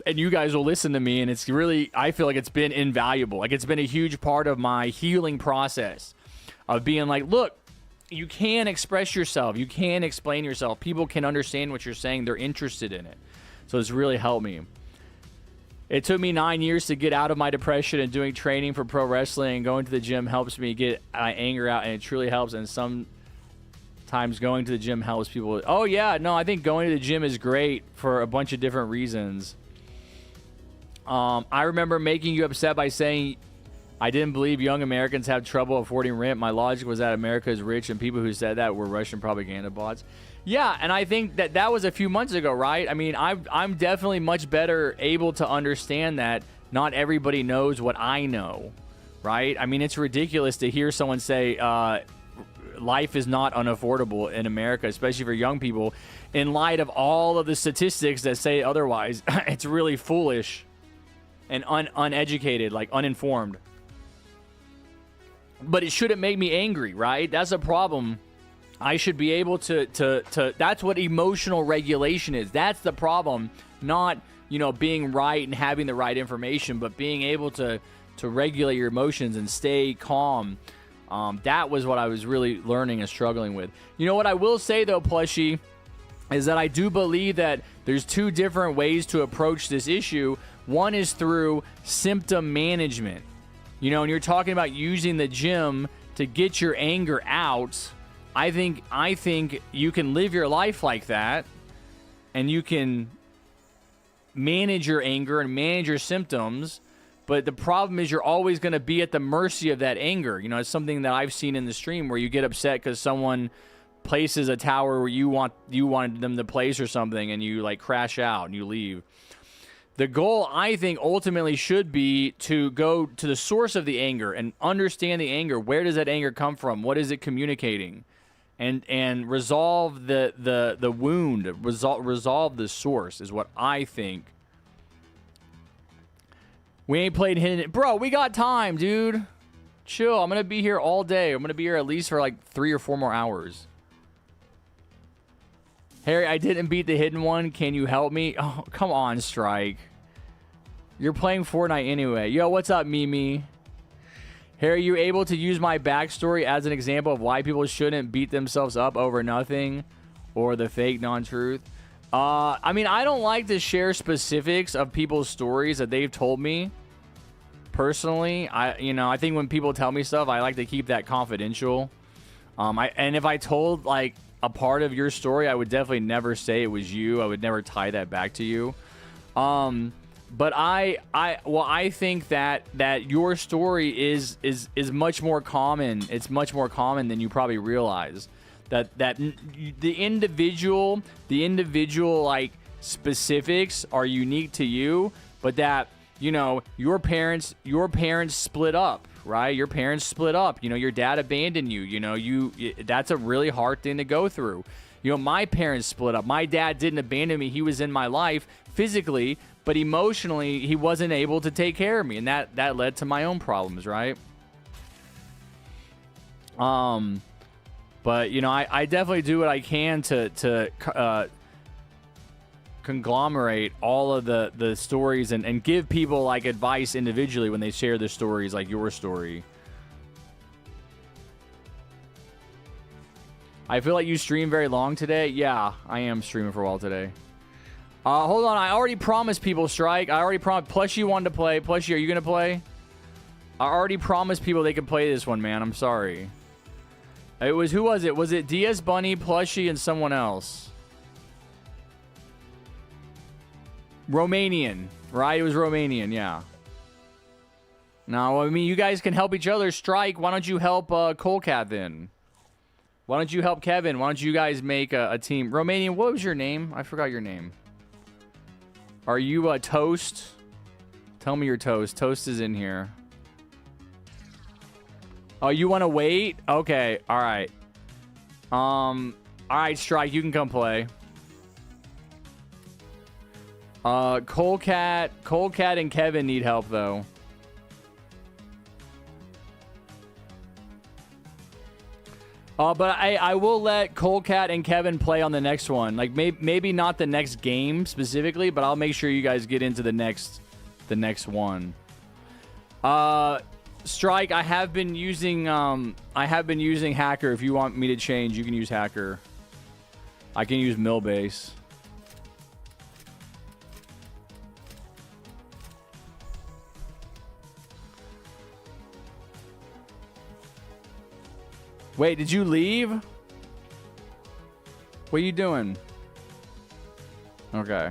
Speaker 1: And you guys will listen to me, and it's really, I feel like it's been invaluable. Like, it's been a huge part of my healing process of being like, look, you can express yourself. You can explain yourself. People can understand what you're saying. They're interested in it. So it's really helped me. It took me 9 years to get out of my depression, and doing training for pro wrestling and going to the gym helps me get my anger out, and it truly helps. And sometimes going to the gym helps people. Oh, yeah. No, I think going to the gym is great for a bunch of different reasons. I remember making you upset by saying I didn't believe young Americans have trouble affording rent. My logic was that America is rich, and people who said that were Russian propaganda bots. Yeah, and I think that was a few months ago, right? I mean, I'm definitely much better able to understand that not everybody knows what I know, right? I mean, it's ridiculous to hear someone say life is not unaffordable in America, especially for young people, in light of all of the statistics that say otherwise. It's really foolish and uneducated, like uninformed. But it shouldn't make me angry, right? That's a problem. I should be able to that's what emotional regulation is. That's the problem. Not, being right and having the right information, but being able to regulate your emotions and stay calm. That was what I was really learning and struggling with. You know what I will say, though, Plushie, is that I do believe that there's 2 different ways to approach this issue. One is through symptom management. When you're talking about using the gym to get your anger out, I think you can live your life like that, and you can manage your anger and manage your symptoms. But the problem is you're always going to be at the mercy of that anger. You know, it's something that I've seen in the stream where you get upset because someone places a tower where you wanted them to place or something, and you like crash out and you leave. The goal, I think, ultimately should be to go to the source of the anger and understand the anger. Where does that anger come from? What is it communicating? And resolve the wound. Resolve the source is what I think. We ain't played Hidden... Bro, we got time, dude. Chill. I'm going to be here all day. I'm going to be here at least for like 3 or 4 more hours. Harry, I didn't beat the hidden one. Can you help me? Oh, come on, Strike. You're playing Fortnite anyway. Yo, what's up, Mimi? Harry, you able to use my backstory as an example of why people shouldn't beat themselves up over nothing or the fake non-truth? I mean, I don't like to share specifics of people's stories that they've told me. Personally, I think when people tell me stuff, I like to keep that confidential. And if I told like a part of your story, I would definitely never say it was you. I would never tie that back to you. But I think that your story is much more common. It's much more common than you probably realize. That the individual like specifics are unique to you, but that, you know, your parents split up, right? Your parents split up. You know, your dad abandoned you. You know, that's a really hard thing to go through. You know, my parents split up. My dad didn't abandon me. He was in my life physically, but emotionally, he wasn't able to take care of me, and that led to my own problems, right? But, you know, I definitely do what I can to conglomerate all of the stories and give people, like, advice individually when they share their stories, like your story. I feel like you stream very long today. Yeah, I am streaming for a while today. Hold on. I already promised people, Strike. I already promised. Plushie wanted to play. Plushie, are you going to play? I already promised people they could play this one, man. I'm sorry. It was, who was it? Was it DS Bunny, Plushie, and someone else? Romanian, right? It was Romanian, yeah. No, I mean, you guys can help each other. Strike, why don't you help Colecat then? Why don't you help Kevin? Why don't you guys make a team? Romanian, what was your name? I forgot your name. Are you Toast? Tell me your Toast. Toast is in here. Oh, you want to wait? Okay, all right. All right, Strike, you can come play. Colecat and Kevin need help though. But I will let Colecat and Kevin play on the next one. Like maybe not the next game specifically, but I'll make sure you guys get into the next one. Strike, I have been using Hacker. If you want me to change, you can use Hacker. I can use Millbase. Wait, did you leave? What are you doing? Okay.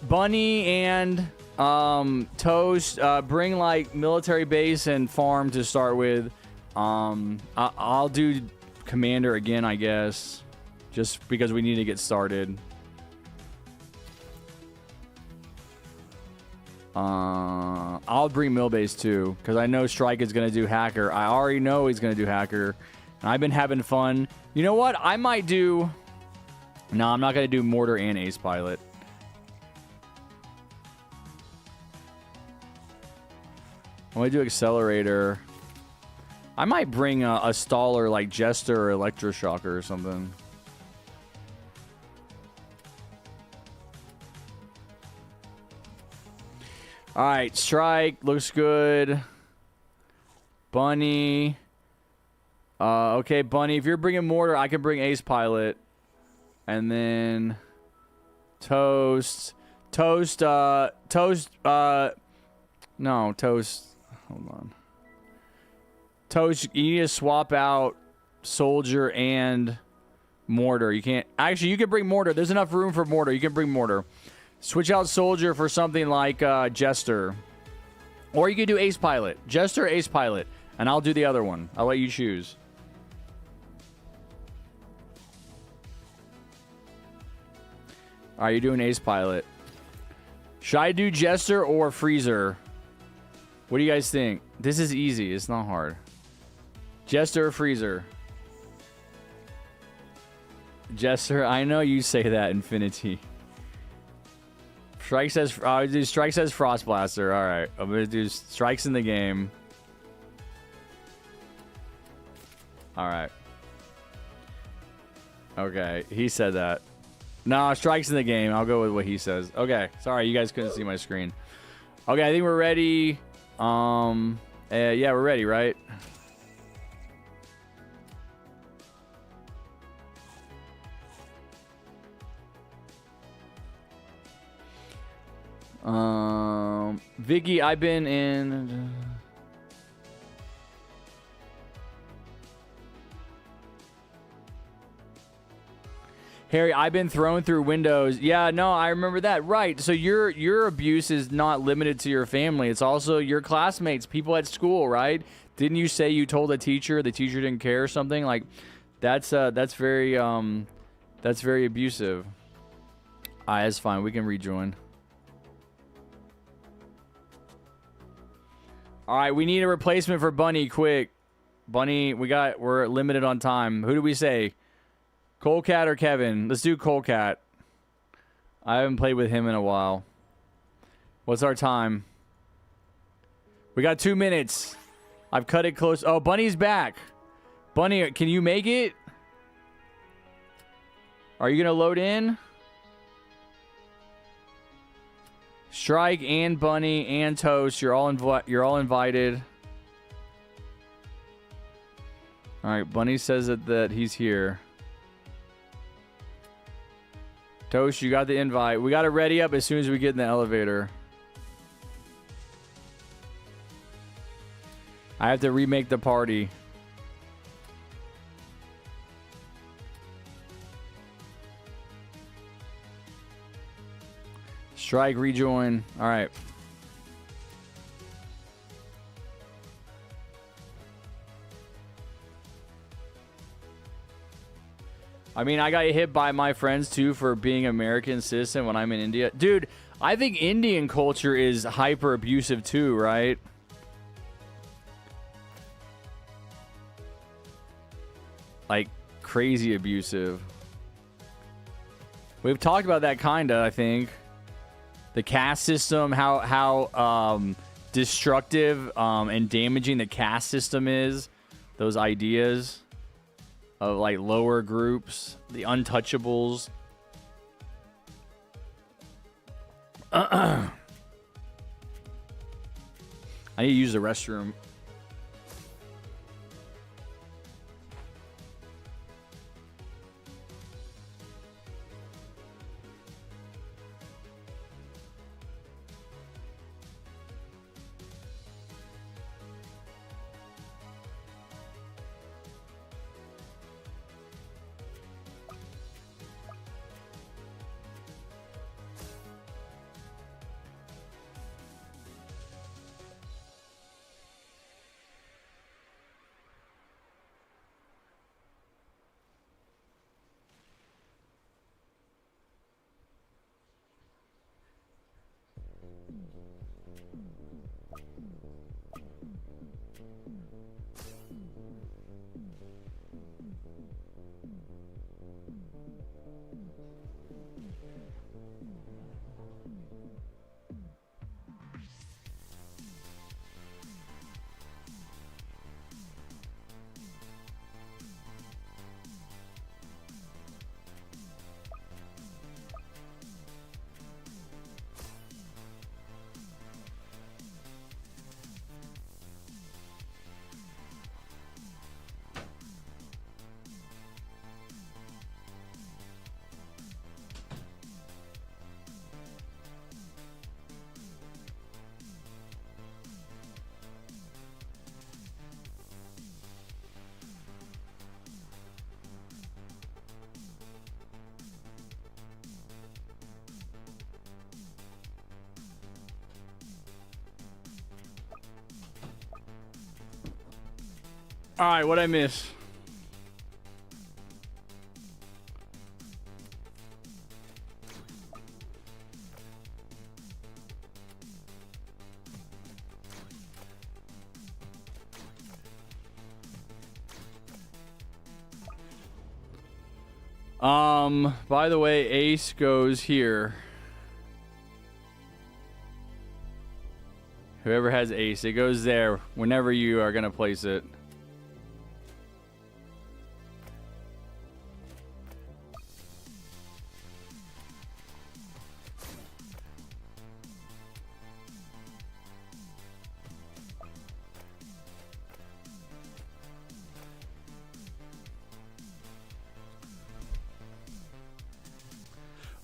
Speaker 1: Bunny and Toast, bring like military base and farm to start with. I'll do commander again, I guess, just because we need to get started. I'll bring Millbase too, because I know Strike is going to do Hacker. I already know he's going to do Hacker. And I've been having fun. You know what? I might do... No, I'm not going to do Mortar and Ace Pilot. I'm going to do Accelerator. I might bring a Staller like Jester or Electroshocker or something. All right, Strike looks good. Bunny. Okay, Bunny, if you're bringing Mortar, I can bring Ace Pilot. And then Toast. No, Toast. Hold on. Toast, you need to swap out Soldier and Mortar. You can't. Actually, you can bring Mortar. There's enough room for Mortar. You can bring Mortar. Switch out Soldier for something like Jester. Or you could do Ace Pilot. Jester, Ace Pilot. And I'll do the other one. I'll let you choose. Alright, you're doing Ace Pilot. Should I do Jester or Freezer? What do you guys think? This is easy. It's not hard. Jester or Freezer? Jester, I know you say that, Infinity. Strike says, Strike says Frost Blaster. Alright, I'm going to do Strikes in the game. Alright. Okay, he said that. No, Strikes in the game. I'll go with what he says. Okay, sorry, you guys couldn't see my screen. Okay, I think we're ready. Yeah, we're ready, right? Vicky, I've been in... Harry, I've been thrown through windows. Yeah, no, I remember that. Right. So your abuse is not limited to your family. It's also your classmates, people at school, right? Didn't you say you told the teacher didn't care or something? Like that's very abusive. Alright, that's fine. We can rejoin. Alright, we need a replacement for Bunny, quick. Bunny, we're limited on time. Who do we say? Colecat or Kevin? Let's do Colecat. I haven't played with him in a while. What's our time? We got 2 minutes. I've cut it close. Oh, Bunny's back. Bunny, can you make it? Are you going to load in? Strike and Bunny and Toast. You're all invited. All right, Bunny says that he's here. Toast, you got the invite. We got to ready up as soon as we get in the elevator. I have to remake the party. Strike, rejoin. All right. I mean, I got hit by my friends, too, for being American citizen when I'm in India. Dude, I think Indian culture is hyper abusive, too, right? Like, crazy abusive. We've talked about that, kind of, I think. The caste system, how destructive and damaging the caste system is. Those ideas of like lower groups, the untouchables. I need to use the restroom. All right, what'd I miss? By the way, ace goes here. Whoever has ace, it goes there whenever you are going to place it.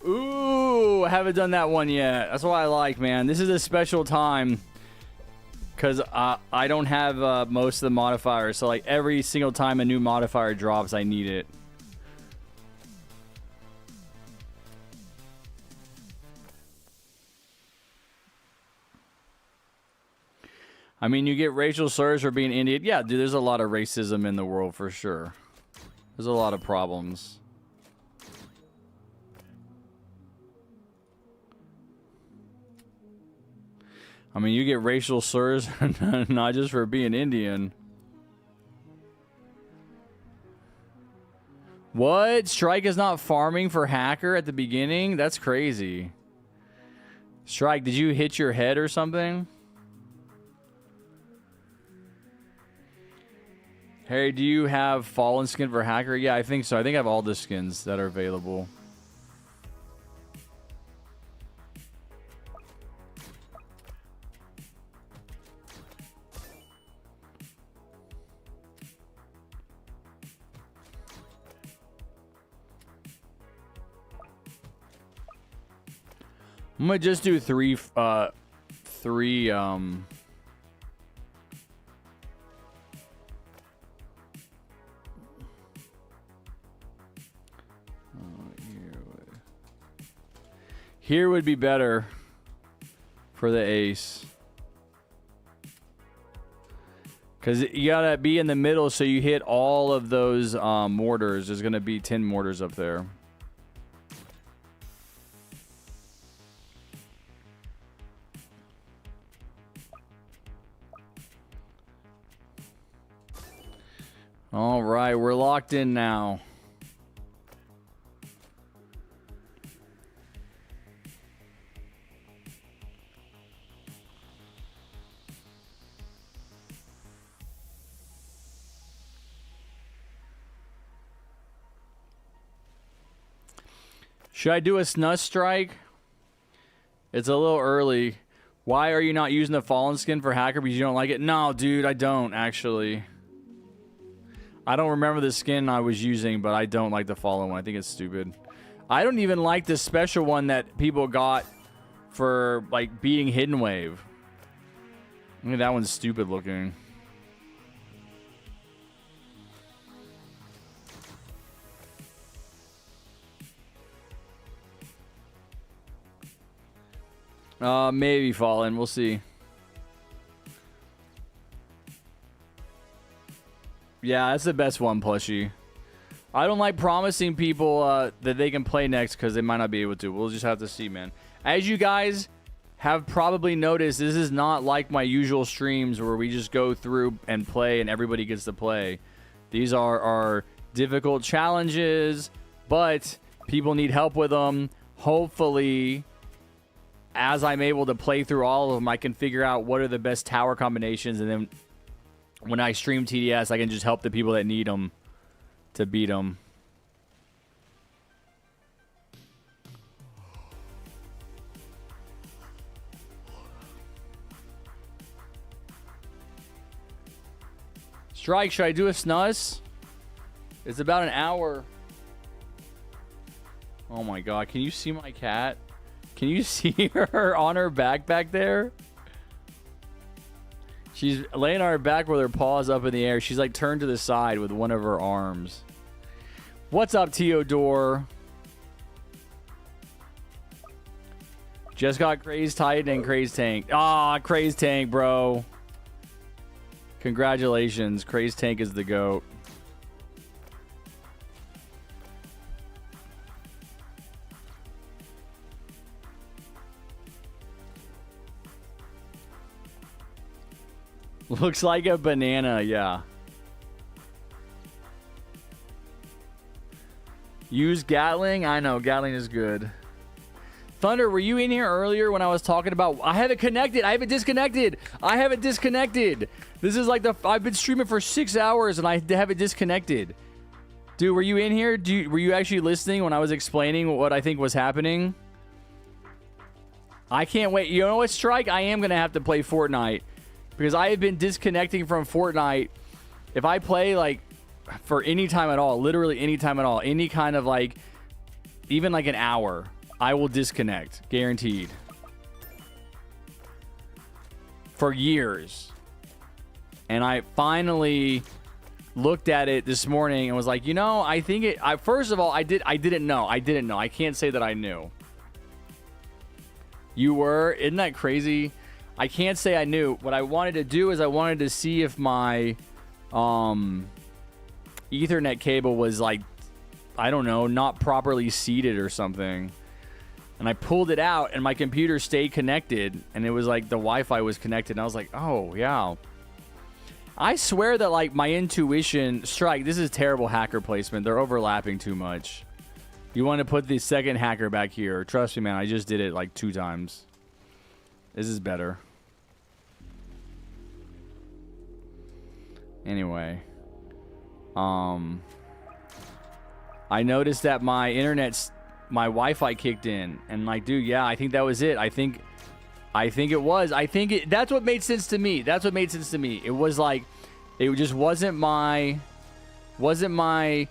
Speaker 1: Ooh, I haven't done that one yet. That's what I like, man. This is a special time because I don't have most of the modifiers. So, like, every single time a new modifier drops, I need it. I mean, you get racial slurs for being Indian. Yeah, dude, there's a lot of racism in the world for sure. There's a lot of problems. I mean, you get racial slurs not just for being Indian. What? Strike is not farming for hacker at the beginning? That's crazy. Strike, did you hit your head or something? Harry, do you have fallen skin for hacker? Yeah, I think so. I think I have all the skins that are available. I'm gonna just do three. Oh, here would be better for the ace. Because you gotta be in the middle so you hit all of those mortars. There's gonna be 10 mortars up there. All right, we're locked in now. Should I do a snus strike? It's a little early. Why are you not using the fallen skin for hacker because you don't like it? No, dude, I don't actually. I don't remember the skin I was using, but I don't like the fallen one. I think it's stupid. I don't even like the special one that people got for, like, beating Hidden Wave. I mean, that one's stupid looking. Maybe fallen. We'll see. Yeah, that's the best one, plushie. I don't like promising people that they can play next because they might not be able to. We'll just have to see, man. As you guys have probably noticed, this is not like my usual streams where we just go through and play and everybody gets to play. These are difficult challenges, but people need help with them. Hopefully, as I'm able to play through all of them, I can figure out what are the best tower combinations, and then when I stream TDS, I can just help the people that need them to beat them. Strike, should I do a snus? It's about an hour. Oh my god, can you see my cat? Can you see her on her back there? She's laying on her back with her paws up in the air. She's like turned to the side with one of her arms. What's up, Teodore? Just got Crazed Titan and Crazed Tank. Ah, Crazed Tank, bro. Congratulations. Craze Tank is the GOAT. Looks like a banana, yeah. Use Gatling? I know, Gatling is good. Thunder, were you in here earlier when I was talking about... I have it connected. I have it disconnected. I have it disconnected. This is like the... I've been streaming for 6 hours and I have it disconnected. Dude, were you in here? Were you actually listening when I was explaining what I think was happening? I can't wait. You know what, Strike? I am going to have to play Fortnite. Because I have been disconnecting from Fortnite. If I play, like, for any time at all, literally any time at all, any kind of, like, even like an hour, I will disconnect. Guaranteed. For years. And I finally looked at it this morning and was like, you know, I think it... first of all, I didn't know. I can't say that I knew. You were? Isn't that crazy? I can't say I knew. What I wanted to do is I wanted to see if my Ethernet cable was, like, I don't know, not properly seated or something. And I pulled it out and my computer stayed connected and it was like the Wi-Fi was connected and I was like, oh, yeah. I swear that, like, my intuition... Strike, this is terrible hacker placement. They're overlapping too much. You want to put the second hacker back here. Trust me, man. I just did it, like, 2 times. This is better. Anyway. I noticed that my Wi-Fi kicked in. And, like, dude, yeah, I think that was it. I think it was. That's what made sense to me. It was like, it just wasn't my Wi-Fi.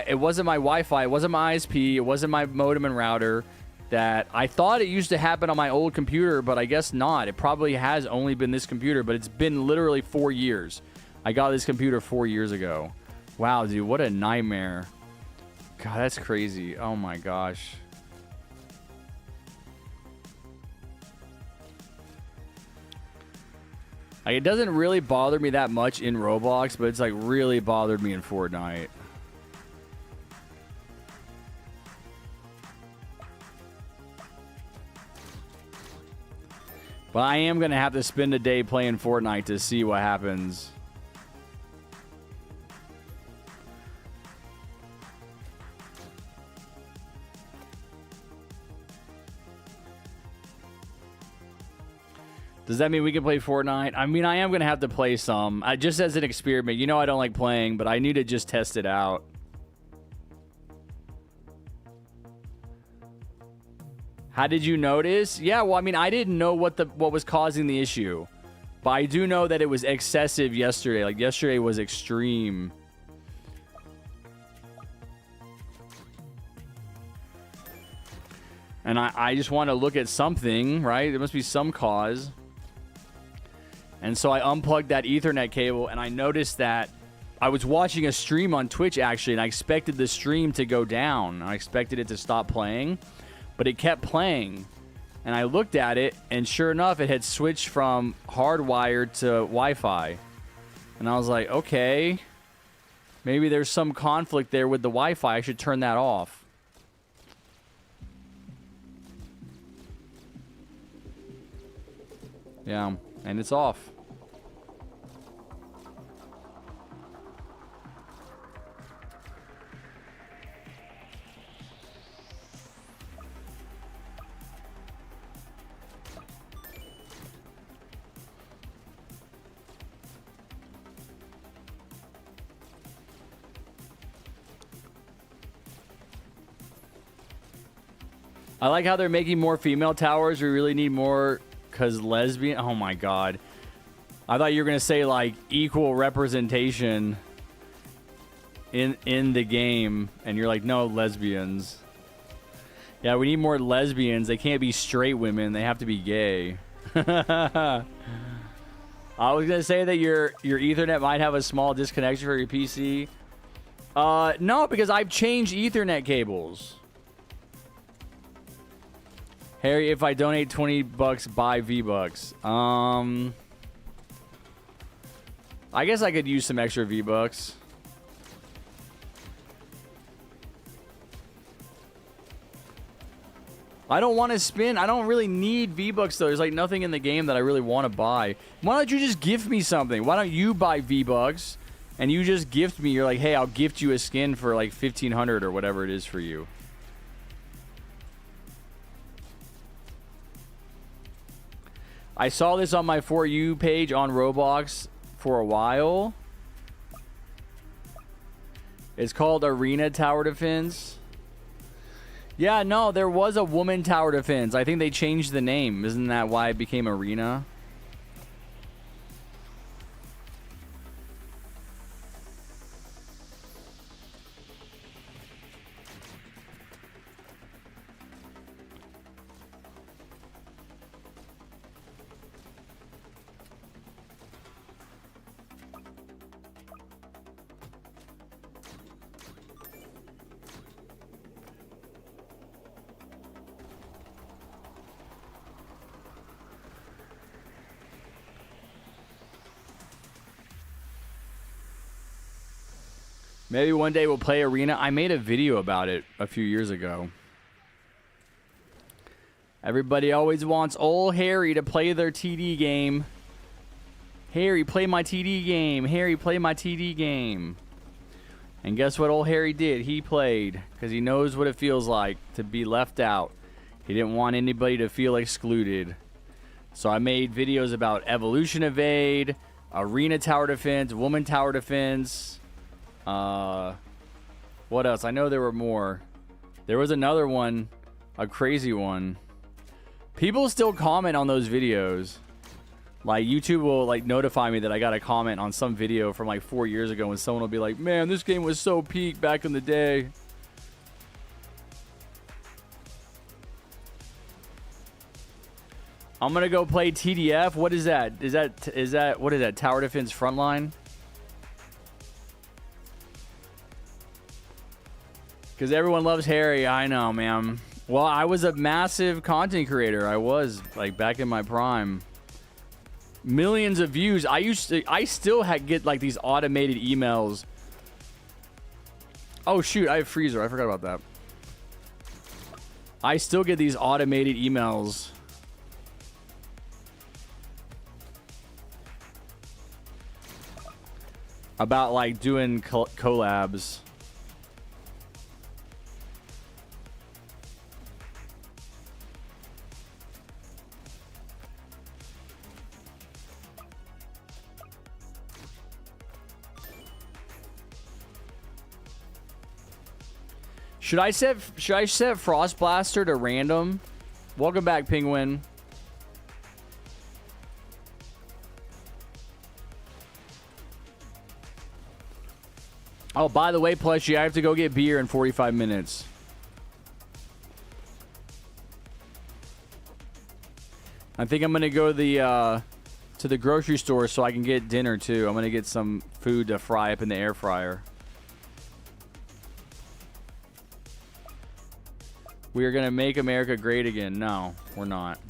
Speaker 1: It wasn't my ISP. It wasn't my modem and router. That I thought it used to happen on my old computer, but I guess not. It probably has only been this computer, but it's been literally 4 years. I got this computer 4 years ago. Wow, dude, what a nightmare. God, that's crazy. Oh my gosh. Like, it doesn't really bother me that much in Roblox, but it's, like, really bothered me in Fortnite. But I am going to have to spend a day playing Fortnite to see what happens. Does that mean we can play Fortnite? I mean, I am going to have to play some. Just as an experiment. You know I don't like playing, but I need to just test it out. How did you notice? Yeah, well, I mean, I didn't know what was causing the issue. But I do know that it was excessive yesterday. Like, yesterday was extreme. And I just want to look at something, right? There must be some cause. And so I unplugged that Ethernet cable, and I noticed that I was watching a stream on Twitch, actually, and I expected the stream to go down. I expected it to stop playing, but it kept playing. And I looked at it, and sure enough, it had switched from hardwired to Wi-Fi. And I was like, okay, maybe there's some conflict there with the Wi-Fi. I should turn that off. Yeah, and it's off. I like how they're making more female towers. We really need more because lesbian. Oh my god. I thought you were going to say like equal representation in the game. And you're like, no, lesbians. Yeah, we need more lesbians. They can't be straight women. They have to be gay. I was going to say that your Ethernet might have a small disconnection for your PC. No, because I've changed Ethernet cables. Harry, if I donate $20, buy V-Bucks. I guess I could use some extra V-Bucks. I don't want to spin. I don't really need V-Bucks, though. There's, like, nothing in the game that I really want to buy. Why don't you just gift me something? Why don't you buy V-Bucks and you just gift me? You're like, hey, I'll gift you a skin for, like, 1,500 or whatever it is for you. I saw this on my For You page on Roblox for a while. It's called Arena Tower Defense. Yeah, no, there was a woman tower defense. I think they changed the name. Isn't that why it became Arena? Maybe one day we'll play Arena. I made a video about it a few years ago. Everybody always wants old Harry to play their TD game. Harry, play my TD game. Harry, play my TD game. And guess what old Harry did? He played because he knows what it feels like to be left out. He didn't want anybody to feel excluded. So I made videos about Evolution Evade, Arena Tower Defense, Woman Tower Defense. What else? I know there were more. There was another one, a crazy one. People still comment on those videos. Like, YouTube will, like, notify me that I got a comment on some video from, like, 4 years ago, and someone will be like, man, this game was so peak back in the day. I'm gonna go play TDF. What is that? Is that what is that? Tower Defense Frontline? Because everyone loves Harry. I know, man. Well, I was a massive content creator. I was, like, back in my prime. Millions of views. I still get, like, these automated emails. Oh, shoot. I have Freezer. I forgot about that. I still get these automated emails. About, like, doing collabs. Should I set Frost Blaster to random? Welcome back, Penguin. Oh, by the way, Plushie, I have to go get beer in 45 minutes. I think I'm gonna go to the grocery store so I can get dinner too. I'm gonna get some food to fry up in the air fryer. We are going to make America great again. No, we're not.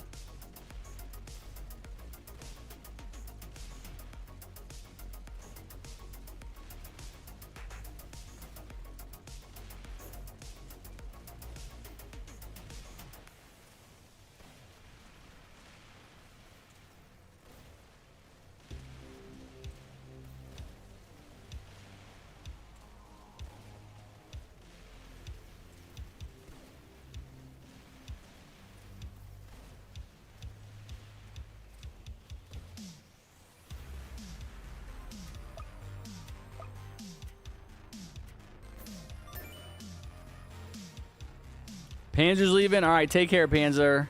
Speaker 1: Panzer's leaving? All right, take care, Panzer.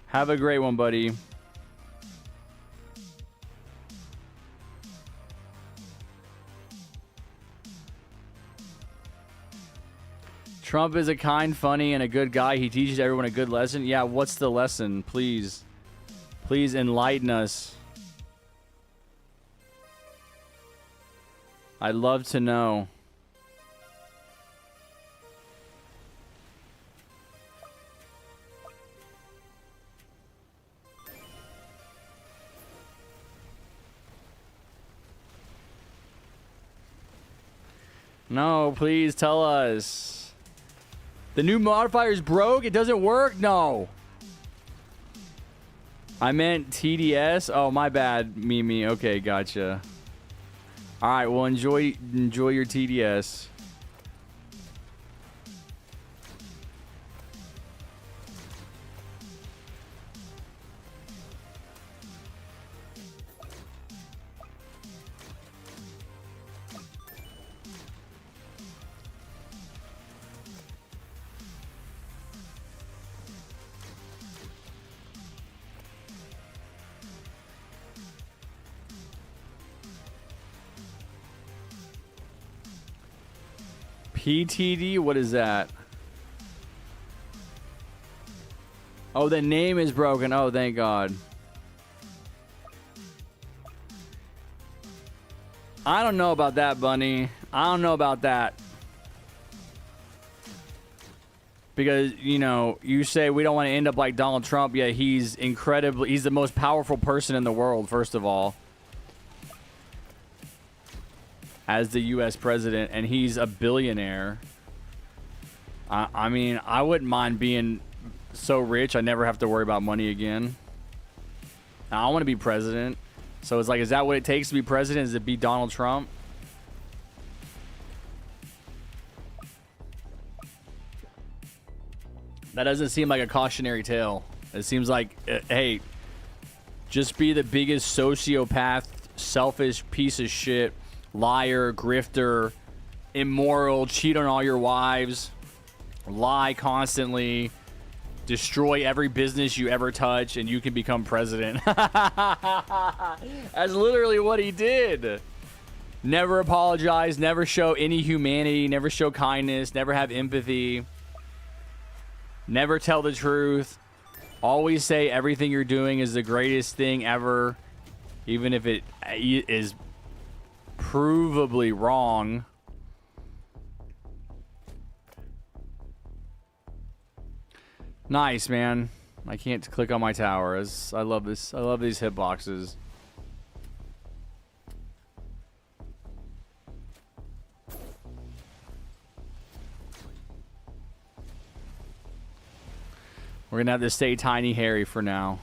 Speaker 1: Have a great one, buddy. Trump is a kind, funny, and a good guy. He teaches everyone a good lesson. Yeah, what's the lesson? Please. Please enlighten us. I'd love to know. No, please tell us. The new modifier's broke? It doesn't work? No. I meant TDS? Oh, my bad, Mimi. Okay, gotcha. All right, well, enjoy your TDS. PTD? What is that? Oh, the name is broken. Oh, thank God. I don't know about that, Bunny. I don't know about that. Because, you know, you say we don't want to end up like Donald Trump, yet he's the most powerful person in the world, first of all, as the U.S. president, and he's a billionaire. I mean, I wouldn't mind being so rich I never have to worry about money again. I want to be president. So it's like, is that what it takes to be president? Is it be Donald Trump? That doesn't seem like a cautionary tale. It seems like, hey, just be the biggest sociopath, selfish piece of shit, liar, grifter, immoral, cheat on all your wives, lie constantly, destroy every business you ever touch, and you can become president. That's literally what he did. Never apologize, never show any humanity, never show kindness, never have empathy, never tell the truth, always say everything you're doing is the greatest thing ever, even if it is provably wrong. Nice, man. I can't click on my tower. I love this. I love these hitboxes. We're gonna have to stay Tiny Harry for now.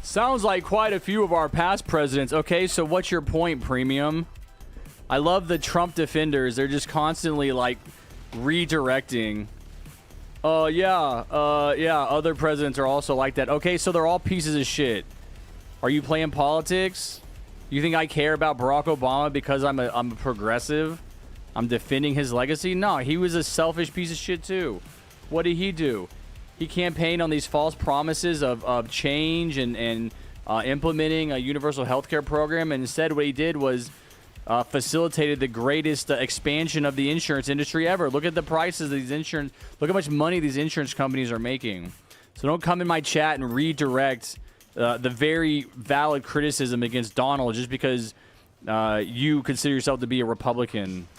Speaker 1: Sounds like quite a few of our past presidents. Okay, so what's your point, Premium? I love the Trump defenders. They're just constantly like redirecting. Yeah, other presidents are also like that. Okay, so they're all pieces of shit. Are you playing politics? You think I care about Barack Obama because I'm a progressive? I'm defending his legacy? No, he was a selfish piece of shit too. What did he do? He campaigned on these false promises of change and implementing a universal healthcare program, and instead what he did was facilitated the greatest expansion of the insurance industry ever. Look at the prices of these insurance. Look how much money these insurance companies are making. So don't come in my chat and redirect the very valid criticism against Donald just because you consider yourself to be a Republican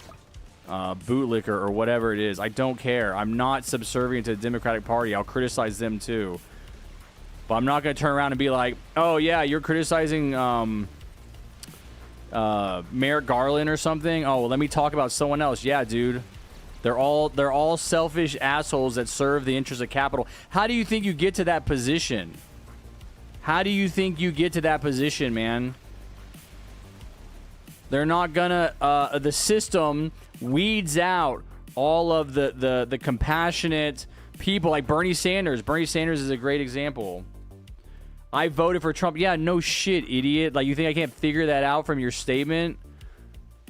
Speaker 1: bootlicker or whatever it is. I don't care. I'm not subservient to the Democratic Party. I'll criticize them too. But I'm not going to turn around and be like, oh yeah, you're criticizing Merrick Garland or something. Oh, well, let me talk about someone else. Yeah, dude. They're all selfish assholes that serve the interests of capital. How do you think you get to that position? How do you think you get to that position, man? They're not gonna the system weeds out all of the compassionate people like Bernie Sanders. Bernie Sanders is a great example. I voted for Trump. Yeah, no shit, idiot. Like, you think I can't figure that out from your statement?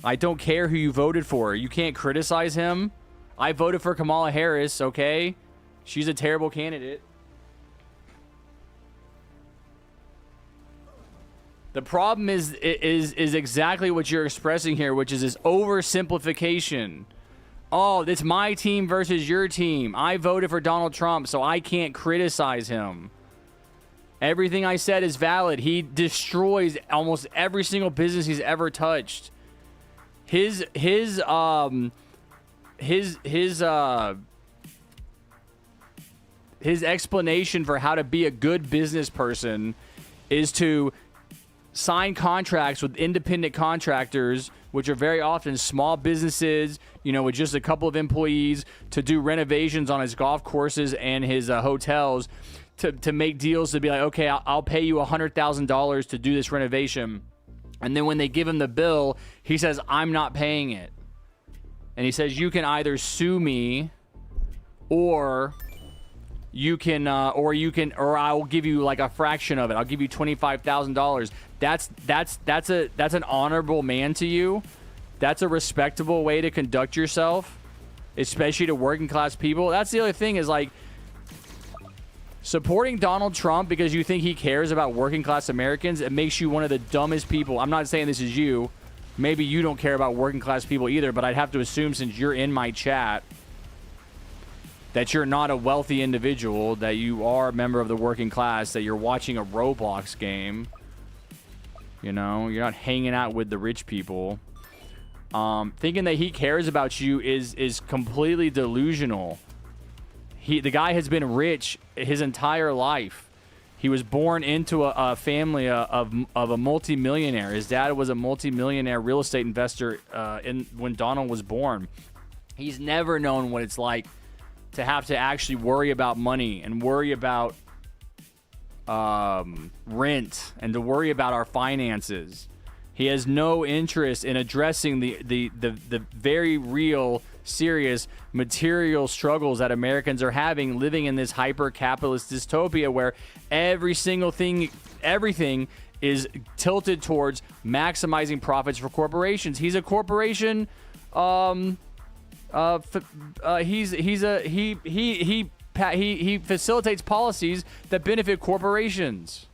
Speaker 1: I don't care who you voted for. You can't criticize him. I voted for Kamala Harris, okay? She's a terrible candidate. The problem is exactly what you're expressing here, which is this oversimplification. Oh, it's my team versus your team. I voted for Donald Trump, so I can't criticize him. Everything I said is valid. He destroys almost every single business he's ever touched. His explanation for how to be a good business person is to sign contracts with independent contractors, which are very often small businesses, with just a couple of employees, to do renovations on his golf courses and his hotels, to make deals to be like, okay, I'll pay you $100,000 to do this renovation. And then when they give him the bill, he says, I'm not paying it. And he says, you can either sue me or or I will give you like a fraction of it. I'll give you $25,000. That's an honorable man to you. That's a respectable way to conduct yourself, especially to working class people. That's the other thing, is like supporting Donald Trump because you think he cares about working class Americans. It makes you one of the dumbest people. I'm not saying this is you. Maybe you don't care about working class people either, but I'd have to assume, since you're in my chat, that you're not a wealthy individual, that you are a member of the working class, that you're watching a Roblox game. You're not hanging out with the rich people. Thinking that he cares about you is completely delusional. The guy has been rich his entire life. He was born into a family of a multimillionaire. His dad was a multimillionaire real estate investor when Donald was born. He's never known what it's like to have to actually worry about money and worry about rent and to worry about our finances. He has no interest in addressing the very real, serious material struggles that Americans are having, living in this hyper-capitalist dystopia where everything is tilted towards maximizing profits for corporations. He's a corporation. He facilitates policies that benefit corporations.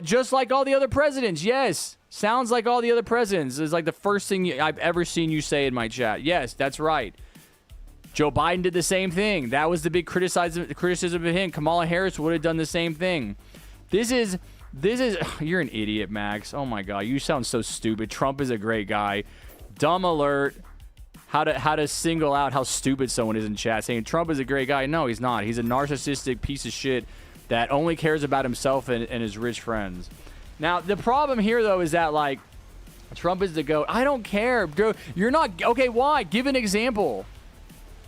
Speaker 1: Just like all the other presidents, yes. Sounds like all the other presidents. Is like the first thing I've ever seen you say in my chat. Yes, that's right. Joe Biden did the same thing. That was the big criticism of him. Kamala Harris would have done the same thing. This is you're an idiot, Max. Oh my God, you sound so stupid. Trump is a great guy. Dumb alert. How to single out how stupid someone is in chat, saying Trump is a great guy. No, he's not. He's a narcissistic piece of shit that only cares about himself and his rich friends. Now, the problem here, though, is that, like, Trump is the GOAT. I don't care. You're not... Okay, why? Give an example.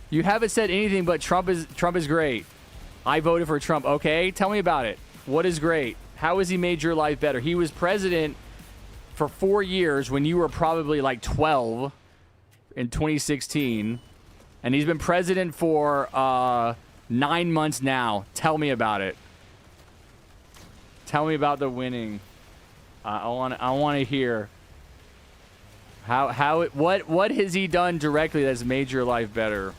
Speaker 1: You haven't said anything but Trump is great. I voted for Trump. Okay, tell me about it. What is great? How has he made your life better? He was president for 4 years when you were probably, like, 12 in 2016. And he's been president for 9 months now. Tell me about it. Tell me about the winning. I want to hear what has he done directly that's made your life better.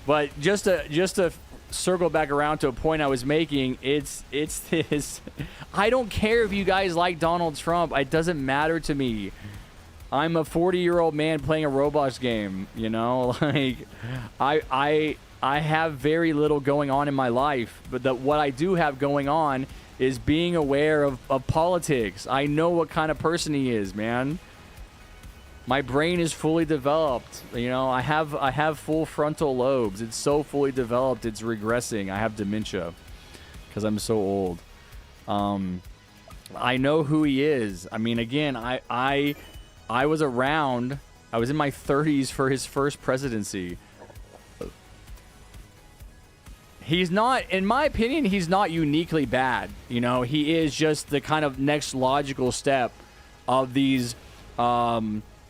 Speaker 1: But just to circle back around to a point I was making, it's this. I don't care if you guys like Donald Trump. It doesn't matter to me. I'm a 40-year-old man playing a Roblox game. Like I have very little going on in my life, but what I do have going on is being aware of politics. I know what kind of person he is, man. My brain is fully developed. I have full frontal lobes. It's so fully developed, it's regressing. I have dementia because I'm so old. I know who he is. I mean, again, I was around. I was in my 30s for his first presidency. He's not, in my opinion, he's not uniquely bad. He is just the kind of next logical step of these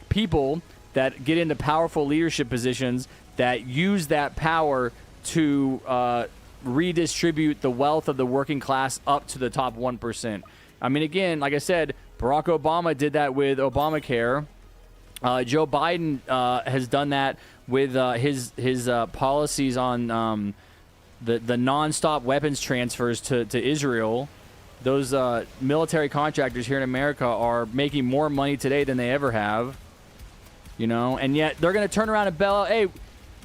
Speaker 1: people that get into powerful leadership positions that use that power to redistribute the wealth of the working class up to the top 1%. I mean, again, like I said, Barack Obama did that with Obamacare. Joe Biden has done that with his policies on the nonstop weapons transfers to Israel. Those military contractors here in America are making more money today than they ever have. And yet they're going to turn around and bail out.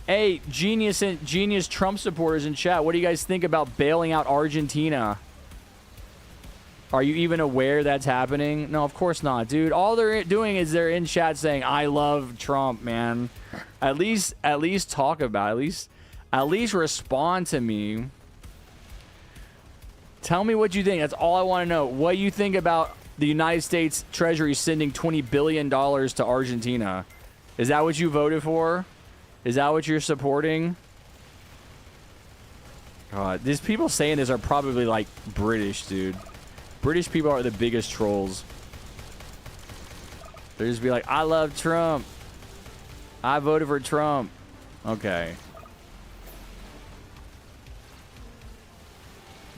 Speaker 1: Hey, genius Trump supporters in chat, what do you guys think about bailing out Argentina? Are you even aware that's happening? No, of course not, dude. All they're doing is they're in chat saying, I love Trump, man. At least talk about it. At least respond to me. Tell me what you think. That's all I want to know. What you think about the United States Treasury sending $20 billion to Argentina? Is that what you voted for? Is that what you're supporting? God, these people saying this are probably like British, dude. British people are the biggest trolls. They just be like, I love Trump. I voted for Trump. Okay.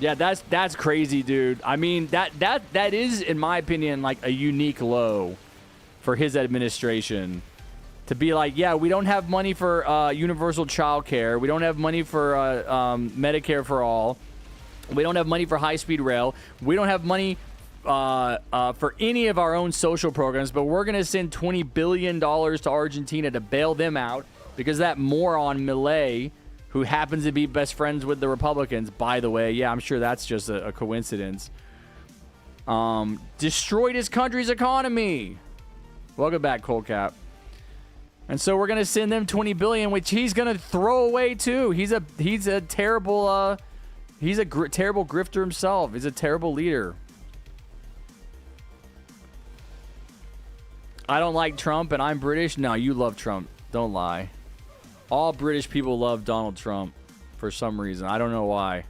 Speaker 1: Yeah, that's crazy, dude. I mean, that is, in my opinion, like a unique low for his administration. To be like, yeah, we don't have money for universal child care. We don't have money for Medicare for all. We don't have money for high-speed rail. We don't have money for any of our own social programs, but we're going to send $20 billion to Argentina to bail them out because that moron Milei, who happens to be best friends with the Republicans, by the way, yeah, I'm sure that's just a coincidence, destroyed his country's economy. Welcome back, Coldcap. And so we're going to send them $20 billion, which he's going to throw away too. He's a terrible... He's a terrible grifter himself. He's a terrible leader. I don't like Trump and I'm British. No, you love Trump. Don't lie. All British people love Donald Trump for some reason. I don't know why.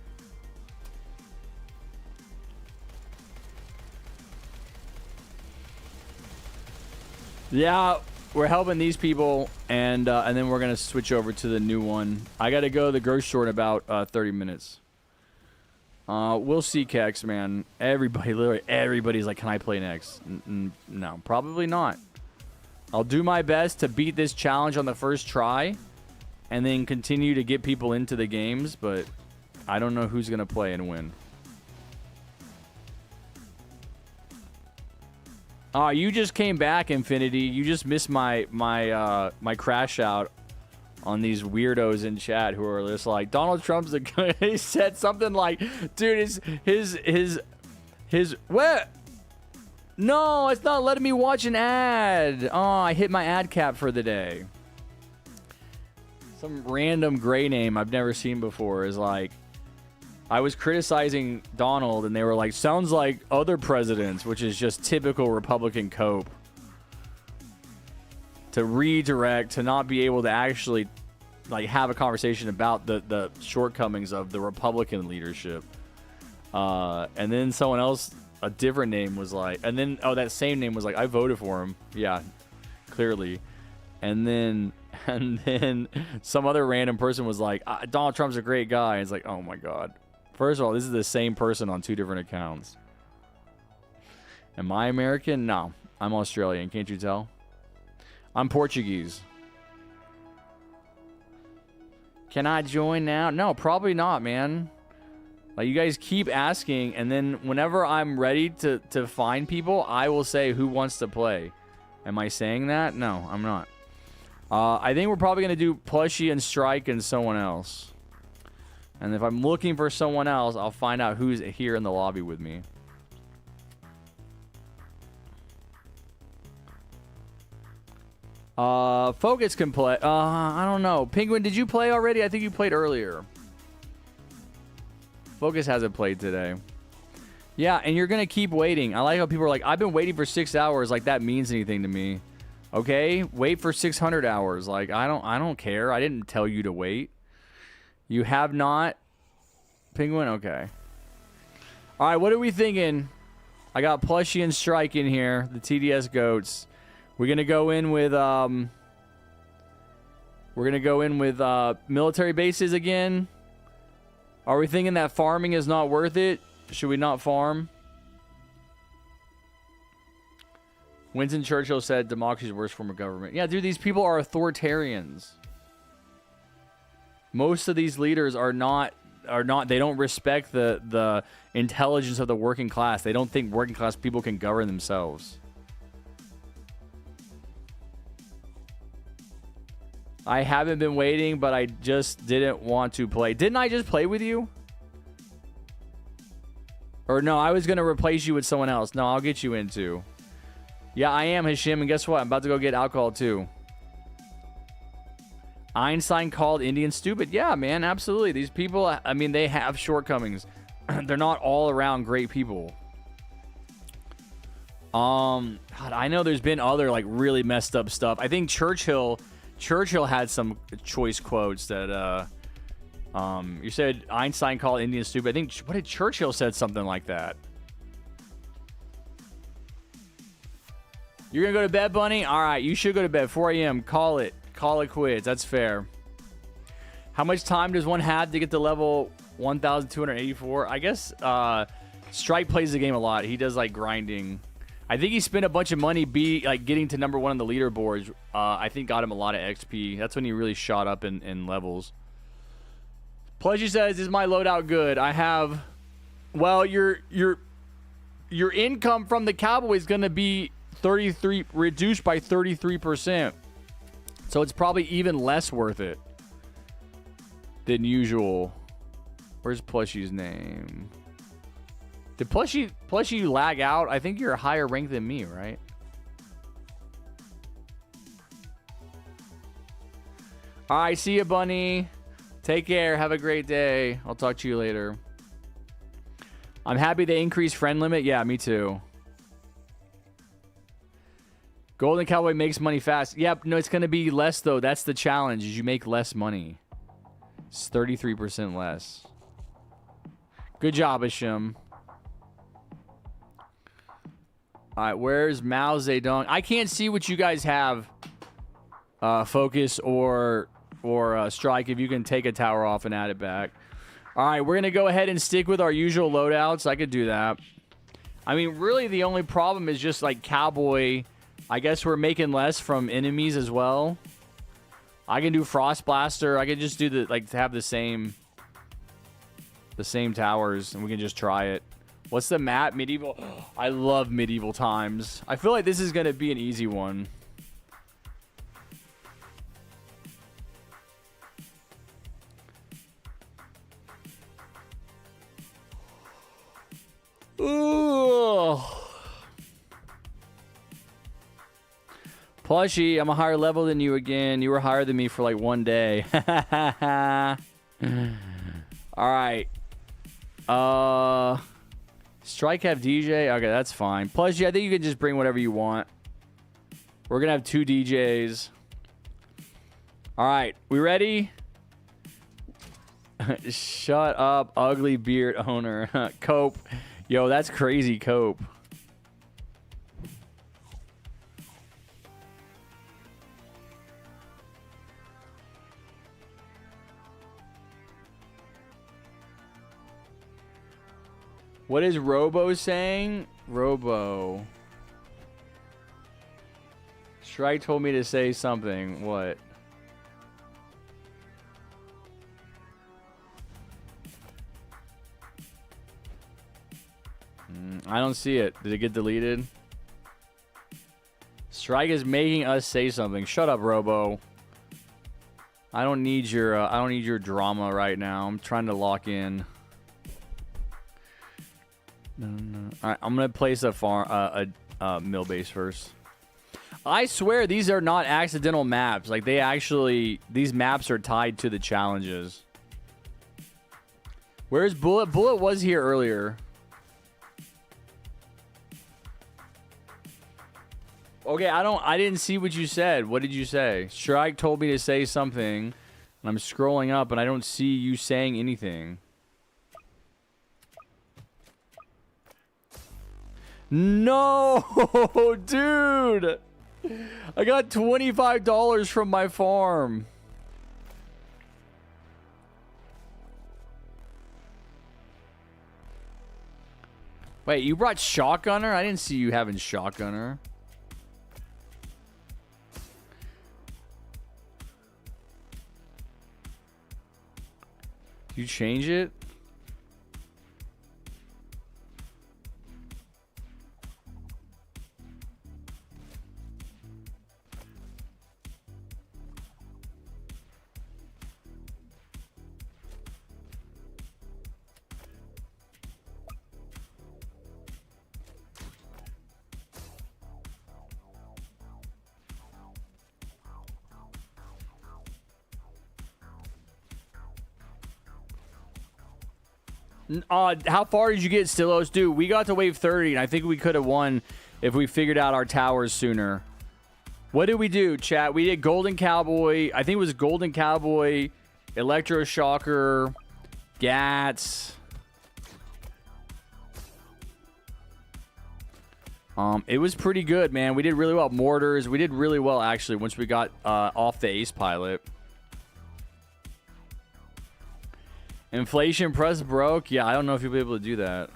Speaker 1: Yeah, we're helping these people, and then we're going to switch over to the new one. I got to go to the grocery store in about 30 minutes. We'll see, Kex, man. Literally everybody's like, can I play next? No, probably not. I'll do my best to beat this challenge on the first try and then continue to get people into the games, but I don't know who's going to play and win. You just came back, Infinity. You just missed my crash out on these weirdos in chat who are just like, Donald Trump's a good. He said something like, dude, his what? No, it's not letting me watch an ad. Oh, I hit my ad cap for the day. Some random gray name I've never seen before is like, I was criticizing Donald and they were like, sounds like other presidents, which is just typical Republican cope. To redirect, to not be able to actually like have a conversation about the shortcomings of the Republican leadership. And then someone else, a different name was like, and then, that same name was like, I voted for him. Yeah, clearly. And then some other random person was like, Donald Trump's a great guy. And it's like, oh my God. First of all, this is the same person on two different accounts. Am I American? No, I'm Australian. Can't you tell? I'm Portuguese. Can I join now? No, probably not, man. Like, you guys keep asking, and then whenever I'm ready to find people, I will say who wants to play. Am I saying that? No, I'm not. I think we're probably going to do Plushie and Strike and someone else. And if I'm looking for someone else, I'll find out who's here in the lobby with me. Focus can play. I don't know. Penguin, did you play already? I think you played earlier. Focus hasn't played today. Yeah, and you're going to keep waiting. I like how people are like, I've been waiting for 6 hours. Like, that means anything to me. Okay, wait for 600 hours. Like, I don't care. I didn't tell you to wait. You have not? Penguin? Okay. All right, what are we thinking? I got Plushie and Strike in here, the TDS goats. We're going to go in with military bases again. Are we thinking that farming is not worth it? Should we not farm? Winston Churchill said democracy is the worst form of government. Yeah, dude, these people are authoritarians. Most of these leaders are not they don't respect the intelligence of the working class. They don't think working class people can govern themselves. I haven't been waiting, but I just didn't want to play. Didn't I just play with you? Or no, I was going to replace you with someone else. No, I'll get you into. Yeah, I am, Hashim. And guess what? I'm about to go get alcohol, too. Einstein called Indians stupid. Yeah, man, absolutely. These people, I mean, they have shortcomings. They're not all around great people. God, I know there's been other, like, really messed up stuff. I think Churchill had some choice quotes that, you said Einstein called Indians stupid. I think, what did Churchill said something like that? You're going to go to bed, Bunny? All right, you should go to bed. 4 a.m. Call it. Call it quits. That's fair. How much time does one have to get to level 1,284? I guess Strike plays the game a lot. He does, like, grinding. I think he spent a bunch of money getting to number 1 on the leaderboards. I think got him a lot of XP. That's when he really shot up in levels. Pledgy says, is my loadout good? I have... Well, your income from the Cowboy is going to be reduced by 33%. So it's probably even less worth it than usual. Where's Plushy's name? Did Plushy lag out? I think you're a higher rank than me, right? All right, see you, Bunny. Take care. Have a great day. I'll talk to you later. I'm happy they increased friend limit. Yeah, me too. Golden Cowboy makes money fast. Yep, no, it's going to be less, though. That's the challenge, is you make less money. It's 33% less. Good job, Ashim. All right, where's Mao Zedong? I can't see what you guys have. Focus or Strike, if you can take a tower off and add it back. All right, we're going to go ahead and stick with our usual loadouts. I could do that. I mean, really, the only problem is just, like, Cowboy... I guess we're making less from enemies as well. I can do Frost Blaster. I could just do have the same towers, and we can just try it. What's the map? Medieval. I love medieval times. I feel like this is gonna be an easy one. Ooh. Plushy, I'm a higher level than you again. You were higher than me for like 1 day. All right. Strike have DJ? Okay, that's fine. Plushy, I think you can just bring whatever you want. We're going to have 2 DJs. All right. We ready? Shut up, ugly beard owner. Cope. Yo, that's crazy, Cope. What is Robo saying? Robo. Strike told me to say something. What? I don't see it. Did it get deleted? Strike is making us say something. Shut up, Robo. I don't need your drama right now. I'm trying to lock in. No. All right, I'm gonna place a mill base first. I swear these are not accidental maps. Like these maps are tied to the challenges. Where's Bullet? Bullet was here earlier. Okay, I didn't see what you said. What did you say? Strike told me to say something, and I'm scrolling up, and I don't see you saying anything. No, dude. I got $25 from my farm. Wait, you brought Shotgunner? I didn't see you having Shotgunner. You change it? How far did you get, Stillos? Dude, we got to wave 30, and I think we could have won if we figured out our towers sooner. What did we do, chat? We did Golden Cowboy. I think it was Golden Cowboy, Electroshocker, Gats. It was pretty good, man. We did really well. Mortars. We did really well, actually, once we got off the Ace Pilot. Inflation press broke. Yeah, I don't know if you'll be able to do that.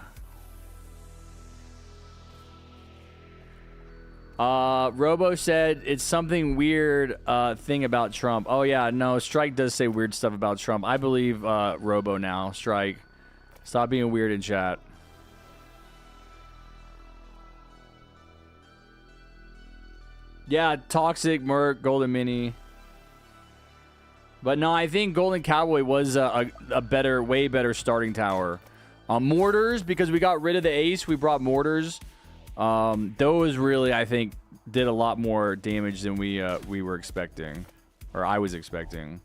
Speaker 1: Robo said it's something weird thing about Trump. Oh, yeah, no, Strike does say weird stuff about Trump. I believe Robo now. Strike. Stop being weird in chat. Yeah, Toxic, Merc, Golden Mini. But no, I think Golden Cowboy was a better, way better starting tower. Mortars, because we got rid of the Ace, we brought Mortars. Those really, I think, did a lot more damage than we were expecting. Or I was expecting.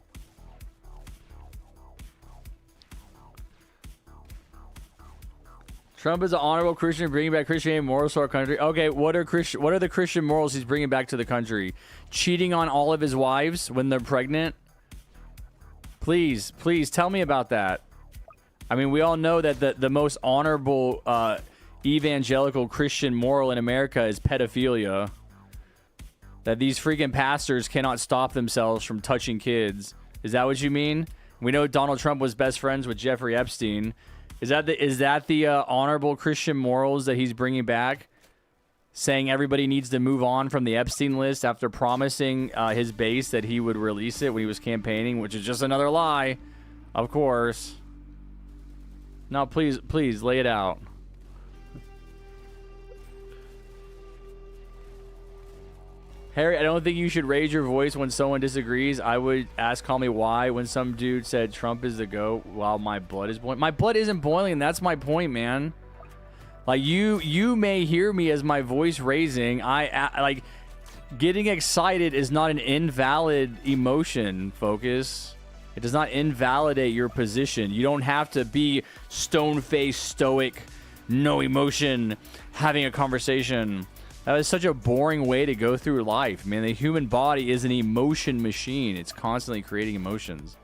Speaker 1: Trump is an honorable Christian bringing back Christianity morals to our country. Okay, what are the Christian morals he's bringing back to the country? Cheating on all of his wives when they're pregnant? Please tell me about that. I mean, we all know that the most honorable evangelical Christian moral in America is pedophilia. That these freaking pastors cannot stop themselves from touching kids. Is that what you mean? We know Donald Trump was best friends with Jeffrey Epstein. Is that the honorable Christian morals that he's bringing back? Saying everybody needs to move on from the Epstein list after promising his base that he would release it when he was campaigning, which is just another lie, of course. No, please, lay it out. Harry, I don't think you should raise your voice when someone disagrees. I would ask, call me why when some dude said Trump is the GOAT while my blood is boiling. My blood isn't boiling. That's my point, man. Like, you may hear me as my voice raising. Like, getting excited is not an invalid emotion, Focus. It does not invalidate your position. You don't have to be stone-faced, stoic, no emotion, having a conversation. That is such a boring way to go through life, man. The human body is an emotion machine. It's constantly creating emotions.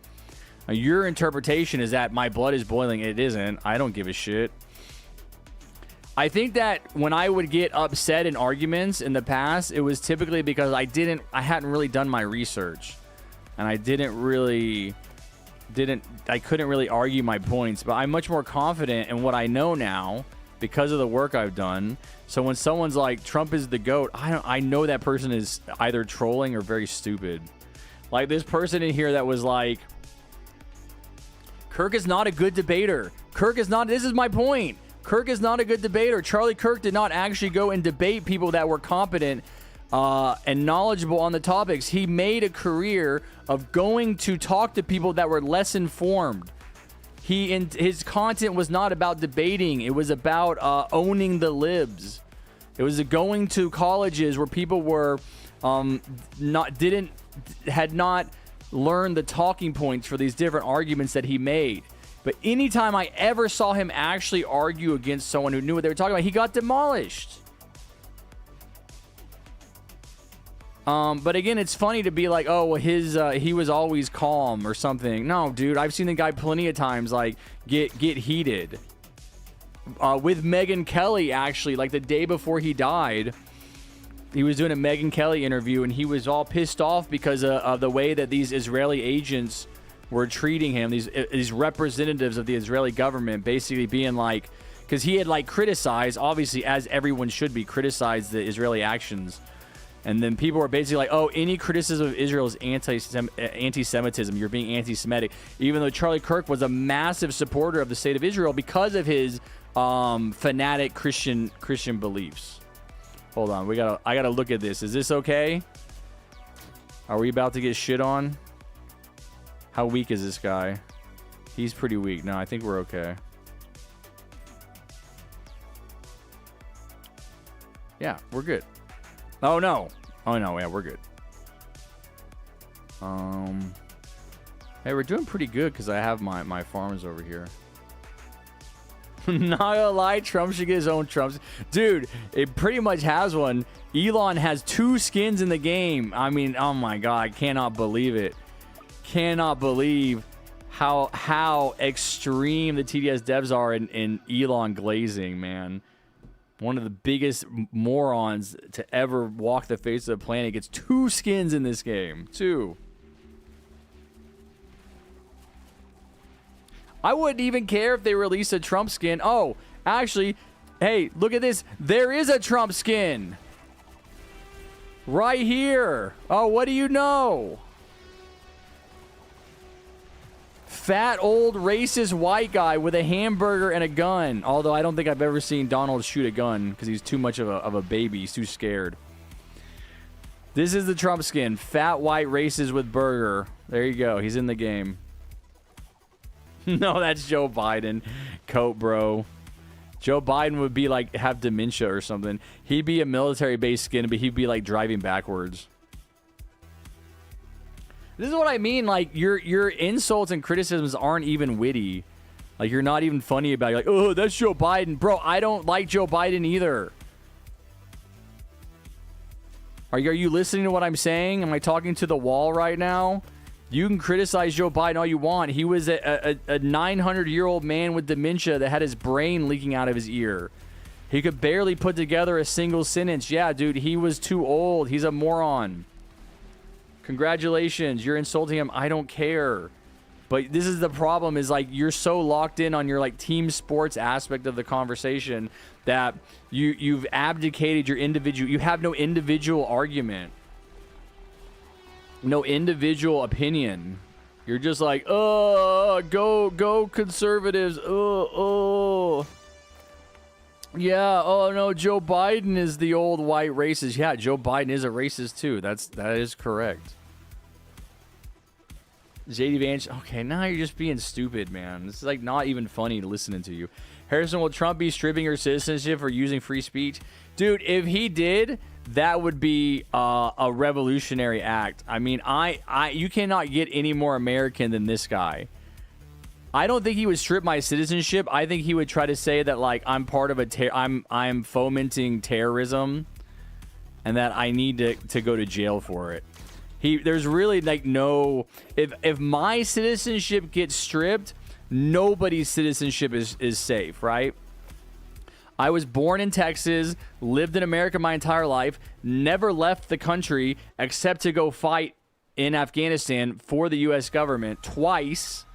Speaker 1: Now, your interpretation is that my blood is boiling. It isn't. I don't give a shit. I think that when I would get upset in arguments in the past, it was typically because I hadn't really done my research. And I couldn't really argue my points. But I'm much more confident in what I know now because of the work I've done. So when someone's like, Trump is the GOAT, I know that person is either trolling or very stupid. Like this person in here that was like, Kirk is not a good debater. This is my point. Kirk is not a good debater. Charlie Kirk did not actually go and debate people that were competent and knowledgeable on the topics. He made a career of going to talk to people that were less informed. His content was not about debating. It was about owning the libs. It was going to colleges where people were had not learned the talking points for these different arguments that he made. But anytime I ever saw him actually argue against someone who knew what they were talking about, he got demolished. But again, it's funny to be like, oh, well, he was always calm or something. No, dude, I've seen the guy plenty of times like get heated. With Megyn Kelly, actually, like the day before he died, he was doing a Megyn Kelly interview, and he was all pissed off because of the way that these Israeli agents were treating him. These representatives of the Israeli government, basically being like, because he had like criticized, obviously, as everyone should be, criticized the Israeli actions. And then people were basically like, oh, any criticism of Israel is anti-Semitism. You're being anti-Semitic. Even though Charlie Kirk was a massive supporter of the state of Israel because of his fanatic Christian beliefs. Hold on. I gotta look at this. Is this okay? Are we about to get shit on? How weak is this guy? He's pretty weak. No, I think we're okay. Yeah, we're good. Oh no, yeah, we're good. Hey, we're doing pretty good because I have my farms over here. Not gonna lie, Trump should get his own Trump. Dude, it pretty much has one. Elon has 2 skins in the game. I mean, oh my god, I cannot believe it. Cannot believe how extreme the TDS devs are in Elon glazing, man. One of the biggest morons to ever walk the face of the planet gets 2 skins in this game. 2. I wouldn't even care if they released a Trump skin. Oh, actually, hey, look at this. There is a Trump skin. Right here. Oh, what do you know? Fat, old, racist white guy with a hamburger and a gun. Although I don't think I've ever seen Donald shoot a gun because he's too much of a baby. He's too scared. This is the Trump skin. Fat, white, racist with burger. There you go. He's in the game. No, that's Joe Biden. Coat, bro. Joe Biden would be like, have dementia or something. He'd be a military-based skin, but he'd be like driving backwards. This is what I mean. Like, your insults and criticisms aren't even witty. Like, you're not even funny about it. You're like, oh, that's Joe Biden. Bro, I don't like Joe Biden either. Are you listening to what I'm saying? Am I talking to the wall right now? You can criticize Joe Biden all you want. He was a 900-year-old man with dementia that had his brain leaking out of his ear. He could barely put together a single sentence. Yeah, dude, he was too old. He's a moron. Congratulations. You're insulting him. I don't care. But this is the problem, is like you're so locked in on your like team sports aspect of the conversation that you've abdicated your individual. You have no individual argument. No individual opinion. You're just like, go conservatives. Yeah, oh no, Joe Biden is the old white racist. Yeah, Joe Biden is a racist too. That is correct. JD Vance, okay, now you're just being stupid, man. This is like not even funny to listening to you. Harrison, will Trump be stripping your citizenship for using free speech? Dude, if he did, that would be a revolutionary act. I mean, you cannot get any more American than this guy. I don't think he would strip my citizenship. I think he would try to say that like I'm part of I'm fomenting terrorism, and that I need to go to jail for it. There's really like no, if my citizenship gets stripped, nobody's citizenship is safe, right? I was born in Texas, lived in America my entire life, never left the country except to go fight in Afghanistan for the U.S. government twice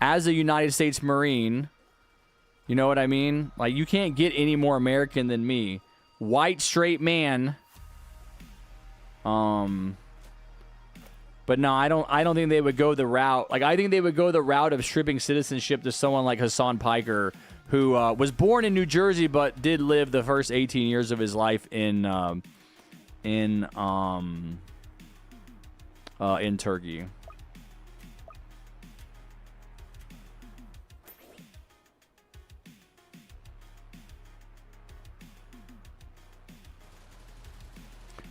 Speaker 1: as a United States Marine. You know what I mean? Like, you can't get any more American than me. White, straight man. But no, I don't think they would go the route. Like, I think they would go the route of stripping citizenship to someone like Hassan Piker, who was born in New Jersey but did live the first 18 years of his life in Turkey.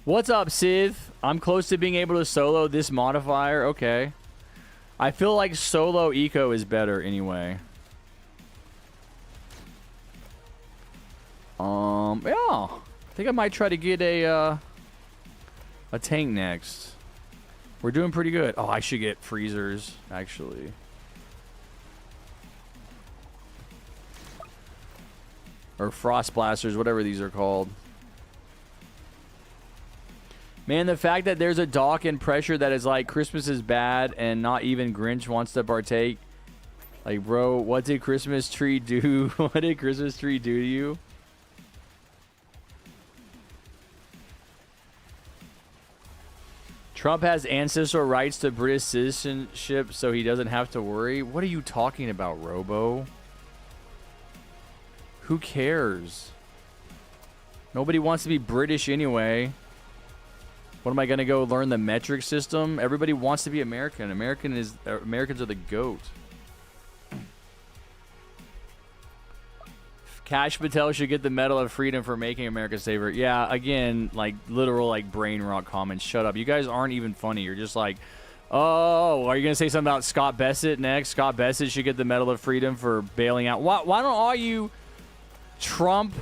Speaker 1: What's up, Sith? I'm close to being able to solo this modifier. Okay. I feel like solo eco is better anyway. Yeah. I think I might try to get a tank next. We're doing pretty good. Oh, I should get freezers, actually. Or frost blasters, whatever these are called. Man, the fact that there's a dock in pressure that is like Christmas is bad and not even Grinch wants to partake. Like, bro, what did Christmas tree do? What did Christmas tree do to you? Trump has ancestral rights to British citizenship, so he doesn't have to worry. What are you talking about, Robo? Who cares? Nobody wants to be British anyway. What am I going to go learn the metric system? Everybody wants to be American. Americans are the GOAT. Kash Patel should get the Medal of Freedom for making America safer. Yeah, again, like literal like brain rot comments. Shut up. You guys aren't even funny. You're just like, Oh, are you going to say something about Scott Bassett next? Scott Bassett should get the Medal of Freedom for bailing out. Why don't all you Trump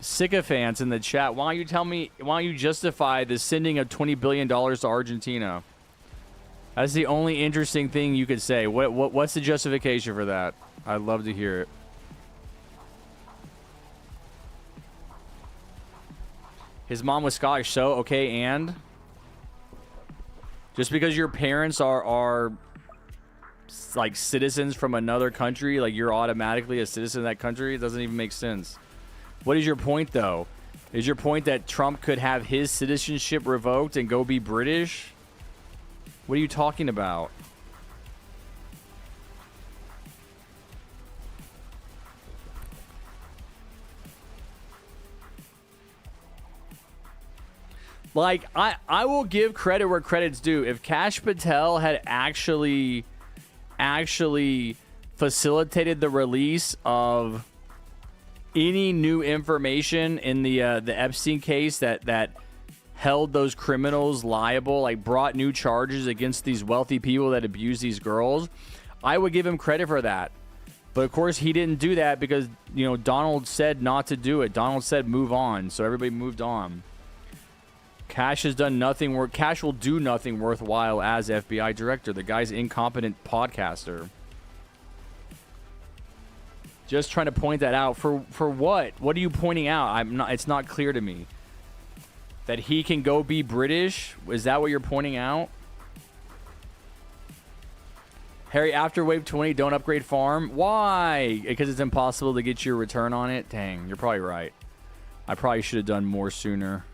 Speaker 1: sycophants in the chat, why don't you justify the sending of $20 billion to Argentina? That's the only interesting thing you could say. What's the justification for that? I'd love to hear it. His mom was Scottish, so okay, and just because your parents are like citizens from another country, like you're automatically a citizen of that country, it doesn't even make sense. What is your point, though? Is your point that Trump could have his citizenship revoked and go be British? What are you talking about? Like, I will give credit where credit's due. If Kash Patel had actually facilitated the release of any new information in the Epstein case that held those criminals liable, like brought new charges against these wealthy people that abuse these girls, I would give him credit for that. But of course he didn't do that because, you know, Donald said not to do it. Donald said move on, so everybody moved on. Kash has done nothing. Kash will do nothing worthwhile as FBI director. The guy's incompetent podcaster. Just trying to point that out. For what? What are you pointing out? It's not clear to me. That he can go be British? Is that what you're pointing out? Harry, after wave 20, don't upgrade farm. Why? Because it's impossible to get your return on it? Dang, you're probably right. I probably should have done more sooner.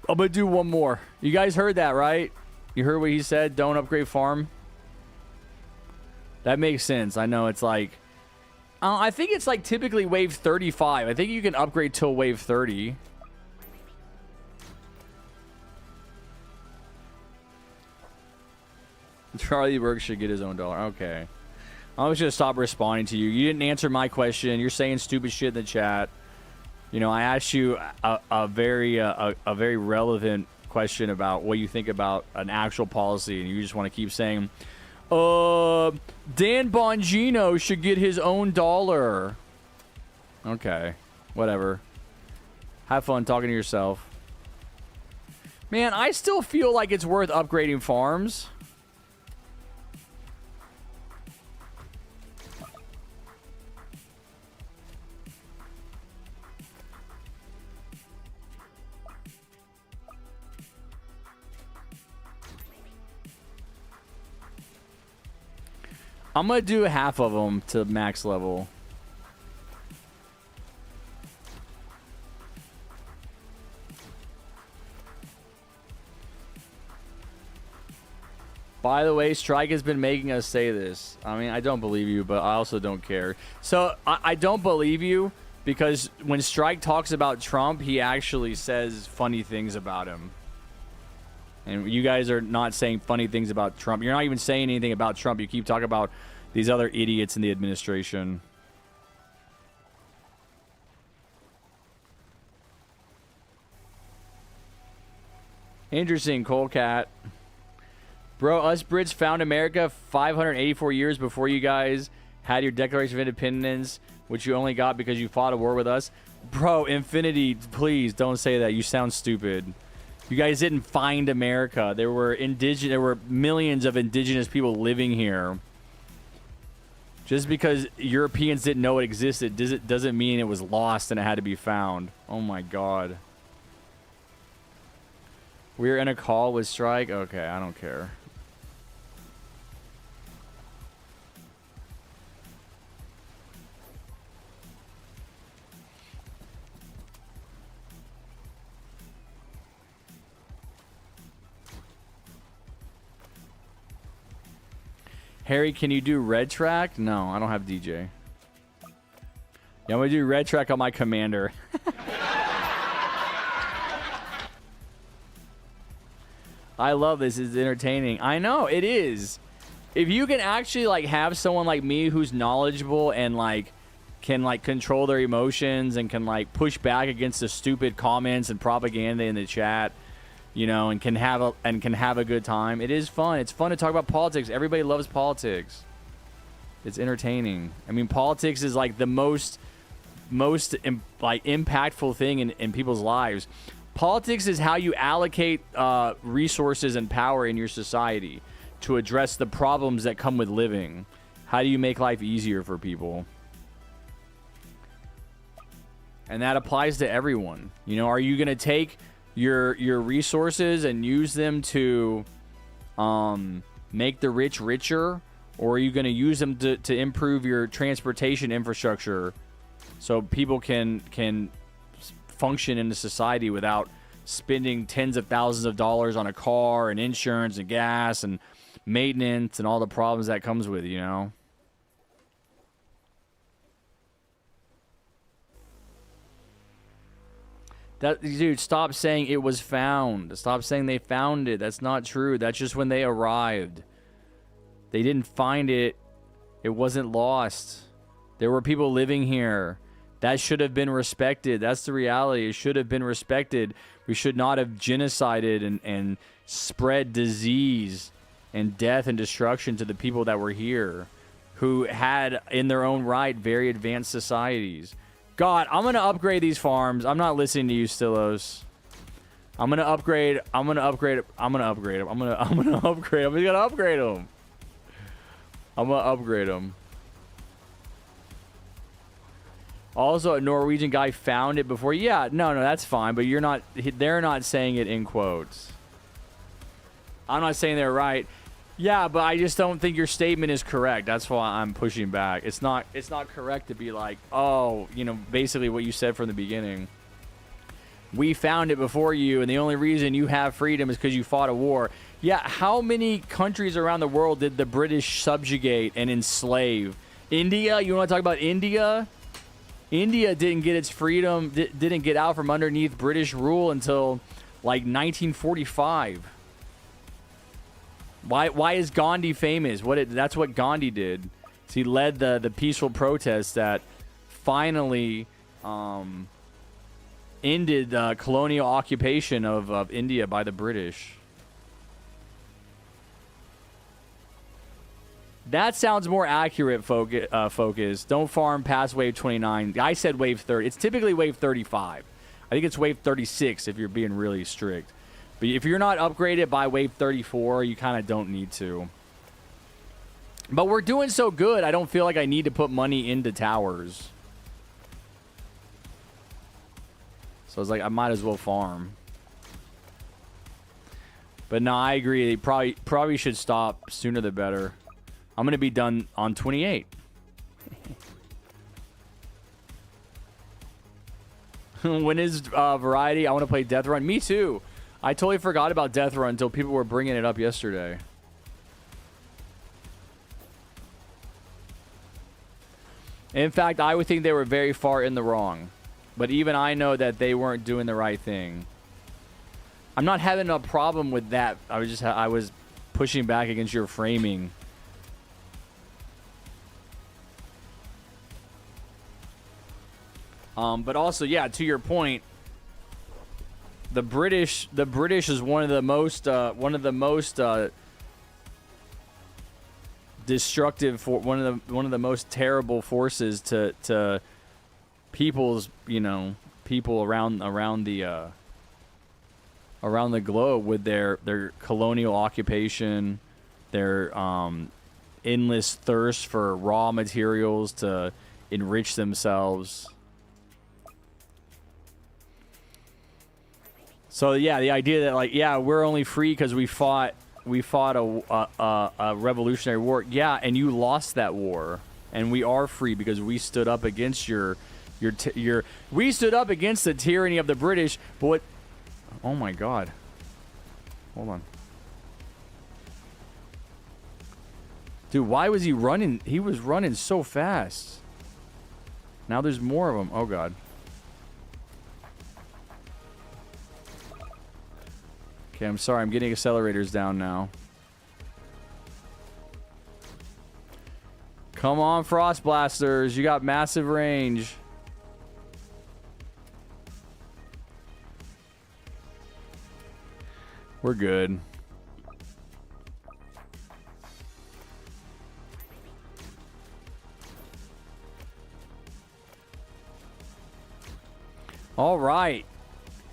Speaker 1: I'm going to do one more. You guys heard that, right? You heard what he said? Don't upgrade farm? That makes sense. I know it's like... I think it's like typically wave 35. I think you can upgrade till wave 30. Charlie Burke should get his own dollar. Okay. I was going to stop responding to you. You didn't answer my question. You're saying stupid shit in the chat. You know, I asked you a very relevant question about what you think about an actual policy, and you just want to keep saying, Dan Bongino should get his own dollar. Okay, whatever. Have fun talking to yourself. Man, I still feel like it's worth upgrading farms. I'm going to do half of them to max level. By the way, Strike has been making us say this. I mean, I don't believe you, but I also don't care. So, I don't believe you because when Strike talks about Trump, he actually says funny things about him. And you guys are not saying funny things about Trump. You're not even saying anything about Trump. You keep talking about these other idiots in the administration. Interesting, Colecat. Bro, us Brits found America 584 years before you guys had your Declaration of Independence, which you only got because you fought a war with us. Bro, Infinity, please don't say that. You sound stupid. You guys didn't find America. There were millions of indigenous people living here. Just because Europeans didn't know it existed doesn't mean it was lost and it had to be found. Oh my god. We're in a call with Strike? Okay, I don't care. Harry, can you do red track? No, I don't have DJ. Yeah, I'm going to do red track on my commander. I love this. It's entertaining. I know, it is. If you can actually like have someone like me who's knowledgeable and like can like control their emotions and can like push back against the stupid comments and propaganda in the chat, you know, and can have a good time. It is fun. It's fun to talk about politics. Everybody loves politics. It's entertaining. I mean, politics is like the most like impactful thing in people's lives. Politics is how you allocate resources and power in your society to address the problems that come with living. How do you make life easier for people? And that applies to everyone. You know, are you going to take your resources and use them to make the rich richer? Or are you going to use them to improve your transportation infrastructure so people can function in the society without spending tens of thousands of dollars on a car and insurance and gas and maintenance and all the problems that comes with, you know? Dude, stop saying it was found. Stop saying they found it. That's not true. That's just when they arrived. They didn't find it. It wasn't lost. There were people living here. That should have been respected. That's the reality. It should have been respected. We should not have genocided and spread disease and death and destruction to the people that were here, who had, in their own right, very advanced societies. God, I'm going to upgrade these farms. I'm not listening to you, Stilos. I'm going to upgrade. I'm going to upgrade them. I'm going to upgrade them. I'm going to upgrade them. I'm going to upgrade them. I'm going to upgrade them. Also, a Norwegian guy found it before. Yeah, no, that's fine. But you're not. They're not saying it in quotes. I'm not saying they're right. Yeah, but I just don't think your statement is correct. That's why I'm pushing back. It's not correct to be like, oh, you know, basically what you said from the beginning. We found it before you, and the only reason you have freedom is because you fought a war. Yeah, how many countries around the world did the British subjugate and enslave? India? You want to talk about India? India didn't get its freedom, didn't get out from underneath British rule until like 1945. Why is Gandhi famous? That's what Gandhi did. So he led the peaceful protests that finally ended the colonial occupation of India by the British. That sounds more accurate, Focus. Don't farm past wave 29. I said wave 30. It's typically wave 35. I think it's wave 36 if you're being really strict. But if you're not upgraded by wave 34, you kind of don't need to. But we're doing so good, I don't feel like I need to put money into towers. So it's like, I might as well farm. But no, I agree. They probably should stop sooner the better. I'm going to be done on 28. When is Variety? I want to play Death Run. Me too. I totally forgot about Death Run until people were bringing it up yesterday. In fact, I would think they were very far in the wrong. But even I know that they weren't doing the right thing. I'm not having a problem with that. I was pushing back against your framing. But also, yeah, to your point, the British is one of the most destructive, one of the most terrible forces to people's, people around the globe with their colonial occupation, their endless thirst for raw materials to enrich themselves. So yeah, the idea that we're only free because we fought a revolutionary war. Yeah, and you lost that war, and we are free because we stood up against we stood up against the tyranny of the British. But what? Oh my God! Hold on, dude. Why was he running? He was running so fast. Now there's more of them. Oh God. Okay, I'm sorry. I'm getting accelerators down now. Come on, Frost Blasters. You got massive range. We're good. All right.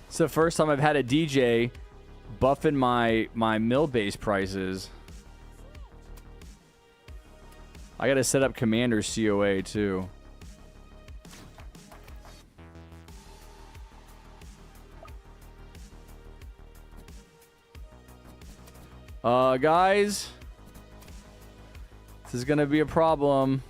Speaker 1: It's the first time I've had a DJ buffing my mill base prices. I got to set up Commander COA too. Guys, this is going to be a problem.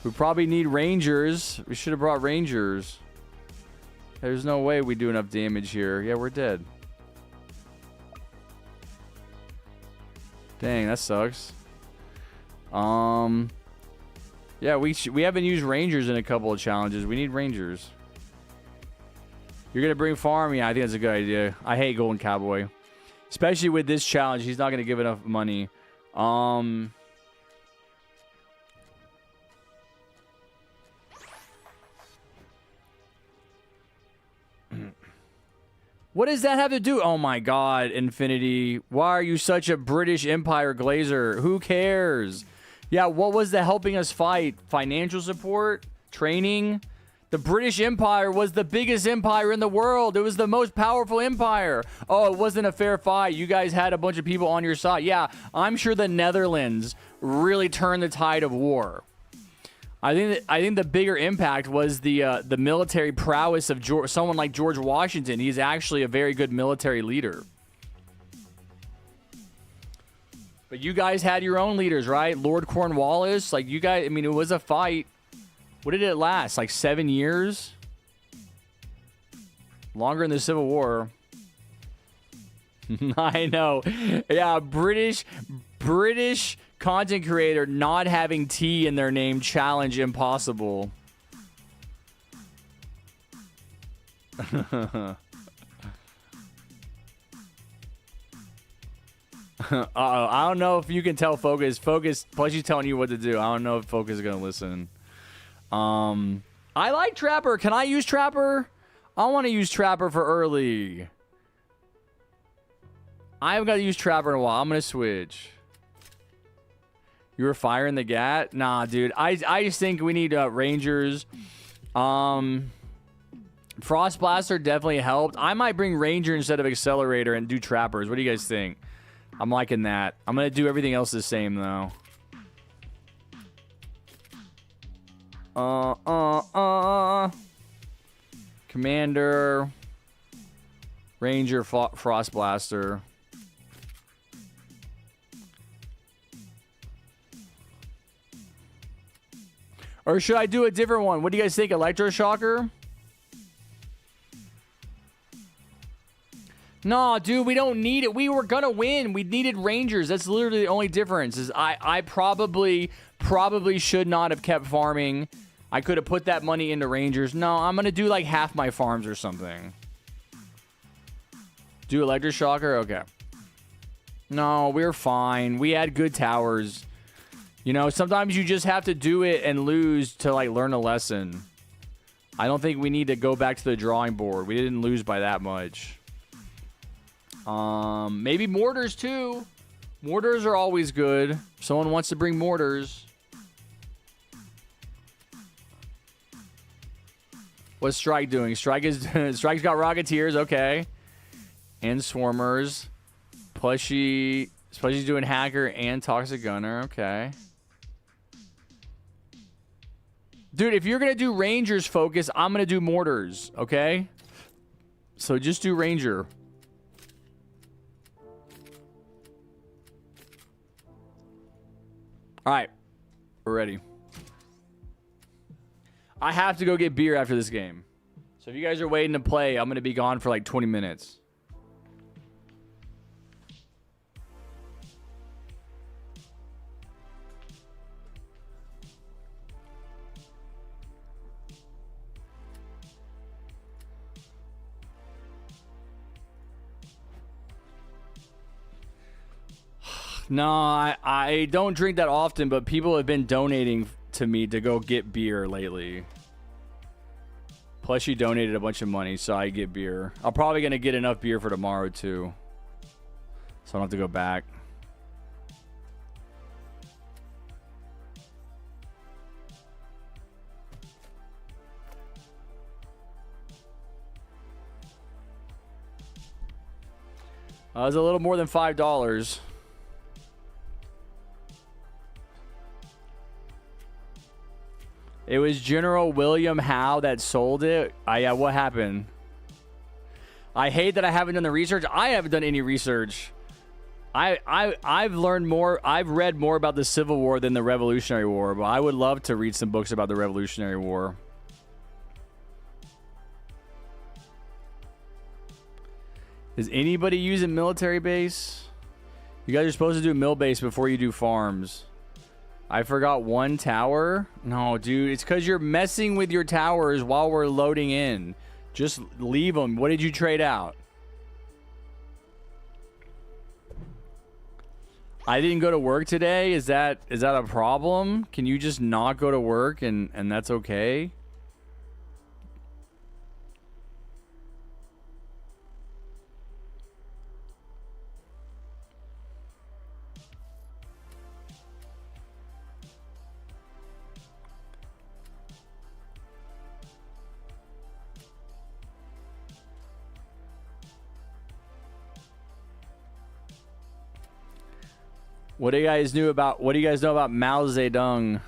Speaker 1: We probably need Rangers. We should have brought Rangers. There's no way we do enough damage here. Yeah, we're dead. Dang, that sucks. Yeah, we haven't used Rangers in a couple of challenges. We need Rangers. You're going to bring farm? Yeah, I think that's a good idea. I hate Golden Cowboy. Especially with this challenge. He's not going to give enough money. What does that have to do? Oh my god, Infinity. Why are you such a British Empire glazer? Who cares? Yeah, what was the helping us fight? Financial support? Training? The British Empire was the biggest empire in the world. It was the most powerful empire. Oh, it wasn't a fair fight. You guys had a bunch of people on your side. Yeah, I'm sure the Netherlands really turned the tide of war. I think the bigger impact was the military prowess of someone like George Washington. He's actually a very good military leader. But you guys had your own leaders, right? Lord Cornwallis, like you guys. I mean, it was a fight. What did it last? Like 7 years? Longer than the Civil War. I know. Yeah, British content creator not having T in their name, challenge impossible. I don't know if you can tell Focus. Focus, plus she's telling you what to do. I don't know if Focus is going to listen. I like Trapper. Can I use Trapper? I want to use Trapper for early. I haven't got to use Trapper in a while. I'm going to switch. You were firing the gat? Nah, dude. I just think we need Rangers. Frost Blaster definitely helped. I might bring Ranger instead of Accelerator and do Trappers. What do you guys think? I'm liking that. I'm going to do everything else the same, though. Commander. Ranger, Frost Blaster. Or should I do a different one? What do you guys think? Electroshocker? No, dude, we don't need it. We were gonna win. We needed Rangers. That's literally the only difference. Is I probably should not have kept farming. I could have put that money into Rangers. No, I'm gonna do like half my farms or something. Do Electroshocker? Okay. No, we're fine. We had good towers. You know, sometimes you just have to do it and lose to like learn a lesson. I don't think we need to go back to the drawing board. We didn't lose by that much. Maybe mortars too. Mortars are always good. If someone wants to bring mortars. What's Strike doing? Strike's got Rocketeers, okay. And Swarmers. Plushie's doing Hacker and Toxic Gunner, okay. Dude, if you're gonna do Rangers Focus, I'm gonna do mortars, okay? So just do Ranger. All right, we're ready. I have to go get beer after this game. So if you guys are waiting to play, I'm going to be gone for like 20 minutes. No, I don't drink that often, but people have been donating to me to go get beer lately. Plus, she donated a bunch of money, so I get beer. I'm probably going to get enough beer for tomorrow, too. So I don't have to go back. It was a little more than $5. It was General William Howe that sold it. Yeah, what happened? I hate that I haven't done the research. I haven't done any research. I've learned more. I've read more about the Civil War than the Revolutionary War, but I would love to read some books about the Revolutionary War. Is anybody using military base? You guys are supposed to do mill base before you do farms. I forgot one tower. No, dude, it's because you're messing with your towers while we're loading in. Just leave them. What did you trade out? I didn't go to work today. Is that a problem? Can you just not go to work and that's okay? What do you guys know about Mao Zedong,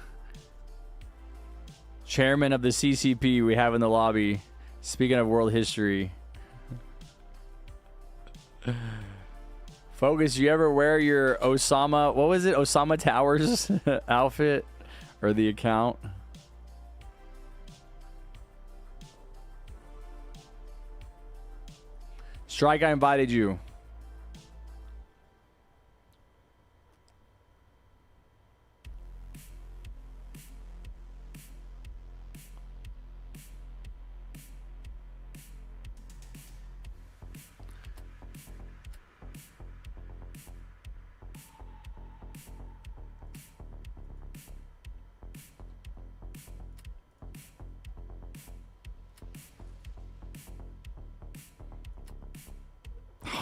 Speaker 1: chairman of the CCP we have in the lobby? Speaking of world history. Focus, you ever wear your Osama, what was it? Osama Towers outfit or the account? Strike, I invited you.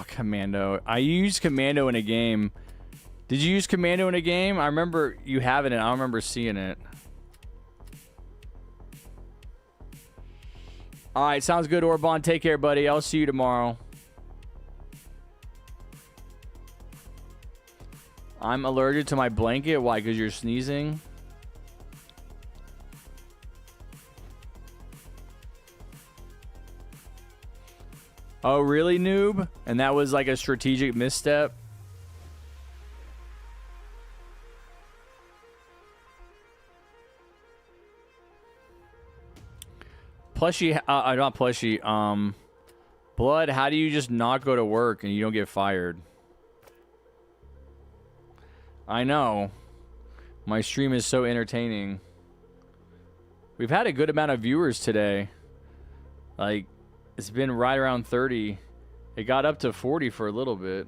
Speaker 1: Commando. I used Commando in a game. Did you use Commando in a game? I remember you having it. I don't remember seeing it. All right, sounds good, Orban. Take care, buddy. I'll see you tomorrow. I'm allergic to my blanket. Why? Because you're sneezing? Oh, really, noob? And that was like a strategic misstep? Plushie, not Plushie, Blood, how do you just not go to work and you don't get fired? I know. My stream is so entertaining. We've had a good amount of viewers today. Like, it's been right around 30. It got up to 40 for a little bit.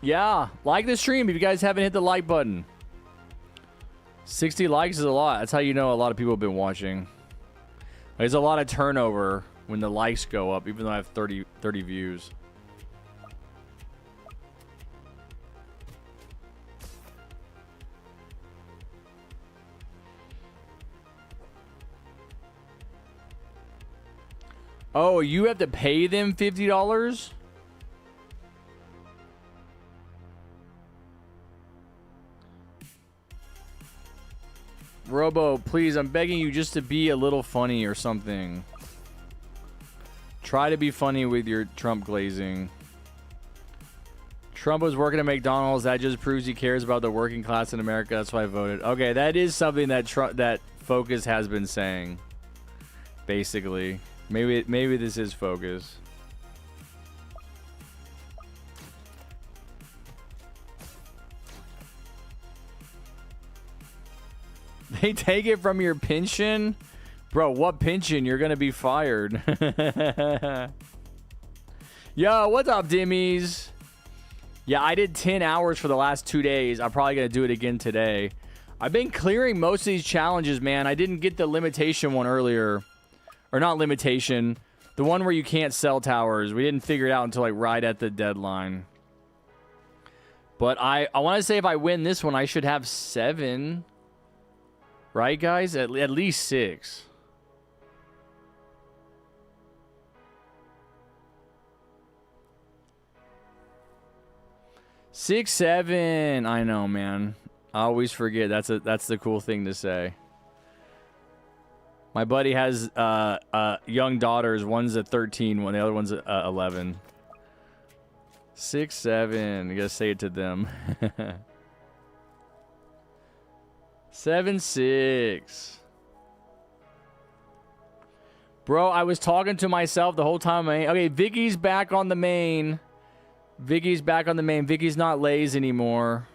Speaker 1: Yeah, like the stream if you guys haven't hit the like button. 60 likes is a lot. That's how you know a lot of people have been watching. There's a lot of turnover when the likes go up, even though I have 30 views. Oh, you have to pay them $50? Robo, please, I'm begging you just to be a little funny or something. Try to be funny with your Trump glazing. Trump was working at McDonald's. That just proves he cares about the working class in America. That's why I voted. Okay, that is something that that Focus has been saying. Basically, maybe this is Focus. They take it from your pension? Bro, what pension? You're going to be fired. Yo, what's up, Dimmies? Yeah, I did 10 hours for the last 2 days. I'm probably going to do it again today. I've been clearing most of these challenges, man. I didn't get the limitation one earlier. Or not limitation. The one where you can't sell towers. We didn't figure it out until like right at the deadline. But I want to say if I win this one, I should have 7. Right, guys? At least 6. Six, 7. I know, man. I always forget. That's the cool thing to say. My buddy has young daughters. One's at 13, the other one's at 11. 6, 7. I gotta say it to them. 7, 6. Bro, I was talking to myself the whole time. Okay, Vicky's back on the main. Vicky's back on the main. Vicky's not Lays anymore.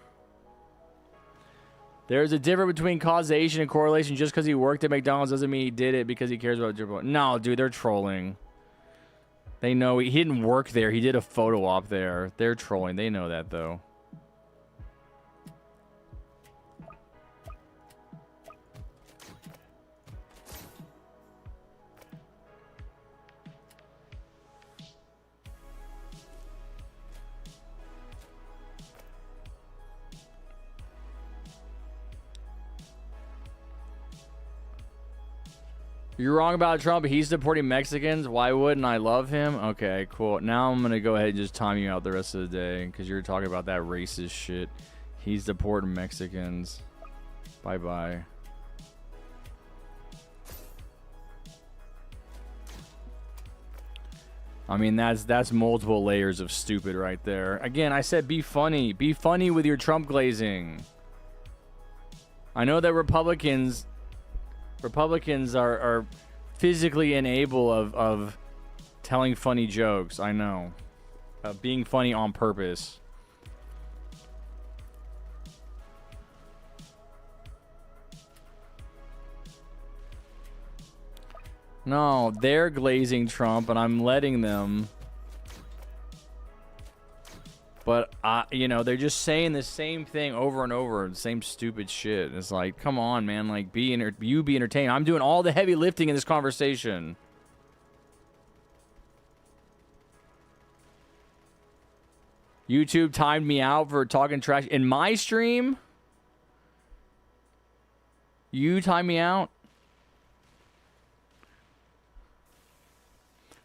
Speaker 1: There's a difference between causation and correlation. Just because he worked at McDonald's doesn't mean he did it because he cares about dribble. No, dude, they're trolling. They know he didn't work there. He did a photo op there. They're trolling. They know that, though. You're wrong about Trump. He's supporting Mexicans. Why wouldn't I love him? Okay, cool. Now I'm going to go ahead and just time you out the rest of the day because you're talking about that racist shit. He's supporting Mexicans. Bye-bye. I mean, that's multiple layers of stupid right there. Again, I said be funny. Be funny with your Trump glazing. I know that Republicans are physically unable of telling funny jokes. I know. Being funny on purpose. No, they're glazing Trump and I'm letting them. But, you know, they're just saying the same thing over and over. The same stupid shit. It's like, come on, man. Like, you be entertained. I'm doing all the heavy lifting in this conversation. YouTube timed me out for talking trash. In my stream? You timed me out?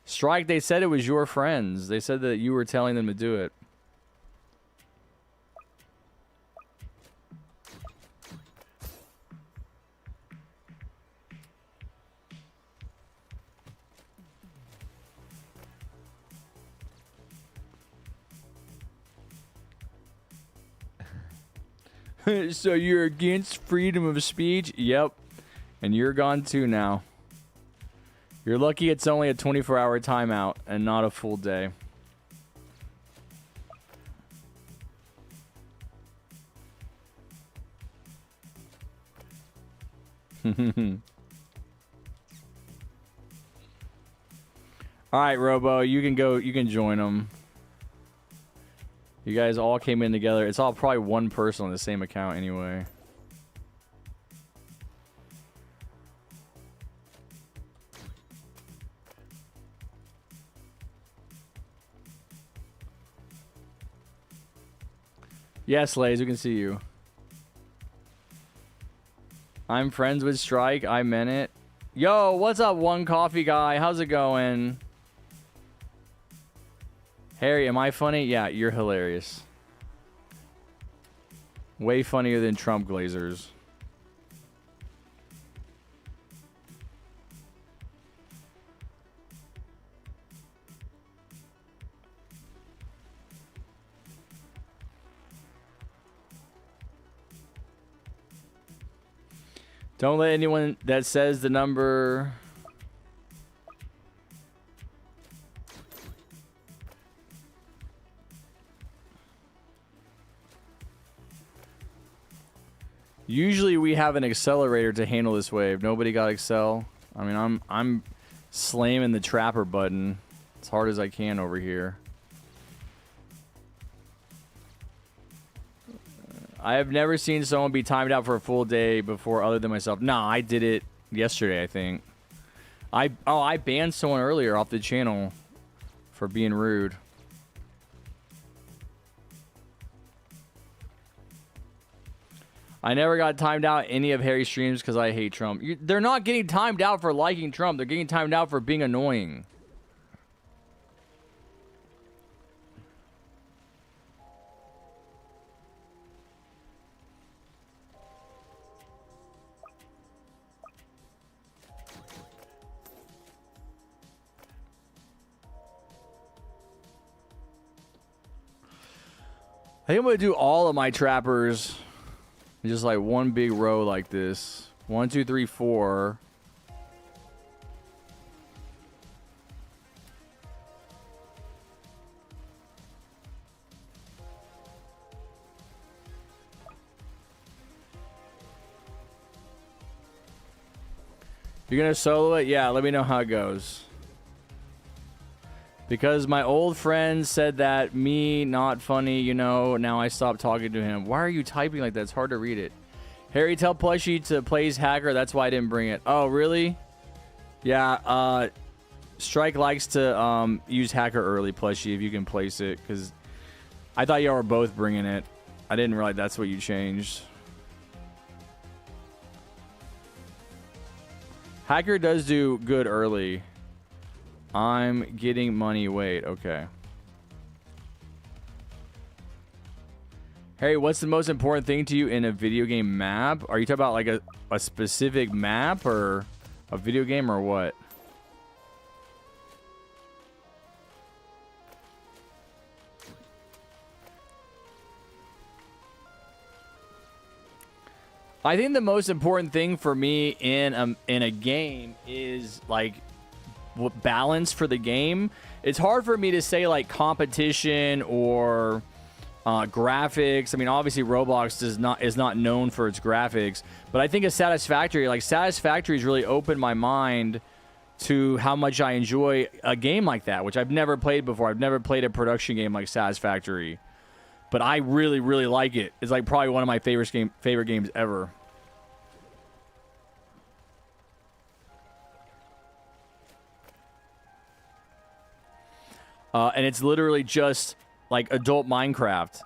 Speaker 1: Strike, they said it was your friends. They said that you were telling them to do it. So you're against freedom of speech? Yep. And you're gone too now. You're lucky it's only a 24-hour timeout and not a full day. All right, Robo, you can go. You can join them. You guys all came in together. It's all probably one person on the same account anyway. Yes, Lays, we can see you. I'm friends with Strike. I meant it. Yo, what's up, One Coffee Guy? How's it going? Harry, am I funny? Yeah, you're hilarious. Way funnier than Trump glazers. Don't let anyone that says the number... Usually we have an accelerator to handle this wave. Nobody got Excel. I mean, I'm slamming the trapper button as hard as I can over here. I have never seen someone be timed out for a full day before other than myself. Nah, I did it yesterday, I think. I banned someone earlier off the channel for being rude. I never got timed out any of Harry's streams because I hate Trump. They're not getting timed out for liking Trump. They're getting timed out for being annoying. I think I'm going to do all of my trappers just like one big row like this. 1, 2, 3, 4. You're going to solo it? Yeah, let me know how it goes. Because my old friend said that me not funny, you know, now I stopped talking to him. Why are you typing like that? It's hard to read it. Harry, tell Plushie to plays hacker. That's why I didn't bring it. Oh, really? Yeah, Strike likes to use hacker early, Plushie, if you can place it. Because I thought y'all were both bringing it. I didn't realize that's what you changed. Hacker does do good early. I'm getting money. Wait, okay. Harry, what's the most important thing to you in a video game map? Are you talking about like a specific map or a video game or what? I think the most important thing for me in a game is like balance for the game. It's hard for me to say like competition or graphics. I mean, obviously Roblox is not known for its graphics, but I think a Satisfactory has really opened my mind to how much I enjoy a game like that, which I've never played before. I've never played a production game like Satisfactory, but I really, really like it. It's like probably one of my favorite games ever. And it's literally just like adult Minecraft.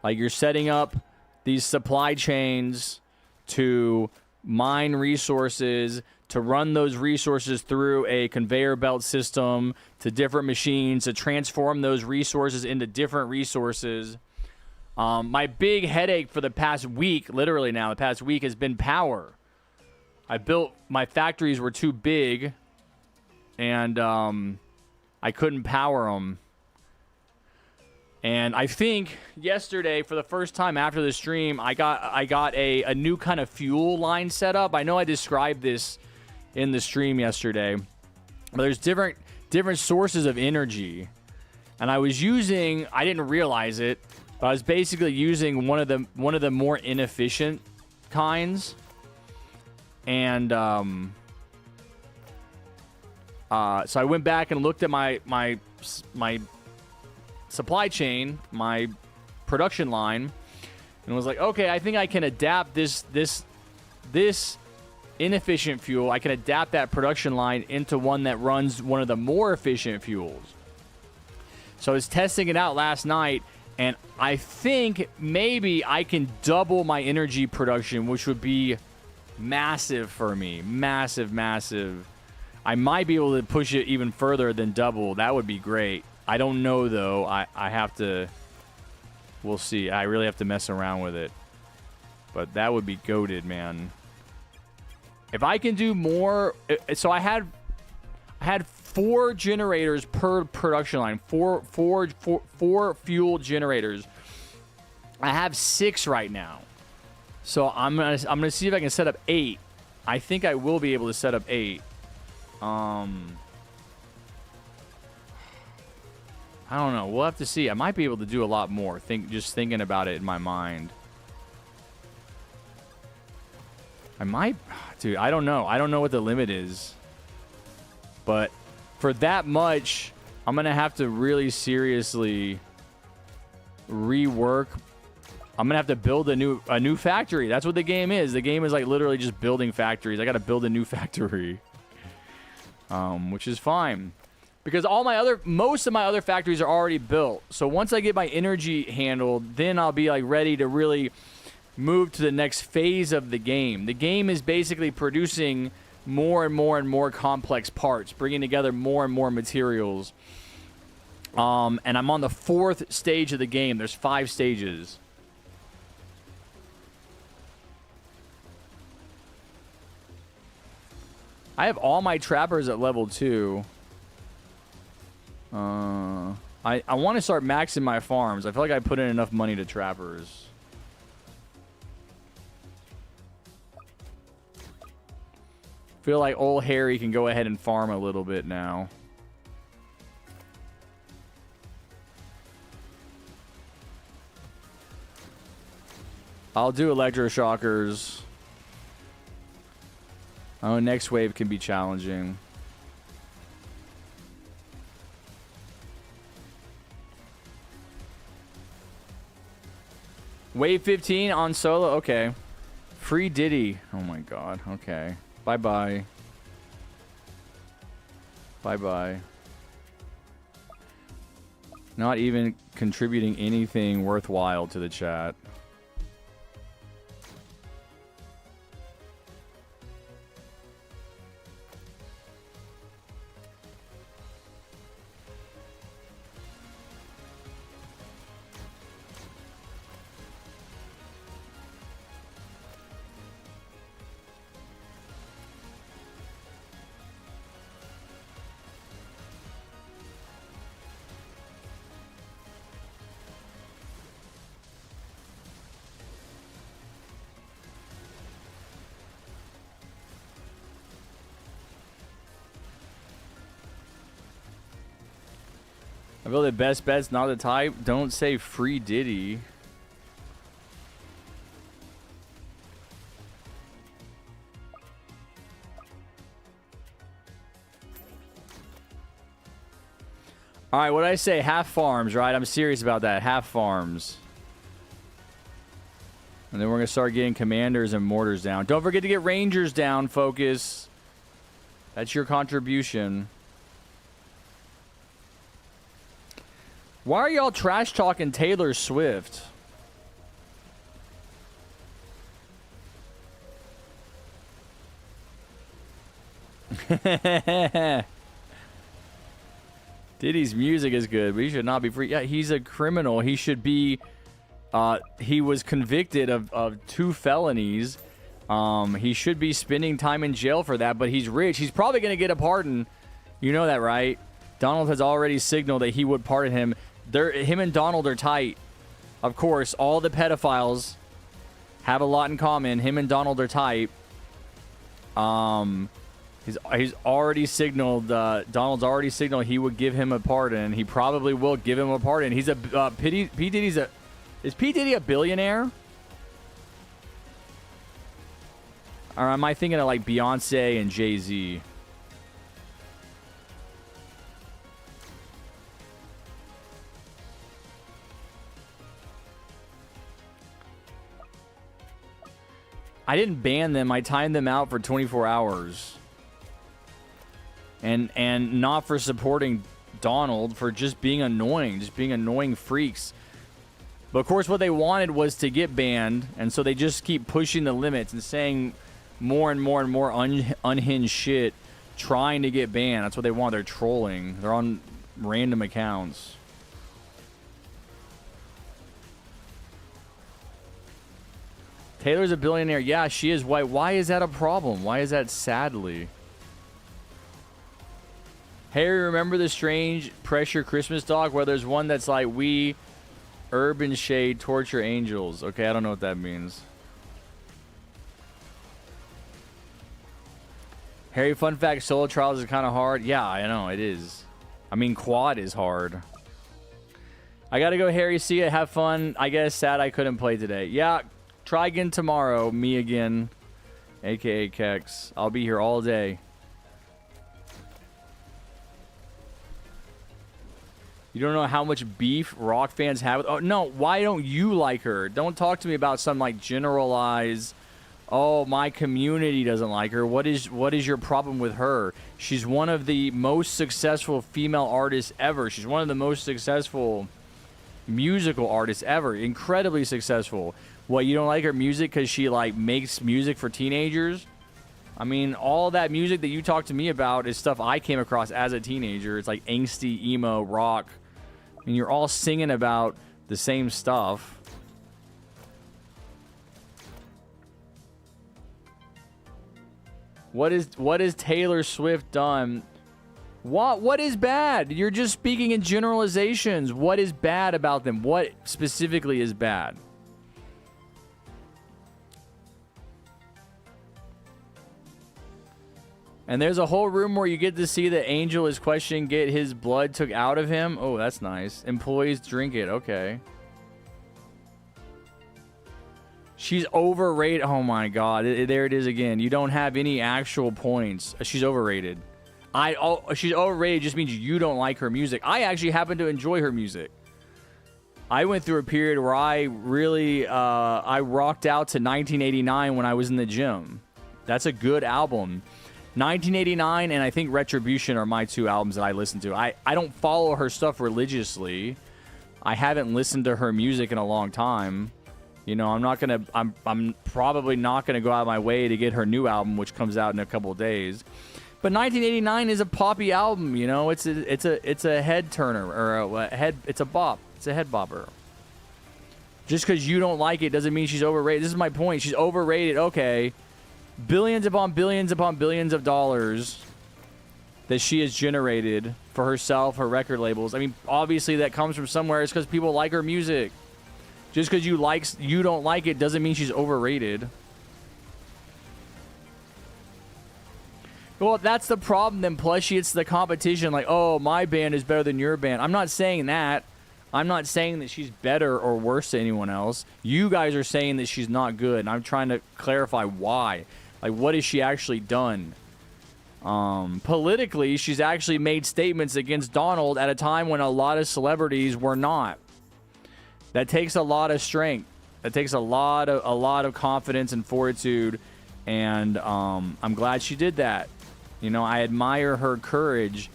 Speaker 1: Like you're setting up these supply chains to mine resources, to run those resources through a conveyor belt system to different machines, to transform those resources into different resources. My big headache for the past week, literally now, the past week has been power. My factories were too big and I couldn't power them. And I think yesterday, for the first time after the stream, I got a new kind of fuel line set up. I know I described this in the stream yesterday, but there's different sources of energy. And I didn't realize it, but I was basically using one of the more inefficient kinds. And so I went back and looked at my supply chain, my production line, and was like, okay, I think I can adapt this inefficient fuel. I can adapt that production line into one that runs one of the more efficient fuels. So I was testing it out last night, and I think maybe I can double my energy production, which would be massive for me. Massive, massive. I might be able to push it even further than double. That would be great. I don't know, though. I have to... We'll see. I really have to mess around with it. But that would be goated, man. If I can do more... So I had 4 generators per production line. Four fuel generators. I have 6 right now. So I'm gonna see if I can set up 8. I think I will be able to set up 8. I don't know. We'll have to see. I might be able to do a lot more. Just thinking about it in my mind. I might... Dude, I don't know. I don't know what the limit is. But for that much, I'm going to have to really seriously rework. I'm going to have to build a new factory. That's what the game is. The game is like literally just building factories. I got to build a new factory. Which is fine. Because most of my other factories are already built. So once I get my energy handled, then I'll be like ready to really move to the next phase of the game. The game is basically producing more and more and more complex parts, bringing together more and more materials. And I'm on the 4th stage of the game. There's 5 stages. I have all my trappers at level 2. I want to start maxing my farms. I feel like I put in enough money to trappers. Feel like old Harry can go ahead and farm a little bit now. I'll do electroshockers. Oh, next wave can be challenging. Wave 15 on solo? Okay. Free Diddy. Oh my god. Okay. Bye-bye. Bye-bye. Not even contributing anything worthwhile to the chat. I feel the best bet's not the type. Don't say free Diddy. All right, what did I say? Half farms, right? I'm serious about that. Half farms. And then we're going to start getting commanders and mortars down. Don't forget to get rangers down, Focus. That's your contribution. Why are y'all trash talking Taylor Swift? Diddy's music is good, but he should not be free. Yeah, he's a criminal. He should be... he was convicted of 2 felonies. He should be spending time in jail for that, but he's rich. He's probably going to get a pardon. You know that, right? Donald has already signaled that he would pardon him. Him and Donald are tight. Of course, all the pedophiles have a lot in common. Him and Donald are tight. He's already signaled. Donald's already signaled he would give him a pardon. He probably will give him a pardon. He's a P. Diddy's a. Is P. Diddy a billionaire? Or am I thinking of like Beyonce and Jay-Z? I didn't ban them. I timed them out for 24 hours. And not for supporting Donald, for just being annoying. Just being annoying freaks. But of course what they wanted was to get banned. And so they just keep pushing the limits and saying more and more and more unhinged shit. Trying to get banned. That's what they want. They're trolling. They're on random accounts. Taylor's a billionaire. Yeah, she is white. Why is that a problem? Why is that sadly? Harry, remember the strange pressure Christmas dog where there's one that's like, we urban shade torture angels. Okay, I don't know what that means. Harry, fun fact, solo trials is kind of hard. Yeah, I know, it is. I mean, quad is hard. I gotta go, Harry. See ya. Have fun. I guess sad I couldn't play today. Yeah. Try again tomorrow, me again, AKA Kex. I'll be here all day. You don't know how much beef rock fans have with... Oh, no, why don't you like her? Don't talk to me about some, like, generalized... Oh, my community doesn't like her. What is your problem with her? She's one of the most successful female artists ever. She's one of the most successful musical artists ever. Incredibly successful. What, you don't like her music because she, like, makes music for teenagers? I mean, all that music that you talk to me about is stuff I came across as a teenager. It's like angsty, emo, rock. I mean, you're all singing about the same stuff. What is Taylor Swift done? What is bad? You're just speaking in generalizations. What is bad about them? What specifically is bad? And there's a whole room where you get to see that Angel is questioning get his blood took out of him. Oh, that's nice. Employees drink it. Okay. She's overrated. Oh, my God. There it is again. You don't have any actual points. She's overrated. She's overrated just means you don't like her music. I actually happen to enjoy her music. I went through a period where I really I rocked out to 1989 when I was in the gym. That's a good album. 1989 and I think Retribution are my two albums that I listen to. I don't follow her stuff religiously. I haven't listened to her music in a long time. You know, I'm probably not gonna go out of my way to get her new album, which comes out in a couple of days. But 1989 is a poppy album. You know, it's a head turner or it's a bop. It's a head bopper. Just because you don't like it doesn't mean she's overrated. This is my point. She's overrated. Okay. Billions upon billions upon billions of dollars that she has generated for herself, her record labels. I mean, obviously that comes from somewhere. It's because people like her music. Just because you don't like it doesn't mean she's overrated. Well, that's the problem then. Plus, it's the competition. Like, oh, my band is better than your band. I'm not saying that. I'm not saying that she's better or worse than anyone else. You guys are saying that she's not good, and I'm trying to clarify why. Like, what has she actually done? Politically, she's actually made statements against Donald at a time when a lot of celebrities were not. That takes a lot of strength. That takes a lot of confidence and fortitude, and I'm glad she did that. You know, I admire her courage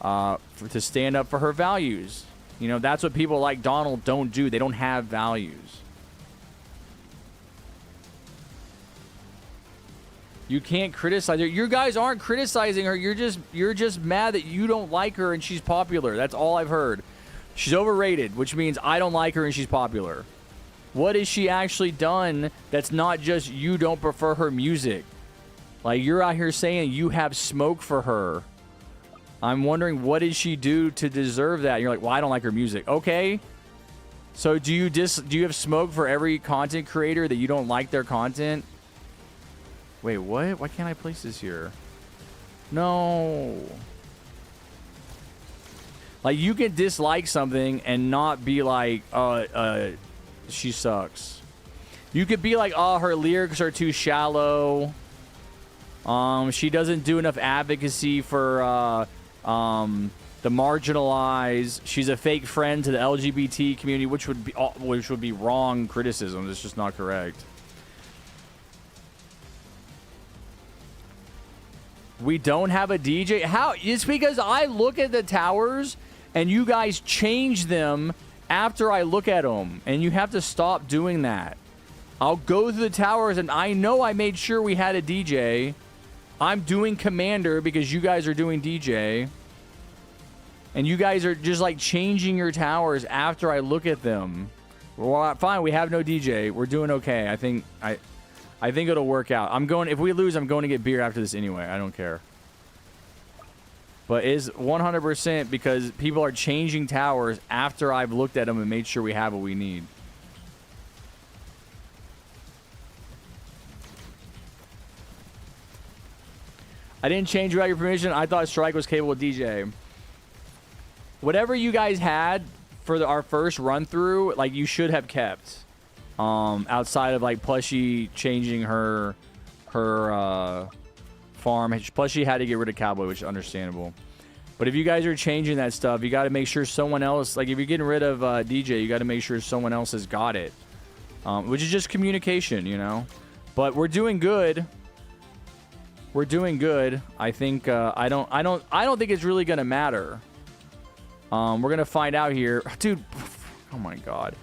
Speaker 1: to stand up for her values. You know, that's what people like Donald don't do. They don't have values. You can't criticize her. You guys aren't criticizing her. You're just mad that you don't like her and she's popular. That's all I've heard. She's overrated, which means I don't like her and she's popular. What has she actually done that's not just you don't prefer her music? Like, you're out here saying you have smoke for her. I'm wondering, what did she do to deserve that? And you're like, well, I don't like her music. Okay. So do you have smoke for every content creator that you don't like their content? Wait, what? Why can't I place this here? No. Like, you can dislike something and not be like, she sucks. You could be like, oh, her lyrics are too shallow. She doesn't do enough advocacy for the marginalized. She's a fake friend to the LGBT community, which would be wrong criticism. It's just not correct. We don't have a DJ. How? It's because I look at the towers and you guys change them after I look at them, and you have to stop doing that. I'll go through the towers and I know I made sure we had a DJ. I'm doing Commander because you guys are doing DJ. And you guys are just like changing your towers after I look at them. Well, fine, we have no DJ. We're doing okay. I think it'll work out. If we lose, I'm going to get beer after this anyway. I don't care. But it's 100% because people are changing towers after I've looked at them and made sure we have what we need. I didn't change without your permission. I thought Strike was capable of DJ. Whatever you guys had for our first run through, like, you should have kept. Outside of like Plushie changing her her farm. Plus, she had to get rid of Cowboy, which is understandable. But if you guys are changing that stuff, you got to make sure someone else, like if you're getting rid of DJ, you got to make sure someone else has got it, which is just communication, you know. But we're doing good. We're doing good. I think I don't think it's really gonna matter. We're gonna find out here, dude. Oh my god.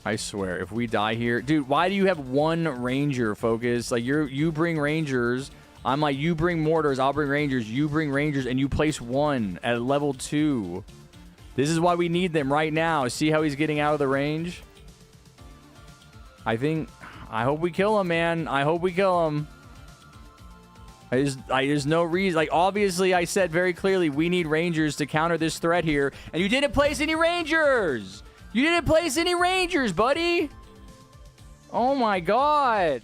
Speaker 1: I swear, if we die here, dude, why do you have one ranger? Focus, like you bring rangers. I'm like, you bring mortars, I'll bring rangers. You bring rangers, and you place one at level 2. This is why we need them right now. See how he's getting out of the range? I hope we kill him, man. I hope we kill him. There's no reason. Like, obviously, I said very clearly, we need rangers to counter this threat here. And you didn't place any rangers. You didn't place any rangers, buddy. Oh, my God.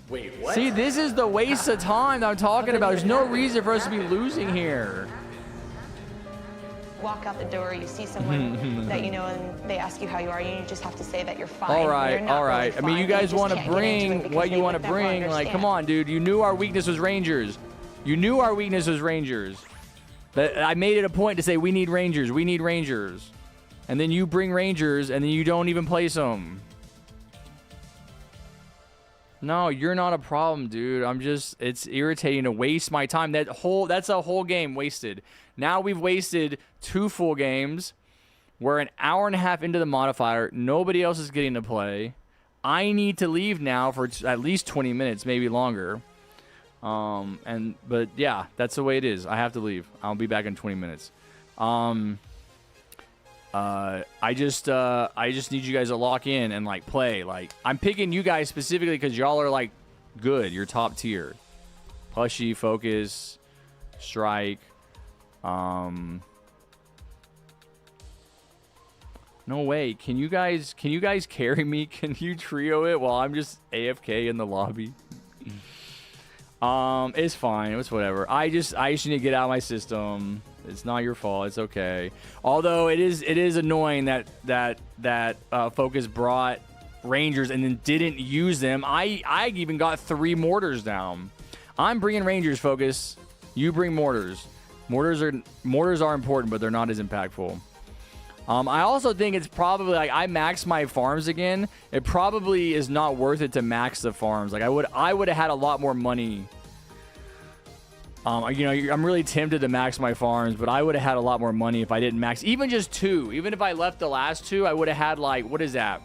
Speaker 2: Wait, what?
Speaker 1: See, this is the waste of time that I'm talking about. There's no reason for us to be losing here.
Speaker 3: Walk out the door, you see someone that you know, and they ask you how you are, and you just have to say that you're fine.
Speaker 1: All right, all right.
Speaker 3: Really
Speaker 1: I mean, you guys want to bring what you want to bring. Like, come on, dude. You knew our weakness was rangers. You knew our weakness was rangers. But I made it a point to say we need rangers. We need rangers. And then you bring rangers, and then you don't even place them. No, you're not a problem, dude. I'm just, it's irritating to waste my time. That's a whole game wasted. Now we've wasted 2 full games. We're an hour and a half into the modifier. Nobody else is getting to play. I need to leave now for at least 20 minutes, maybe longer. But yeah, that's the way it is. I have to leave. I'll be back in 20 minutes. I just need you guys to lock in and like play. Like, I'm picking you guys specifically because y'all are like good. You're top tier. Plushy, focus, strike. No way. Can you guys carry me? Can you trio it while I'm just AFK in the lobby? It's fine. It's whatever. I just need to get out of my system. It's not your fault. It's okay. Although it is annoying that Focus brought Rangers and then didn't use them. I even got 3 mortars down. I'm bringing Rangers, Focus. You bring mortars. Mortars are important, but they're not as impactful. I also think it's probably like I maxed my farms again. It probably is not worth it to max the farms. Like I would have had a lot more money. You know, I'm really tempted to max my farms, but I would have had a lot more money if I didn't max even just 2. Even if I left the last 2, I would have had like, what is that?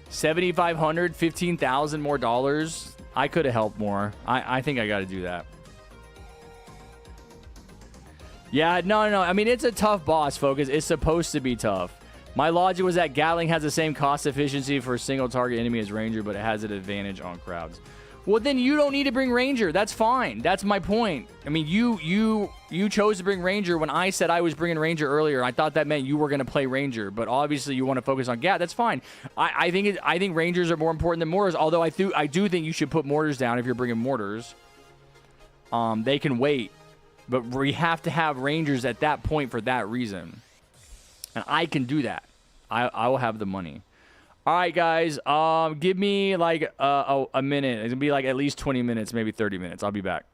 Speaker 1: 7,500, 15,000 more dollars. I could have helped more. I think I got to do that. Yeah, no. I mean, it's a tough boss, Focus. It's supposed to be tough. My logic was that Gatling has the same cost efficiency for a single target enemy as Ranger, but it has an advantage on crowds. Well, then you don't need to bring Ranger. That's fine. That's my point. I mean, you chose to bring Ranger when I said I was bringing Ranger earlier. I thought that meant you were going to play Ranger, but obviously you want to focus on Gat. That's fine. I think Rangers are more important than mortars. Although I do think you should put mortars down if you're bringing mortars. They can wait. But we have to have Rangers at that point for that reason. And I can do that. I will have the money. All right, guys. Give me like a minute. It's going to be like at least 20 minutes, maybe 30 minutes. I'll be back.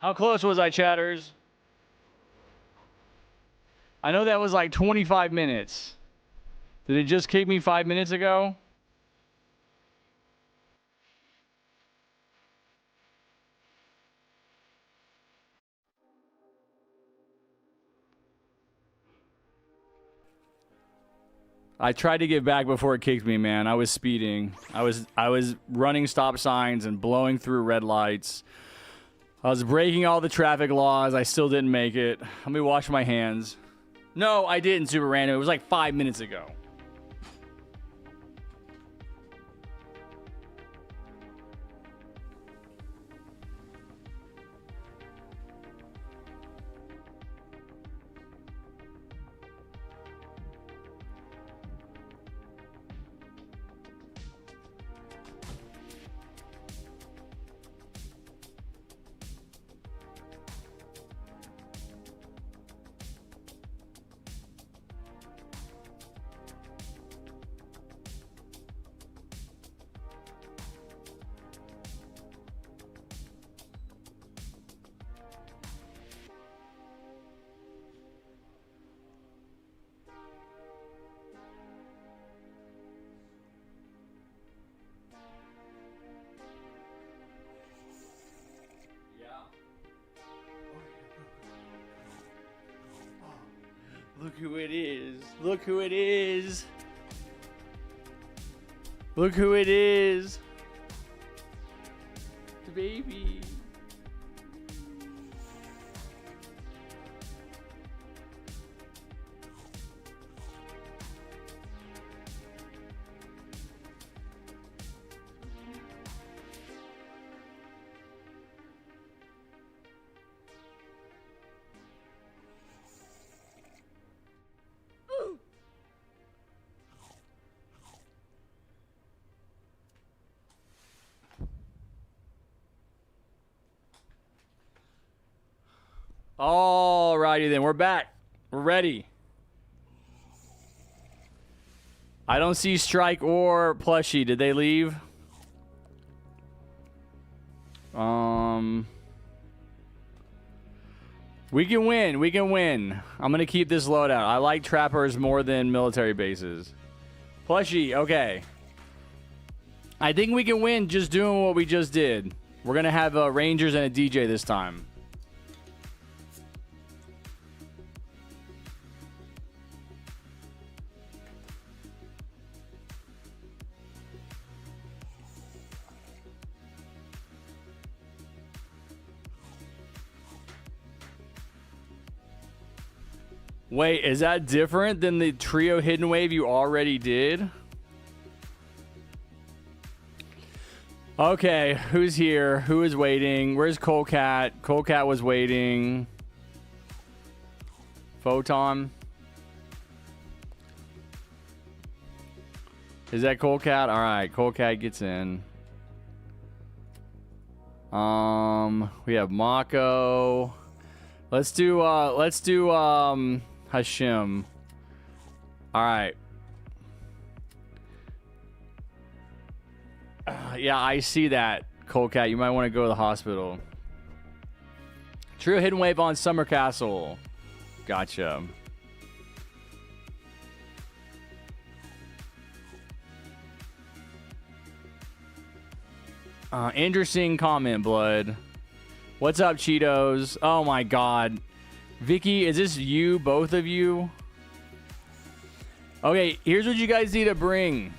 Speaker 1: How close was I, chatters? I know that was like 25 minutes. Did it just kick me 5 minutes ago? I tried to get back before it kicked me, man. I was speeding. I was running stop signs and blowing through red lights. I was breaking all the traffic laws. I still didn't make it. Let me wash my hands. No, I didn't, super random. It was like 5 minutes ago. Look who it is. Look who it is. Look who it is. The baby. Alrighty then, we're back. We're ready. I don't see Strike or Plushie. Did they leave? We can win. We can win. I'm gonna keep this loadout. I like trappers more than military bases. Plushie, okay. I think we can win just doing what we just did. We're gonna have Rangers and a DJ this time. Wait, is that different than the trio hidden wave you already did? Okay, who's here? Who is waiting? Where's Colecat? Colecat was waiting. Photon. Is that Colecat? All right, Colecat gets in. We have Mako. Let's do Hashim. All right. Yeah, I see that, Colecat. You might want to go to the hospital. Trio hidden wave on Summer Castle. Gotcha. Interesting comment, Blood. What's up, Cheetos? Oh my God. Vicky, is this you, both of you? Okay, here's what you guys need to bring.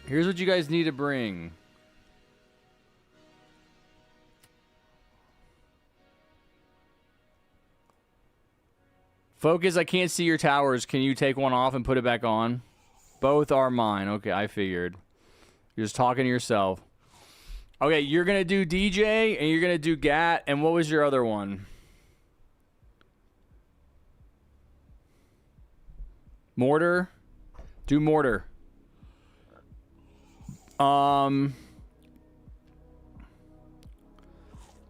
Speaker 1: Here's what you guys need to bring. Focus, I can't see your towers. Can you take one off and put it back on? Both are mine. Okay, I figured. You're just talking to yourself. Okay, you're going to do DJ and you're going to do GAT. And what was your other one? Mortar? Do mortar.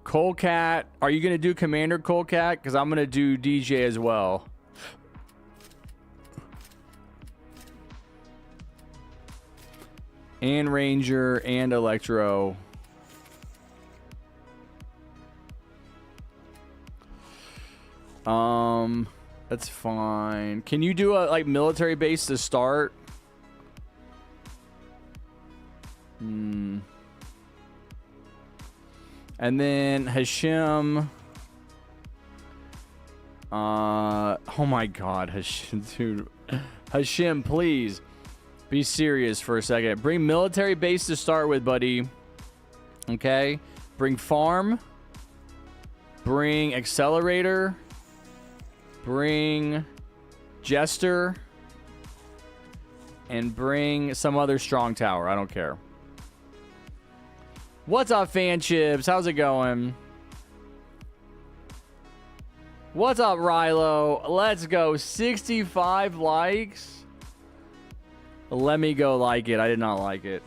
Speaker 1: Colecat. Are you going to do Commander Colecat? Because I'm going to do DJ as well. And Ranger and Electro. That's fine. Can you do a like military base to start? And then Hashim. Oh my God, Hashim, dude. Hashim, please be serious for a second. Bring military base to start with, buddy. Okay. Bring farm. Bring accelerator. Bring jester. And bring some other strong tower. I don't care. What's up, fan chips? How's it going? What's up, Rilo? Let's go. 65 likes. Let me go like it. I did not like it.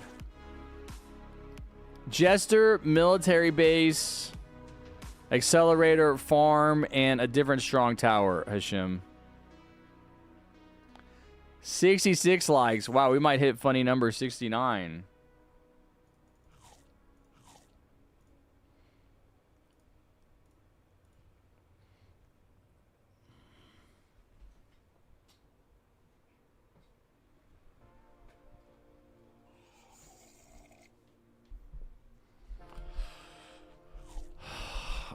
Speaker 1: Jester, military base, accelerator, farm, and a different strong tower, Hashim. 66 likes. Wow, we might hit funny number 69.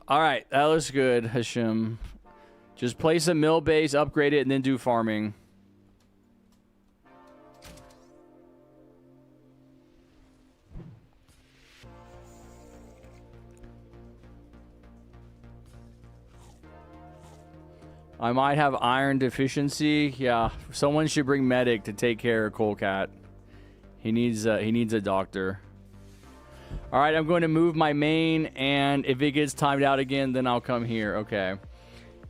Speaker 1: All right, that looks good, Hashim. Just place a mill base, upgrade it, and then do farming. I might have iron deficiency. Yeah, someone should bring medic to take care of Colecat. He needs a doctor. All right, I'm going to move my main, and if it gets timed out again, then I'll come here. Okay.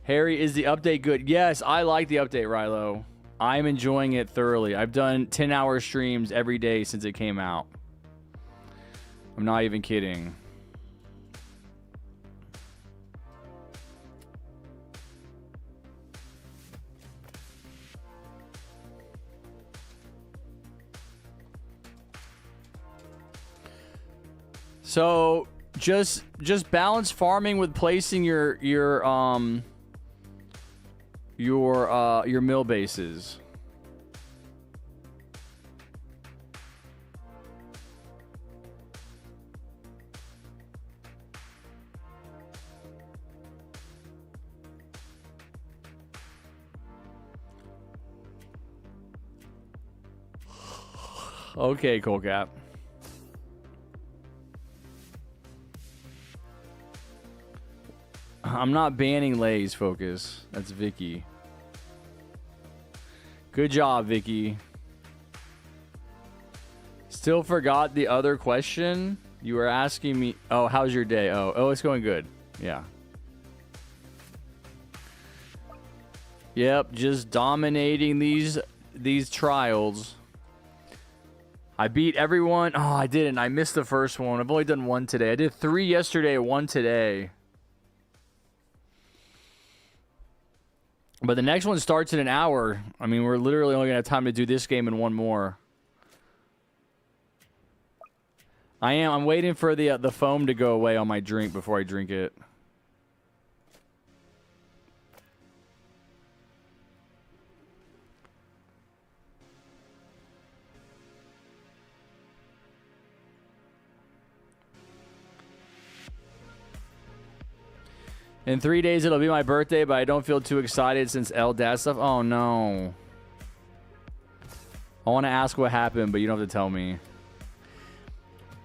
Speaker 1: Harry, is the update good? Yes, I like the update, Rilo. I'm enjoying it thoroughly. I've done 10-hour streams every day since it came out. I'm not even kidding. So just balance farming with placing your mill bases. Okay, Colecap. I'm not banning Lay's focus. That's Vicky. Good job, Vicky. Still forgot the other question. You were asking me, oh, how's your day? Oh, it's going good. Yeah. Yep, just dominating these trials. I beat everyone. Oh, I didn't. I missed the first one. I've only done one today. I did 3 yesterday, 1 today. But the next one starts in an hour. I mean, we're literally only going to have time to do this game and one more. I'm waiting for the foam to go away on my drink before I drink it. In 3 days, it'll be my birthday, but I don't feel too excited since LDAD stuff. Oh, no. I want to ask what happened, but you don't have to tell me.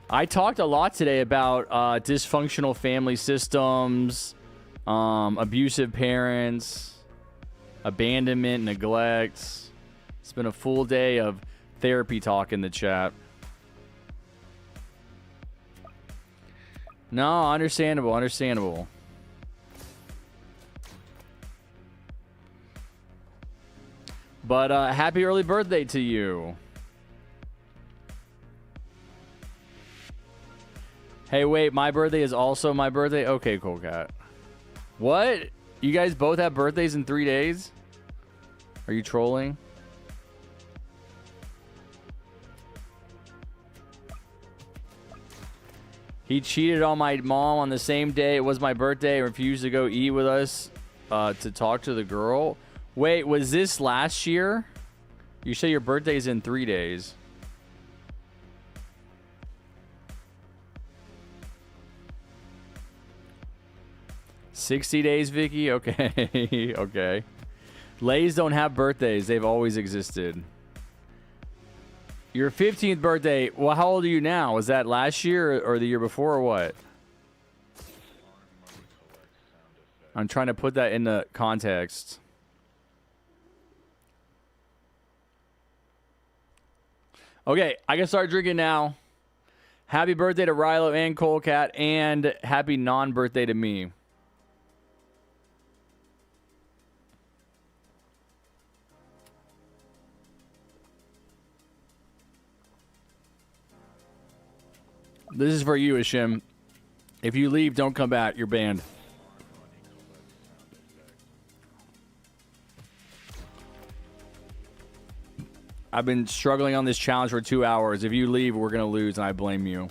Speaker 1: I talked a lot today about dysfunctional family systems, abusive parents, abandonment, neglect. It's been a full day of therapy talk in the chat. No, understandable, understandable. But happy early birthday to you. Hey, wait, my birthday is also my birthday? Okay, cool, cat. What? You guys both have birthdays in 3 days? Are you trolling? He cheated on my mom on the same day it was my birthday and refused to go eat with us to talk to the girl. Wait, was this last year? You say your birthday's in 3 days. $60 days, Vicky? Okay. Okay. Lays don't have birthdays. They've always existed. Your 15th birthday. Well, how old are you now? Was that last year or the year before or what? I'm trying to put that into context. Okay, I can start drinking now. Happy birthday to Rilo and Colecat, and happy non-birthday to me. This is for you, Ashim. If you leave, don't come back. You're banned. I've been struggling on this challenge for 2 hours. If you leave, we're going to lose, and I blame you.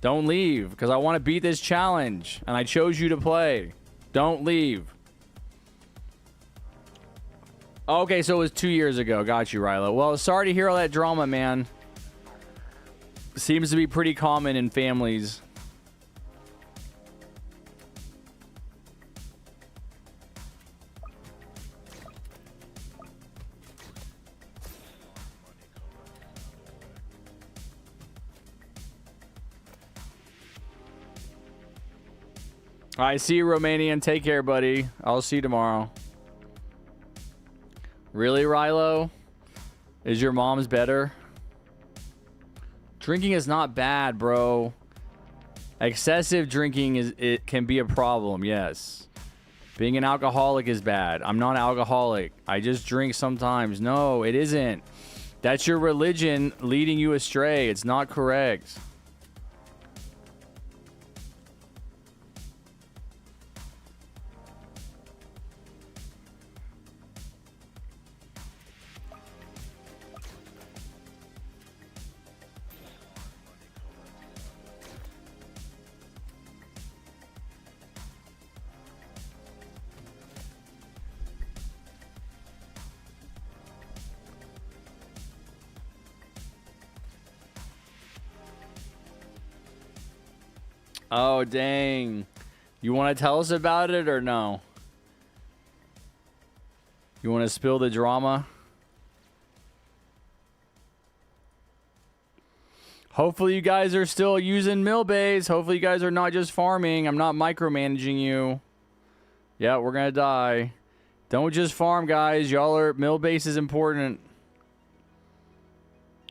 Speaker 1: Don't leave, because I want to beat this challenge, and I chose you to play. Don't leave. Okay, so it was 2 years ago. Got you, Rilo. Well, sorry to hear all that drama, man. Seems to be pretty common in families. All right, see you, Romanian. Take care, buddy. I'll see you tomorrow. Really, Rilo? Is your mom's better? Drinking is not bad, bro. Excessive drinking it can be a problem, yes. Being an alcoholic is bad. I'm not an alcoholic. I just drink sometimes. No, it isn't. That's your religion leading you astray. It's not correct. Oh, dang. You want to tell us about it or no? You want to spill the drama? Hopefully you guys are still using mill bays. Hopefully you guys are not just farming. I'm not micromanaging you. Yeah, we're going to die. Don't just farm, guys. Y'all are... Mill base is important.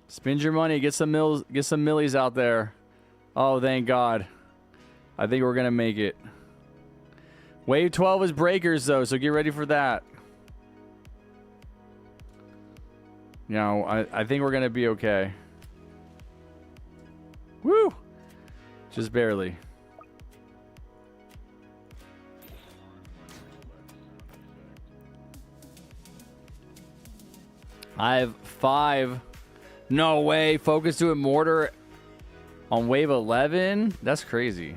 Speaker 1: Spend your money. Get some mills. Get some millies out there. Oh, thank God. I think we're going to make it. Wave 12 is breakers, though, so get ready for that. You know, I think we're going to be okay. Woo! Just barely. I have 5. No way. Focus to a mortar on wave 11? That's crazy.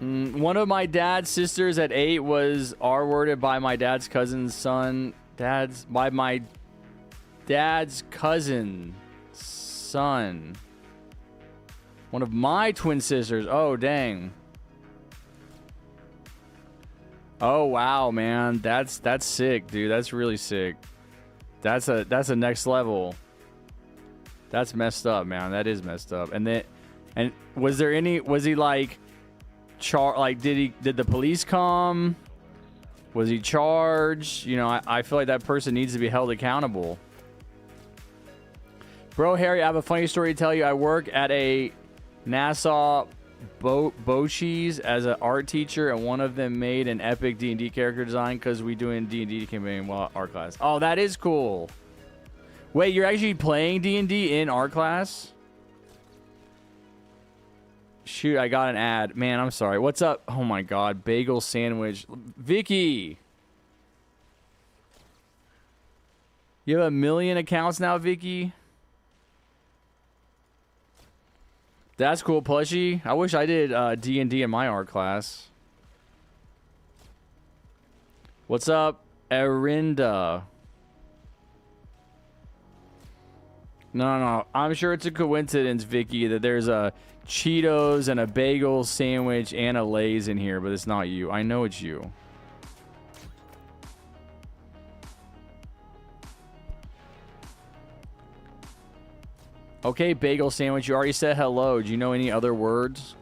Speaker 1: One of my dad's sisters at 8 was R-worded by my dad's cousin's son. By my dad's cousin's son. One of my twin sisters. Oh, dang. Oh, wow, man. That's sick, dude. That's really sick. That's a next level. That's messed up, man. That is messed up. And was he like did the police come? Was he charged? You know, I feel like that person needs to be held accountable. Bro, Harry, I have a funny story to tell you. I work at a Nassau Bochies as an art teacher, and one of them made an epic D&D character design because we doing D&D campaign while art class. Oh, that is cool. Wait, you're actually playing D&D in art class? Shoot, I got an ad. Man, I'm sorry. What's up? Oh my God, bagel sandwich. Vicky! You have 1 million accounts now, Vicky? That's cool, plushie. I wish I did D&D in my art class. What's up, Erinda? No. I'm sure it's a coincidence, Vicky, that there's a Cheetos and a bagel sandwich and a Lay's in here, but it's not you. I know it's you. Okay, bagel sandwich, you already said hello. Do you know any other words?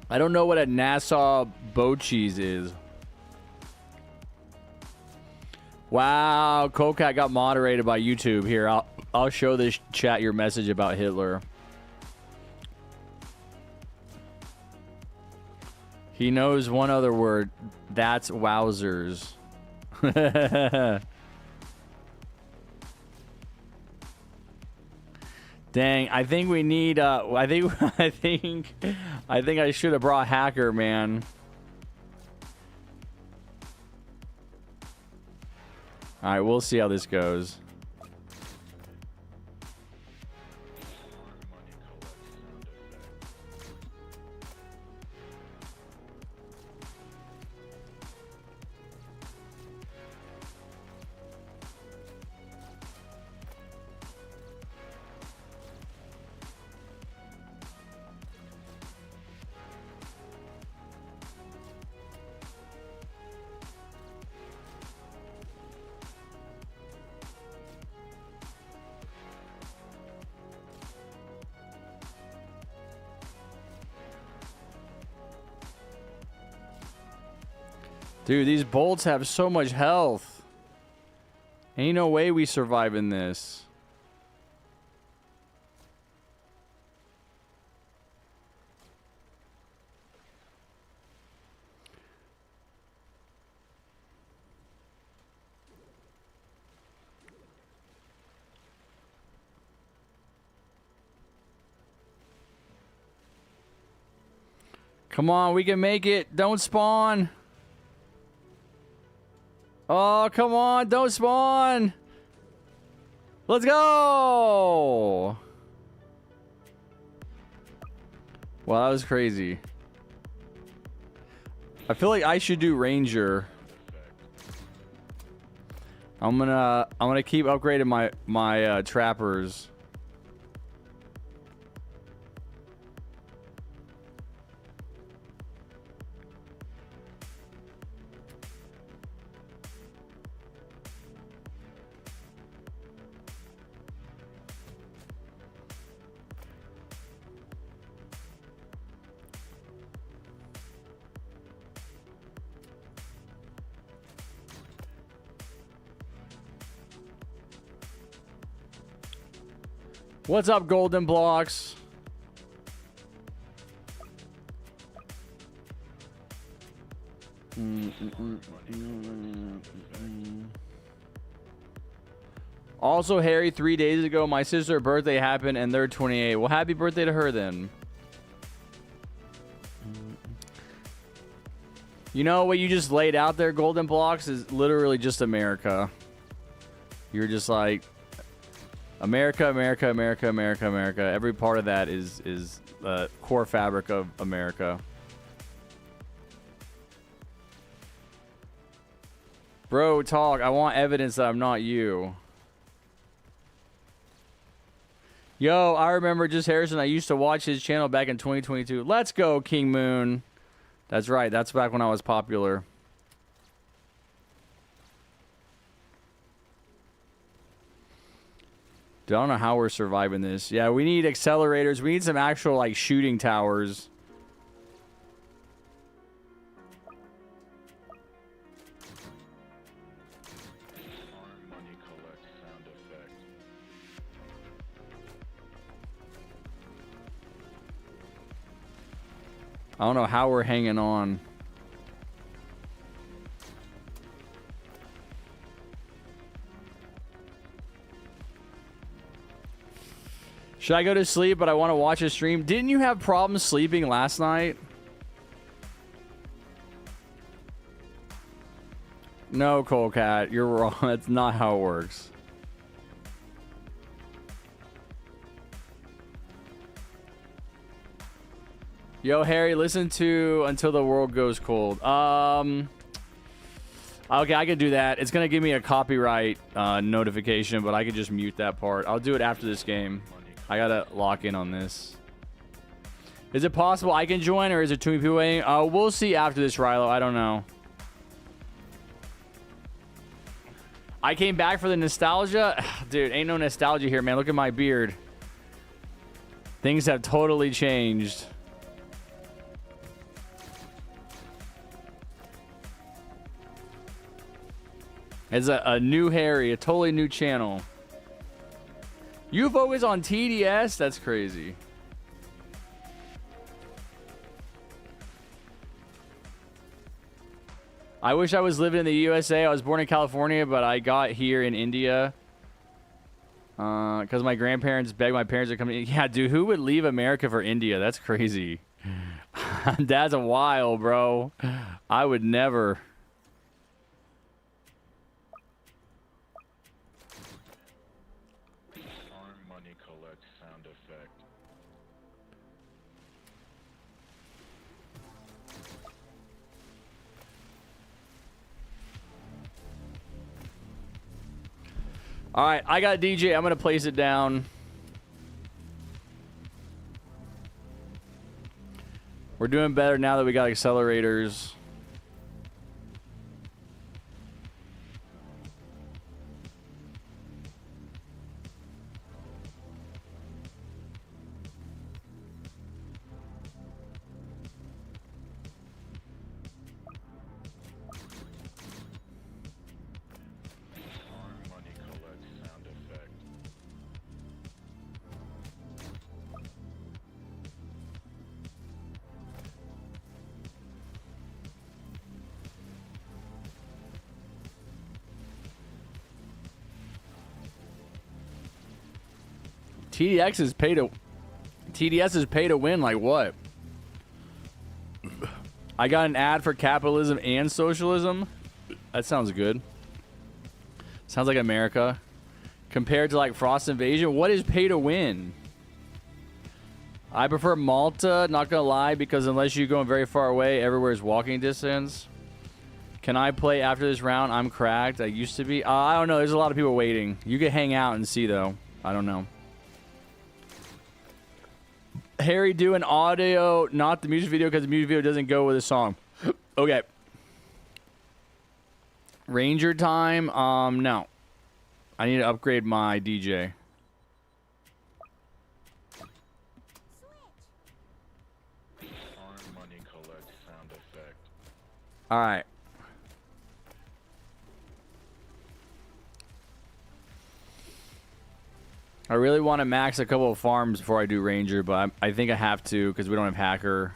Speaker 1: I don't know what a Nassau boat cheese is. Wow, Cocat got moderated by YouTube. Here, I'll show this chat your message about Hitler. He knows one other word. That's wowzers. Dang, I think we need I think I should have brought Hacker, man. All right, we'll see how this goes. Dude, these bolts have so much health. Ain't no way we survive in this. Come on, we can make it. Don't spawn. Oh, come on. Don't spawn. Let's go. Wow, that was crazy. I feel like I should do Ranger. I'm gonna keep upgrading my trappers. What's up, Golden Blocks? Also, Harry, 3 days ago, my sister's birthday happened, and they're 28. Well, happy birthday to her, then. You know what you just laid out there, Golden Blocks, is literally just America. You're just like... America, America, America, America, America. Every part of that is the core fabric of America. Bro, talk. I want evidence that I'm not you. Yo, I remember JustHarrison. I used to watch his channel back in 2022. Let's go, King Moon. That's right. That's back when I was popular. Dude, I don't know how we're surviving this. Yeah, we need accelerators. We need some actual, like, shooting towers. I don't know how we're hanging on. Should I go to sleep, but I want to watch a stream? Didn't you have problems sleeping last night? No, Colecat, you're wrong. That's not how it works. Yo, Harry, listen to Until the World Goes Cold. Okay, I can do that. It's going to give me a copyright notification, but I can just mute that part. I'll do it after this game. I got to lock in on this. Is it possible I can join, or is it too many people waiting? We'll see after this, Rilo. I don't know. I came back for the nostalgia. Dude, ain't no nostalgia here, man. Look at my beard. Things have totally changed. It's a new Harry, a totally new channel. UFO is on TDS? That's crazy. I wish I was living in the USA. I was born in California, but I got here in India. Because my grandparents begged my parents to come in. Yeah, dude, who would leave America for India? That's crazy. That's a while, bro. I would never. All right, I got DJ. I'm going to place it down. We're doing better now that we got accelerators. TDS is pay to win. Like what? I got an ad for capitalism and socialism. That sounds good. Sounds like America. Compared to like Frost Invasion, what is pay to win? I prefer Malta, not gonna lie, because unless you're going very far away, everywhere is walking distance. Can I play after this round? I'm cracked. I used to be. I don't know. There's a lot of people waiting. You can hang out and see though. I don't know. Harry, do an audio, not the music video, because the music video doesn't go with the song. Okay. Ranger time? No. I need to upgrade my DJ. All right. I really want to max a couple of farms before I do Ranger, but I think I have to because we don't have Hacker.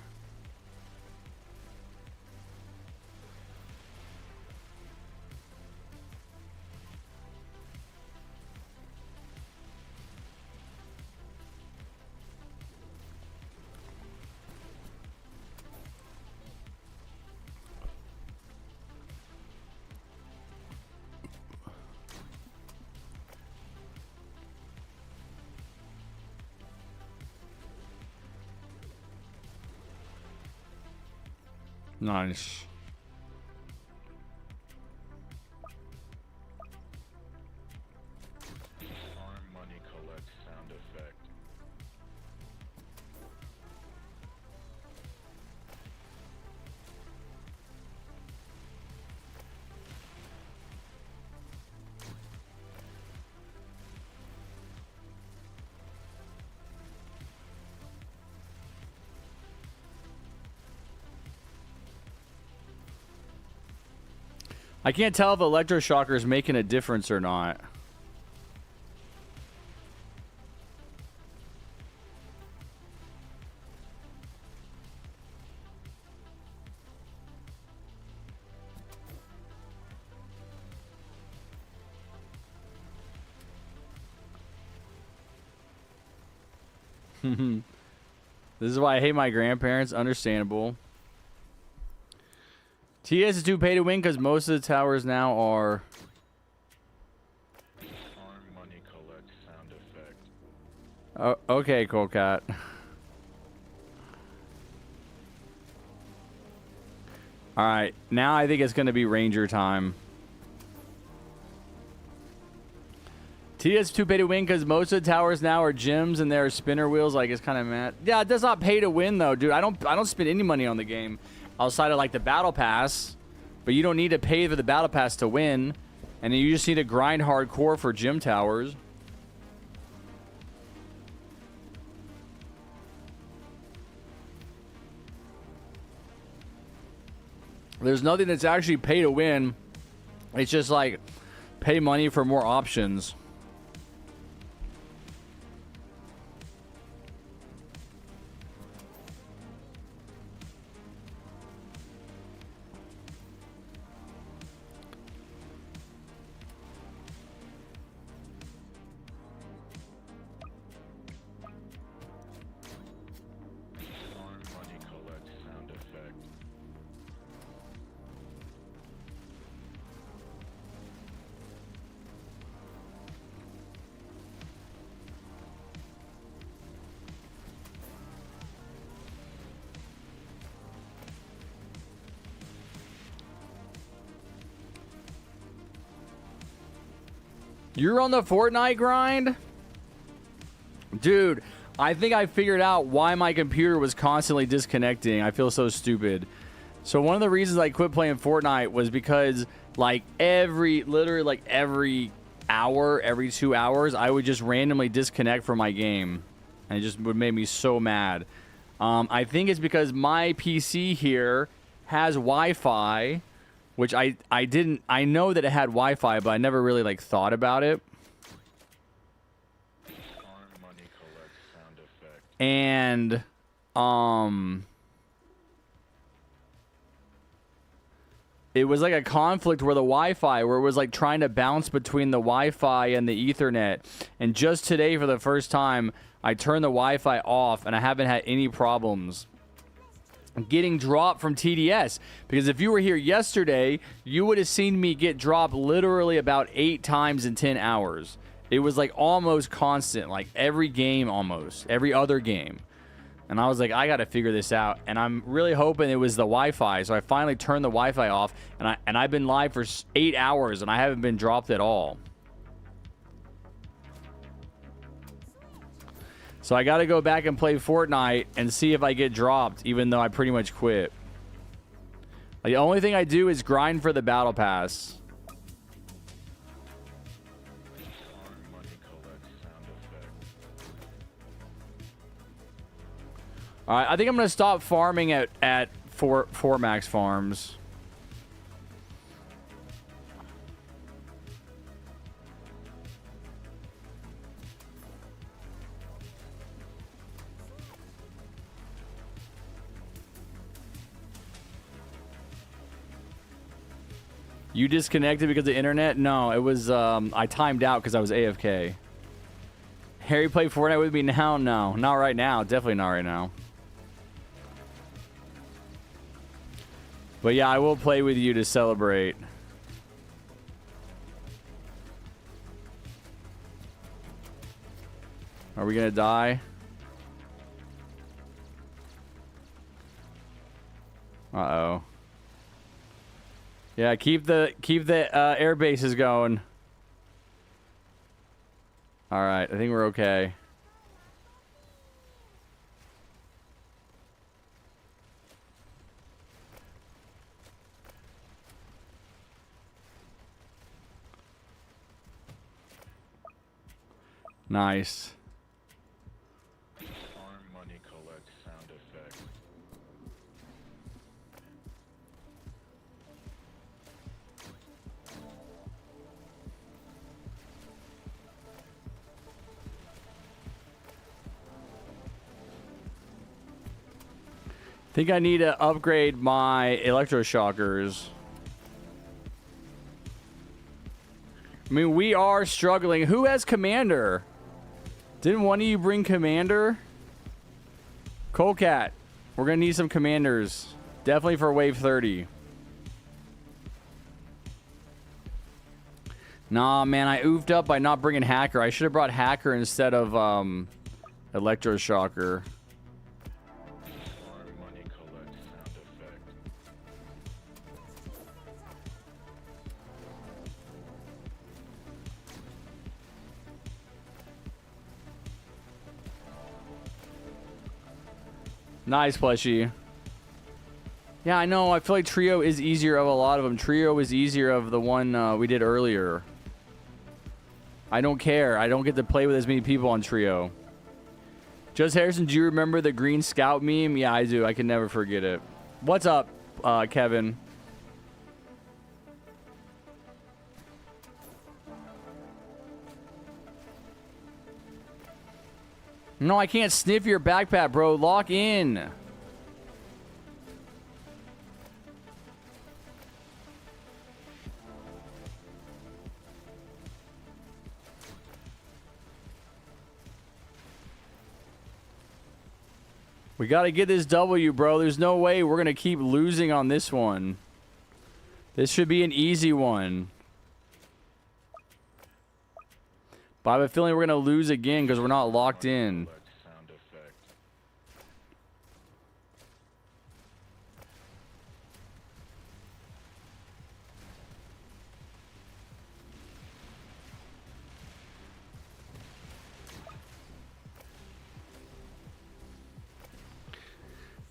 Speaker 1: Nice. I can't tell if electroshocker is making a difference or not. This is why I hate my grandparents. Understandable. TS2 pay to win because most of the towers now are.
Speaker 2: Farm money collect sound effect.
Speaker 1: Oh, okay, cool cat. All right, now I think it's going to be Ranger time. TS2 pay to win because most of the towers now are gyms and there are spinner wheels. Like, it's kind of mad. Yeah, it does not pay to win though, dude. I don't spend any money on the game outside of like the battle pass. But you don't need to pay for the battle pass to win, and you just need to grind hardcore for gym towers. There's nothing that's actually pay to win. It's just like pay money for more options.
Speaker 2: Farm money collect sound effect.
Speaker 1: You're on the Fortnite grind? Dude, I think I figured out why my computer was constantly disconnecting. I feel so stupid. So one of the reasons I quit playing Fortnite was because like literally every hour, every 2 hours, I would just randomly disconnect from my game. And it just would make me so mad. I think it's because my PC here has Wi-Fi, which I know that it had Wi-Fi, but I never really like thought about it.
Speaker 2: Farm money collect sound effect.
Speaker 1: And it was like a conflict where the Wi-Fi, where it was like trying to bounce between the Wi-Fi and the Ethernet. And just today, for the first time, I turned the Wi-Fi off, and I haven't had any problems getting dropped from TDS. Because if you were here yesterday, you would have seen me get dropped literally about 8 times in 10 hours. It was like almost constant, like every game almost, every other game. And I was like, I got to figure this out. And I'm really hoping it was the Wi-Fi. So I finally turned the Wi-Fi off, and I've been live for 8 hours, and I haven't been dropped at all. So I got to go back and play Fortnite and see if I get dropped, even though I pretty much quit. Like, the only thing I do is grind for the battle pass.
Speaker 2: Farm money collect sound effect.
Speaker 1: All right, I think I'm going to stop farming at 4 max farms. You disconnected because of the internet? No, it was, I timed out because I was AFK. Harry play Fortnite with me now? No, not right now. Definitely not right now. But yeah, I will play with you to celebrate. Are we gonna die? Uh-oh. Yeah, keep the air bases going. All right, I think we're okay. Nice.
Speaker 2: Farm money collect sound effect.
Speaker 1: Think I need to upgrade my electroshockers. I mean, we are struggling. Who has commander? Didn't one of you bring commander? Colecat. We're gonna need some commanders. Definitely for wave 30. Nah, man, I oofed up by not bringing Hacker. I should have brought Hacker instead of Electroshocker.
Speaker 2: Money collect sound effect.
Speaker 1: Nice, plushie. Yeah, I know. I feel like Trio is easier of a lot of them. Trio is easier of the one we did earlier. I don't care. I don't get to play with as many people on Trio. JustHarrison, do you remember the Green Scout meme? Yeah, I do. I can never forget it. What's up, Kevin? No, I can't sniff your backpack, bro. Lock in. We got to get this W, bro. There's no way we're going to keep losing on this one. This should be an easy one. But I have a feeling we're going to lose again because we're not locked in.
Speaker 2: Collect sound effect.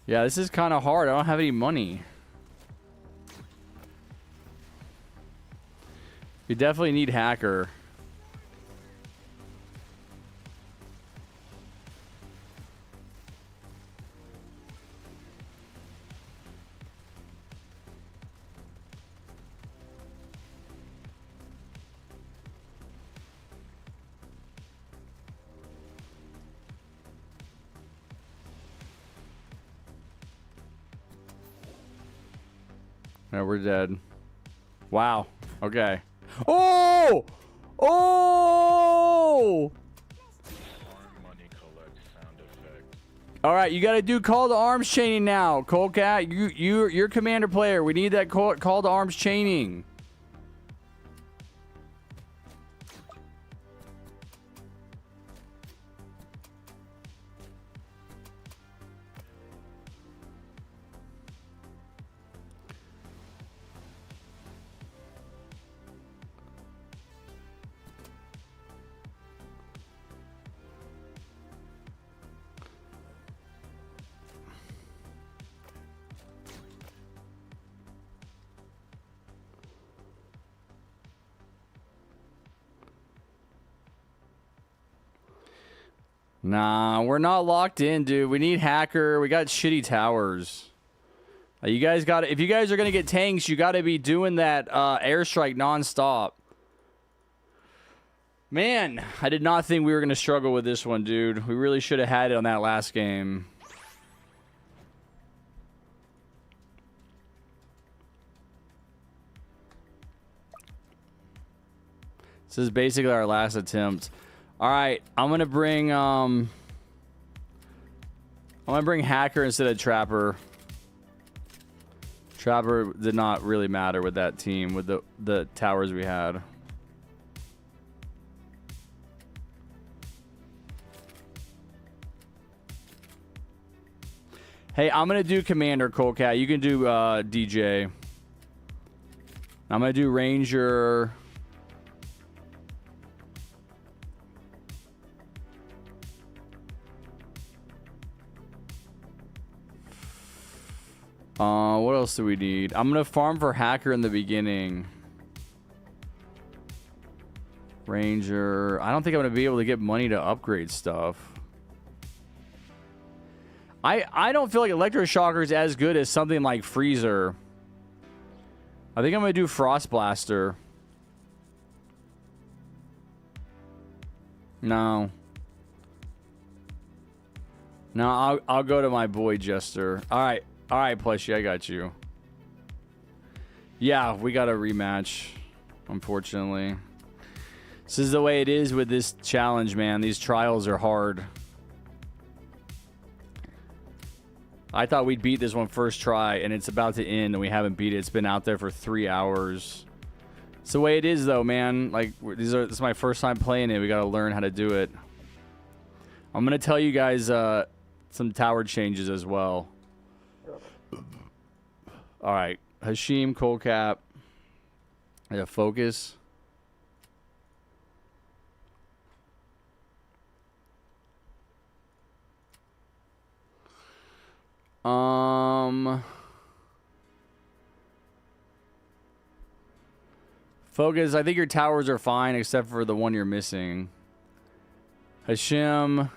Speaker 1: Yeah, this is kind of hard. I don't have any money. We definitely need Hacker. No, we're dead. Wow. Okay. Oh! Oh!
Speaker 2: Money collect sound effect.
Speaker 1: All right, you got to do call to arms chaining now, Colecat. You're commander player. We need that call to arms chaining. Nah, we're not locked in, dude. We need Hacker. We got shitty towers. You guys got to, if you guys are going to get tanks, you got to be doing that airstrike nonstop. Man, I did not think we were going to struggle with this one, dude. We really should have had it on that last game. This is basically our last attempt. All right, I'm gonna bring Hacker instead of Trapper. Trapper did not really matter with that team with the towers we had. Hey, I'm gonna do Commander, Colecat. You can do DJ. I'm gonna do Ranger. What else do we need? I'm gonna farm for Hacker in the beginning. Ranger. I don't think I'm gonna be able to get money to upgrade stuff. I don't feel like Electroshocker is as good as something like Freezer. I think I'm gonna do Frost Blaster. No. No, I'll go to my boy Jester. All right, plushie, I got you. Yeah, we got a rematch, unfortunately. This is the way it is with this challenge, man. These trials are hard. I thought we'd beat this one first try, and it's about to end, and we haven't beat it. It's been out there for 3 hours. It's the way it is, though, man. Like, this is my first time playing it. We gotta learn how to do it. I'm gonna tell you guys some tower changes as well. All right, Hashim, Cold Cap. Yeah, focus. Focus, I think your towers are fine except for the one you're missing. Hashim.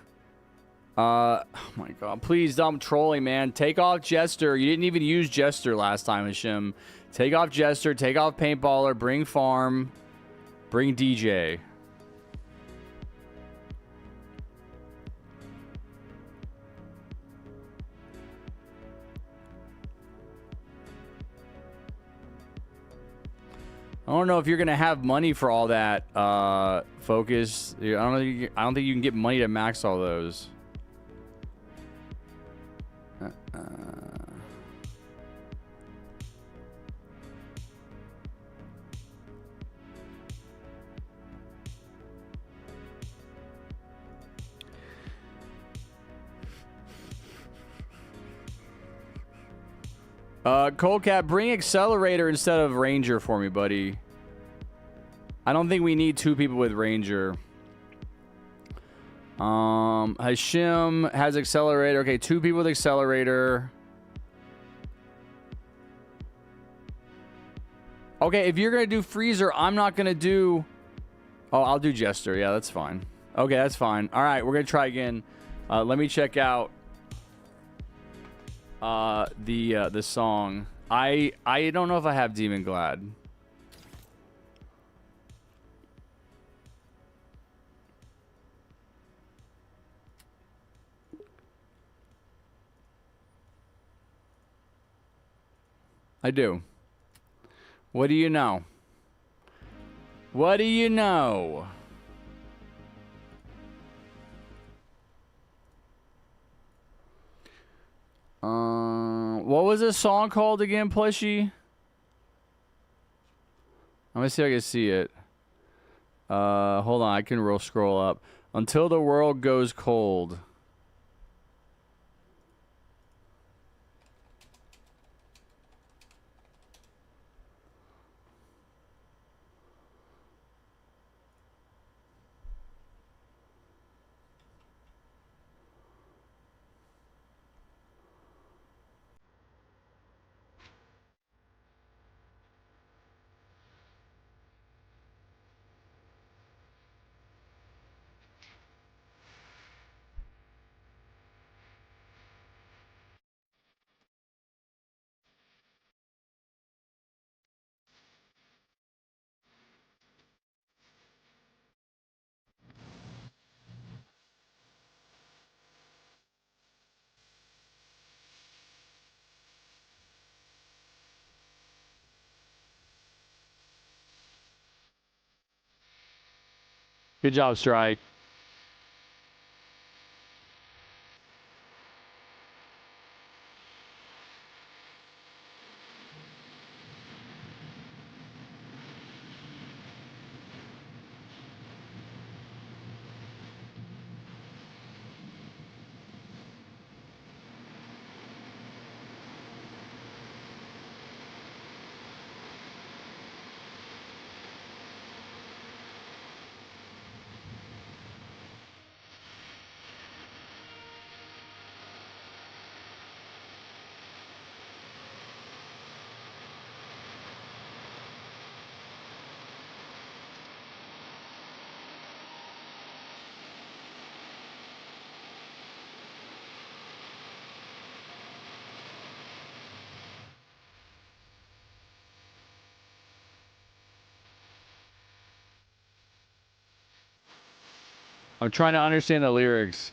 Speaker 1: Oh my god. Please don't trolling, man. Take off Jester. You didn't even use Jester last time, Hashim. Take off Jester. Take off Paintballer. Bring Farm. Bring DJ. I don't know if you're gonna have money for all that. Focus. I don't think you can get money to max all those. Cold Cat, bring Accelerator instead of Ranger for me, buddy. I don't think we need 2 people with Ranger. Hashim has Accelerator. Okay, 2 people with Accelerator. Okay, if you're going to do Freezer, I'm not going to do... Oh, I'll do Jester. Yeah, that's fine. Okay, that's fine. All right, we're going to try again. Let me check out the song. I don't know if I have Demon Glad. I do. What do you know? What do you know? What was this song called again, Plushie? Let me see if I can see it. Hold on, I can scroll up. Until the World Goes Cold. Good job, Strike. I'm trying to understand the lyrics.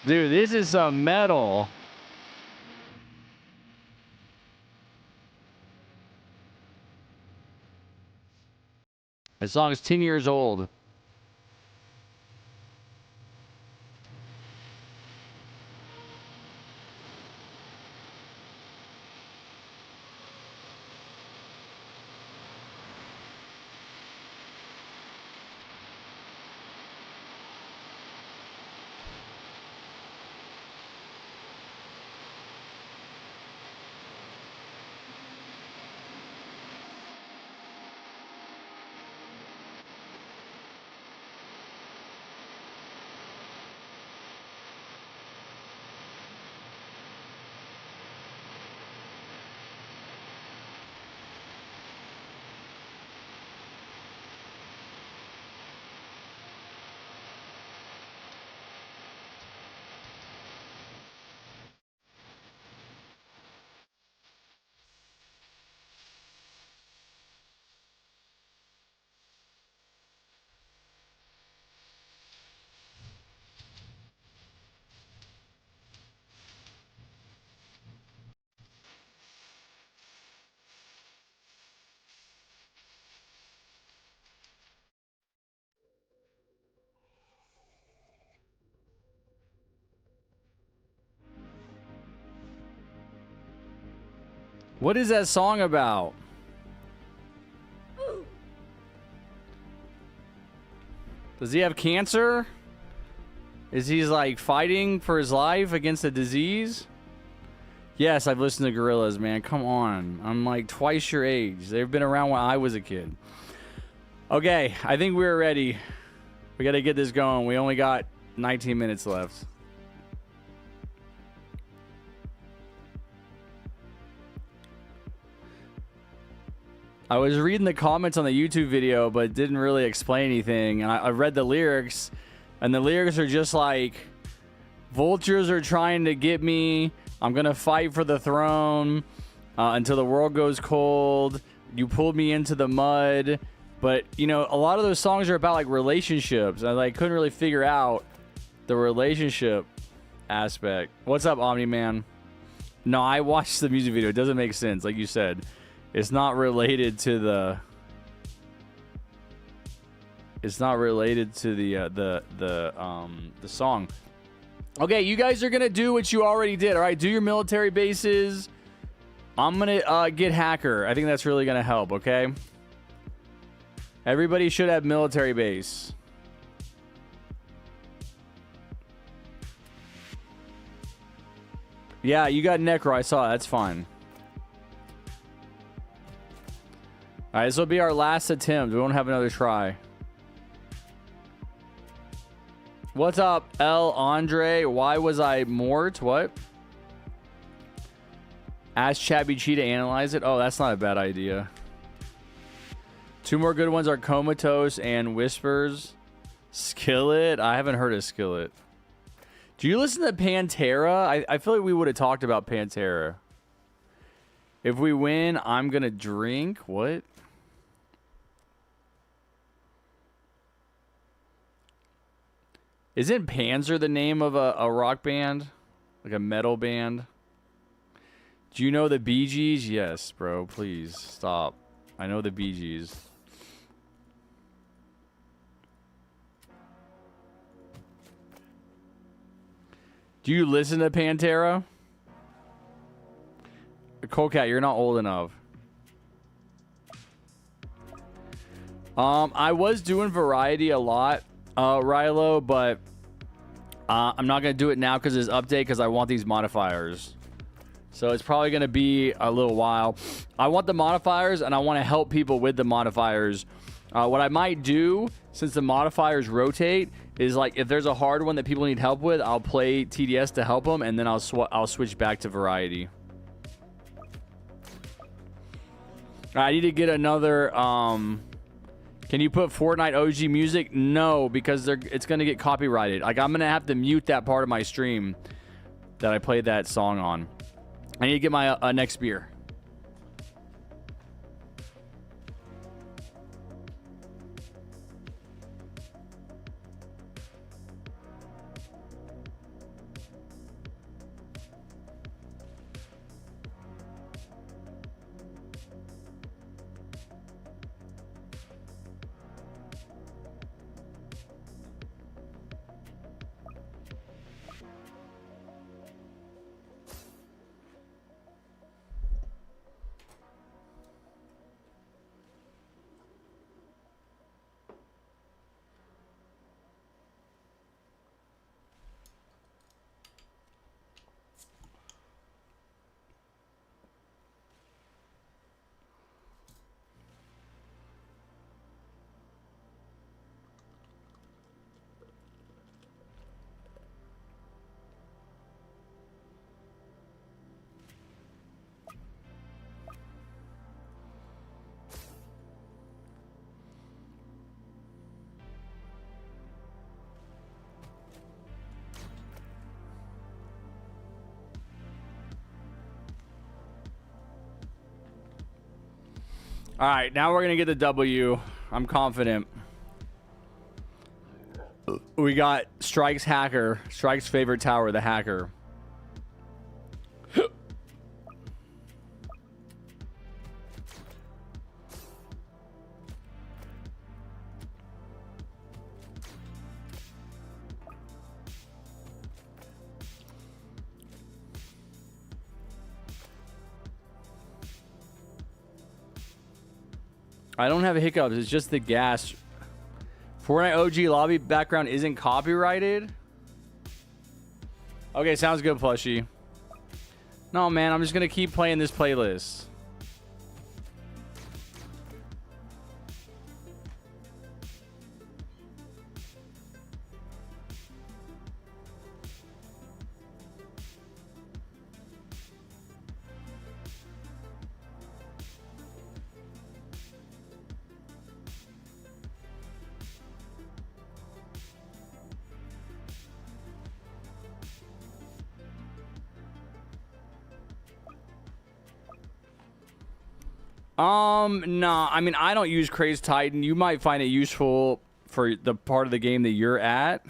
Speaker 1: Dude, this is some metal. This song is 10 years old. What is that song about? Does he have cancer? Is he like fighting for his life against a disease? Yes, I've listened to Gorillaz, man. Come on. I'm like twice your age. They've been around when I was a kid. Okay, I think we're ready. We got to get this going. We only got 19 minutes left. I was reading the comments on the YouTube video, but it didn't really explain anything. And I read the lyrics, and the lyrics are just like, vultures are trying to get me. I'm going to fight for the throne until the world goes cold. You pulled me into the mud. But, you know, a lot of those songs are about, like, relationships. And I couldn't really figure out the relationship aspect. What's up, Omni-Man? No, I watched the music video. It doesn't make sense, like you said. It's not related to the... It's not related to the song. Okay, you guys are going to do what you already did, all right? Do your military bases. I'm going to get hacker. I think that's really going to help, okay? Everybody should have military base. Yeah, you got Necro. I saw it. That's fine. All right, this will be our last attempt. We won't have another try. What's up, L. Andre? Why was I mort? What? Ask Chabby Chi to analyze it. Oh, that's not a bad idea. Two more good ones are Comatose and Whispers. Skillet? I haven't heard of Skillet. Do you listen to Pantera? I feel like we would have talked about Pantera. If we win, I'm going to drink. What? Isn't Panzer the name of a rock band? Like a metal band? Do you know the Bee Gees? Yes, bro. Please, stop. I know the Bee Gees. Do you listen to Pantera? Colecat, you're not old enough. I was doing variety a lot, Rilo, but I'm not going to do it now because it's update because I want these modifiers. So it's probably going to be a little while. I want the modifiers and I want to help people with the modifiers. What I might do, since the modifiers rotate, is like if there's a hard one that people need help with, I'll play TDS to help them, and then I'll switch back to variety. I need to get another. Can you put Fortnite OG music? No, because it's gonna get copyrighted. Like I'm gonna have to mute that part of my stream that I played that song on. I need to get my next beer. All right, now we're going to get the W. I'm confident. We got Strike's hacker. Strike's favorite tower, the hacker. I don't have hiccups. It's just the gas. Fortnite OG lobby background isn't copyrighted. Okay, sounds good, plushie. No, man, I'm just gonna keep playing this playlist. No, I mean, I don't use Crazed Titan. You might find it useful for the part of the game that you're at,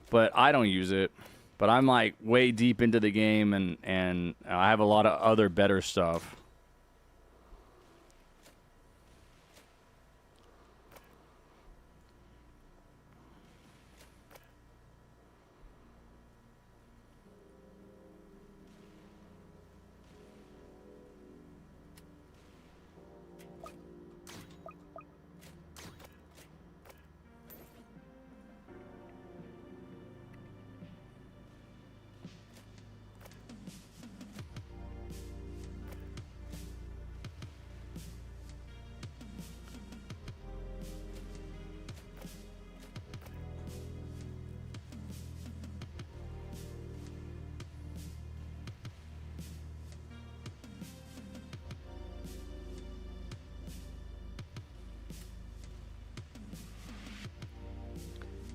Speaker 1: but I don't use it. But I'm like way deep into the game, and I have a lot of other better stuff.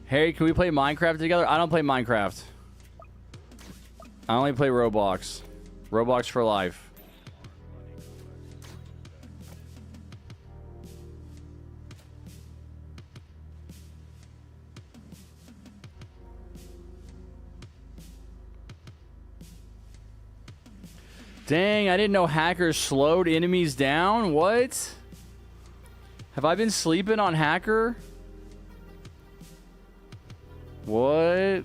Speaker 1: Harry, can we play Minecraft together? I don't play Minecraft. I only play Roblox. Roblox for life. Dang, I didn't know hackers slowed enemies down. What? Have I been sleeping on hacker? What?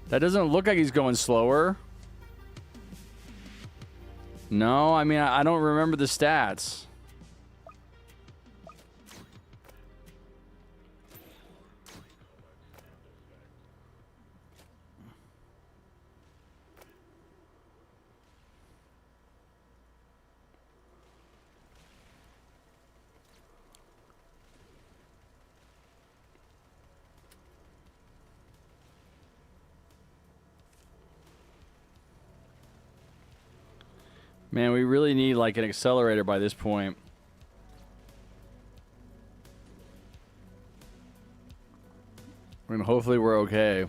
Speaker 1: That doesn't look like he's going slower. No, I mean, I don't remember the stats. Man, we really need like an accelerator by this point. And hopefully we're okay.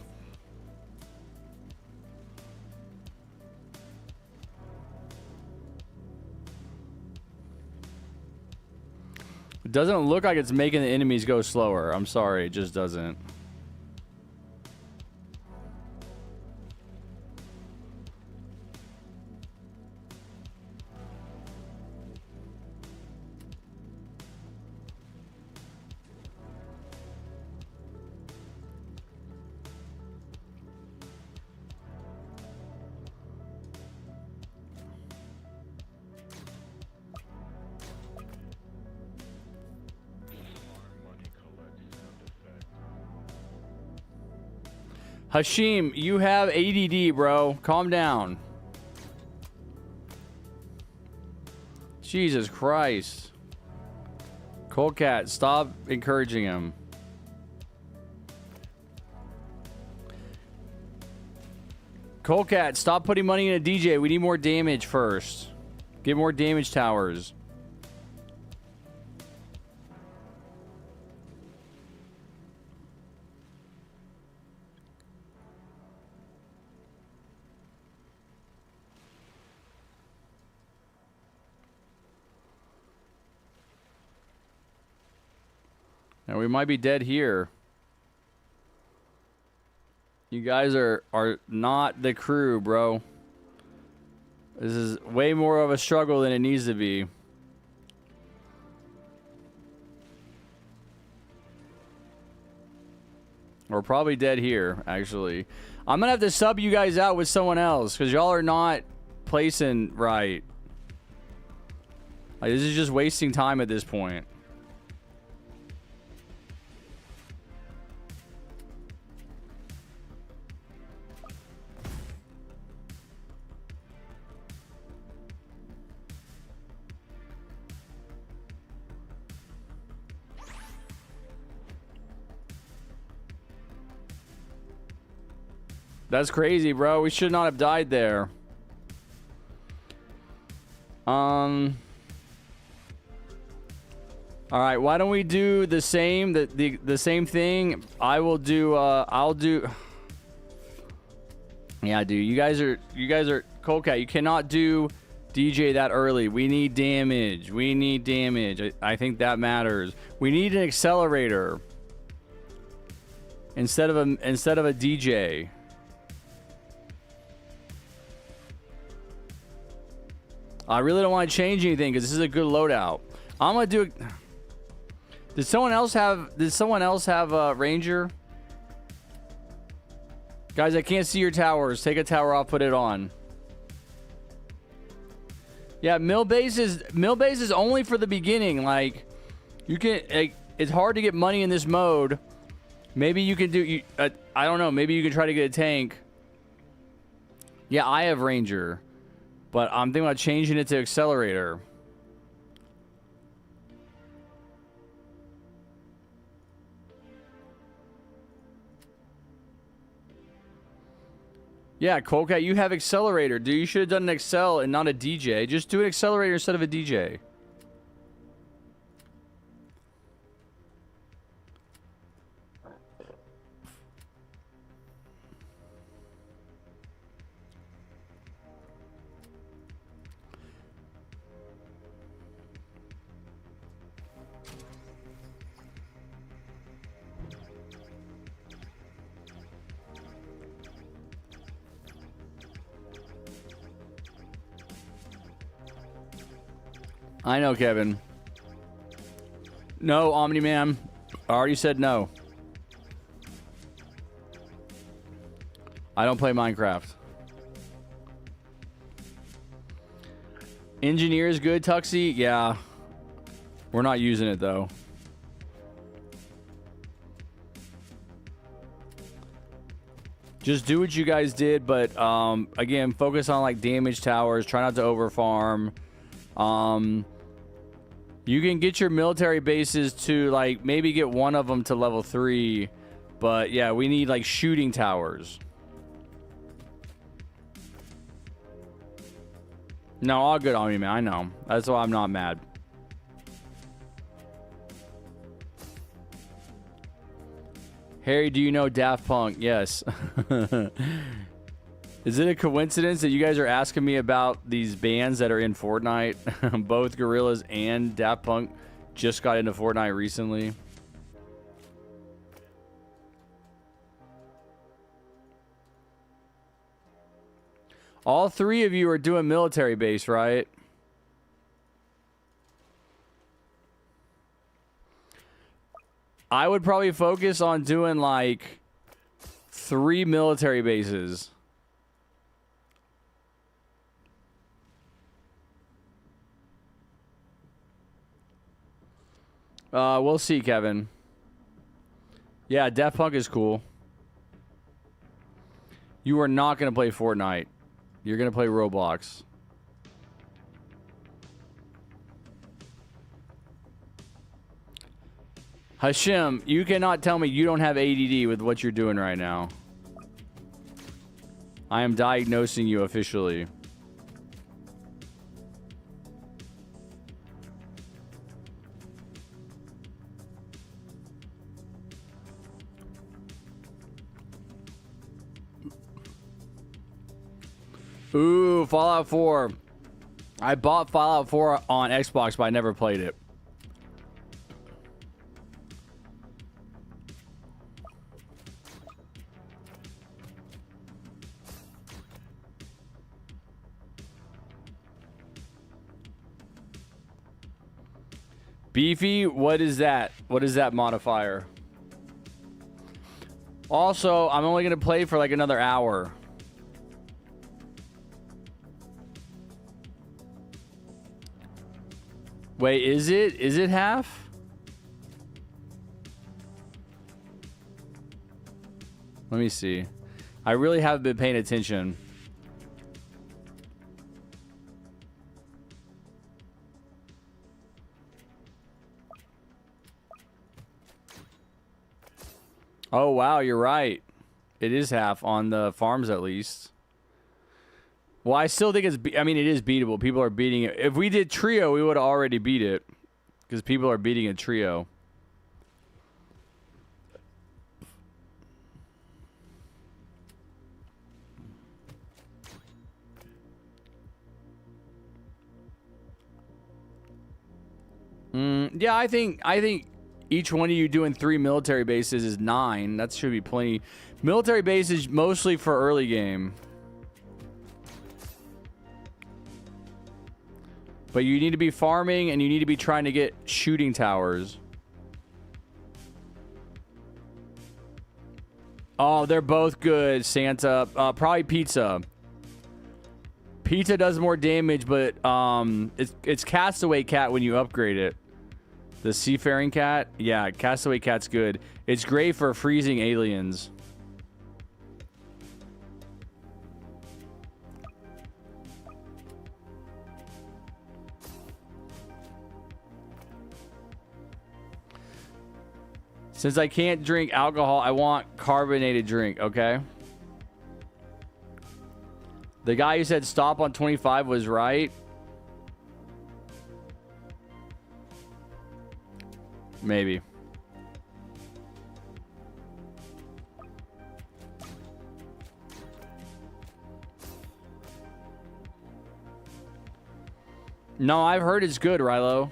Speaker 1: It doesn't look like it's making the enemies go slower. I'm sorry, it just doesn't. Hashim, you have ADD, bro. Calm down. Jesus Christ. Coldcat, stop encouraging him. Coldcat, stop putting money in a DJ. We need more damage first. Get more damage towers. Now we might be dead here. You guys are not the crew, bro. This is way more of a struggle than it needs to be. We're probably dead here, actually. I'm gonna have to sub you guys out with someone else because y'all are not placing right. Like, this is just wasting time at this point. That's crazy, bro. We should not have died there. All right, why don't we do the same the same thing? I'll do. Yeah, dude. You guys are Coldcat. You cannot do DJ that early. We need damage. We need damage. I think that matters. We need an accelerator instead of a DJ. I really don't want to change anything because this is a good loadout. I'm gonna do it. Did someone else have a Ranger? Guys, I can't see your towers. Take a tower off, put it on. Yeah, mill base is only for the beginning. Like, you can, like, it's hard to get money in this mode. Maybe you can do. I don't know. Maybe you can try to get a tank. Yeah, I have Ranger, but I'm thinking about changing it to accelerator. Yeah, Coldcat, you have accelerator, dude. You should have done an Excel and not a DJ. Just do an accelerator instead of a DJ. I know, Kevin. No, Omni-Man. I already said no. I don't play Minecraft. Engineer is good, Tuxie? Yeah. We're not using it, though. Just do what you guys did, but again, focus on like damage towers. Try not to overfarm. You can get your military bases to like maybe get one of them to level 3, but yeah, we need like shooting towers. No, all good on me, man. I know. That's why I'm not mad. Harry, do you know Daft Punk? Yes. Is it a coincidence that you guys are asking me about these bands that are in Fortnite? Both Gorillaz and Daft Punk just got into Fortnite recently. All three of you are doing military base, right? I would probably focus on doing like 3 military bases. We'll see, Kevin. Yeah, Daft Punk is cool. You are not going to play Fortnite. You're going to play Roblox. Hashim, you cannot tell me you don't have ADD with what you're doing right now. I am diagnosing you officially. Ooh, Fallout 4. I bought Fallout 4 on Xbox, but I never played it. Beefy, what is that? What is that modifier? Also, I'm only going to play for like another hour. Wait, is it? Is it half? Let me see. I really haven't been paying attention. Oh, wow, you're right. It is half on the farms at least. Well, I still think it's... I mean, it is beatable. People are beating it. If we did trio, we would have already beat it. Because people are beating a trio. Yeah, I think each one of you doing 3 military bases is 9. That should be plenty. Military bases mostly for early game. But you need to be farming and you need to be trying to get shooting towers. Oh, they're both good, Santa. Probably pizza. Pizza does more damage, but it's Castaway Cat when you upgrade it. The Seafaring Cat? Yeah, Castaway Cat's good. It's great for freezing aliens. Since I can't drink alcohol, I want carbonated drink, okay? The guy who said stop on 25 was right. Maybe. No, I've heard it's good, Rilo.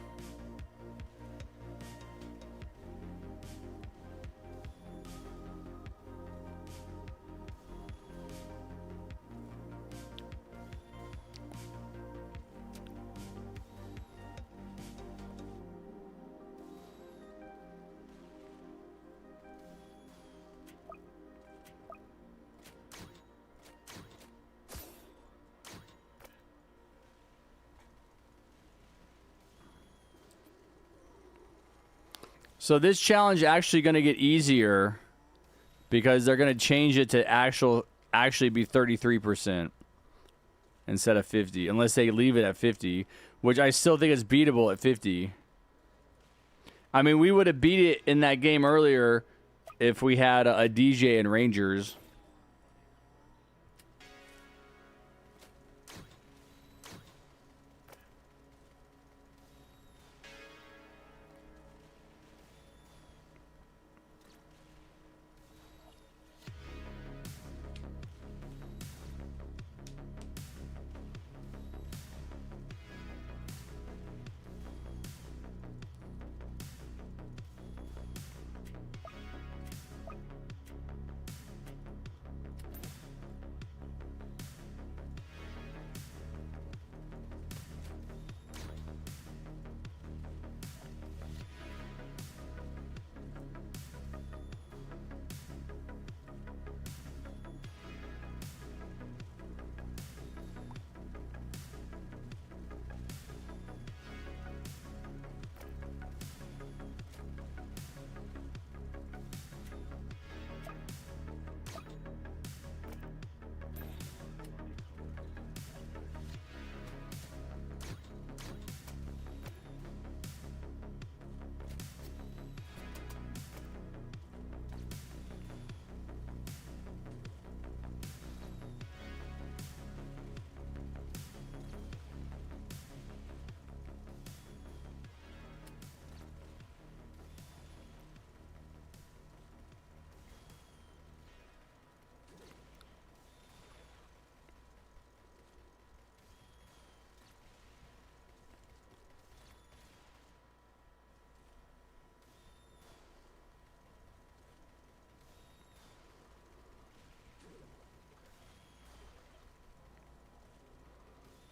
Speaker 1: So this challenge actually going to get easier because they're going to change it to actually be 33% instead of 50, unless they leave it at 50, which I still think is beatable at 50. I mean, we would have beat it in that game earlier if we had a DJ and Rangers.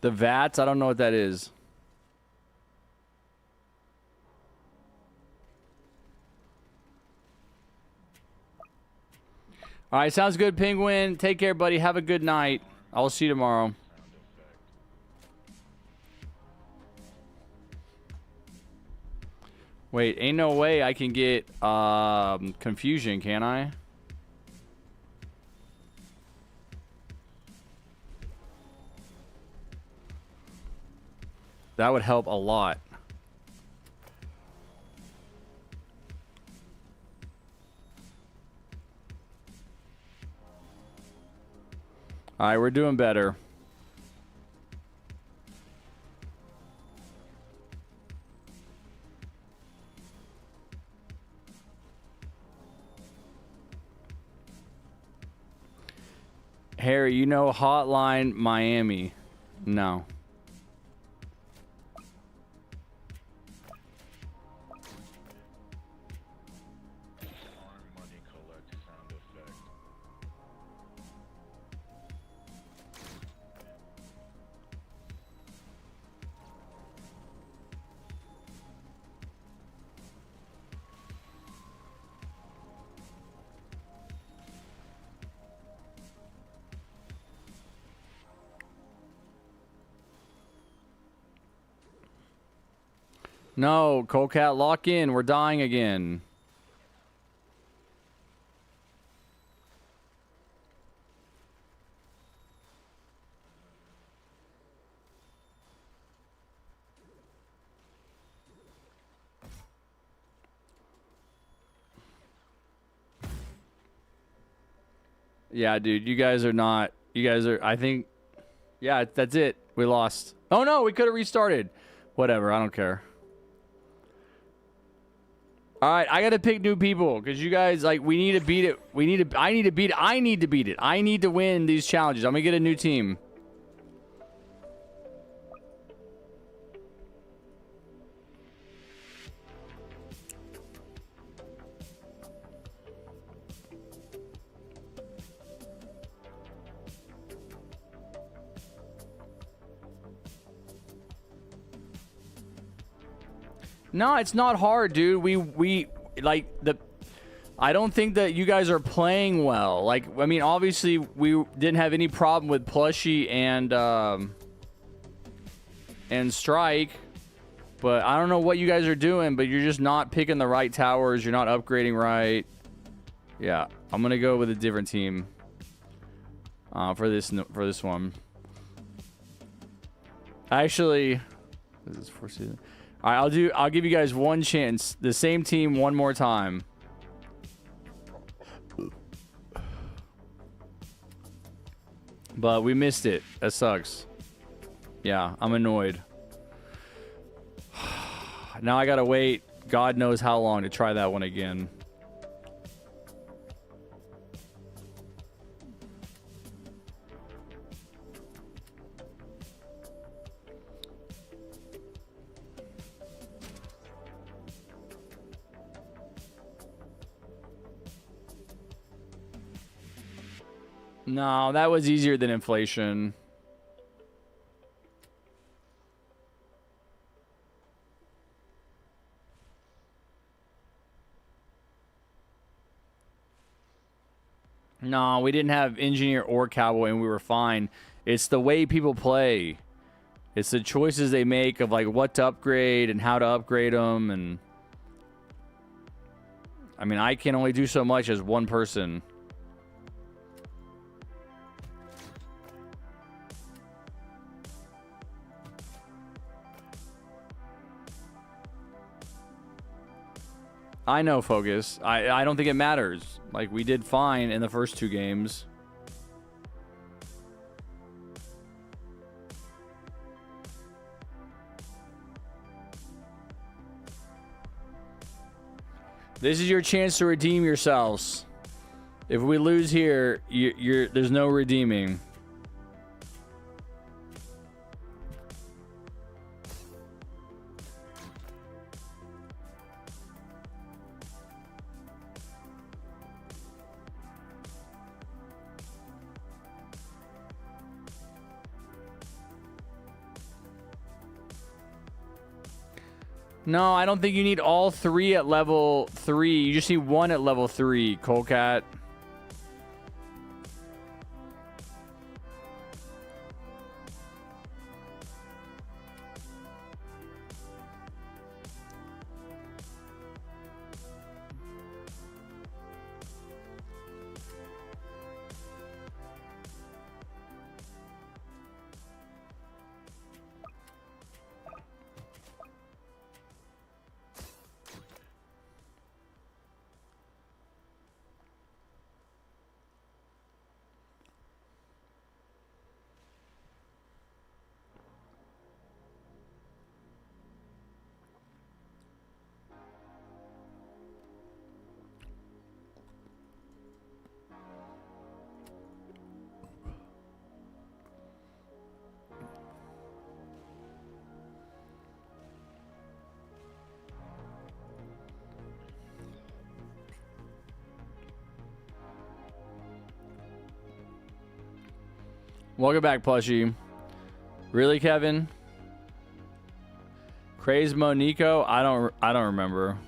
Speaker 1: The VATS, I don't know what that is. All right, sounds good, Penguin. Take care, buddy. Have a good night. I will see you tomorrow. Wait, ain't no way I can get confusion, can I? That would help a lot. All right, we're doing better. Harry, you know Hotline Miami? No.
Speaker 2: Money collect sound effect.
Speaker 1: No, Colecat, lock in. We're dying again. Yeah, dude, you guys are not. You guys are. I think. Yeah, that's it. We lost. Oh no, we could have restarted. Whatever. I don't care. All right, I got to pick new people because you guys, like, we need to beat it. I need to beat it. I need to beat it. I need to win these challenges. I'm going to get a new team. No, it's not hard, dude. We like the. I don't think that you guys are playing well. Like, I mean, obviously we didn't have any problem with Plushie and Strike, but I don't know what you guys are doing. But you're just not picking the right towers. You're not upgrading right. Yeah, I'm gonna go with a different team for this one. Actually, this is for season. All right, I'll give you guys one chance. The same team one more time. But we missed it. That sucks. Yeah, I'm annoyed. Now I gotta wait God knows how long to try that one again. No, that was easier than inflation. No, we didn't have engineer or cowboy and we were fine. It's the way people play. It's the choices they make of like what to upgrade and how to upgrade them. And I mean, I can only do so much as one person. I know, Focus. I don't think it matters. Like, we did fine in the first two games. This is your chance to redeem yourselves. If we lose here, there's no redeeming. No, I don't think you need all three at level 3. You just need one at level 3, Colecat. Welcome back, plushie. Really, Kevin? Craze Monico? I don't remember.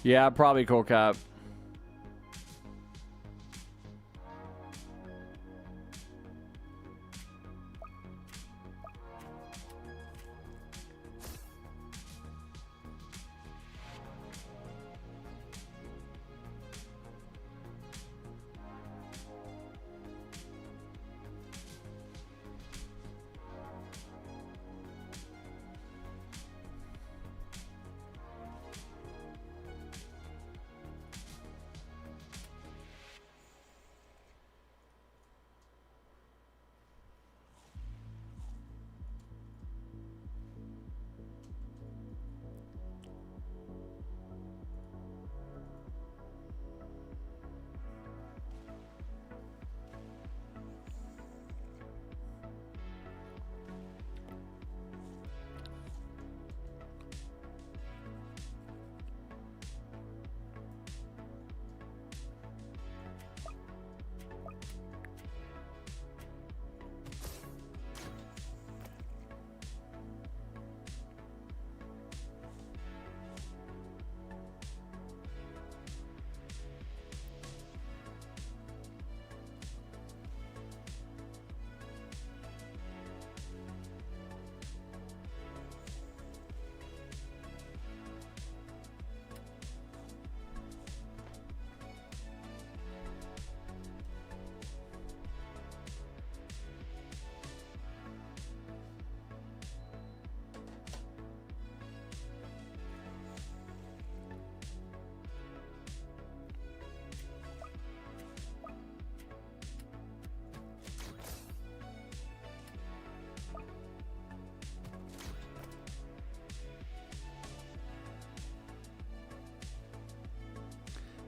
Speaker 1: Yeah, probably Cool Cap.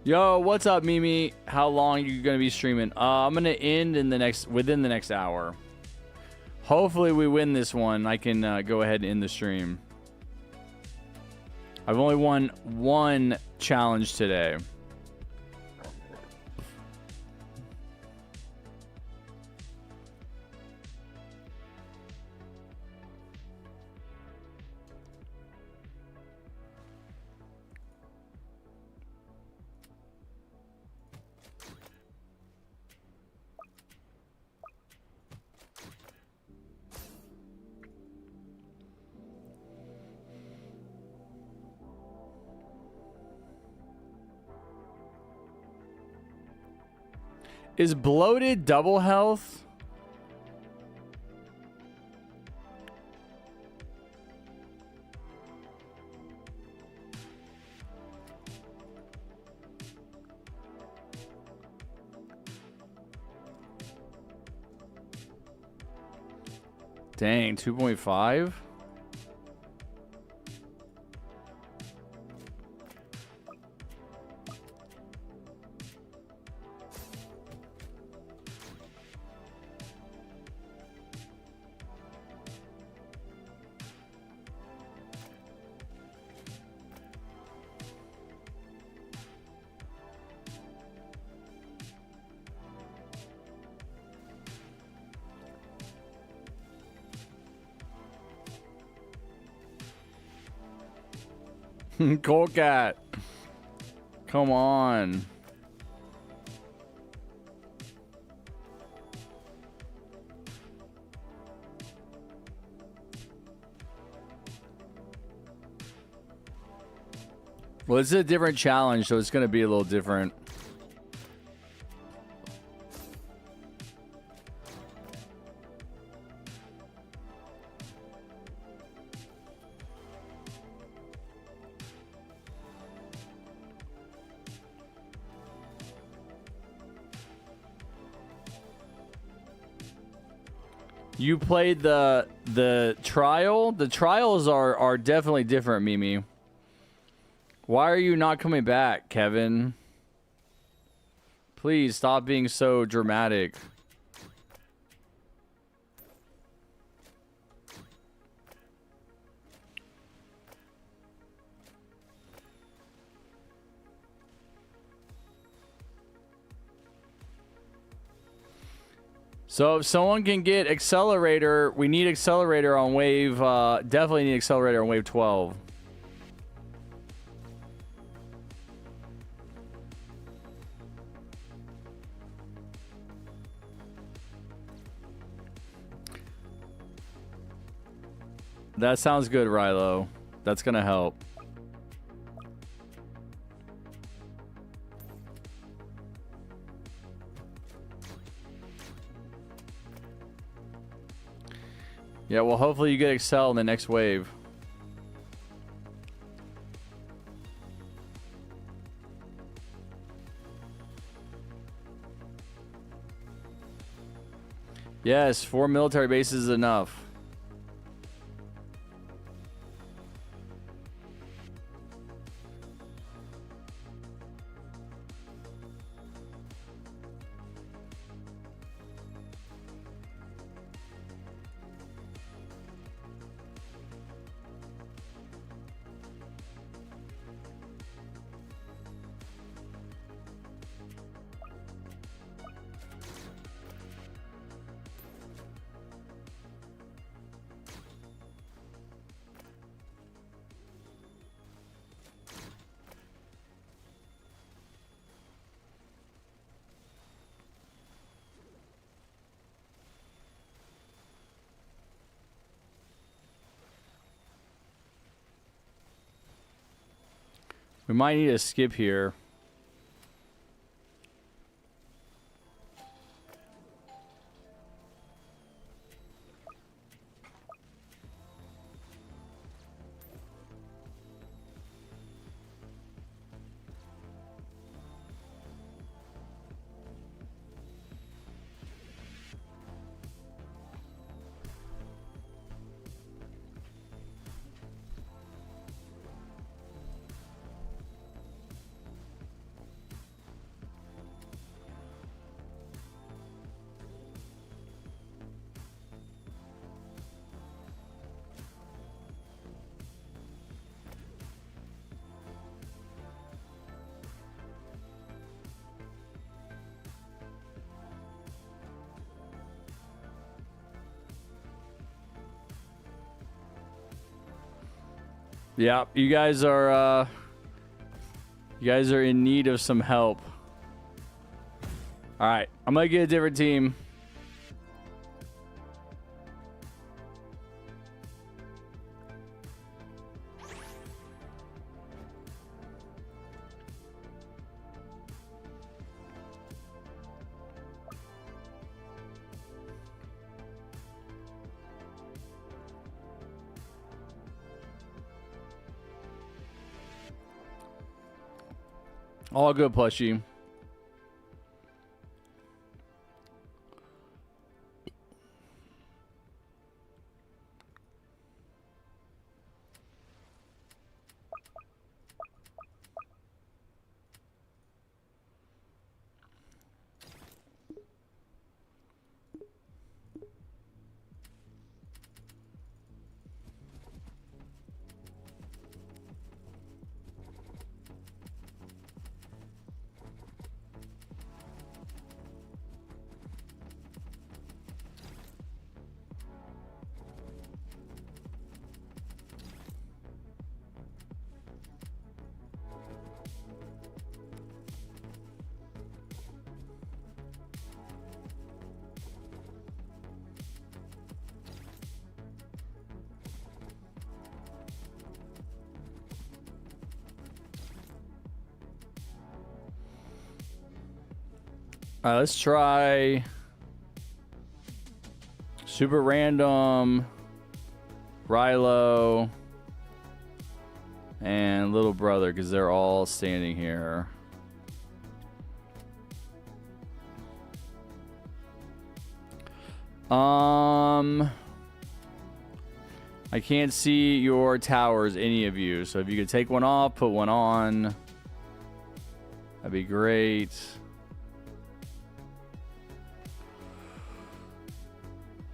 Speaker 1: Yo, what's up, Mimi? How long are you gonna be streaming? I'm gonna end within the next hour. Hopefully we win this one. I can go ahead and end the stream. I've only won one challenge today. Is bloated double health? Dang, 2.5? Cool Cat. Come on. Well, this is a different challenge, so it's going to be a little different. You played the trial? The trials are definitely different, Mimi. Why are you not coming back, Kevin? Please stop being so dramatic. So if someone can get accelerator, we need accelerator on wave, definitely need accelerator on wave 12. That sounds good, Rilo. That's gonna help. Yeah, well, hopefully you get Excel in the next wave. Yes, 4 military bases is enough. We might need to skip here. Yeah, you guys are in need of some help. All right, I'm gonna get a different team. All good, plushie. All right, let's try super random, Rilo, and little brother because they're all standing here. I can't see your towers, any of you. So if you could take one off, put one on, that'd be great.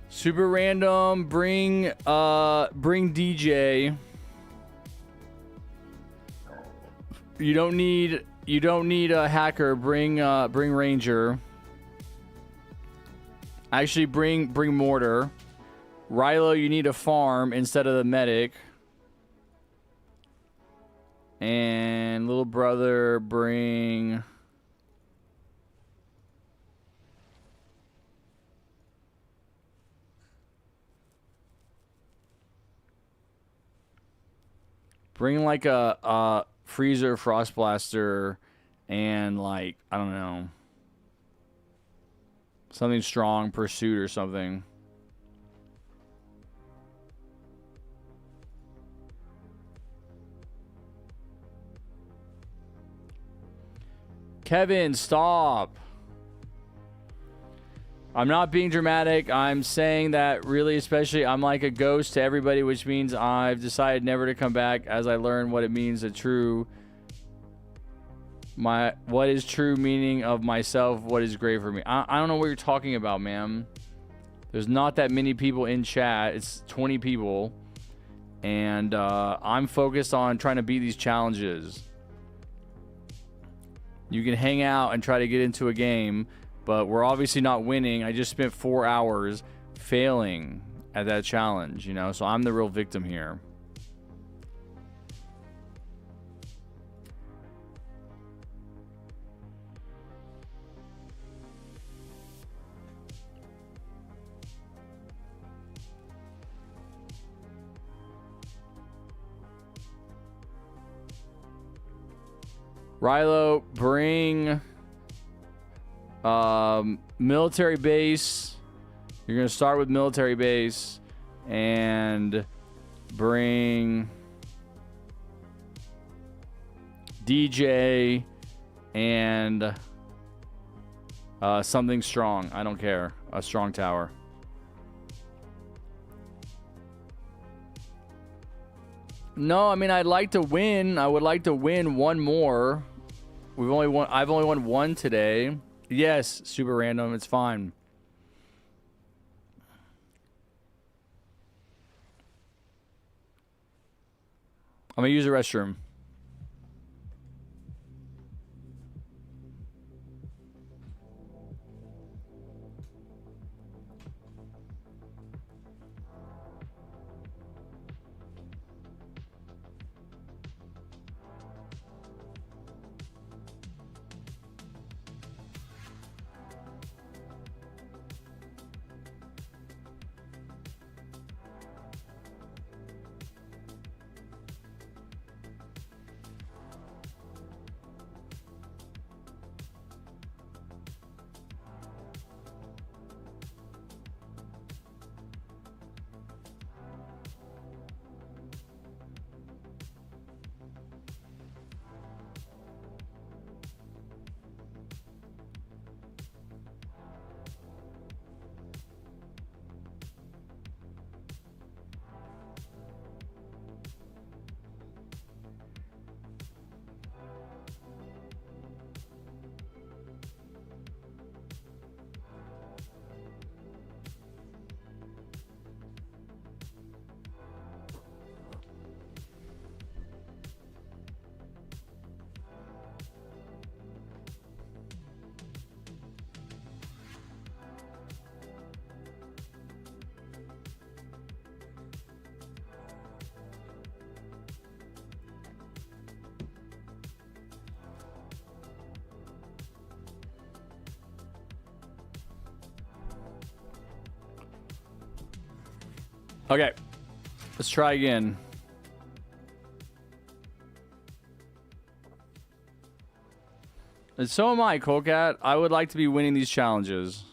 Speaker 1: Super random. Bring DJ. You don't need a hacker. Bring Ranger. Actually, bring Mortar. Rilo, you need a farm instead of the medic. And little brother, bring... Bring like a freezer, frost blaster, and like, I don't know. Something strong, pursuit or something. Kevin, stop. I'm not being dramatic. I'm saying that really, especially, I'm like a ghost to everybody, which means I've decided never to come back as I learn what it means to true. What is true meaning of myself? What is great for me? I don't know what you're talking about, ma'am. There's not that many people in chat. It's 20 people. And I'm focused on trying to beat these challenges. You can hang out and try to get into a game, but we're obviously not winning. I just spent 4 hours failing at that challenge, you know? So I'm the real victim here. Rilo, bring military base. You're going to start with military base and bring DJ and something strong. I don't care. A strong tower. No, I mean, I'd like to win. I would like to win one more. I've only won one today. Yes, super random. It's fine. I'm gonna use the restroom. Okay, let's try again. And so am I, Colecat. I would like to be winning these challenges.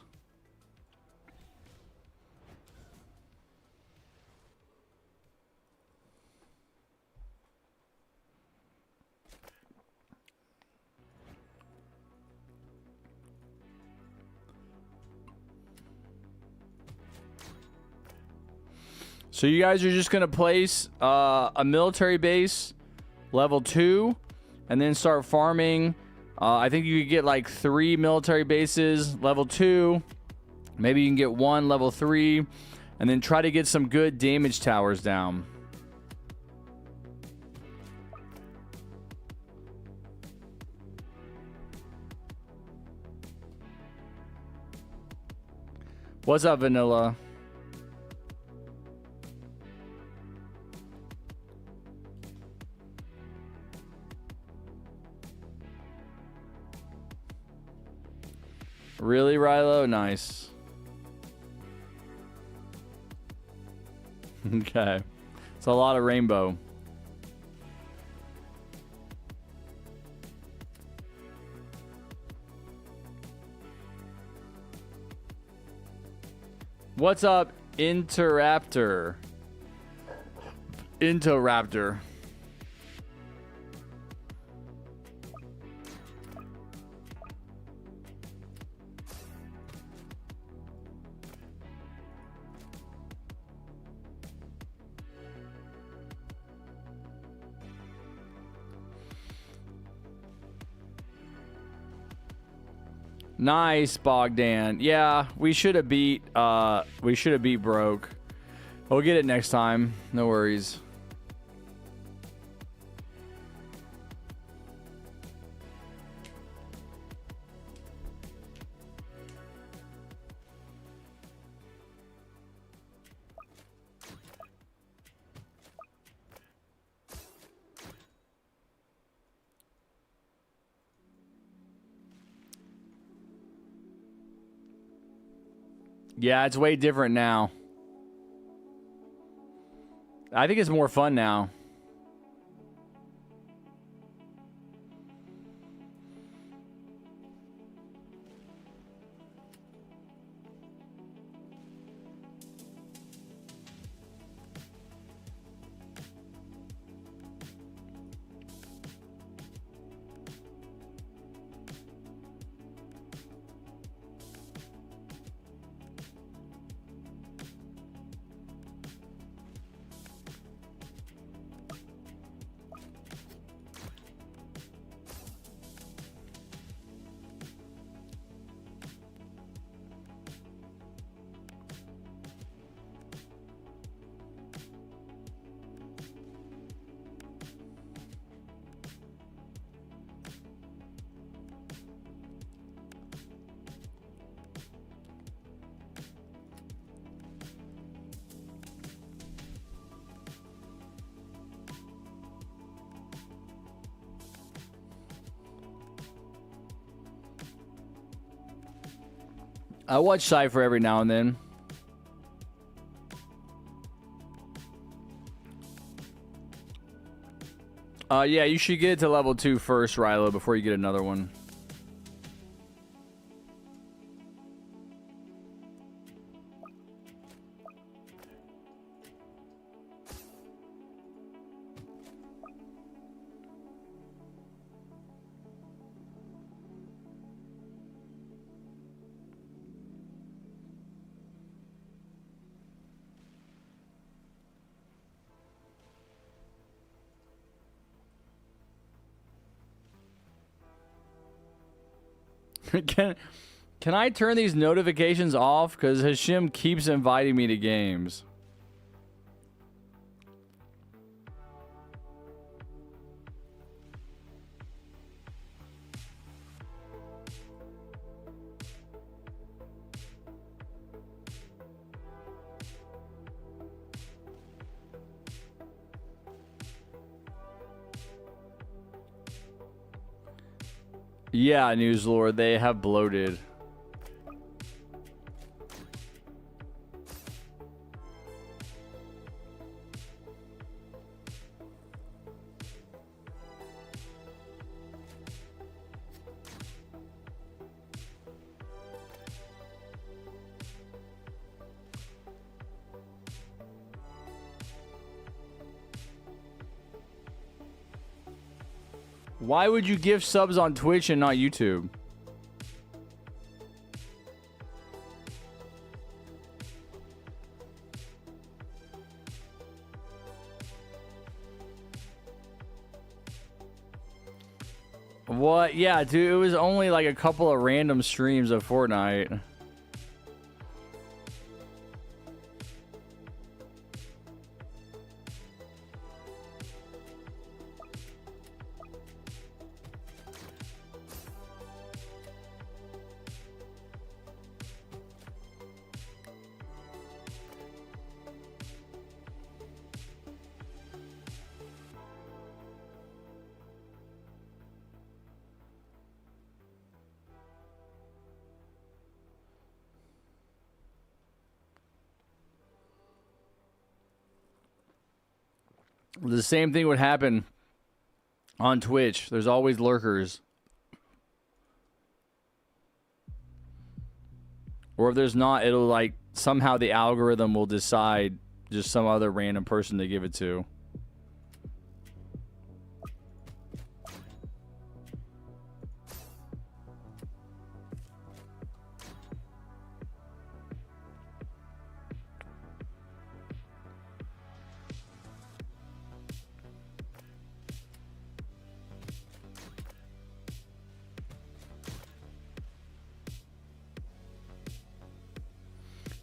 Speaker 1: So you guys are just going to place a military base, level 2, and then start farming. I think you could get like 3 military bases, level 2. Maybe you can get 1, level 3. And then try to get some good damage towers down. What's up, Vanilla? Really, Rilo? Nice. Okay. It's a lot of rainbow. What's up, Interraptor? Interraptor. Nice, Bogdan. Yeah, we should have beat Broke. We'll get it next time. No worries. Yeah, it's way different now. I think it's more fun now. I watch Cypher every now and then. Yeah, you should get it to level 2 first, Rilo, before you get another one. Can I turn these notifications off? Because Hashim keeps inviting me to games. Yeah, News Lord, they have bloated. Why would you give subs on Twitch and not YouTube? What? Yeah, dude, it was only like a couple of random streams of Fortnite. The same thing would happen on Twitch. There's always lurkers. Or if there's not, it'll like somehow the algorithm will decide just some other random person to give it to.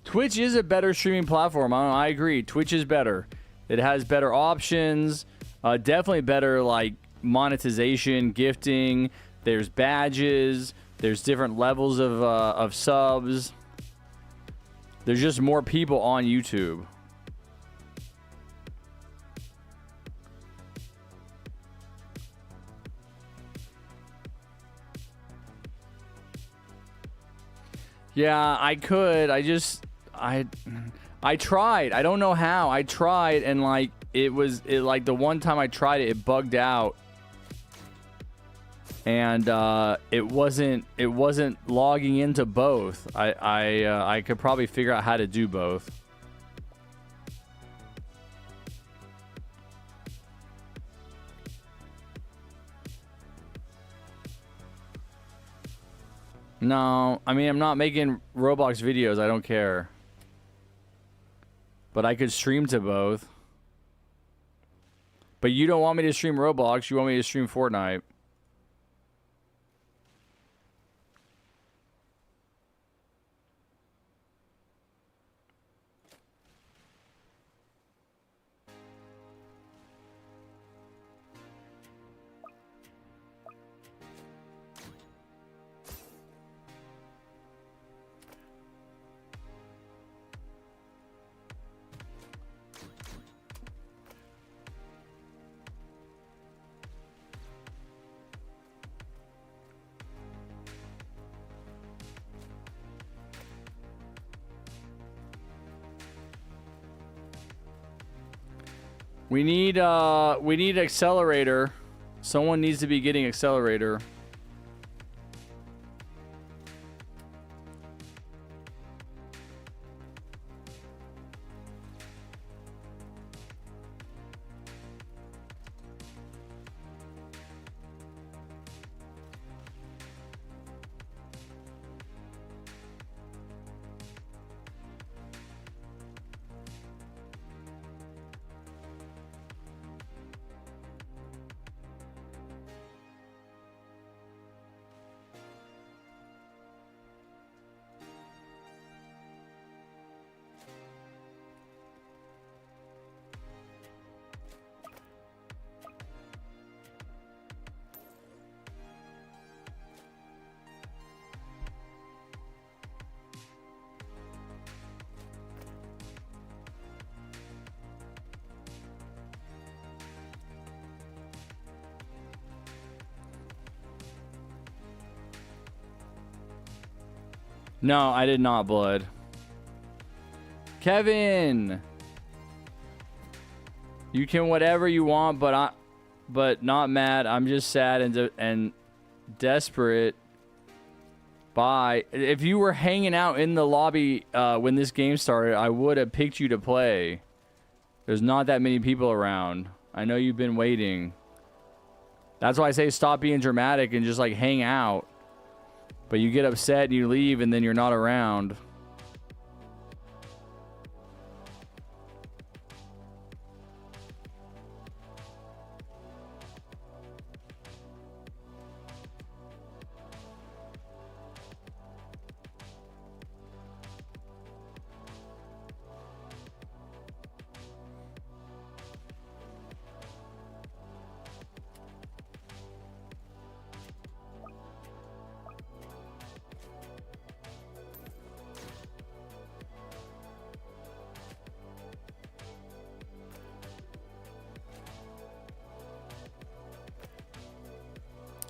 Speaker 1: Twitch is a better streaming platform. I agree. Twitch is better. It has better options. Definitely better like monetization, gifting. There's badges. There's different levels of subs. There's just more people on YouTube. Yeah, I could. I tried. I don't know how. I tried and like it like the one time I tried it bugged out. And it wasn't logging into both. I could probably figure out how to do both. No, I mean, I'm not making Roblox videos. I don't care. But I could stream to both. But you don't want me to stream Roblox. You want me to stream Fortnite. We need accelerator. Someone needs to be getting accelerator. No, I did not, Blood. Kevin! You can whatever you want, but not mad. I'm just sad and desperate. Bye. If you were hanging out in the lobby when this game started, I would have picked you to play. There's not that many people around. I know you've been waiting. That's why I say stop being dramatic and just like hang out. But you get upset and you leave and then you're not around.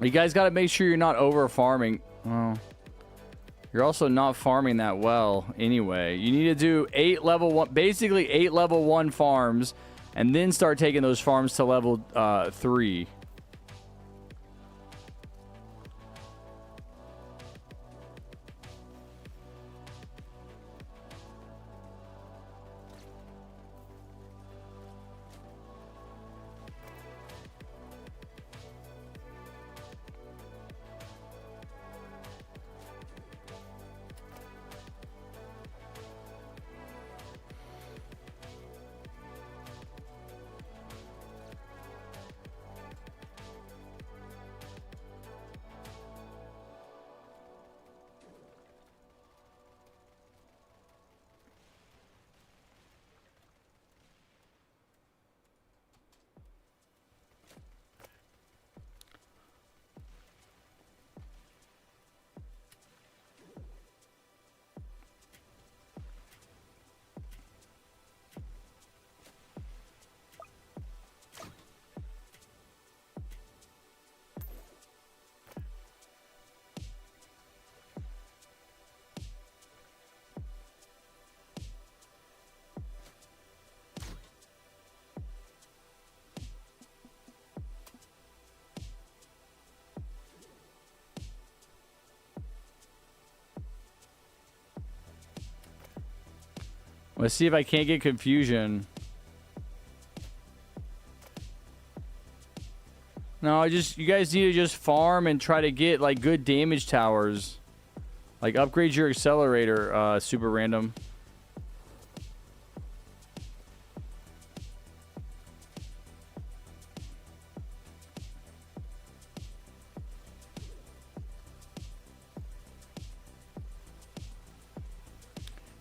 Speaker 1: You guys got to make sure you're not over farming. Well, you're also not farming that well anyway. You need to do 8 level 1, basically 8 level 1 farms, and then start taking those farms to level 3. Let's see if I can't get confusion. No, you guys need to just farm and try to get like good damage towers. Like upgrade your accelerator, super random.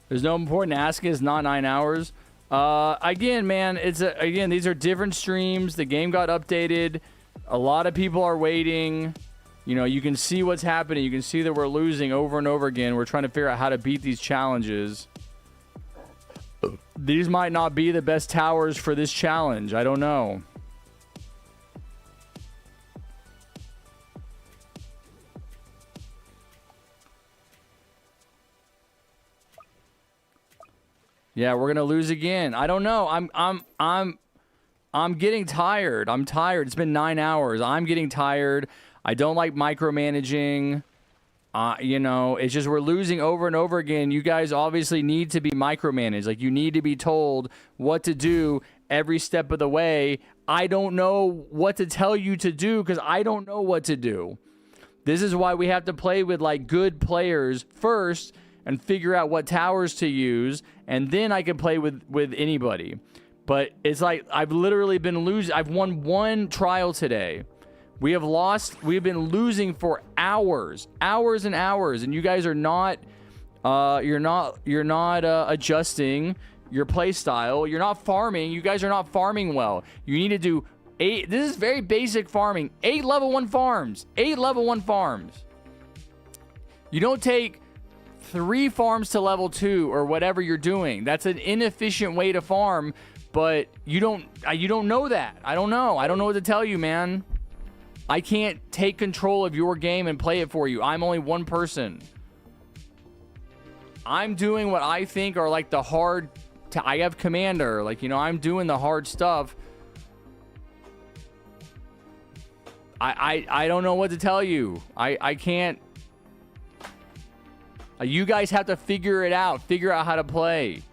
Speaker 1: There's no important asking. It's not 9 hours. Again, man, again, these are different streams. The game got updated. A lot of people are waiting. You know, you can see what's happening. You can see that we're losing over and over again. We're trying to figure out how to beat these challenges. These might not be the best towers for this challenge. I don't know. Yeah, we're gonna lose again. I don't know. I'm getting tired. I'm tired. It's been 9 hours. I'm getting tired. I don't like micromanaging. You know, it's just we're losing over and over again. You guys obviously need to be micromanaged. Like, you need to be told what to do every step of the way. I don't know what to tell you to do because I don't know what to do. This is why we have to play with, like, good players first and figure out what towers to use, and then I can play with anybody. But it's like I've literally been losing. I've won 1 trial today. We have lost. We've been losing for hours and hours, and you guys are not. You're not adjusting your play style. You're not farming. You guys are not farming well. You need to do 8. This is very basic farming. 8 level 1 farms. 8 level 1 farms. You don't take 3 farms to level 2 or whatever you're doing. That's an inefficient way to farm, but you don't know that. I don't know. I don't know what to tell you, man. I can't take control of your game and play it for you. I'm only one person. I'm doing what I think are like the hard I have commander, like, you know, I'm doing the hard stuff. I don't know what to tell you. I can't. You guys have to figure it out. Figure out how to play.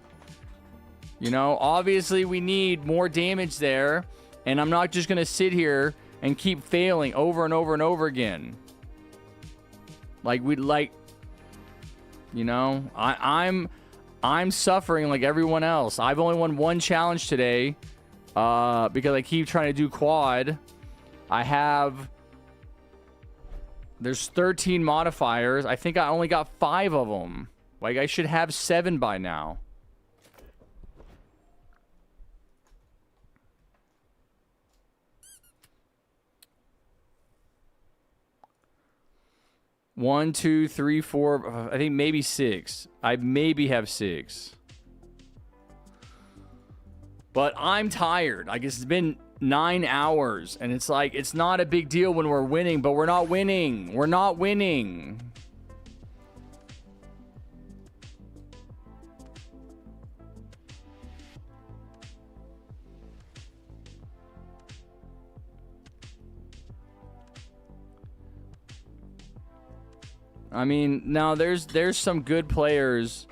Speaker 1: You know, obviously we need more damage there. And I'm not just going to sit here and keep failing over and over and over again. Like, you know, I'm suffering like everyone else. I've only won 1 challenge today because I keep trying to do quad. There's 13 modifiers. I think I only got 5 of them. Like, I should have 7 by now. One, two, three, 4. I think maybe 6. I maybe have 6. But I'm tired. I guess it's been 9 hours, and it's like, it's not a big deal when we're winning, but we're not winning. We're not winning. I mean, now there's some good players.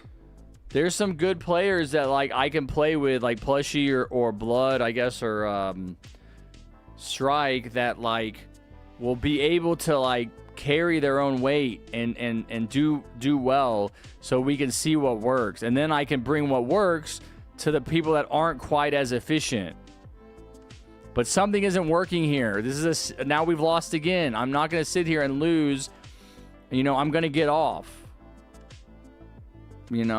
Speaker 1: There's some good players that like I can play with, like Plushie or Blood, I guess, or Strike, that like will be able to like carry their own weight and do well, so we can see what works, and then I can bring what works to the people that aren't quite as efficient. But something isn't working here. This is now we've lost again. I'm not going to sit here and lose. You know, I'm going to get off. You know,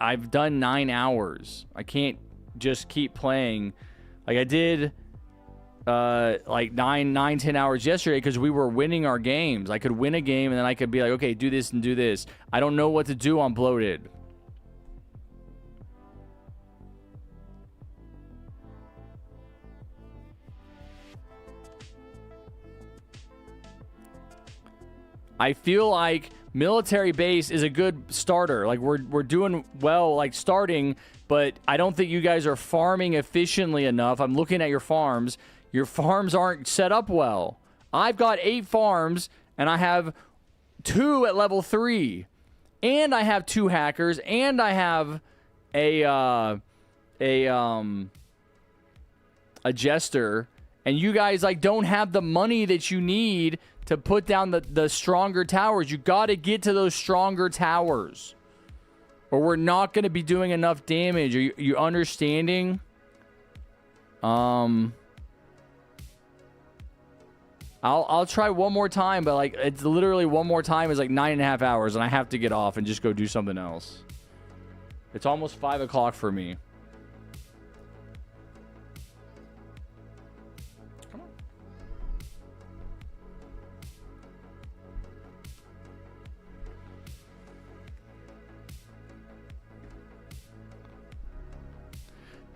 Speaker 1: I've done 9 hours. I can't just keep playing. Like I did like 10 hours yesterday because we were winning our games. I could win a game and then I could be like, okay, do this and do this. I don't know what to do on Bloated. I feel like Military Base is a good starter. Like we're doing well like starting, but I don't think you guys are farming efficiently enough. I'm looking at your farms. Your farms aren't set up well. I've got 8 farms and I have 2 at level 3. And I have 2 hackers and I have a jester, and you guys like don't have the money that you need to put down the stronger towers. You got to get to those stronger towers, or we're not going to be doing enough damage. Are you understanding? I'll try one more time, but like it's literally one more time is like 9.5 hours, and I have to get off and just go do something else. It's almost 5 o'clock for me.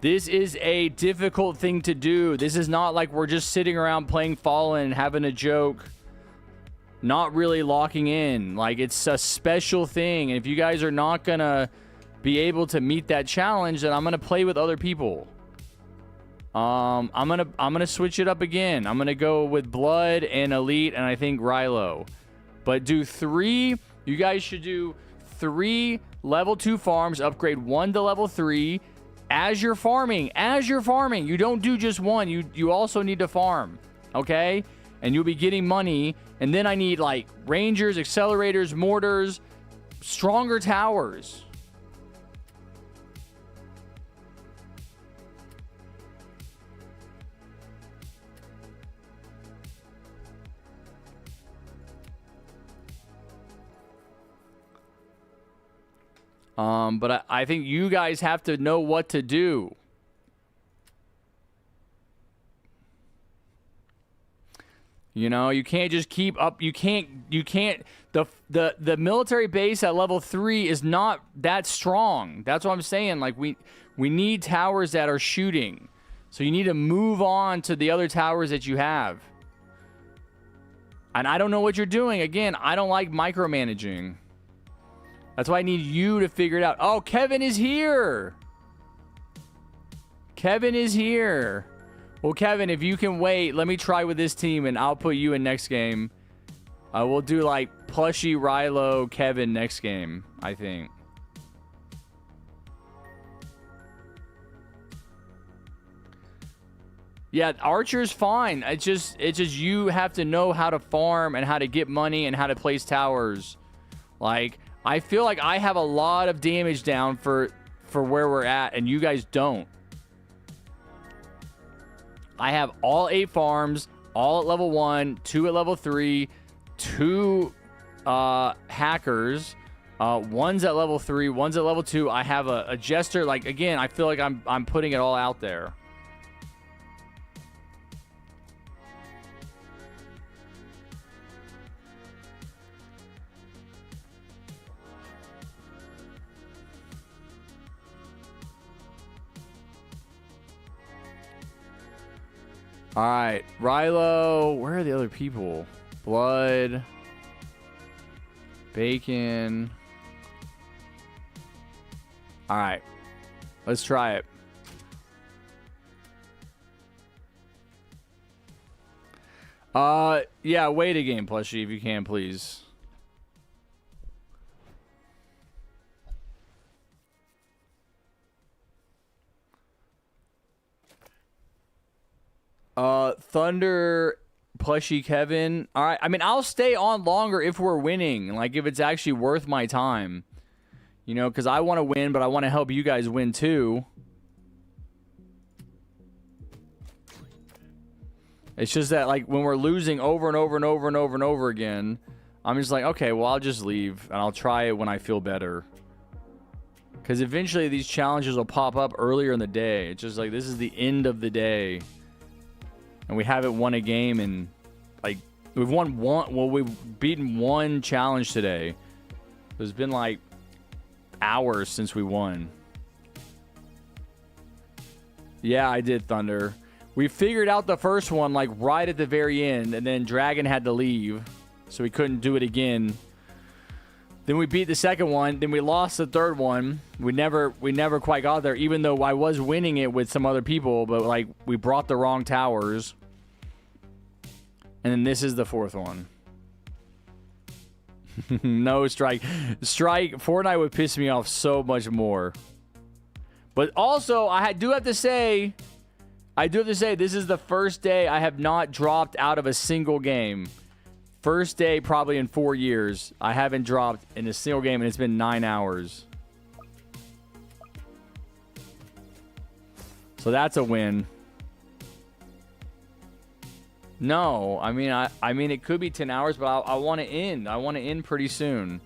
Speaker 1: This is a difficult thing to do. This is not like we're just sitting around playing Fallen, having a joke, not really locking in. Like, it's a special thing. And if you guys are not going to be able to meet that challenge, then I'm going to play with other people. I'm gonna switch it up again. I'm going to go with Blood and Elite and I think Rilo. But do 3. You guys should do 3 level 2 farms, upgrade 1 to level 3. As you're farming, you don't do just 1. You also need to farm, okay? And you'll be getting money. And then I need like rangers, accelerators, mortars, stronger towers. But I think you guys have to know what to do. You know, you can't just keep up. You can't. The military base at level 3 is not that strong. That's what I'm saying. Like we need towers that are shooting. So you need to move on to the other towers that you have. And I don't know what you're doing. Again, I don't like micromanaging. That's why I need you to figure it out. Oh, Kevin is here. Kevin is here. Well, Kevin, if you can wait, let me try with this team, and I'll put you in next game. We'll do, like, Plushie, Rilo, Kevin next game, I think. Yeah, Archer's fine. It's just you have to know how to farm and how to get money and how to place towers. Like, I feel like I have a lot of damage down for where we're at, and you guys don't. I have all 8 farms, all at level 1, 2 at level 3, 2 hackers, 1's at level 3, 1's at level 2. I have a jester. Like, again, I feel like I'm putting it all out there. All right, Rilo. Where are the other people? Blood. Bacon. All right, let's try it. Yeah, wait a game, plushie, if you can, please. Thunder, plushie, Kevin. All right, I mean, I'll stay on longer if we're winning, like if it's actually worth my time. You know, because I want to win, but I want to help you guys win too. It's just that, like, when we're losing over and over and over and over and over again, I'm just like, okay, well, I'll just leave, and I'll try it when I feel better. Because eventually these challenges will pop up earlier in the day. It's just like, this is the end of the day. And we haven't won a game in, like, we've won one, well, we've beaten one challenge today. It's been, like, hours since we won. Yeah, I did, Thunder. We figured out the first one, like, right at the very end, and then Dragon had to leave, so we couldn't do it again. Then we beat the second one, then we lost the third one. We never quite got there, even though I was winning it with some other people, but, like, we brought the wrong towers. And then this is the fourth one. No, Strike. Strike, Fortnite would piss me off so much more. But also, I do have to say, this is the first day I have not dropped out of a single game. First day probably in 4 years. I haven't dropped in a single game, and it's been 9 hours. So that's a win. No, I mean it could be 10 hours, but I want to end. I want to end pretty soon.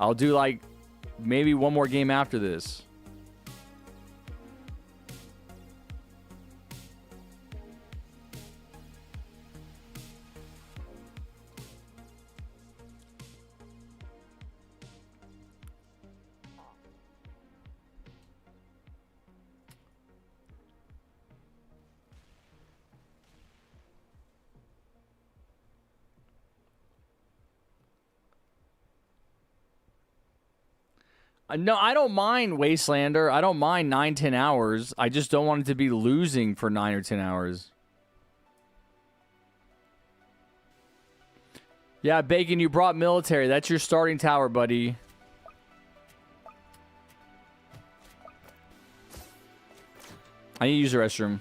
Speaker 1: I'll do, like, maybe one more game after this. No, I don't mind Wastelander. I don't mind 9-10 hours. I just don't want it to be losing for 9 or 10 hours. Yeah, Bacon, you brought military. That's your starting tower, buddy. I need to use the restroom.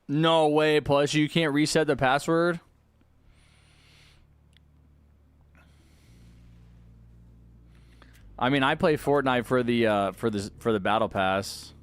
Speaker 1: No way, plus you can't reset the password? I mean, I play Fortnite for the battle pass.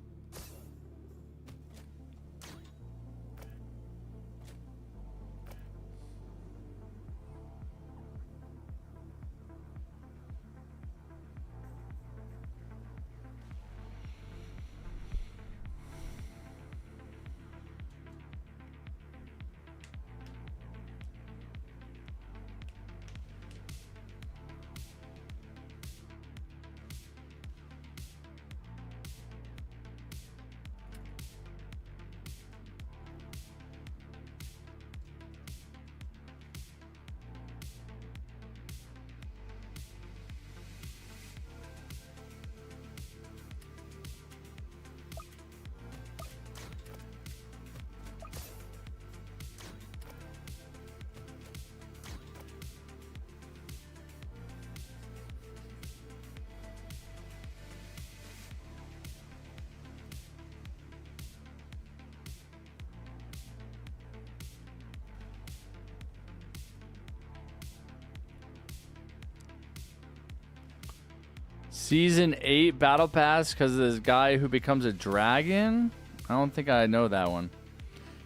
Speaker 1: Season 8 Battle Pass because of this guy who becomes a dragon? I don't think I know that one.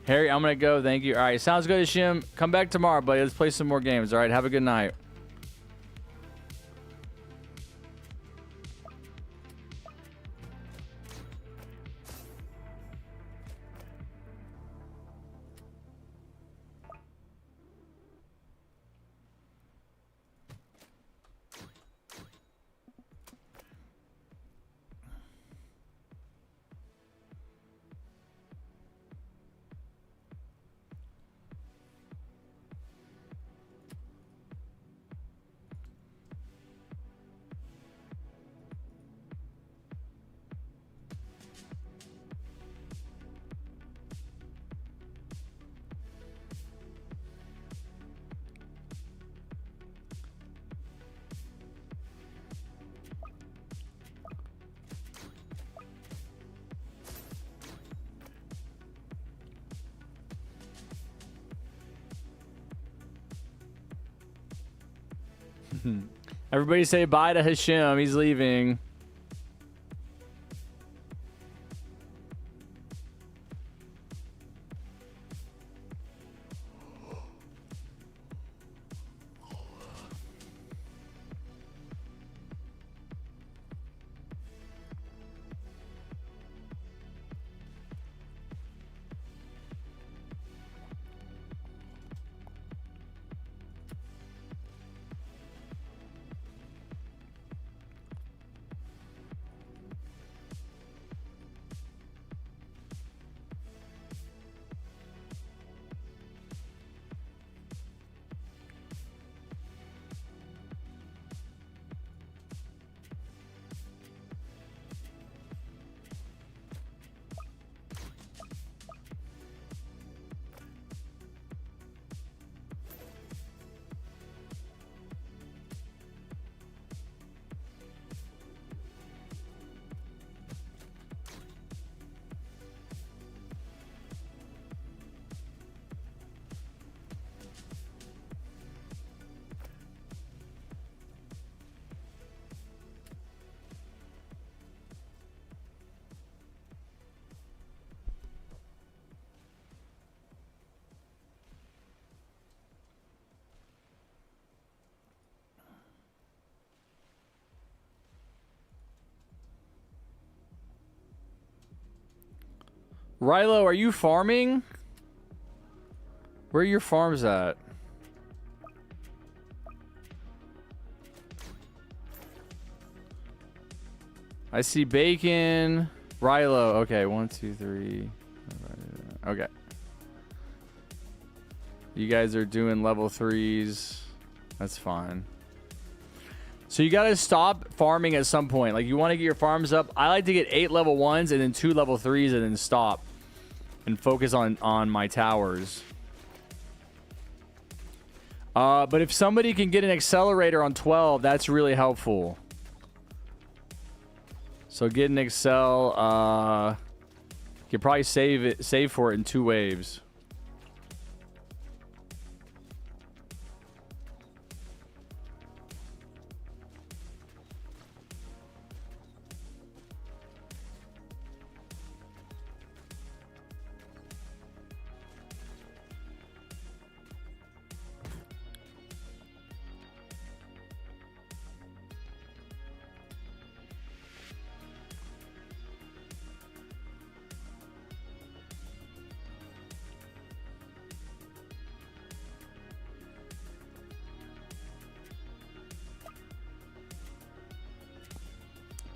Speaker 1: Harry, I'm going to go. Thank you. All right, sounds good, Shim. Come back tomorrow, buddy. Let's play some more games. All right, have a good night. Everybody say bye to Hashim. He's leaving. Rilo, are you farming? Where are your farms at? I see bacon. Rilo. Okay, 1, 2, 3. Okay. You guys are doing level 3s. That's fine. So you gotta stop farming at some point. Like, you want to get your farms up. I like to get 8 level 1s and then 2 level 3s and then stop and focus on my towers. But if somebody can get an accelerator on 12, that's really helpful. So get an Excel. You can probably save for it in 2 waves.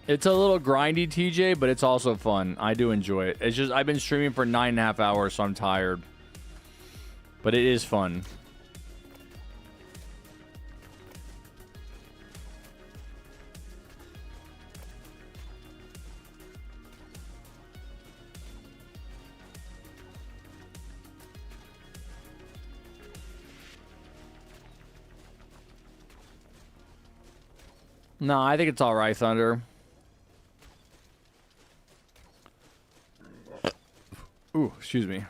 Speaker 1: It's a little grindy, TJ, but it's also fun. I do enjoy it. It's just, I've been streaming for 9.5 hours, so I'm tired. But it is fun. No, I think it's all right, Thunder. Ooh, excuse me.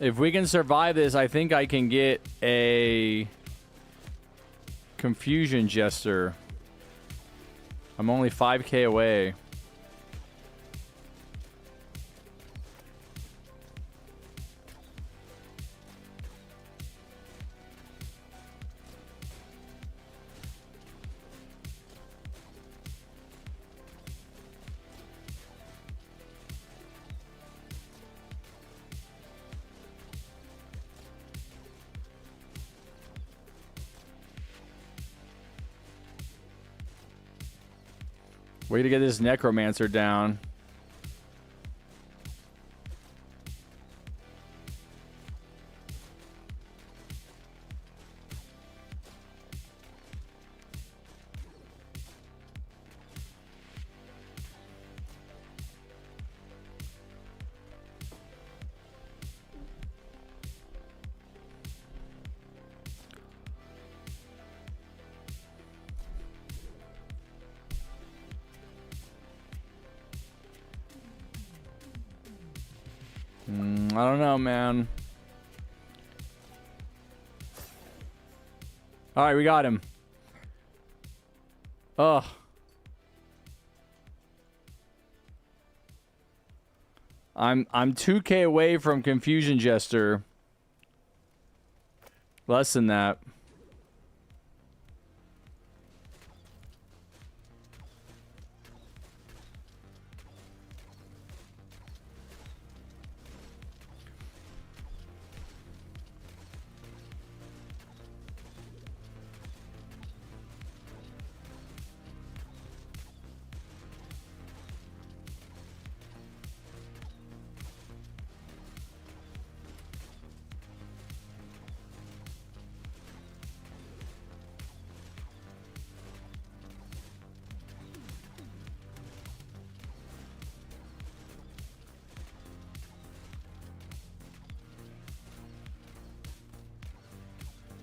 Speaker 1: If we can survive this, I think I can get a Confusion Jester. I'm only 5k away. Way to get this Necromancer down. I don't know, man. All right, we got him. Ugh. I'm 2k away from Confusion Jester. Less than that.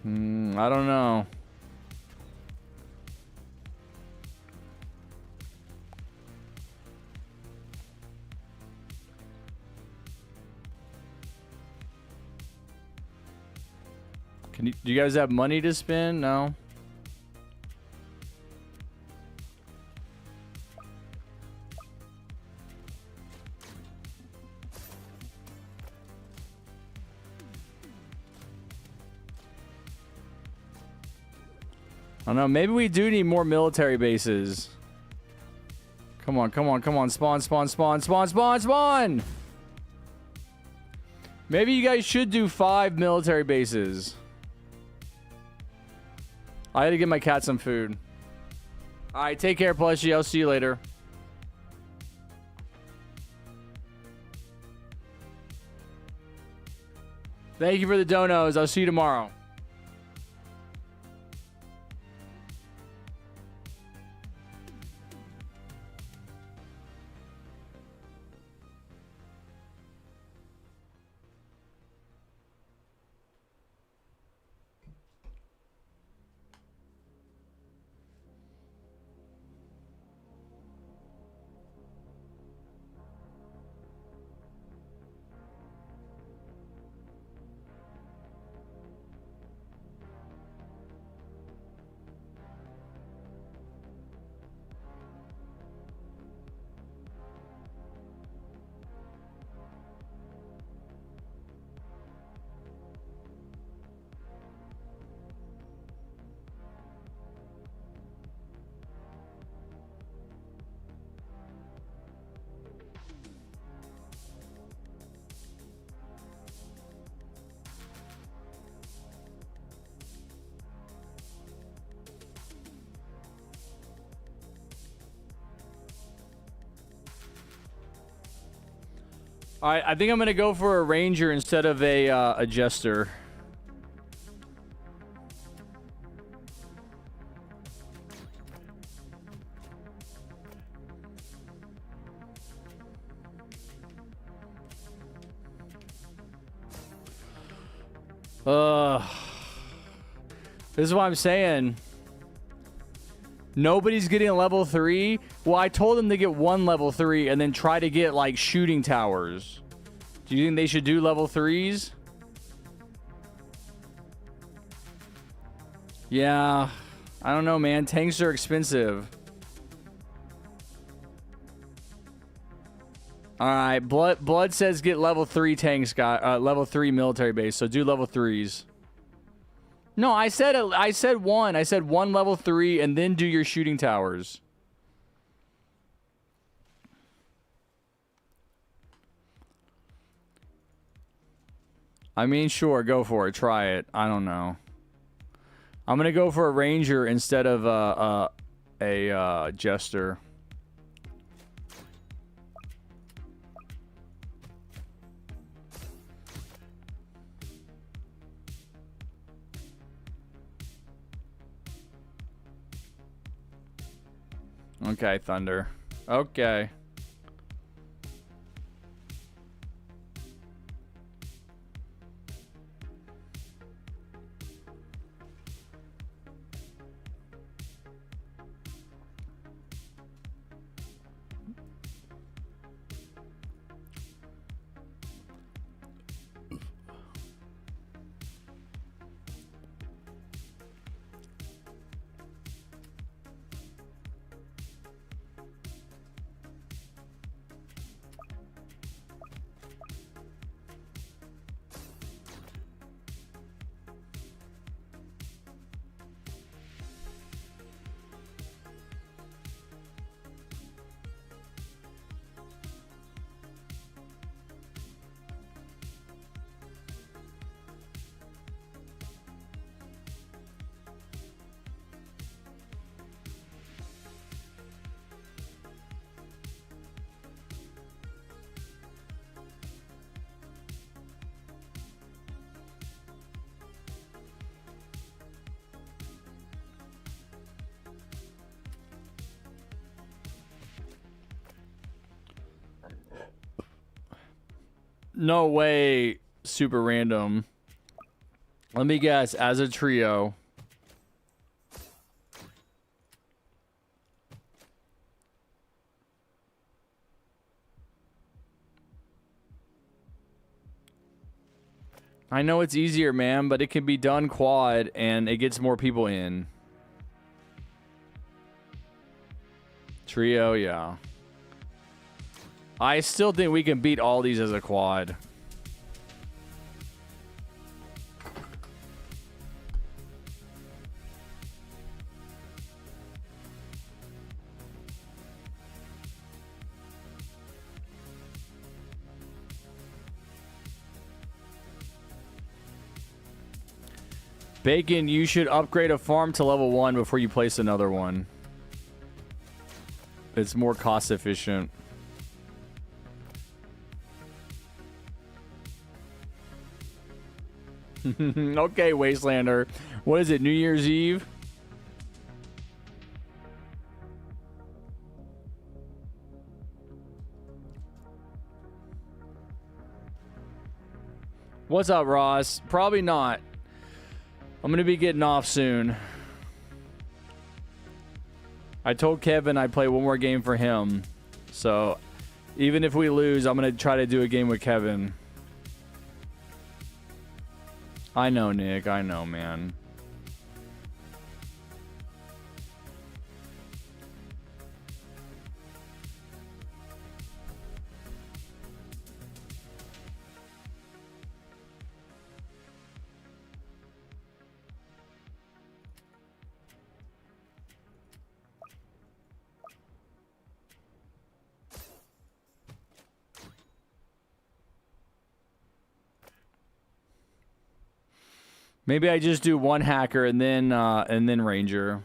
Speaker 1: I don't know. Do you guys have money to spend? No. I don't know. Maybe we do need more military bases. Come on, come on, come on. Spawn, spawn, spawn, spawn, spawn, spawn! Maybe you guys should do 5 military bases. I had to give my cat some food. Alright, take care, Plushie. I'll see you later. Thank you for the donos. I'll see you tomorrow. All right, I think I'm gonna go for a ranger instead of a jester. This is what I'm saying. Nobody's getting a level 3. Well, I told them to get 1 level 3 and then try to get like shooting towers. Do you think they should do level 3s? Yeah. I don't know, man. Tanks are expensive. All right. Blood says get level 3 tanks, guy. Level 3 military base. So do level 3s. No, I said one. I said one level 3 and then do your shooting towers. I mean, sure, go for it. Try it. I don't know. I'm gonna go for a ranger instead of a jester. Okay, Thunder. Okay. No way, super random. Let me guess, as a trio. I know it's easier, man, but it can be done quad and it gets more people in. Trio, yeah. I still think we can beat all these as a quad. Bacon, you should upgrade a farm to level 1 before you place another one. It's more cost efficient. Okay, Wastelander. What is it, New Year's Eve? What's up, Ross? Probably not. I'm going to be getting off soon. I told Kevin I'd play one more game for him. So, even if we lose, I'm going to try to do a game with Kevin. I know, Nick. I know, man. Maybe I just do one hacker and then ranger.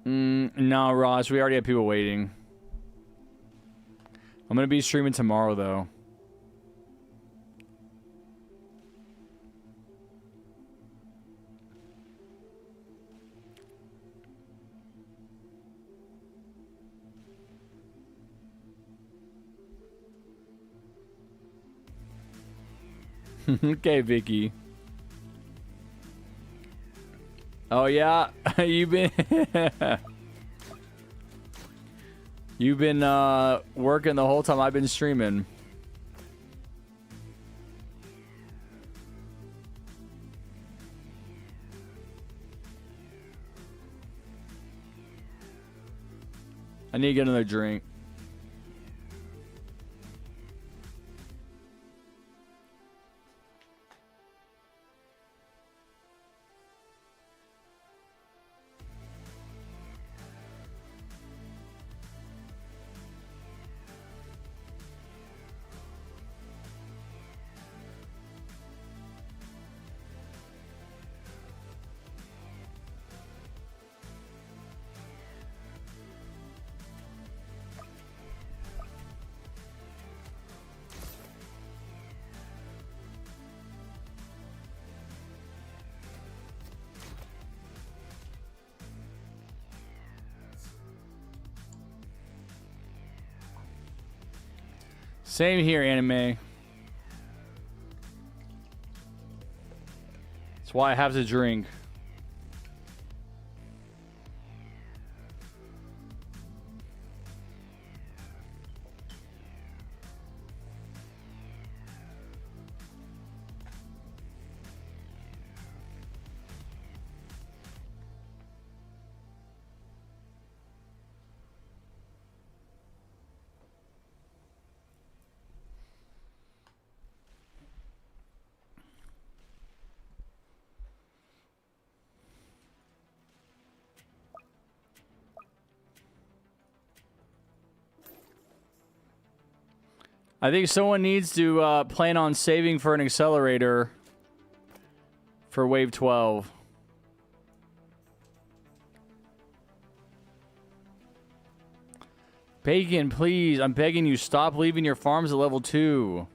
Speaker 1: No, Ross, we already have people waiting. I'm gonna be streaming tomorrow though. Okay, Vicky. Oh yeah, you've been working the whole time I've been streaming. I need to get another drink. Same here, anime. That's why I have to drink. I think someone needs to plan on saving for an accelerator for wave 12. Bacon, please. I'm begging you, stop leaving your farms at level 2.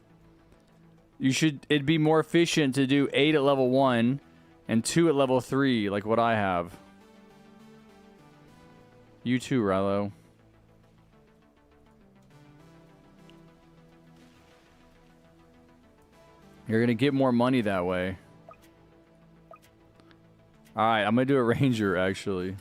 Speaker 1: It'd be more efficient to do 8 at level 1 and 2 at level 3, like what I have. You too, Rallo. You're going to get more money that way. Alright, I'm going to do a ranger, actually.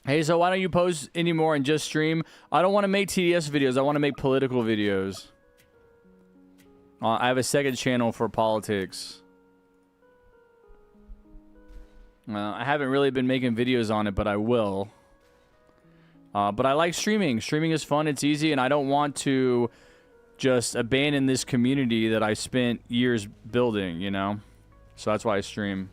Speaker 1: Hey, so why don't you post anymore and just stream? I don't want to make TDS videos. I want to make political videos. I have a second channel for politics. I haven't really been making videos on it, but I will. But I like streaming. Streaming is fun. It's easy, and I don't want to just abandon this community that I spent years building, you know? So that's why I stream.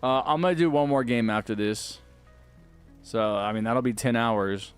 Speaker 1: I'm going to do one more game after this. So, I mean, that'll be 10 hours.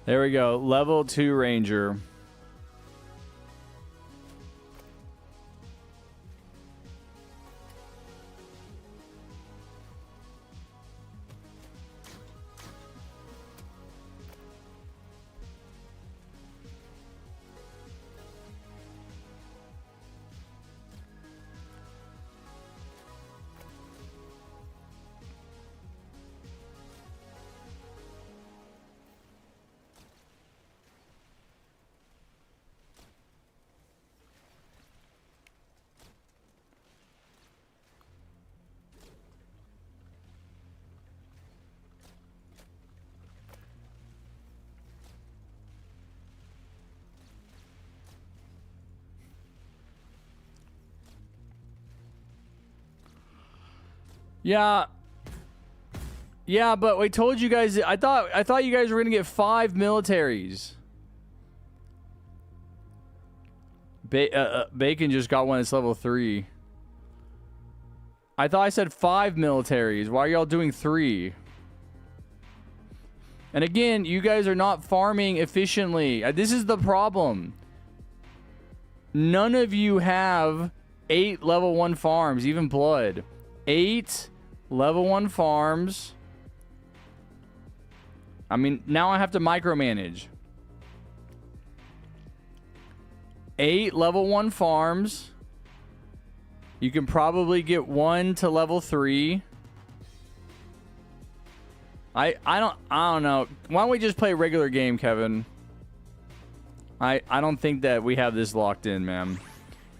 Speaker 1: There we go. Level 2 Ranger. Yeah. Yeah, but we told you guys. I thought you guys were gonna get 5 militaries. Bacon just got one that's level 3. I thought I said 5 militaries. Why are y'all doing 3? And again, you guys are not farming efficiently. This is the problem. None of you have 8 level 1 farms, even blood. 8 level 1 farms. I mean, now I have to micromanage. 8 level 1 farms. You can probably get 1 to level 3. I don't know. Why don't we just play a regular game, Kevin? I don't think that we have this locked in, man.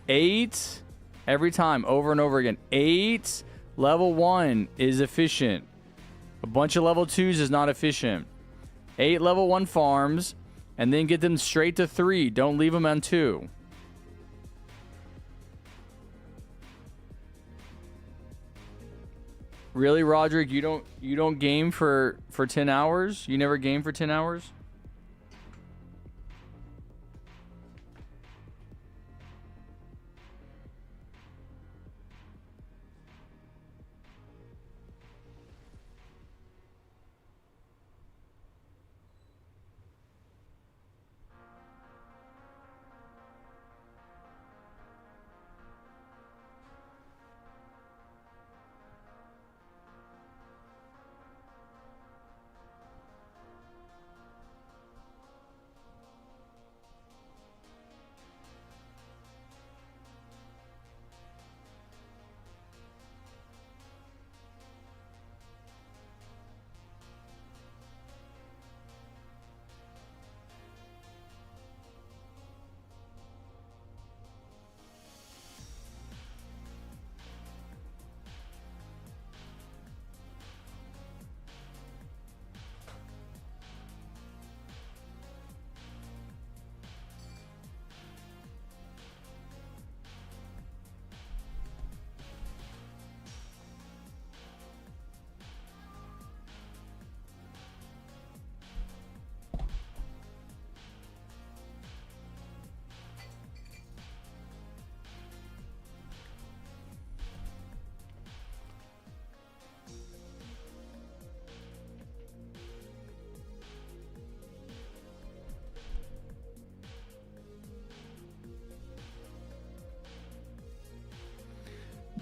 Speaker 1: 8 every time, over and over again. 8 level 1 is efficient. A bunch of level 2s is not efficient. 8 level 1 farms, and then get them straight to 3. Don't leave them on 2. Really, Roderick? You don't game for 10 hours? You never game for 10 hours?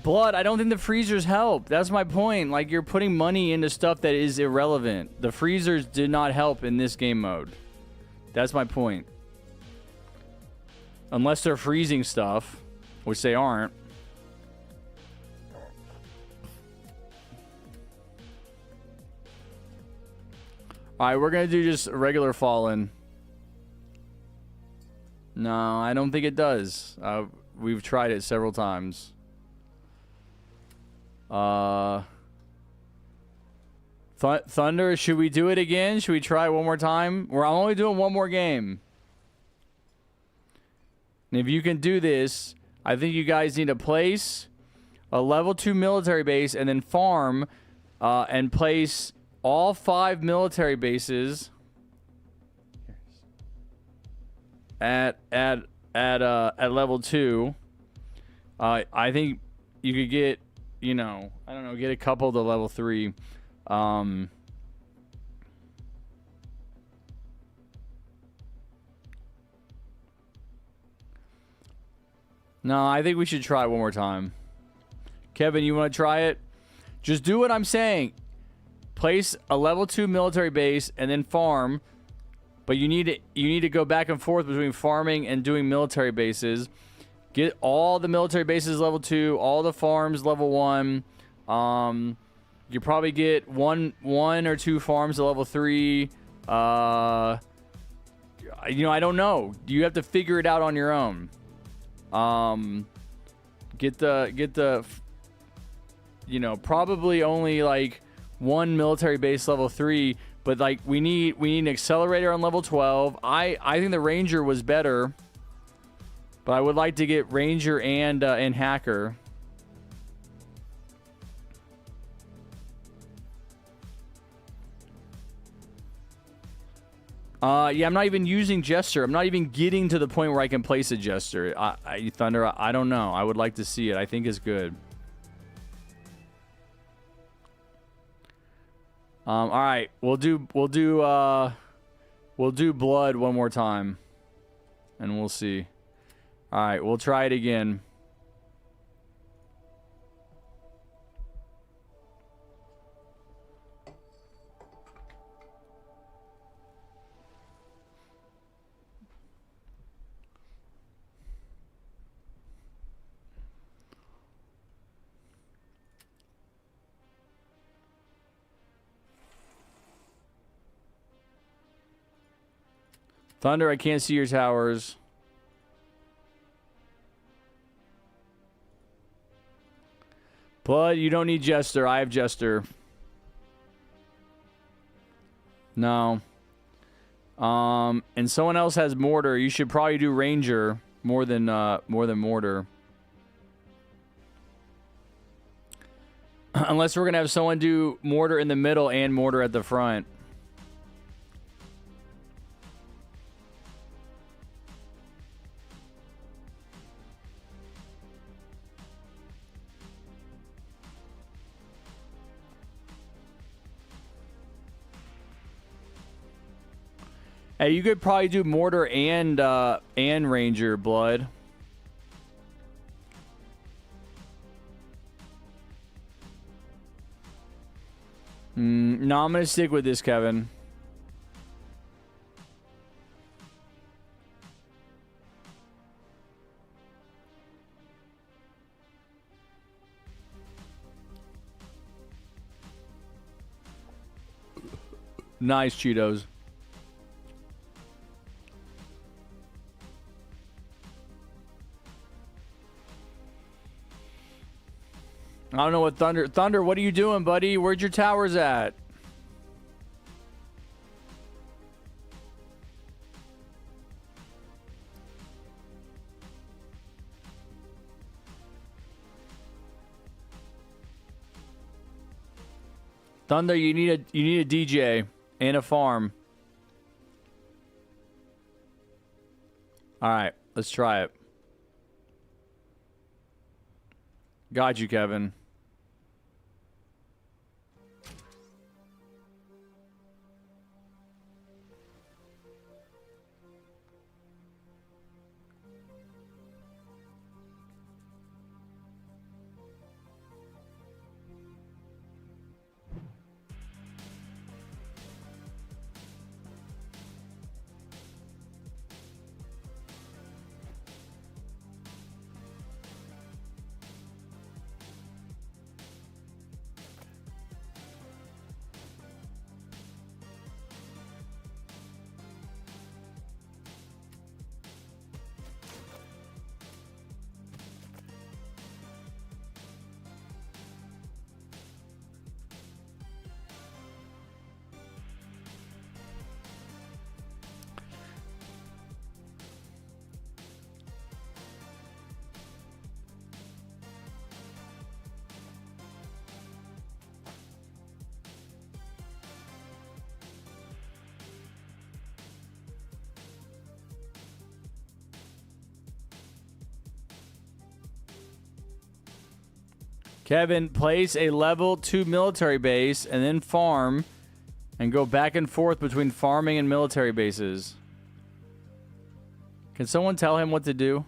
Speaker 1: Blood, I don't think the freezers help. That's my point. Like, you're putting money into stuff that is irrelevant. The freezers did not help in this game mode. That's my point. Unless they're freezing stuff, which they aren't. Alright, we're going to do just a regular Fallen. No, I don't think it does. We've tried it several times. Thunder, should we do it again? Should we try it one more time? I'm only doing one more game. And if you can do this, I think you guys need to place a level 2 military base and then farm and place all 5 military bases at level 2. I think you could get, you know, I don't know, get a couple to level 3. No, I think we should try it one more time. Kevin, you want to try it? Just do what I'm saying. Place a level 2 military base and then farm. But you need to go back and forth between farming and doing military bases. Get all the military bases level 2, all the farms level 1. You probably get one or 2 farms at level 3. You know, I don't know. You have to figure it out on your own. Get the you know, probably only like 1 military base level 3, but like we need an accelerator on level 12. I think the Ranger was better, but I would like to get Ranger and Hacker. Yeah, I'm not even using Jester. I'm not even getting to the point where I can place a Jester. Thunder, I don't know. I would like to see it. I think it's good. All right, we'll do blood one more time, and we'll see. All right, we'll try it again. Thunder, I can't see your towers. Blood, you don't need Jester. I have Jester. No. And someone else has Mortar. You should probably do Ranger more than Mortar. Unless we're gonna have someone do Mortar in the middle and Mortar at the front. Hey, you could probably do Mortar and Ranger, Blood. No, I'm gonna stick with this, Kevin. Nice, Cheetos. I don't know what Thunder, what are you doing, buddy? Where'd your towers at? Thunder, you need a DJ and a farm. All right, let's try it. Got you, Kevin. Kevin, place a level 2 military base and then farm and go back and forth between farming and military bases. Can someone tell him what to do?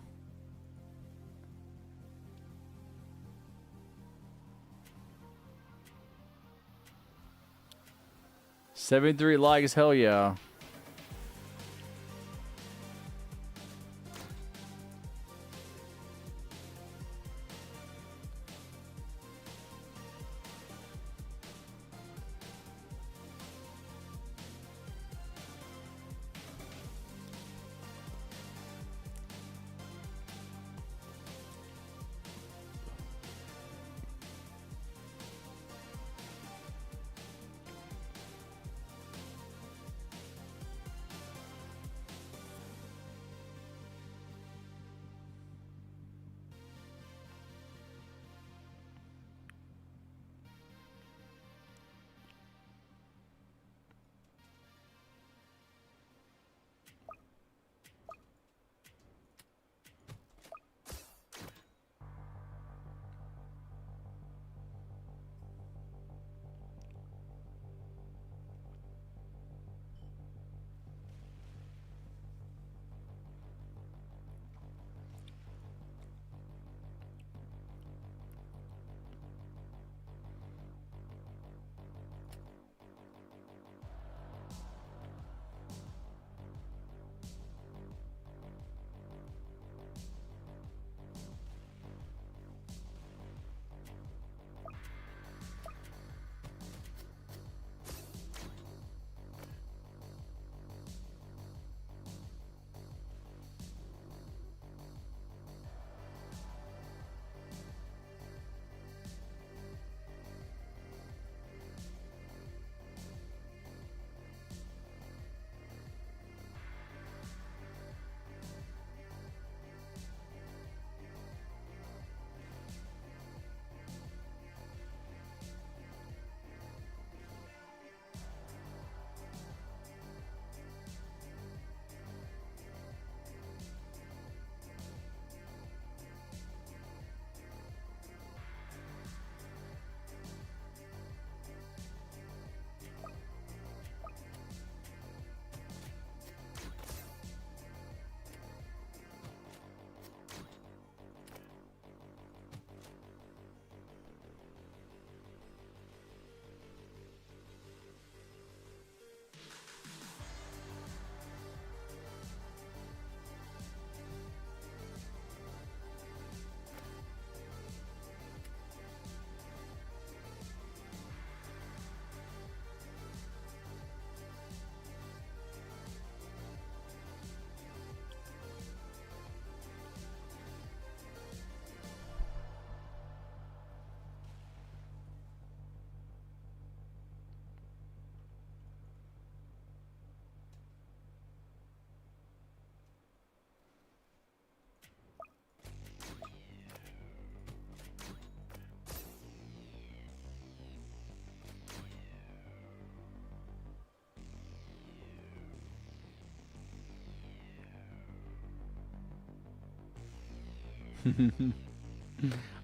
Speaker 1: $73 likes, hell yeah.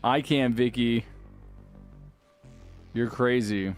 Speaker 1: I can, Vicky. You're crazy.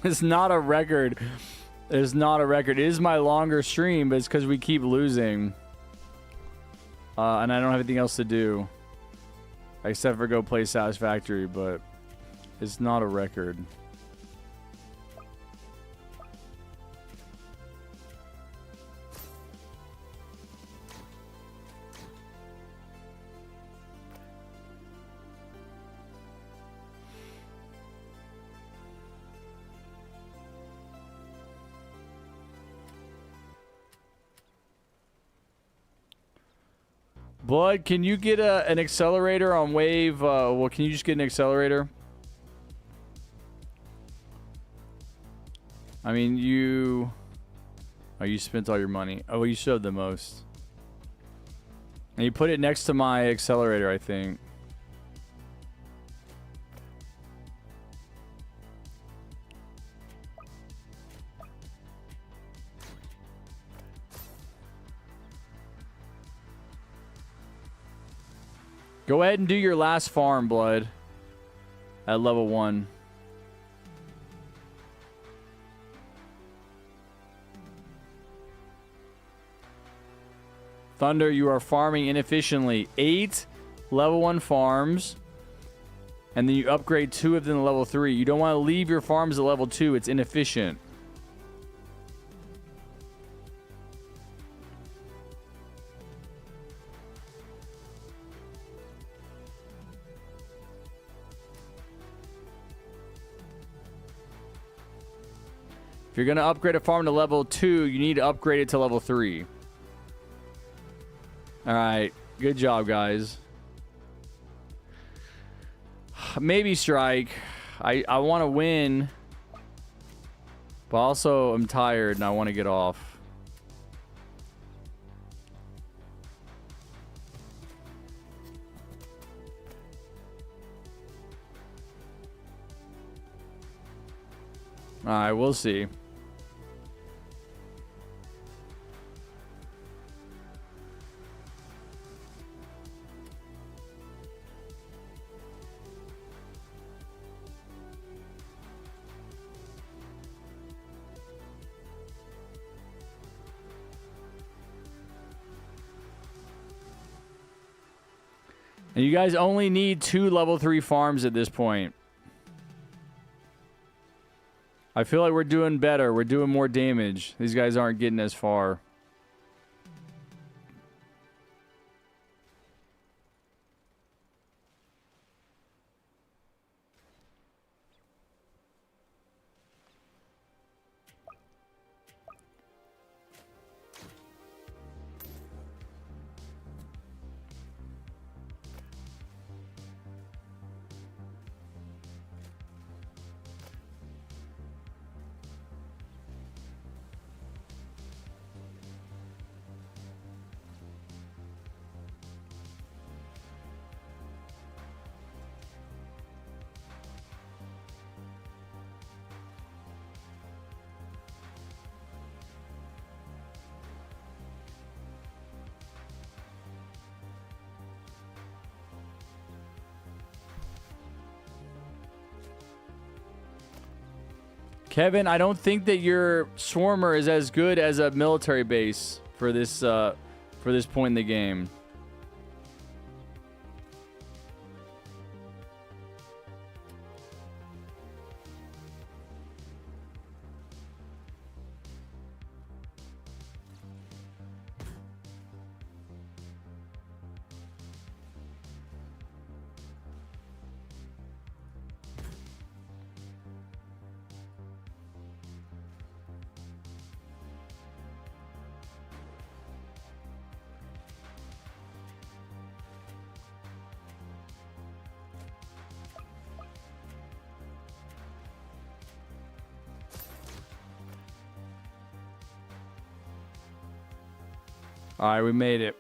Speaker 1: It's not a record. It's not a record. It is my longer stream, but it's because we keep losing. And I don't have anything else to do. Except for go play Satisfactory, but it's not a record. Bud, can you get an accelerator on Wave? Well, can you just get an accelerator? I mean, you... Oh, you spent all your money. Oh, you showed the most. And you put it next to my accelerator, I think. Go ahead and do your last farm, Blood. At level 1. Thunder, you are farming inefficiently. 8 level 1 farms. And then you upgrade 2 of them to level 3. You don't want to leave your farms at level 2. It's inefficient. If you're going to upgrade a farm to level 2, you need to upgrade it to level 3. All right. Good job, guys. Maybe strike. I want to win. But also, I'm tired and I want to get off. All right, we'll see. And you guys only need 2 level 3 farms at this point. I feel like we're doing better. We're doing more damage. These guys aren't getting as far. Kevin, I don't think that your Swarmer is as good as a military base for this point in the game. All right, we made it.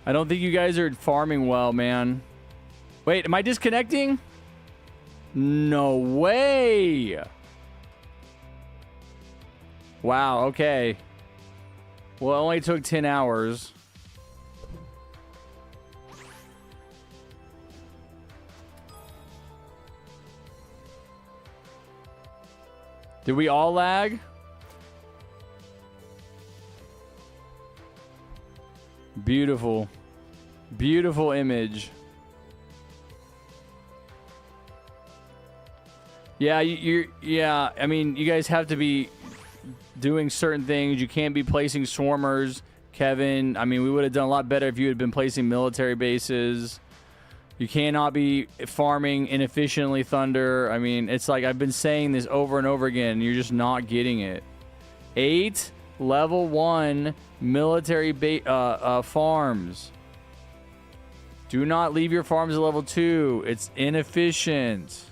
Speaker 1: I don't think you guys are farming well, man. Wait, am I disconnecting? No way. Wow, okay. Well, it only took 10 hours. Did we all lag? Beautiful. Beautiful image. Yeah, yeah, I mean, you guys have to be doing certain things. You can't be placing swarmers, Kevin. I mean, we would have done a lot better if you had been placing military bases. You cannot be farming inefficiently, Thunder. I mean, it's like I've been saying this over and over again. You're just not getting it. 8 level 1 military farms. Do not leave your farms at level 2. It's inefficient.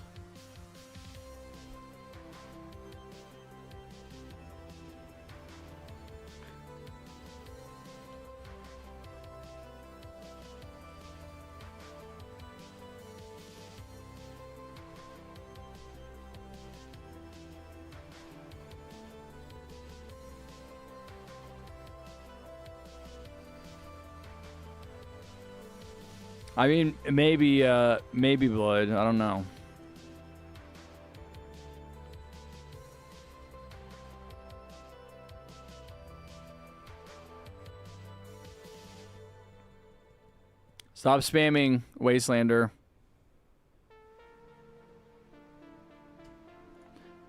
Speaker 1: I mean, maybe blood. I don't know. Stop spamming, Wastelander.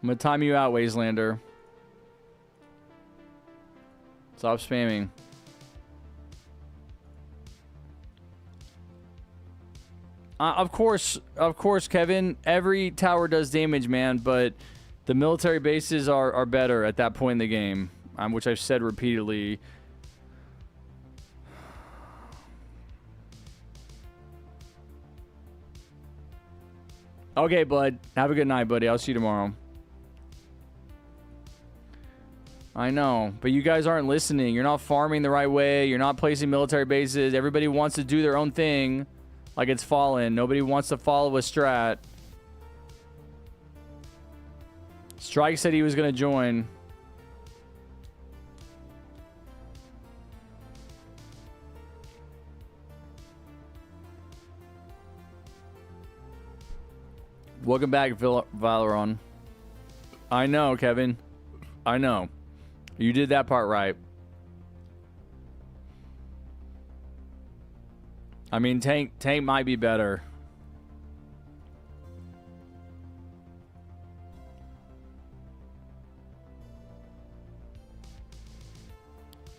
Speaker 1: I'm gonna time you out, Wastelander. Stop spamming. Of course, Kevin. Every tower does damage, man, but the military bases are better at that point in the game, which I've said repeatedly. Okay, bud. Have a good night, buddy. I'll see you tomorrow. I know, but you guys aren't listening. You're not farming the right way. You're not placing military bases. Everybody wants to do their own thing. Like it's Fallen. Nobody wants to follow a strat. Strike said he was going to join. Welcome back, Valeron. I know, Kevin. I know. You did that part right. I mean, tank might be better.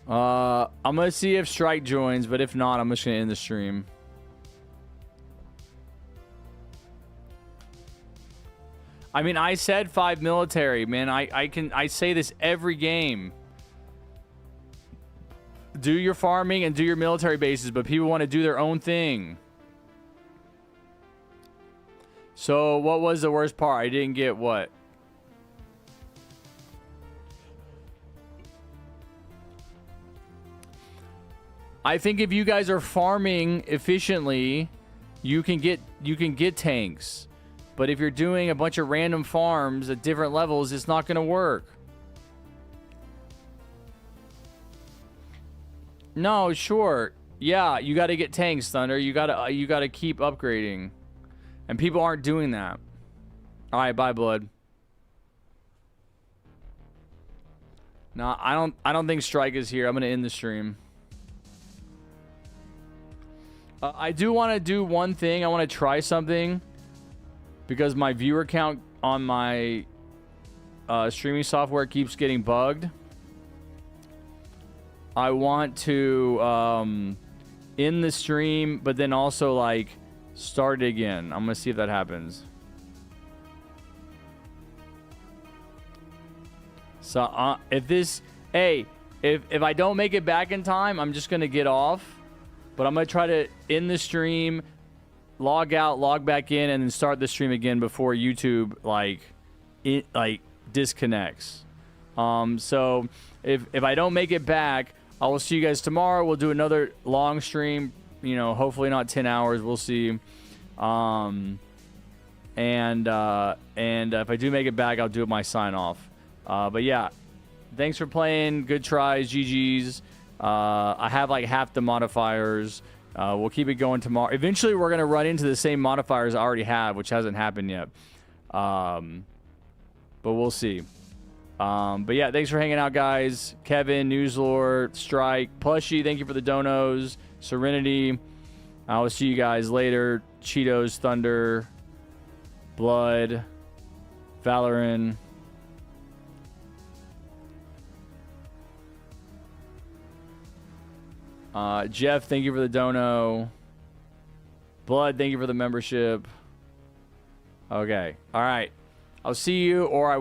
Speaker 1: I'm gonna see if Strike joins, but if not, I'm just gonna end the stream. I mean, I said 5 military, man. I say this every game. Do your farming and do your military bases, but people want to do their own thing. So, what was the worst part? I didn't get what? I think if you guys are farming efficiently, you can get tanks. But if you're doing a bunch of random farms at different levels, it's not going to work. No, sure. Yeah, you got to get tanks, Thunder. You got to keep upgrading. And people aren't doing that. All right, bye, Blood. No, I don't think Strike is here. I'm going to end the stream. I do want to do one thing. I want to try something because my viewer count on my streaming software keeps getting bugged. I want to end the stream, but then also like start it again. I'm gonna see if that happens. So if I don't make it back in time, I'm just gonna get off. But I'm gonna try to end the stream, log out, log back in, and then start the stream again before YouTube disconnects. So if I don't make it back, I will see you guys tomorrow. We'll do another long stream. You know, hopefully not 10 hours. We'll see. And if I do make it back, I'll do my sign off. But yeah, thanks for playing. Good tries, GG's. I have like half the modifiers. We'll keep it going tomorrow. Eventually, we're going to run into the same modifiers I already have, which hasn't happened yet. But we'll see. But yeah, thanks for hanging out, guys. Kevin, Newslord, Strike, Plushy, thank you for the donos. Serenity. I will see you guys later. Cheetos, Thunder, Blood, Valorant. Jeff, thank you for the dono. Blood, thank you for the membership. Okay. All right. I'll see you, or I